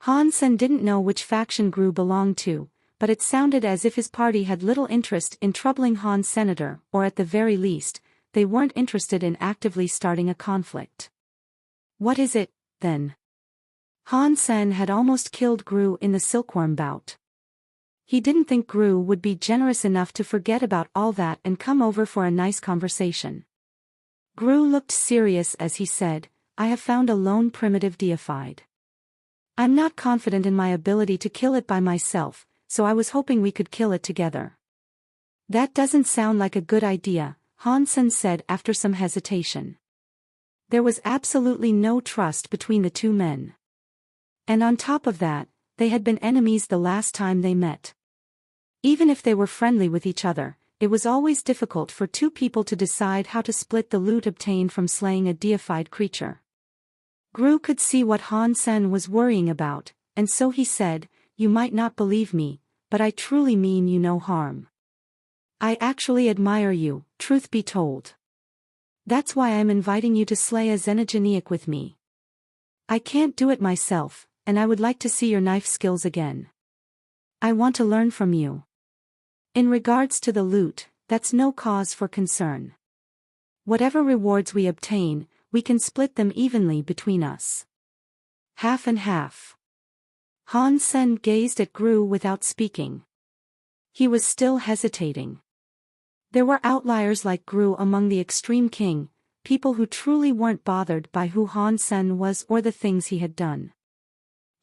Han Sen didn't know which faction Gru belonged to, but it sounded as if his party had little interest in troubling Han's senator, or at the very least, they weren't interested in actively starting a conflict. What is it, then? Han Sen had almost killed Gru in the silkworm bout. He didn't think Gru would be generous enough to forget about all that and come over for a nice conversation. Gru looked serious as he said, I have found a lone primitive deified. I'm not confident in my ability to kill it by myself, so I was hoping we could kill it together. That doesn't sound like a good idea, Han Sen said after some hesitation. There was absolutely no trust between the two men. And on top of that, they had been enemies the last time they met. Even if they were friendly with each other, it was always difficult for two people to decide how to split the loot obtained from slaying a deified creature. Gru could see what Han Sen was worrying about, and so he said, You might not believe me, but I truly mean you no harm. I actually admire you, truth be told. That's why I'm inviting you to slay a Xenogeniac with me. I can't do it myself, and I would like to see your knife skills again. I want to learn from you. In regards to the loot, that's no cause for concern. Whatever rewards we obtain, we can split them evenly between us. Half and half. Han Sen gazed at Gru without speaking. He was still hesitating. There were outliers like Gru among the Extreme King, people who truly weren't bothered by who Han Sen was or the things he had done.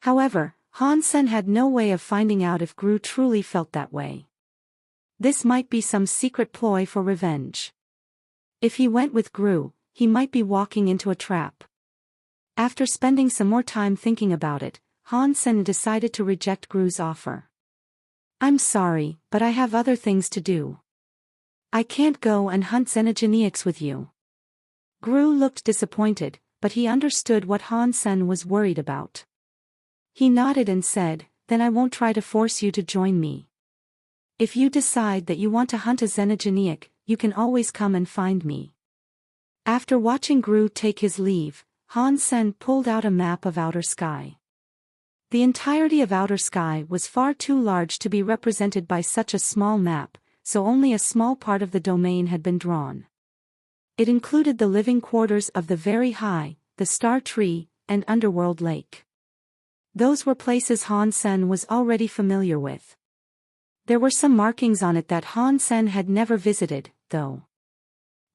However, Han Sen had no way of finding out if Gru truly felt that way. This might be some secret ploy for revenge. If he went with Gru, he might be walking into a trap. After spending some more time thinking about it, Han Sen decided to reject Gru's offer. I'm sorry, but I have other things to do. I can't go and hunt Xenogeniacs with you. Gru looked disappointed, but he understood what Han Sen was worried about. He nodded and said, Then I won't try to force you to join me. If you decide that you want to hunt a Xenogeniac, you can always come and find me. After watching Gru take his leave, Han Sen pulled out a map of outer sky. The entirety of outer sky was far too large to be represented by such a small map, so only a small part of the domain had been drawn. It included the living quarters of the Very High, the Star Tree, and Underworld Lake. Those were places Han Sen was already familiar with. There were some markings on it that Han Sen had never visited, though.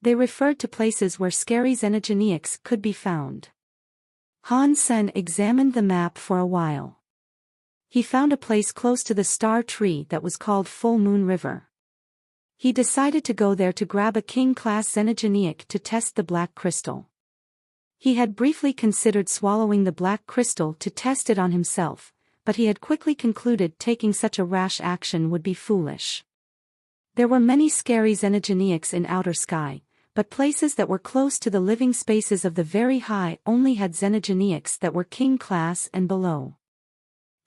They referred to places where scary xenogeniacs could be found. Han Sen examined the map for a while. He found a place close to the star tree that was called Full Moon River. He decided to go there to grab a king-class xenogeniac to test the black crystal. He had briefly considered swallowing the black crystal to test it on himself, but he had quickly concluded taking such a rash action would be foolish. There were many scary xenogeniacs in outer sky, but places that were close to the living spaces of the very high only had xenogeniacs that were king class and below.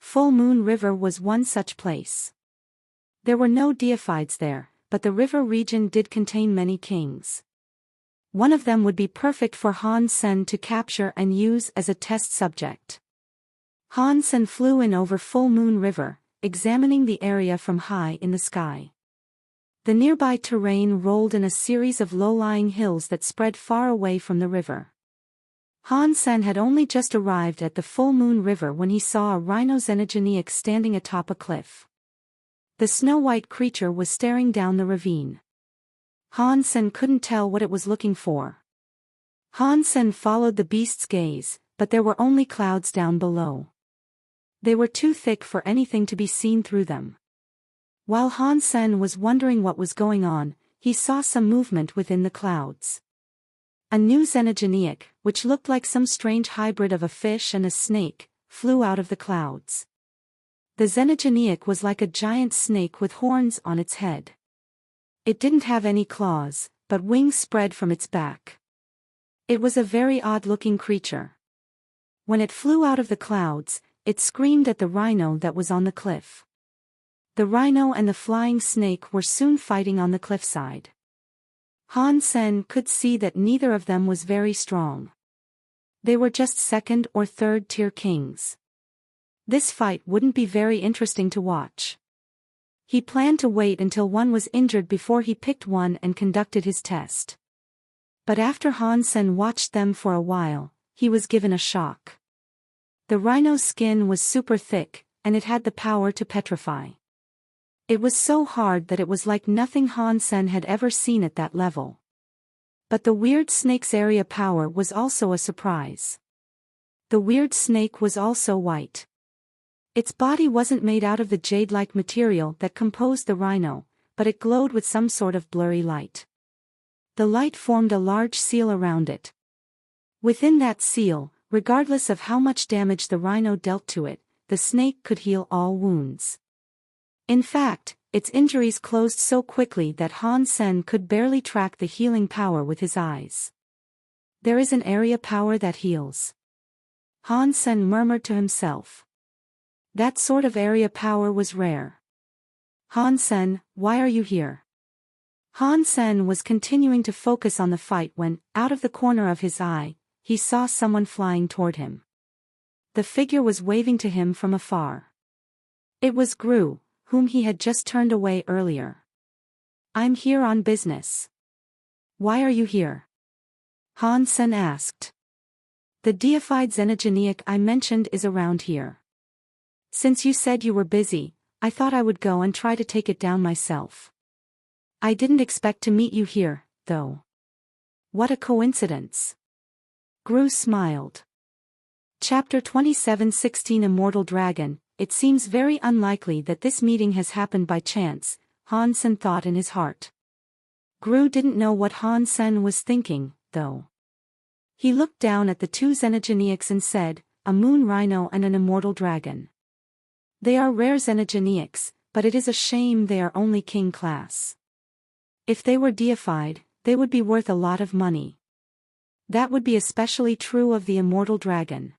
Full Moon River was one such place. There were no deifieds there, but the river region did contain many kings. One of them would be perfect for Han Sen to capture and use as a test subject. Han Sen flew in over Full Moon River, examining the area from high in the sky. The nearby terrain rolled in a series of low-lying hills that spread far away from the river. Han Sen had only just arrived at the Full Moon River when he saw a rhino xenogeniac standing atop a cliff. The snow-white creature was staring down the ravine. Han Sen couldn't tell what it was looking for. Han Sen followed the beast's gaze, but there were only clouds down below. They were too thick for anything to be seen through them. While Han Sen was wondering what was going on, he saw some movement within the clouds. A new xenogeniac, which looked like some strange hybrid of a fish and a snake, flew out of the clouds. The xenogeniac was like a giant snake with horns on its head. It didn't have any claws, but wings spread from its back. It was a very odd-looking creature. When it flew out of the clouds, it screamed at the rhino that was on the cliff. The rhino and the flying snake were soon fighting on the cliffside. Han Sen could see that neither of them was very strong. They were just second or third tier kings. This fight wouldn't be very interesting to watch. He planned to wait until one was injured before he picked one and conducted his test. But after Han Sen watched them for a while, he was given a shock. The rhino's skin was super thick, and it had the power to petrify. It was so hard that it was like nothing Han Sen had ever seen at that level. But the weird snake's area power was also a surprise. The weird snake was also white. Its body wasn't made out of the jade-like material that composed the rhino, but it glowed with some sort of blurry light. The light formed a large seal around it. Within that seal, regardless of how much damage the rhino dealt to it, the snake could heal all wounds. In fact, its injuries closed so quickly that Han Sen could barely track the healing power with his eyes. There is an area power that heals. Han Sen murmured to himself. That sort of area power was rare. Han Sen, why are you here? Han Sen was continuing to focus on the fight when, out of the corner of his eye, he saw someone flying toward him. The figure was waving to him from afar. It was Gru, whom he had just turned away earlier. I'm here on business. Why are you here? Han Sen asked. The deified xenogeniac I mentioned is around here. Since you said you were busy, I thought I would go and try to take it down myself. I didn't expect to meet you here, though. What a coincidence. Gru smiled. Chapter 27:16 Immortal Dragon. It seems very unlikely that this meeting has happened by chance, Han Sen thought in his heart. Gru didn't know what Han Sen was thinking, though. He looked down at the two xenogeniacs and said, a moon rhino and an immortal dragon. They are rare xenogeniacs, but it is a shame they are only king class. If they were deified, they would be worth a lot of money. That would be especially true of the immortal dragon.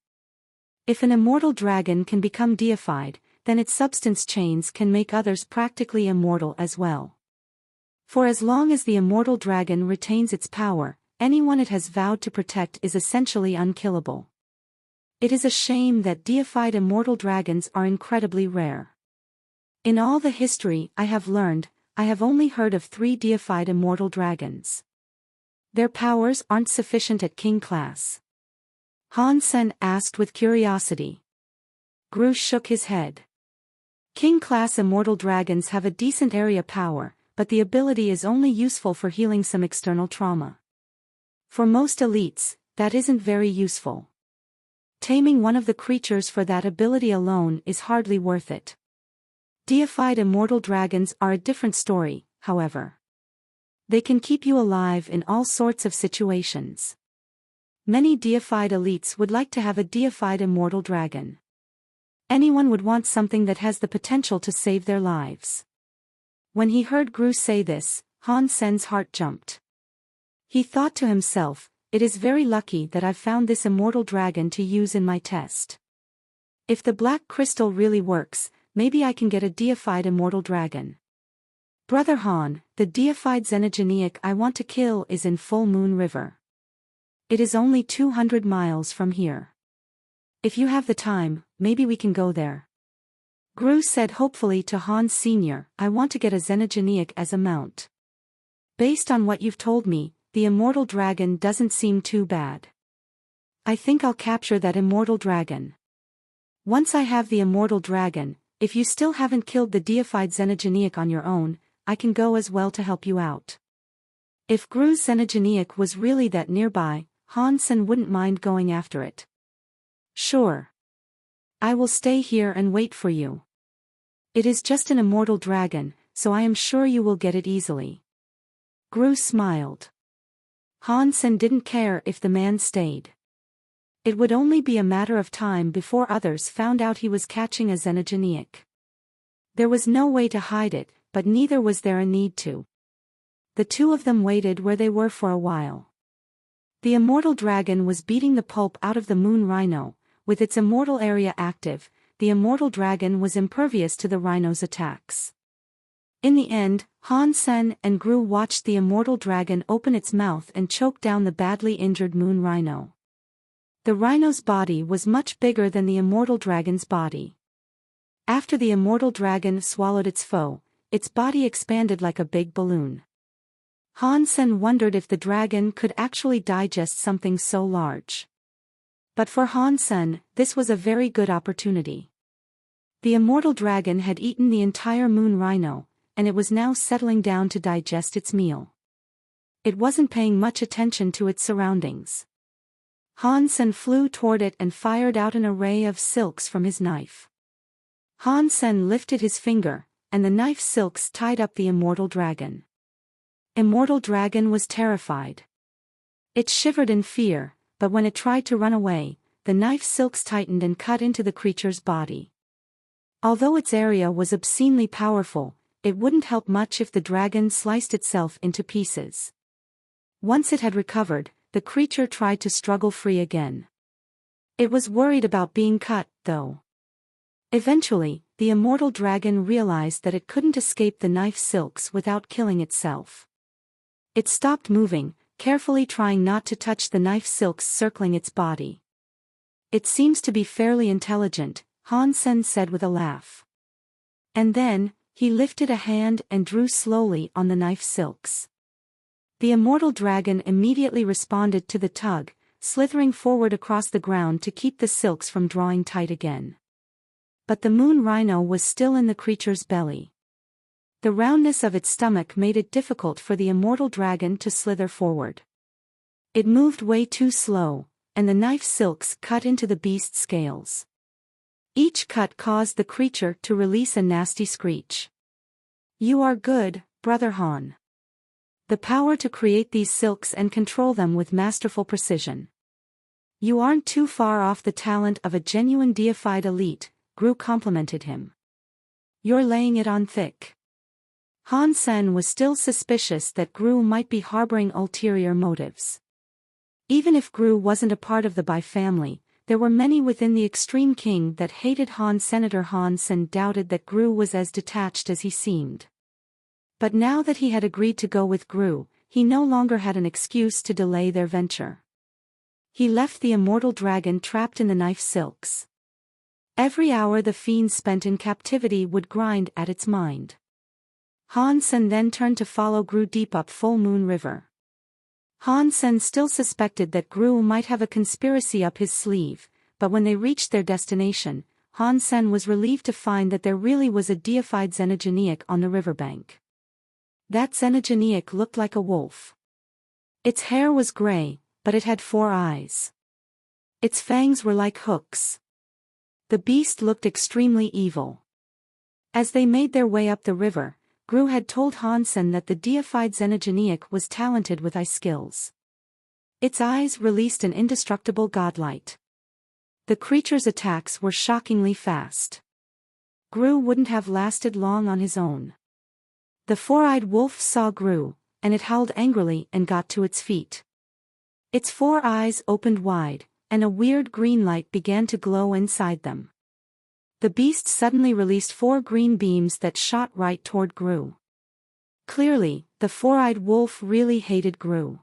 If an immortal dragon can become deified, then its substance chains can make others practically immortal as well. For as long as the immortal dragon retains its power, anyone it has vowed to protect is essentially unkillable. It is a shame that deified immortal dragons are incredibly rare. In all the history I have learned, I have only heard of 3 deified immortal dragons. Their powers aren't sufficient at king class. Han Sen asked with curiosity. Gru shook his head. King-class immortal dragons have a decent area power, but the ability is only useful for healing some external trauma. For most elites, that isn't very useful. Taming one of the creatures for that ability alone is hardly worth it. Deified immortal dragons are a different story, however. They can keep you alive in all sorts of situations. Many deified elites would like to have a deified immortal dragon. Anyone would want something that has the potential to save their lives. When he heard Gru say this, Han Sen's heart jumped. He thought to himself, it is very lucky that I've found this immortal dragon to use in my test. If the black crystal really works, maybe I can get a deified immortal dragon. Brother Han, the deified xenogeneic I want to kill is in Full Moon River. It is only 200 miles from here. If you have the time, maybe we can go there. Gru said hopefully to Han Sr., I want to get a xenogeneic as a mount. Based on what you've told me, the immortal dragon doesn't seem too bad. I think I'll capture that immortal dragon. Once I have the immortal dragon, if you still haven't killed the deified xenogeneic on your own, I can go as well to help you out. If Gru's xenogeneic was really that nearby, Han Sen wouldn't mind going after it. Sure. I will stay here and wait for you. It is just an immortal dragon, so I am sure you will get it easily. Gru smiled. Han Sen didn't care if the man stayed. It would only be a matter of time before others found out he was catching a xenogeneic. There was no way to hide it, but neither was there a need to. The two of them waited where they were for a while. The immortal dragon was beating the pulp out of the moon rhino. With its immortal area active, the immortal dragon was impervious to the rhino's attacks. In the end, Han Sen and Gru watched the immortal dragon open its mouth and choke down the badly injured moon rhino. The rhino's body was much bigger than the immortal dragon's body. After the immortal dragon swallowed its foe, its body expanded like a big balloon. Han Sen wondered if the dragon could actually digest something so large. But for Han Sen, this was a very good opportunity. The immortal dragon had eaten the entire moon rhino, and it was now settling down to digest its meal. It wasn't paying much attention to its surroundings. Han Sen flew toward it and fired out an array of silks from his knife. Han Sen lifted his finger, and the knife silks tied up the immortal dragon. Immortal dragon was terrified. It shivered in fear, but when it tried to run away, the knife silks tightened and cut into the creature's body. Although its area was obscenely powerful, it wouldn't help much if the dragon sliced itself into pieces. Once it had recovered, the creature tried to struggle free again. It was worried about being cut, though. Eventually, the immortal dragon realized that it couldn't escape the knife silks without killing itself. It stopped moving, carefully trying not to touch the knife silks circling its body. It seems to be fairly intelligent, Han Sen said with a laugh. And then, he lifted a hand and drew slowly on the knife silks. The immortal dragon immediately responded to the tug, slithering forward across the ground to keep the silks from drawing tight again. But the moon rhino was still in the creature's belly. The roundness of its stomach made it difficult for the immortal dragon to slither forward. It moved way too slow, and the knife silks cut into the beast's scales. Each cut caused the creature to release a nasty screech. You are good, Brother Han. The power to create these silks and control them with masterful precision. You aren't too far off the talent of a genuine deified elite, Gru complimented him. You're laying it on thick. Han Sen was still suspicious that Gru might be harboring ulterior motives. Even if Gru wasn't a part of the Bai family, there were many within the Extreme King that hated Han. Senator Han Sen doubted that Gru was as detached as he seemed. But now that he had agreed to go with Gru, he no longer had an excuse to delay their venture. He left the immortal dragon trapped in the knife silks. Every hour the fiend spent in captivity would grind at its mind. Han Sen then turned to follow Gru deep up Full Moon River. Han Sen still suspected that Gru might have a conspiracy up his sleeve, but when they reached their destination, Hansen was relieved to find that there really was a deified xenogeniac on the riverbank. That xenogeniac looked like a wolf. Its hair was gray, but it had 4 eyes. Its fangs were like hooks. The beast looked extremely evil. As they made their way up the river, Gru had told Hansen that the deified xenogeniac was talented with eye skills. Its eyes released an indestructible godlight. The creature's attacks were shockingly fast. Gru wouldn't have lasted long on his own. The 4-eyed wolf saw Gru, and it howled angrily and got to its feet. Its 4 eyes opened wide, and a weird green light began to glow inside them. The beast suddenly released 4 green beams that shot right toward Gru. Clearly, the 4-eyed wolf really hated Gru.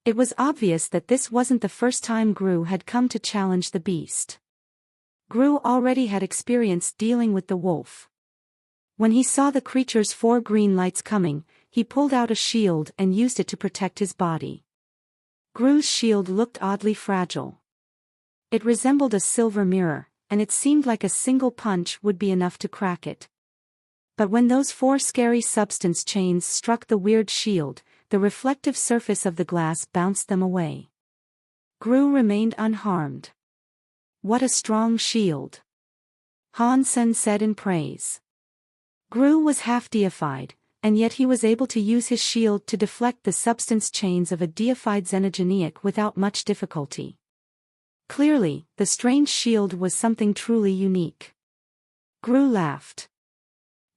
It was obvious that this wasn't the first time Gru had come to challenge the beast. Gru already had experience dealing with the wolf. When he saw the creature's 4 green lights coming, he pulled out a shield and used it to protect his body. Gru's shield looked oddly fragile. It resembled a silver mirror, and it seemed like a single punch would be enough to crack it. But when those 4 scary substance chains struck the weird shield, the reflective surface of the glass bounced them away. Gru remained unharmed. "What a strong shield," Hansen said in praise. Gru was half deified, and yet he was able to use his shield to deflect the substance chains of a deified xenogeniac without much difficulty. Clearly, the strange shield was something truly unique. Gru laughed.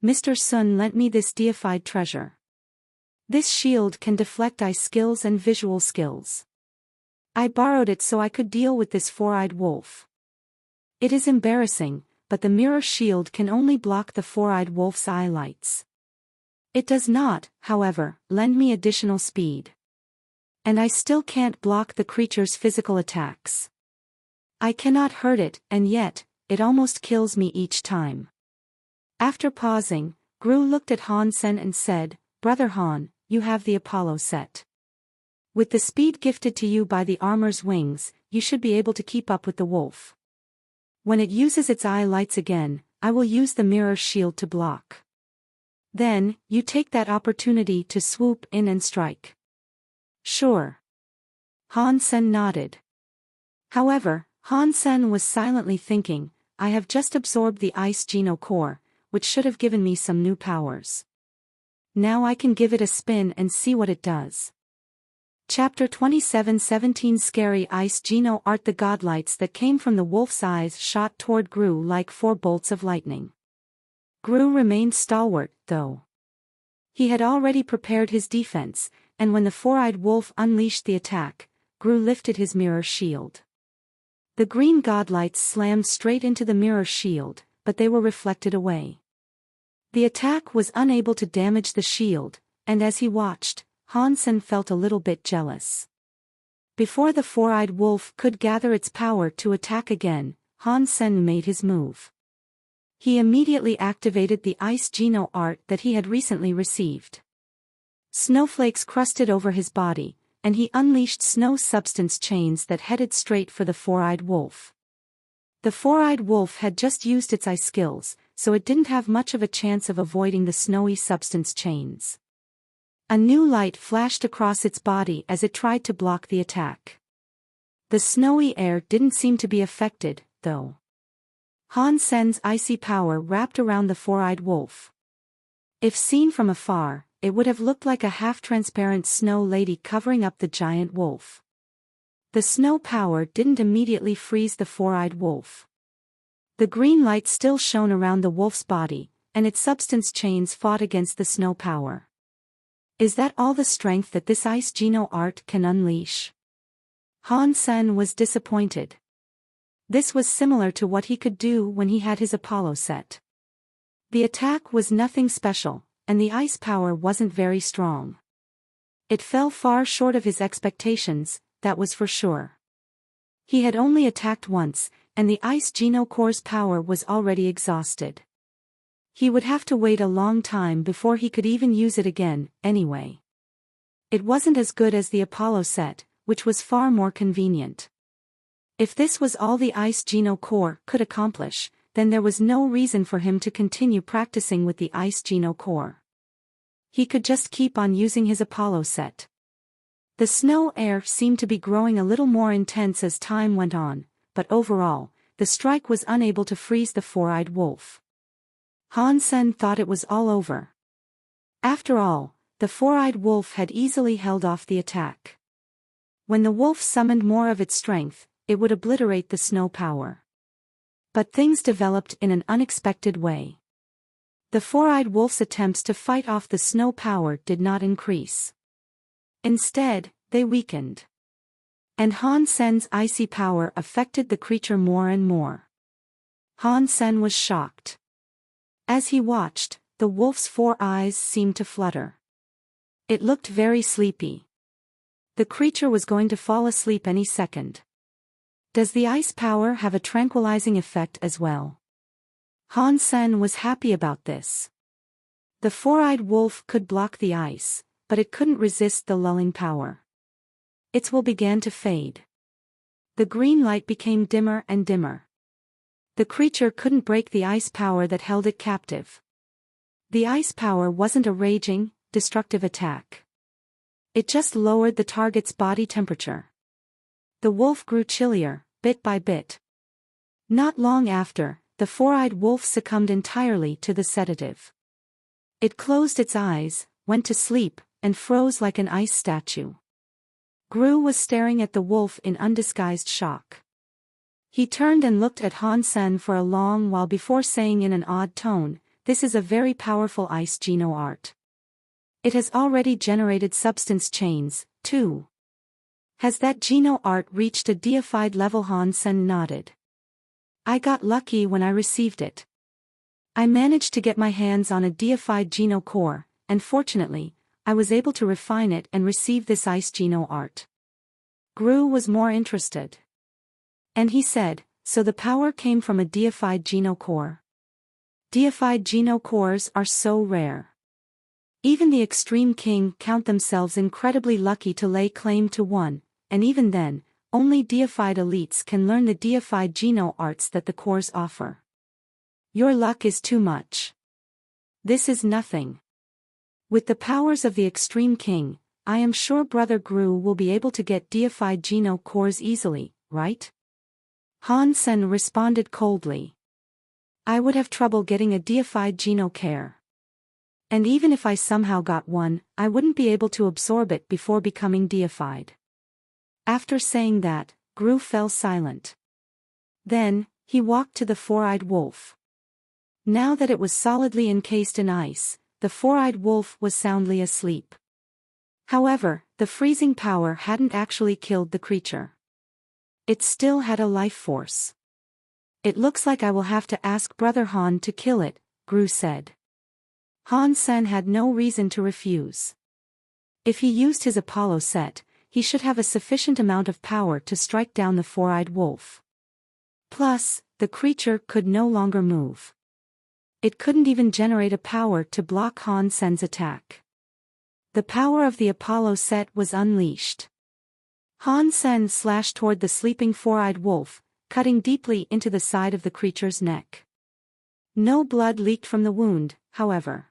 "Mr. Sun lent me this deified treasure. This shield can deflect eye skills and visual skills. I borrowed it so I could deal with this 4-eyed wolf. It is embarrassing, but the mirror shield can only block the 4-eyed wolf's eye lights. It does not, however, lend me additional speed. And I still can't block the creature's physical attacks. I cannot hurt it, and yet, it almost kills me each time." After pausing, Gru looked at Hansen and said, "Brother Han, you have the Apollo set. With the speed gifted to you by the armor's wings, you should be able to keep up with the wolf. When it uses its eye lights again, I will use the mirror shield to block. Then, you take that opportunity to swoop in and strike." "Sure." Hansen nodded. However, Hansen was silently thinking, "I have just absorbed the Ice Geno Core, which should have given me some new powers. Now I can give it a spin and see what it does." Chapter 27:17 Scary Ice Geno Art. The godlights that came from the wolf's eyes shot toward Gru like 4 bolts of lightning. Gru remained stalwart, though. He had already prepared his defense, and when the 4-eyed wolf unleashed the attack, Gru lifted his mirror shield. The green godlights slammed straight into the mirror shield, but they were reflected away. The attack was unable to damage the shield, and as he watched, Hansen felt a little bit jealous. Before the 4-eyed wolf could gather its power to attack again, Hansen made his move. He immediately activated the Ice Geno art that he had recently received. Snowflakes crusted over his body, and he unleashed snow substance chains that headed straight for the 4-eyed wolf. The 4-eyed wolf had just used its eye skills, so it didn't have much of a chance of avoiding the snowy substance chains. A new light flashed across its body as it tried to block the attack. The snowy air didn't seem to be affected, though. Hansen's icy power wrapped around the 4-eyed wolf. If seen from afar, it would have looked like a half-transparent snow lady covering up the giant wolf. The snow power didn't immediately freeze the 4-eyed wolf. The green light still shone around the wolf's body, and its substance chains fought against the snow power. Is that all the strength that this Ice Geno art can unleash? Hansen was disappointed. This was similar to what he could do when he had his Apollo set. The attack was nothing special, and the ice power wasn't very strong. It fell far short of his expectations, that was for sure. He had only attacked once, and the Ice Geno Core's power was already exhausted. He would have to wait a long time before he could even use it again, anyway. It wasn't as good as the Apollo set, which was far more convenient. If this was all the Ice Geno Core could accomplish, then there was no reason for him to continue practicing with the Ice Geno Core. He could just keep on using his Apollo set. The snow air seemed to be growing a little more intense as time went on, but overall, the strike was unable to freeze the four-eyed wolf. Han Sen thought it was all over. After all, the four-eyed wolf had easily held off the attack. When the wolf summoned more of its strength, it would obliterate the snow power. But things developed in an unexpected way. The four-eyed wolf's attempts to fight off the snow power did not increase. Instead, they weakened. And Han Sen's icy power affected the creature more and more. Han Sen was shocked. As he watched, the wolf's four eyes seemed to flutter. It looked very sleepy. The creature was going to fall asleep any second. Does the ice power have a tranquilizing effect as well? Han Sen was happy about this. The four-eyed wolf could block the ice, but it couldn't resist the lulling power. Its will began to fade. The green light became dimmer and dimmer. The creature couldn't break the ice power that held it captive. The ice power wasn't a raging, destructive attack. It just lowered the target's body temperature. The wolf grew chillier, bit by bit. Not long after, the four-eyed wolf succumbed entirely to the sedative. It closed its eyes, went to sleep, and froze like an ice statue. Gru was staring at the wolf in undisguised shock. He turned and looked at Han Sen for a long while before saying in an odd tone, "This is a very powerful ice Geno art. It has already generated substance chains, too." "Has that Geno art reached a deified level?" Han Sen nodded. "I got lucky when I received it. I managed to get my hands on a deified Geno core, and fortunately, I was able to refine it and receive this ice Geno art." Gru was more interested. And he said, "So the power came from a deified Geno core?" Deified Geno cores are so rare. Even the Extreme King count themselves incredibly lucky to lay claim to one, and even then, only deified elites can learn the deified Geno arts that the cores offer. Your luck is too much. This is nothing. With the powers of the Extreme King, I am sure Brother Gru will be able to get deified Geno cores easily, right? Han Sen responded coldly. I would have trouble getting a deified Geno core. And even if I somehow got one, I wouldn't be able to absorb it before becoming deified. After saying that, Gru fell silent. Then, he walked to the four-eyed wolf. Now that it was solidly encased in ice, the four-eyed wolf was soundly asleep. However, the freezing power hadn't actually killed the creature. It still had a life force. It looks like I will have to ask Brother Han to kill it, Gru said. Han Sen had no reason to refuse. If he used his Apollo set, he should have a sufficient amount of power to strike down the four-eyed wolf. Plus, the creature could no longer move. It couldn't even generate a power to block Han Sen's attack. The power of the Apollo set was unleashed. Han Sen slashed toward the sleeping four-eyed wolf, cutting deeply into the side of the creature's neck. No blood leaked from the wound, however.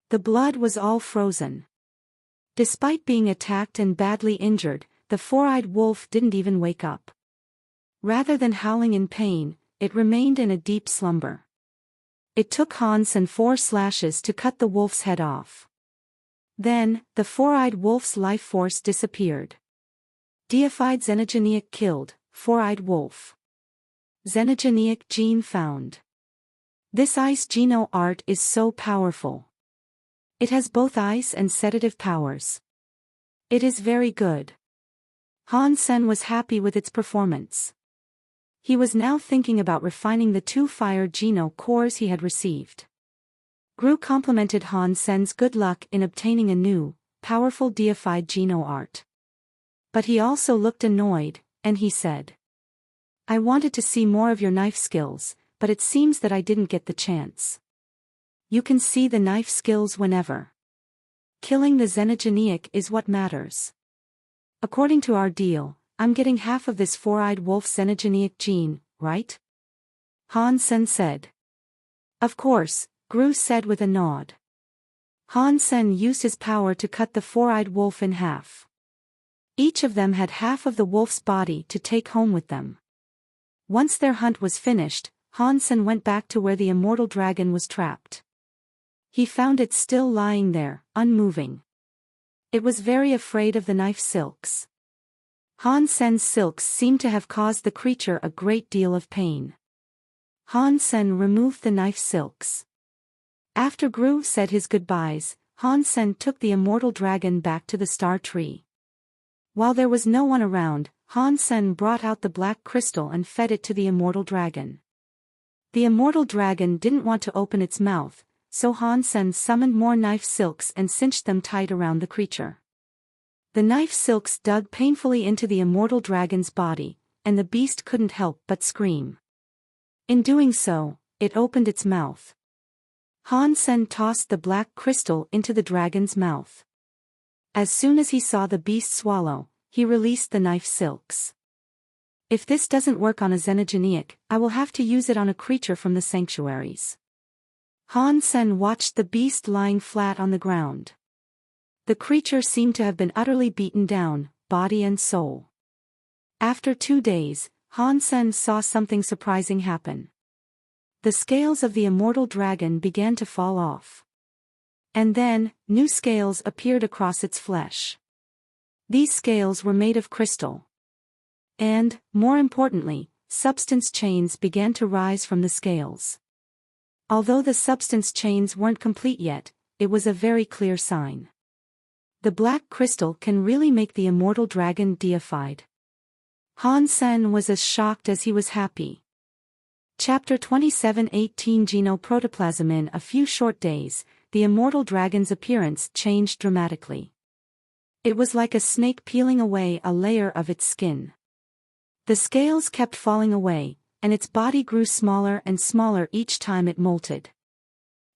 The blood was all frozen. Despite being attacked and badly injured, the four-eyed wolf didn't even wake up. Rather than howling in pain, it remained in a deep slumber. It took Han Sen 4 slashes to cut the wolf's head off. Then, the four-eyed wolf's life force disappeared. Deified Xenogeniac killed, four-eyed wolf. Xenogeniac gene found. This ice Geno art is so powerful. It has both ice and sedative powers. It is very good. Han Sen was happy with its performance. He was now thinking about refining the 2 fire Geno cores he had received. Gru complimented Han Sen's good luck in obtaining a new, powerful deified Geno art. But he also looked annoyed, and he said, I wanted to see more of your knife skills, but it seems that I didn't get the chance. You can see the knife skills whenever. Killing the Xenogeniac is what matters. According to our deal, I'm getting half of this four-eyed wolf xenogenic gene, right? Han Sen said. Of course, Gru said with a nod. Han Sen used his power to cut the four-eyed wolf in half. Each of them had half of the wolf's body to take home with them. Once their hunt was finished, Han Sen went back to where the immortal dragon was trapped. He found it still lying there, unmoving. It was very afraid of the knife silks. Han Sen's silks seemed to have caused the creature a great deal of pain. Han Sen removed the knife silks. After Gru said his goodbyes, Han Sen took the immortal dragon back to the star tree. While there was no one around, Han Sen brought out the black crystal and fed it to the immortal dragon. The immortal dragon didn't want to open its mouth, so Han Sen summoned more knife silks and cinched them tight around the creature. The knife silks dug painfully into the immortal dragon's body, and the beast couldn't help but scream. In doing so, it opened its mouth. Han Sen tossed the black crystal into the dragon's mouth. As soon as he saw the beast swallow, he released the knife silks. If this doesn't work on a xenogenic, I will have to use it on a creature from the sanctuaries. Han Sen watched the beast lying flat on the ground. The creature seemed to have been utterly beaten down, body and soul. After 2 days, Han Sen saw something surprising happen. The scales of the immortal dragon began to fall off. And then, new scales appeared across its flesh. These scales were made of crystal. And, more importantly, substance chains began to rise from the scales. Although the substance chains weren't complete yet, it was a very clear sign. The black crystal can really make the immortal dragon deified. Han Sen was as shocked as he was happy. Chapter 27:18 Genoprotoplasm. In a few short days, the immortal dragon's appearance changed dramatically. It was like a snake peeling away a layer of its skin. The scales kept falling away, and its body grew smaller and smaller each time it molted.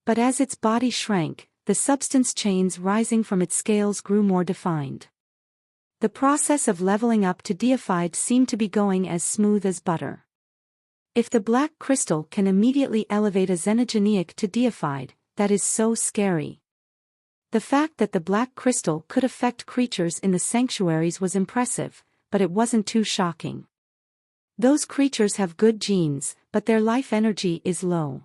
But as its body shrank, the substance chains rising from its scales grew more defined. The process of leveling up to deified seemed to be going as smooth as butter. If the black crystal can immediately elevate a xenogenic to deified, that is so scary. The fact that the black crystal could affect creatures in the sanctuaries was impressive, but it wasn't too shocking. Those creatures have good genes, but their life energy is low.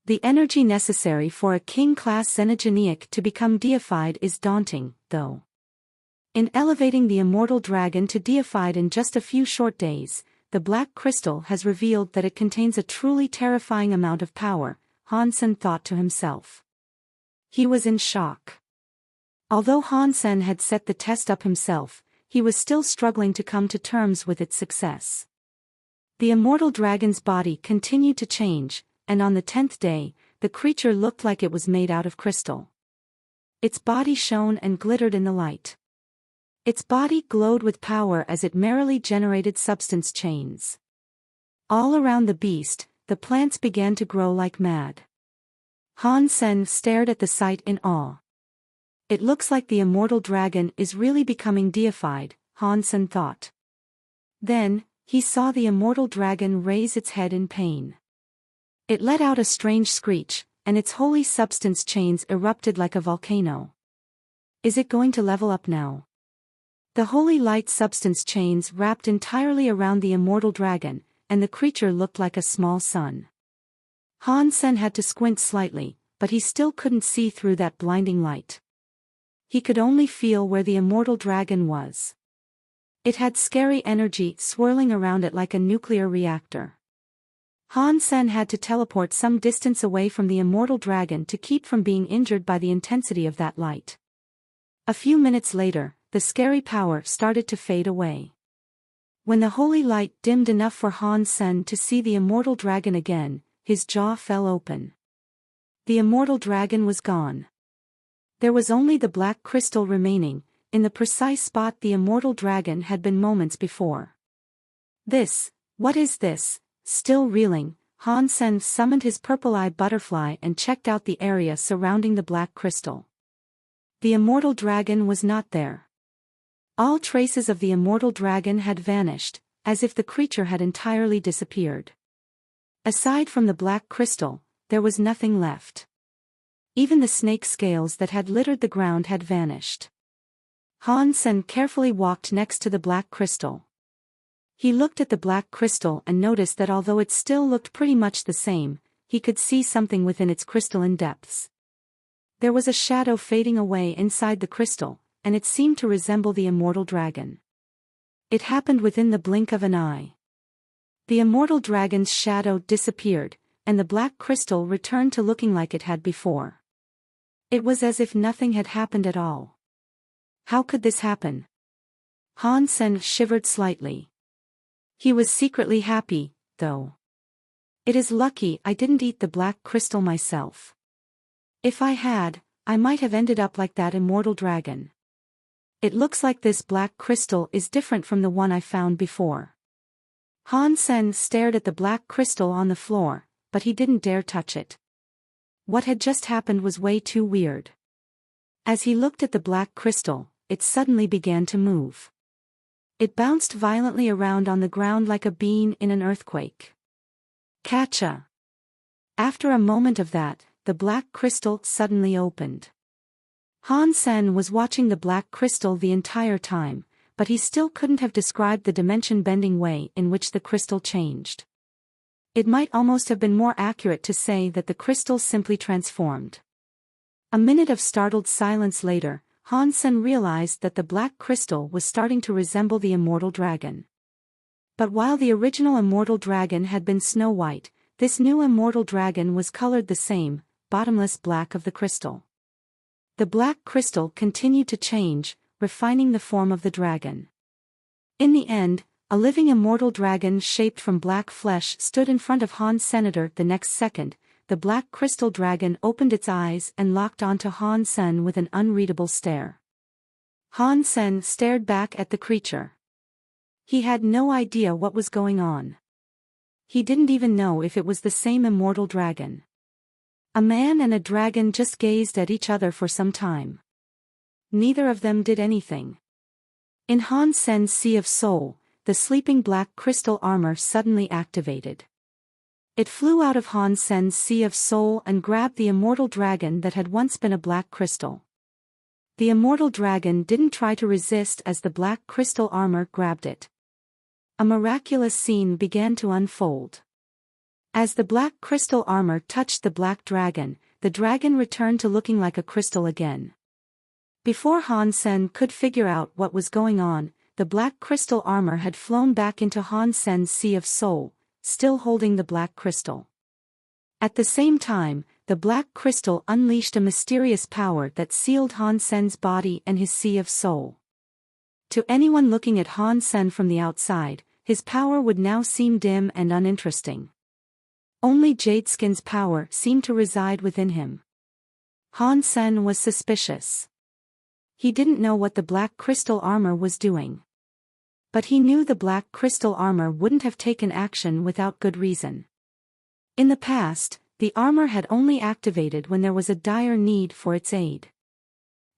The energy necessary for a king-class xenogenic to become deified is daunting, though. In elevating the immortal dragon to deified in just a few short days, the black crystal has revealed that it contains a truly terrifying amount of power, Han Sen thought to himself. He was in shock. Although Han Sen had set the test up himself, he was still struggling to come to terms with its success. The immortal dragon's body continued to change, and on the 10th day, the creature looked like it was made out of crystal. Its body shone and glittered in the light. Its body glowed with power as it merrily generated substance chains. All around the beast, the plants began to grow like mad. Han Sen stared at the sight in awe. It looks like the immortal dragon is really becoming deified, Han Sen thought. Then, he saw the immortal dragon raise its head in pain. It let out a strange screech, and its holy substance chains erupted like a volcano. Is it going to level up now? The holy light substance chains wrapped entirely around the immortal dragon, and the creature looked like a small sun. Han Sen had to squint slightly, but he still couldn't see through that blinding light. He could only feel where the immortal dragon was. It had scary energy swirling around it like a nuclear reactor. Han Sen had to teleport some distance away from the immortal dragon to keep from being injured by the intensity of that light. A few minutes later, the scary power started to fade away. When the holy light dimmed enough for Han Sen to see the immortal dragon again, his jaw fell open. The immortal dragon was gone. There was only the black crystal remaining, in the precise spot the immortal dragon had been moments before. What is this? Still reeling, Han Sen summoned his purple-eyed butterfly and checked out the area surrounding the black crystal. The immortal dragon was not there. All traces of the immortal dragon had vanished, as if the creature had entirely disappeared. Aside from the black crystal, there was nothing left. Even the snake scales that had littered the ground had vanished. Han Sen carefully walked next to the black crystal. He looked at the black crystal and noticed that although it still looked pretty much the same, he could see something within its crystalline depths. There was a shadow fading away inside the crystal, and it seemed to resemble the immortal dragon. It happened within the blink of an eye. The immortal dragon's shadow disappeared, and the black crystal returned to looking like it had before. It was as if nothing had happened at all. How could this happen? Han Sen shivered slightly. He was secretly happy, though. It is lucky I didn't eat the black crystal myself. If I had, I might have ended up like that immortal dragon. It looks like this black crystal is different from the one I found before. Han Sen stared at the black crystal on the floor, but he didn't dare touch it. What had just happened was way too weird. As he looked at the black crystal, it suddenly began to move. It bounced violently around on the ground like a bean in an earthquake. Catcha! After a moment of that, the black crystal suddenly opened. Han Sen was watching the black crystal the entire time, but he still couldn't have described the dimension-bending way in which the crystal changed. It might almost have been more accurate to say that the crystal simply transformed. A minute of startled silence later, Han Sen realized that the black crystal was starting to resemble the immortal dragon. But while the original immortal dragon had been snow white, this new immortal dragon was colored the same, bottomless black of the crystal. The black crystal continued to change, refining the form of the dragon. In the end, a living immortal dragon shaped from black flesh stood in front of Han Senator. The next second, the black crystal dragon opened its eyes and locked onto Han Sen with an unreadable stare. Han Sen stared back at the creature. He had no idea what was going on. He didn't even know if it was the same immortal dragon. A man and a dragon just gazed at each other for some time. Neither of them did anything. In Han Sen's Sea of Soul, the sleeping black crystal armor suddenly activated. It flew out of Han Sen's Sea of Soul and grabbed the immortal dragon that had once been a black crystal. The immortal dragon didn't try to resist as the black crystal armor grabbed it. A miraculous scene began to unfold. As the black crystal armor touched the black dragon, the dragon returned to looking like a crystal again. Before Han Sen could figure out what was going on, the black crystal armor had flown back into Han Sen's Sea of Soul, still holding the black crystal. At the same time, the black crystal unleashed a mysterious power that sealed Han Sen's body and his Sea of Soul. To anyone looking at Han Sen from the outside, his power would now seem dim and uninteresting. Only Jadeskin's power seemed to reside within him. Han Sen was suspicious. He didn't know what the black crystal armor was doing. But he knew the black crystal armor wouldn't have taken action without good reason. In the past, the armor had only activated when there was a dire need for its aid.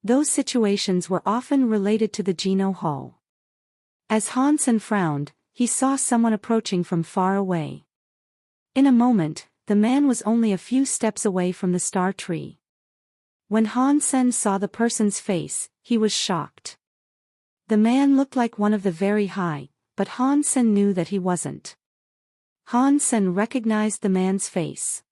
Those situations were often related to the Geno Hall. As Han Sen frowned, he saw someone approaching from far away. In a moment, the man was only a few steps away from the star tree. When Han Sen saw the person's face, he was shocked. The man looked like one of the very high, but Han Sen knew that he wasn't. Han Sen recognized the man's face.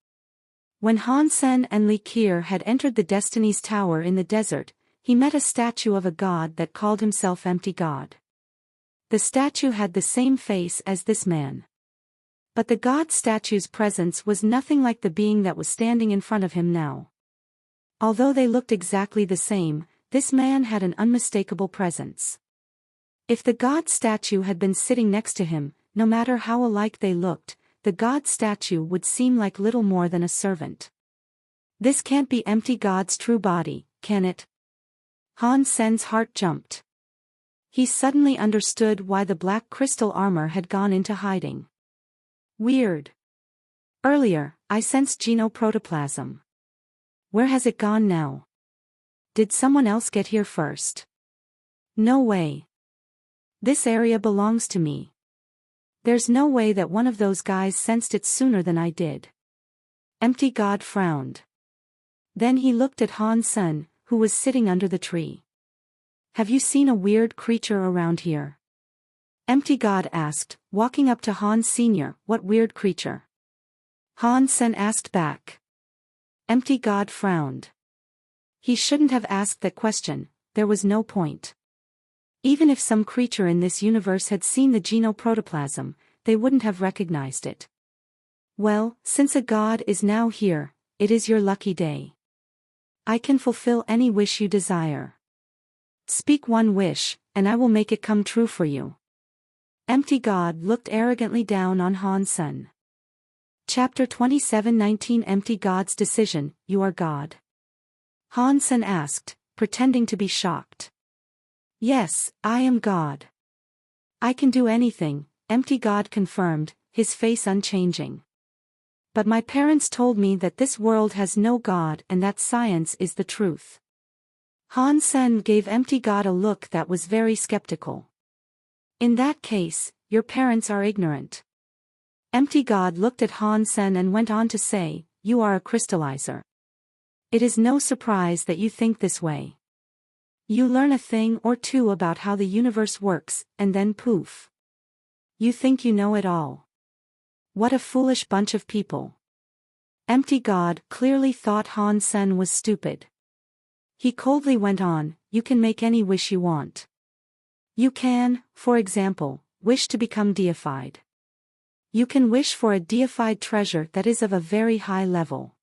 When Han Sen and Li Qier had entered the Destiny's Tower in the desert, he met a statue of a god that called himself Empty God. The statue had the same face as this man. But the god statue's presence was nothing like the being that was standing in front of him now. Although they looked exactly the same, this man had an unmistakable presence. If the god statue had been sitting next to him, no matter how alike they looked, the god statue would seem like little more than a servant. This can't be Empty God's true body, can it? Han Sen's heart jumped. He suddenly understood why the black crystal armor had gone into hiding. Weird. Earlier, I sensed genoprotoplasm. Where has it gone now? Did someone else get here first? No way. This area belongs to me. There's no way that one of those guys sensed it sooner than I did. Empty God frowned. Then he looked at Han Sen, who was sitting under the tree. Have you seen a weird creature around here? Empty God asked, walking up to Han Sr. What weird creature? Han Sen asked back. Empty God frowned. He shouldn't have asked that question, there was no point. Even if some creature in this universe had seen the genoprotoplasm, they wouldn't have recognized it. Well, since a god is now here, it is your lucky day. I can fulfill any wish you desire. Speak one wish, and I will make it come true for you. Empty God looked arrogantly down on Han Sen. Chapter 27:19 Empty God's decision, you are God? Han Sen asked, pretending to be shocked. Yes, I am God. I can do anything, Empty God confirmed, his face unchanging. But my parents told me that this world has no God and that science is the truth. Han Sen gave Empty God a look that was very skeptical. In that case, your parents are ignorant. Empty God looked at Han Sen and went on to say, you are a crystallizer. It is no surprise that you think this way. You learn a thing or two about how the universe works, and then poof. You think you know it all. What a foolish bunch of people. Empty God clearly thought Han Sen was stupid. He coldly went on, you can make any wish you want. You can, for example, wish to become deified. You can wish for a deified treasure that is of a very high level.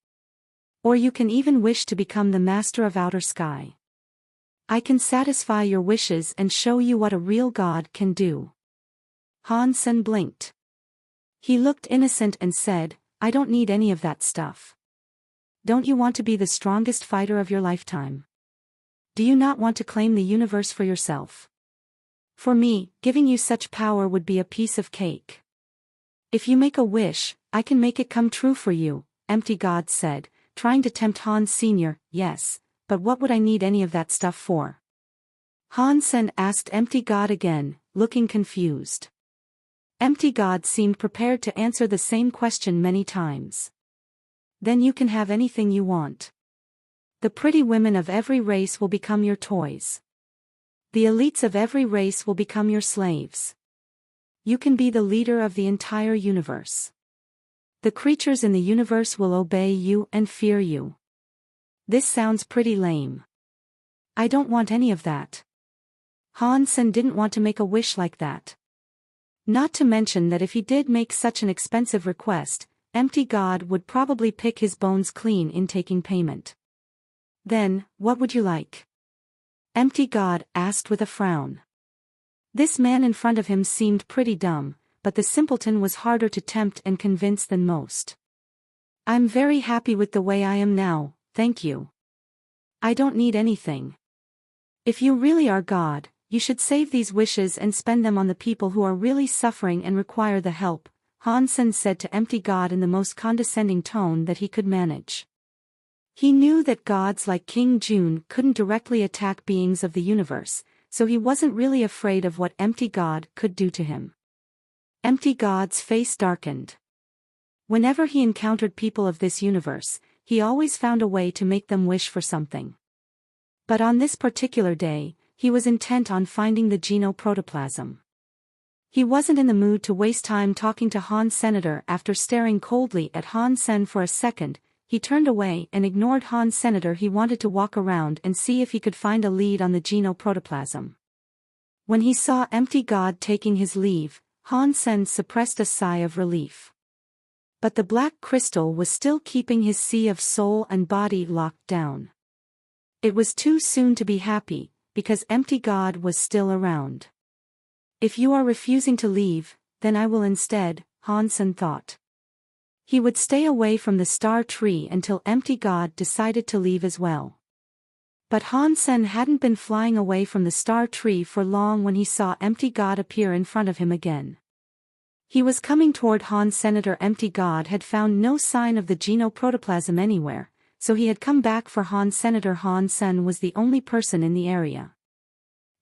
Or you can even wish to become the master of outer sky. I can satisfy your wishes and show you what a real god can do. Han Sen blinked. He looked innocent and said, I don't need any of that stuff. Don't you want to be the strongest fighter of your lifetime? Do you not want to claim the universe for yourself? For me, giving you such power would be a piece of cake. If you make a wish, I can make it come true for you, Empty God said, trying to tempt Han Sr. Yes, but what would I need any of that stuff for? Han Sen asked Empty God again, looking confused. Empty God seemed prepared to answer the same question many times. Then you can have anything you want. The pretty women of every race will become your toys. The elites of every race will become your slaves. You can be the leader of the entire universe. The creatures in the universe will obey you and fear you. This sounds pretty lame. I don't want any of that. Han Sen didn't want to make a wish like that. Not to mention that if he did make such an expensive request, Empty God would probably pick his bones clean in taking payment. Then, what would you like? Empty God asked with a frown. This man in front of him seemed pretty dumb, but the simpleton was harder to tempt and convince than most. I'm very happy with the way I am now, thank you. I don't need anything. If you really are God, you should save these wishes and spend them on the people who are really suffering and require the help, Han Sen said to Empty God in the most condescending tone that he could manage. He knew that gods like King Jun couldn't directly attack beings of the universe, so he wasn't really afraid of what Empty God could do to him. Empty God's face darkened. Whenever he encountered people of this universe, he always found a way to make them wish for something. But on this particular day, he was intent on finding the genoprotoplasm. He wasn't in the mood to waste time talking to Han Senator. After staring coldly at Han Sen for a second, he turned away and ignored Han Senator. He wanted to walk around and see if he could find a lead on the genoprotoplasm. When he saw Empty God taking his leave, Han Sen suppressed a sigh of relief. But the black crystal was still keeping his sea of soul and body locked down. It was too soon to be happy, because Empty God was still around. If you are refusing to leave, then I will instead, Han Sen thought. He would stay away from the star tree until Empty God decided to leave as well. But Han Sen hadn't been flying away from the star tree for long when he saw Empty God appear in front of him again. He was coming toward Han Senator. Empty God had found no sign of the genoprotoplasm anywhere, so he had come back for Han Senator. Han Sen was the only person in the area.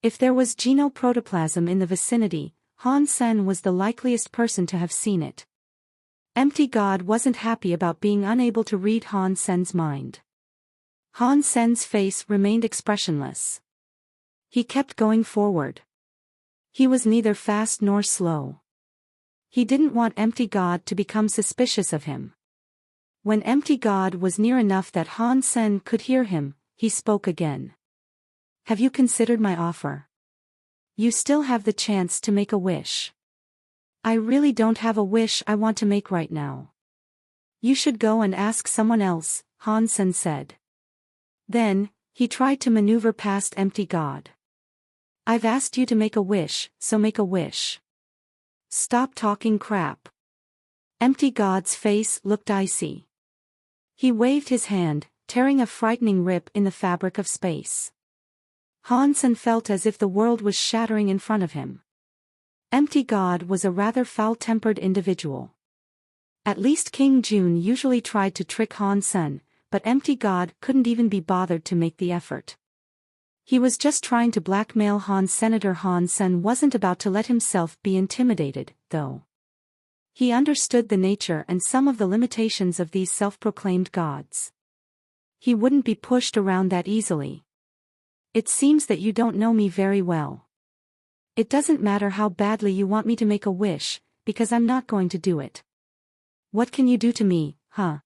If there was genoprotoplasm in the vicinity, Han Sen was the likeliest person to have seen it. Empty God wasn't happy about being unable to read Han Sen's mind. Han Sen's face remained expressionless. He kept going forward. He was neither fast nor slow. He didn't want Empty God to become suspicious of him. When Empty God was near enough that Han Sen could hear him, he spoke again. Have you considered my offer? You still have the chance to make a wish. I really don't have a wish I want to make right now. You should go and ask someone else, Han Sen said. Then, he tried to maneuver past Empty God. I've asked you to make a wish, so make a wish. Stop talking crap. Empty God's face looked icy. He waved his hand, tearing a frightening rip in the fabric of space. Han Sen felt as if the world was shattering in front of him. Empty God was a rather foul-tempered individual. At least King Jun usually tried to trick Han Sen, but Empty God couldn't even be bothered to make the effort. He was just trying to blackmail Han. Senator Han Sen wasn't about to let himself be intimidated, though. He understood the nature and some of the limitations of these self-proclaimed gods. He wouldn't be pushed around that easily. It seems that you don't know me very well. It doesn't matter how badly you want me to make a wish, because I'm not going to do it. What can you do to me, huh?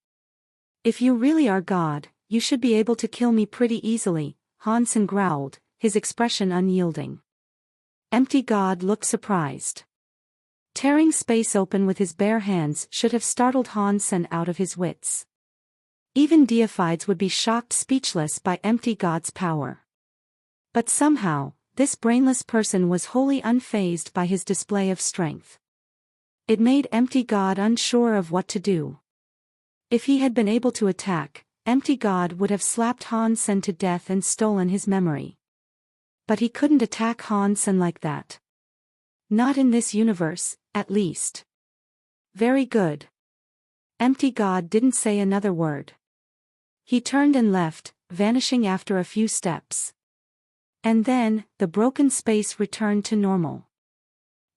If you really are God, you should be able to kill me pretty easily, Han Sen growled, his expression unyielding. Empty God looked surprised. Tearing space open with his bare hands should have startled Han Sen out of his wits. Even deifieds would be shocked speechless by Empty God's power. But somehow, this brainless person was wholly unfazed by his display of strength. It made Empty God unsure of what to do. If he had been able to attack, Empty God would have slapped Han Sen to death and stolen his memory. But he couldn't attack Han Sen like that. Not in this universe, at least. Very good. Empty God didn't say another word. He turned and left, vanishing after a few steps. And then, the broken space returned to normal.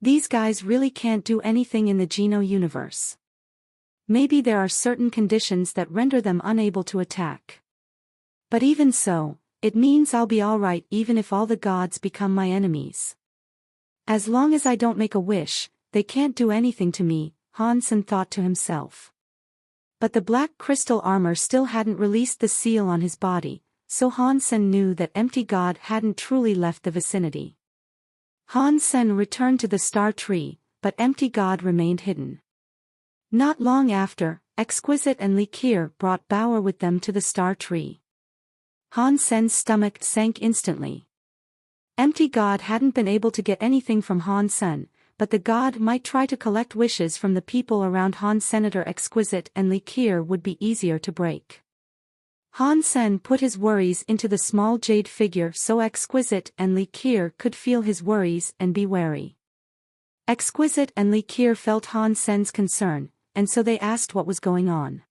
These guys really can't do anything in the Geno universe. Maybe there are certain conditions that render them unable to attack. But even so, it means I'll be alright even if all the gods become my enemies. As long as I don't make a wish, they can't do anything to me, Han Sen thought to himself. But the black crystal armor still hadn't released the seal on his body, so Han Sen knew that Empty God hadn't truly left the vicinity. Han Sen returned to the star tree, but Empty God remained hidden. Not long after, Exquisite and Li Qier brought Bauer with them to the star tree. Han Sen's stomach sank instantly. Empty God hadn't been able to get anything from Han Sen, but the god might try to collect wishes from the people around Han. Senator Exquisite and Li Qier would be easier to break. Han Sen put his worries into the small jade figure so Exquisite and Li Qier could feel his worries and be wary. Exquisite and Li Qier felt Han Sen's concern, and so they asked what was going on.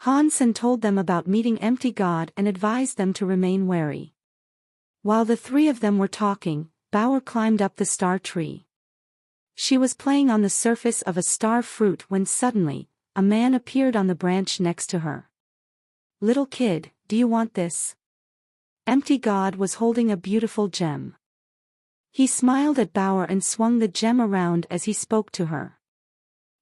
Han Sen told them about meeting Empty God and advised them to remain wary. While the three of them were talking, Bauer climbed up the star tree. She was playing on the surface of a star fruit when suddenly, a man appeared on the branch next to her. Little kid, do you want this? Empty God was holding a beautiful gem. He smiled at Bauer and swung the gem around as he spoke to her.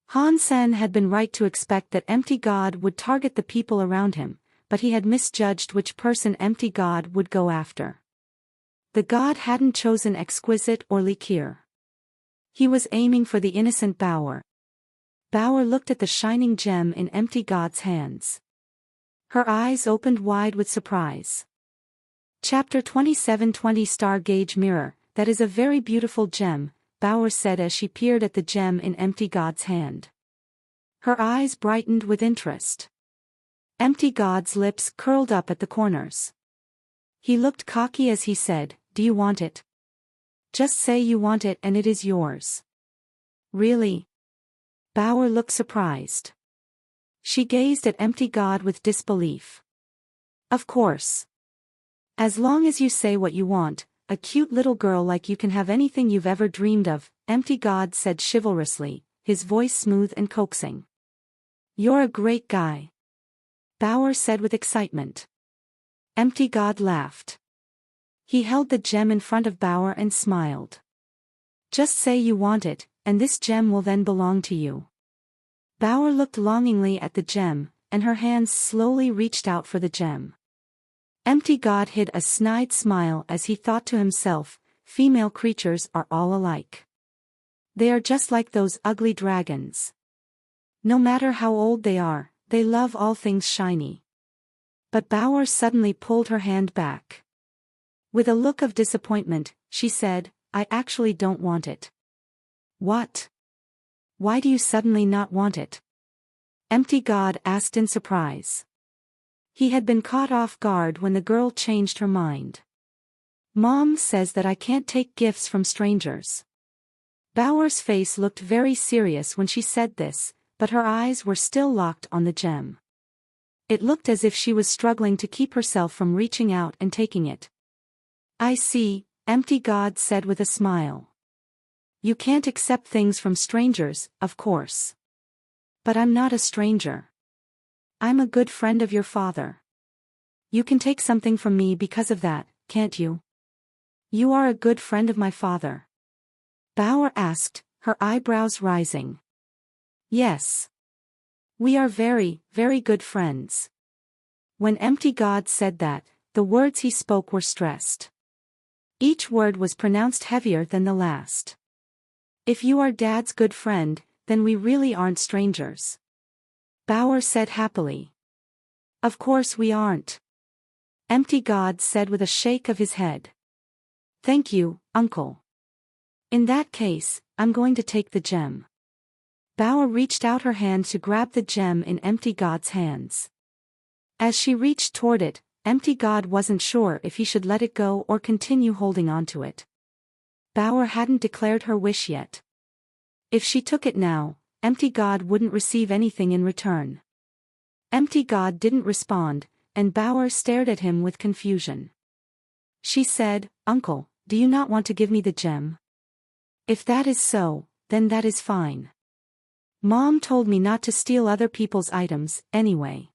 Han Sen had been right to expect that Empty God would target the people around him, but he had misjudged which person Empty God would go after. The god hadn't chosen Exquisite or Li Qier. He was aiming for the innocent Bauer. Bauer looked at the shining gem in Empty God's hands. Her eyes opened wide with surprise. Chapter 27:20 Star Gauge Mirror, that is a very beautiful gem, Bauer said as she peered at the gem in Empty God's hand. Her eyes brightened with interest. Empty God's lips curled up at the corners. He looked cocky as he said, "Do you want it? Just say you want it and it is yours." Really? Bauer looked surprised. She gazed at Empty God with disbelief. Of course. As long as you say what you want, a cute little girl like you can have anything you've ever dreamed of, Empty God said chivalrously, his voice smooth and coaxing. You're a great guy. Bauer said with excitement. Empty God laughed. He held the gem in front of Bauer and smiled. Just say you want it, and this gem will then belong to you. Bauer looked longingly at the gem, and her hands slowly reached out for the gem. Empty God hid a snide smile as he thought to himself, female creatures are all alike. They are just like those ugly dragons. No matter how old they are, they love all things shiny. But Bauer suddenly pulled her hand back. With a look of disappointment, she said, I actually don't want it. What? Why do you suddenly not want it? Empty God asked in surprise. He had been caught off guard when the girl changed her mind. Mom says that I can't take gifts from strangers. Bauer's face looked very serious when she said this, but her eyes were still locked on the gem. It looked as if she was struggling to keep herself from reaching out and taking it. I see, Empty God said with a smile. You can't accept things from strangers, of course. But I'm not a stranger. I'm a good friend of your father. You can take something from me because of that, can't you? You are a good friend of my father. Bauer asked, her eyebrows rising. Yes. We are very, very good friends. When Empty God said that, the words he spoke were stressed. Each word was pronounced heavier than the last. If you are Dad's good friend, then we really aren't strangers. Bauer said happily. Of course we aren't. Empty God said with a shake of his head. Thank you, Uncle. In that case, I'm going to take the gem. Bauer reached out her hand to grab the gem in Empty God's hands. As she reached toward it, Empty God wasn't sure if he should let it go or continue holding on to it. Bauer hadn't declared her wish yet. If she took it now, Empty God wouldn't receive anything in return. Empty God didn't respond, and Bauer stared at him with confusion. She said, Uncle, do you not want to give me the gem? If that is so, then that is fine. Mom told me not to steal other people's items, anyway.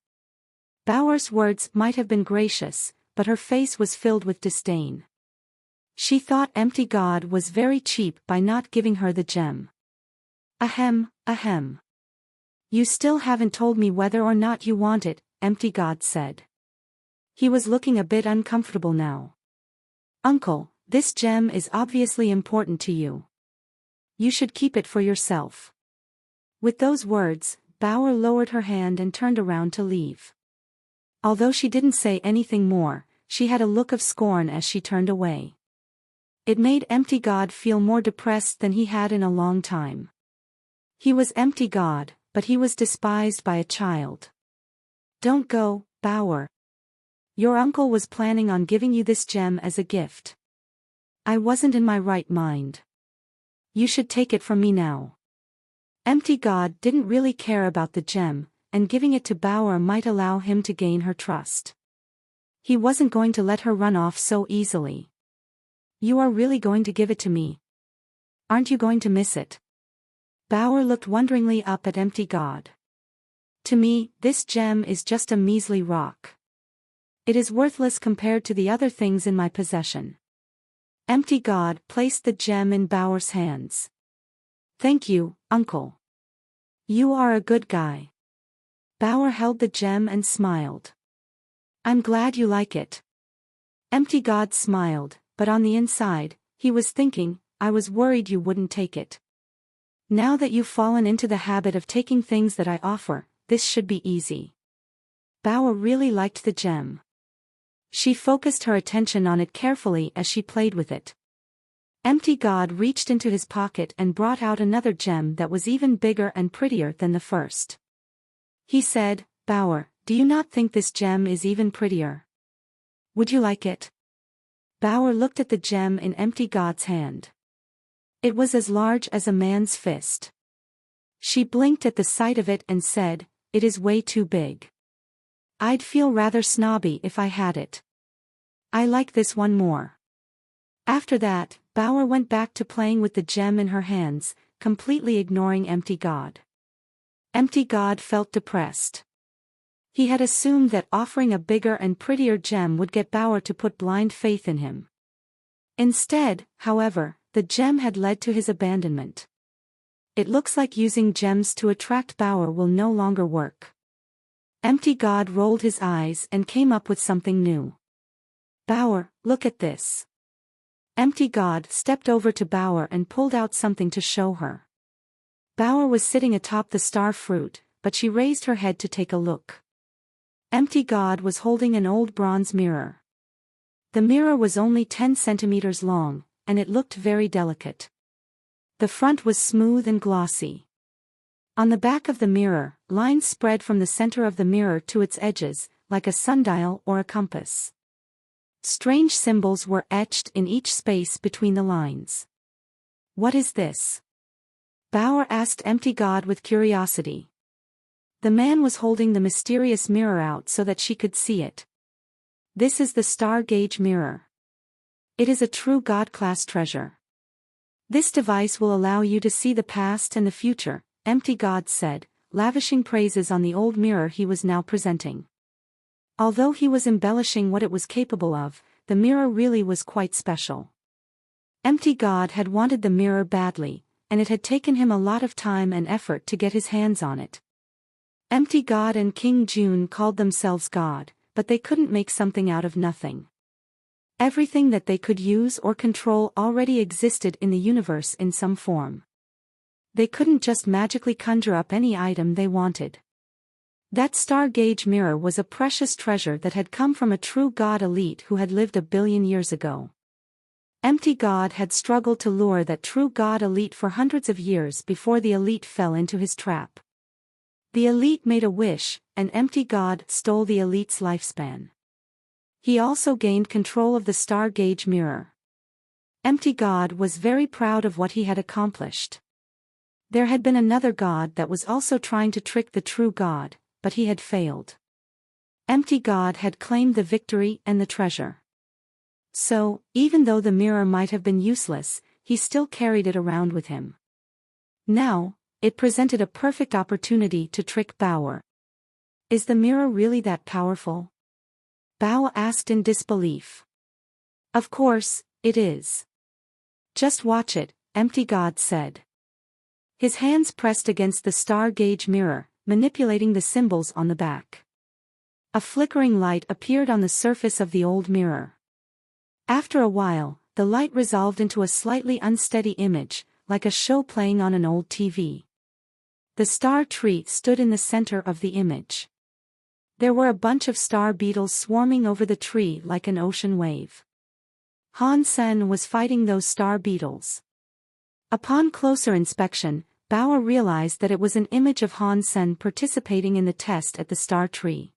Bauer's words might have been gracious, but her face was filled with disdain. She thought Empty God was very cheap by not giving her the gem. Ahem, ahem. You still haven't told me whether or not you want it, Empty God said. He was looking a bit uncomfortable now. Uncle, this gem is obviously important to you. You should keep it for yourself. With those words, Bauer lowered her hand and turned around to leave. Although she didn't say anything more, she had a look of scorn as she turned away. It made Empty God feel more depressed than he had in a long time. He was Empty God, but he was despised by a child. Don't go, Bauer. Your uncle was planning on giving you this gem as a gift. I wasn't in my right mind. You should take it from me now. Empty God didn't really care about the gem, and giving it to Bauer might allow him to gain her trust. He wasn't going to let her run off so easily. You are really going to give it to me? Aren't you going to miss it? Bauer looked wonderingly up at Empty God. To me, this gem is just a measly rock. It is worthless compared to the other things in my possession. Empty God placed the gem in Bauer's hands. Thank you, Uncle. You are a good guy. Bauer held the gem and smiled. I'm glad you like it. Empty God smiled, but on the inside, he was thinking, I was worried you wouldn't take it. Now that you've fallen into the habit of taking things that I offer, this should be easy. Bauer really liked the gem. She focused her attention on it carefully as she played with it. Empty God reached into his pocket and brought out another gem that was even bigger and prettier than the first. He said, Bauer, do you not think this gem is even prettier? Would you like it? Bauer looked at the gem in Empty God's hand. It was as large as a man's fist. She blinked at the sight of it and said, it is way too big. I'd feel rather snobby if I had it. I like this one more. After that, Bauer went back to playing with the gem in her hands, completely ignoring Empty God. Empty God felt depressed. He had assumed that offering a bigger and prettier gem would get Bauer to put blind faith in him. Instead, however, the gem had led to his abandonment. It looks like using gems to attract Bauer will no longer work. Empty God rolled his eyes and came up with something new. Bauer, look at this. Empty God stepped over to Bauer and pulled out something to show her. Bauer was sitting atop the star fruit, but she raised her head to take a look. Empty God was holding an old bronze mirror. The mirror was only 10 centimeters long, and it looked very delicate. The front was smooth and glossy. On the back of the mirror, lines spread from the center of the mirror to its edges, like a sundial or a compass. Strange symbols were etched in each space between the lines. What is this? Bauer asked Empty God with curiosity. The man was holding the mysterious mirror out so that she could see it. This is the star gauge mirror. It is a true God-class treasure. This device will allow you to see the past and the future, Empty God said, lavishing praises on the old mirror he was now presenting. Although he was embellishing what it was capable of, the mirror really was quite special. Empty God had wanted the mirror badly, and it had taken him a lot of time and effort to get his hands on it. Empty God and King June called themselves God, but they couldn't make something out of nothing. Everything that they could use or control already existed in the universe in some form. They couldn't just magically conjure up any item they wanted. That star gauge mirror was a precious treasure that had come from a true God elite who had lived 1 billion years ago. Empty God had struggled to lure that true God elite for hundreds of years before the elite fell into his trap. The elite made a wish, and Empty God stole the elite's lifespan. He also gained control of the star gauge mirror. Empty God was very proud of what he had accomplished. There had been another God that was also trying to trick the true God, but he had failed. Empty God had claimed the victory and the treasure. So, even though the mirror might have been useless, he still carried it around with him. Now, it presented a perfect opportunity to trick Bauer. Is the mirror really that powerful? Bauer asked in disbelief. Of course, it is. Just watch it, Empty God said. His hands pressed against the star gauge mirror, manipulating the symbols on the back. A flickering light appeared on the surface of the old mirror. After a while, the light resolved into a slightly unsteady image, like a show playing on an old TV. The star tree stood in the center of the image. There were a bunch of star beetles swarming over the tree like an ocean wave. Han Sen was fighting those star beetles. Upon closer inspection, Bauer realized that it was an image of Han Sen participating in the test at the star tree.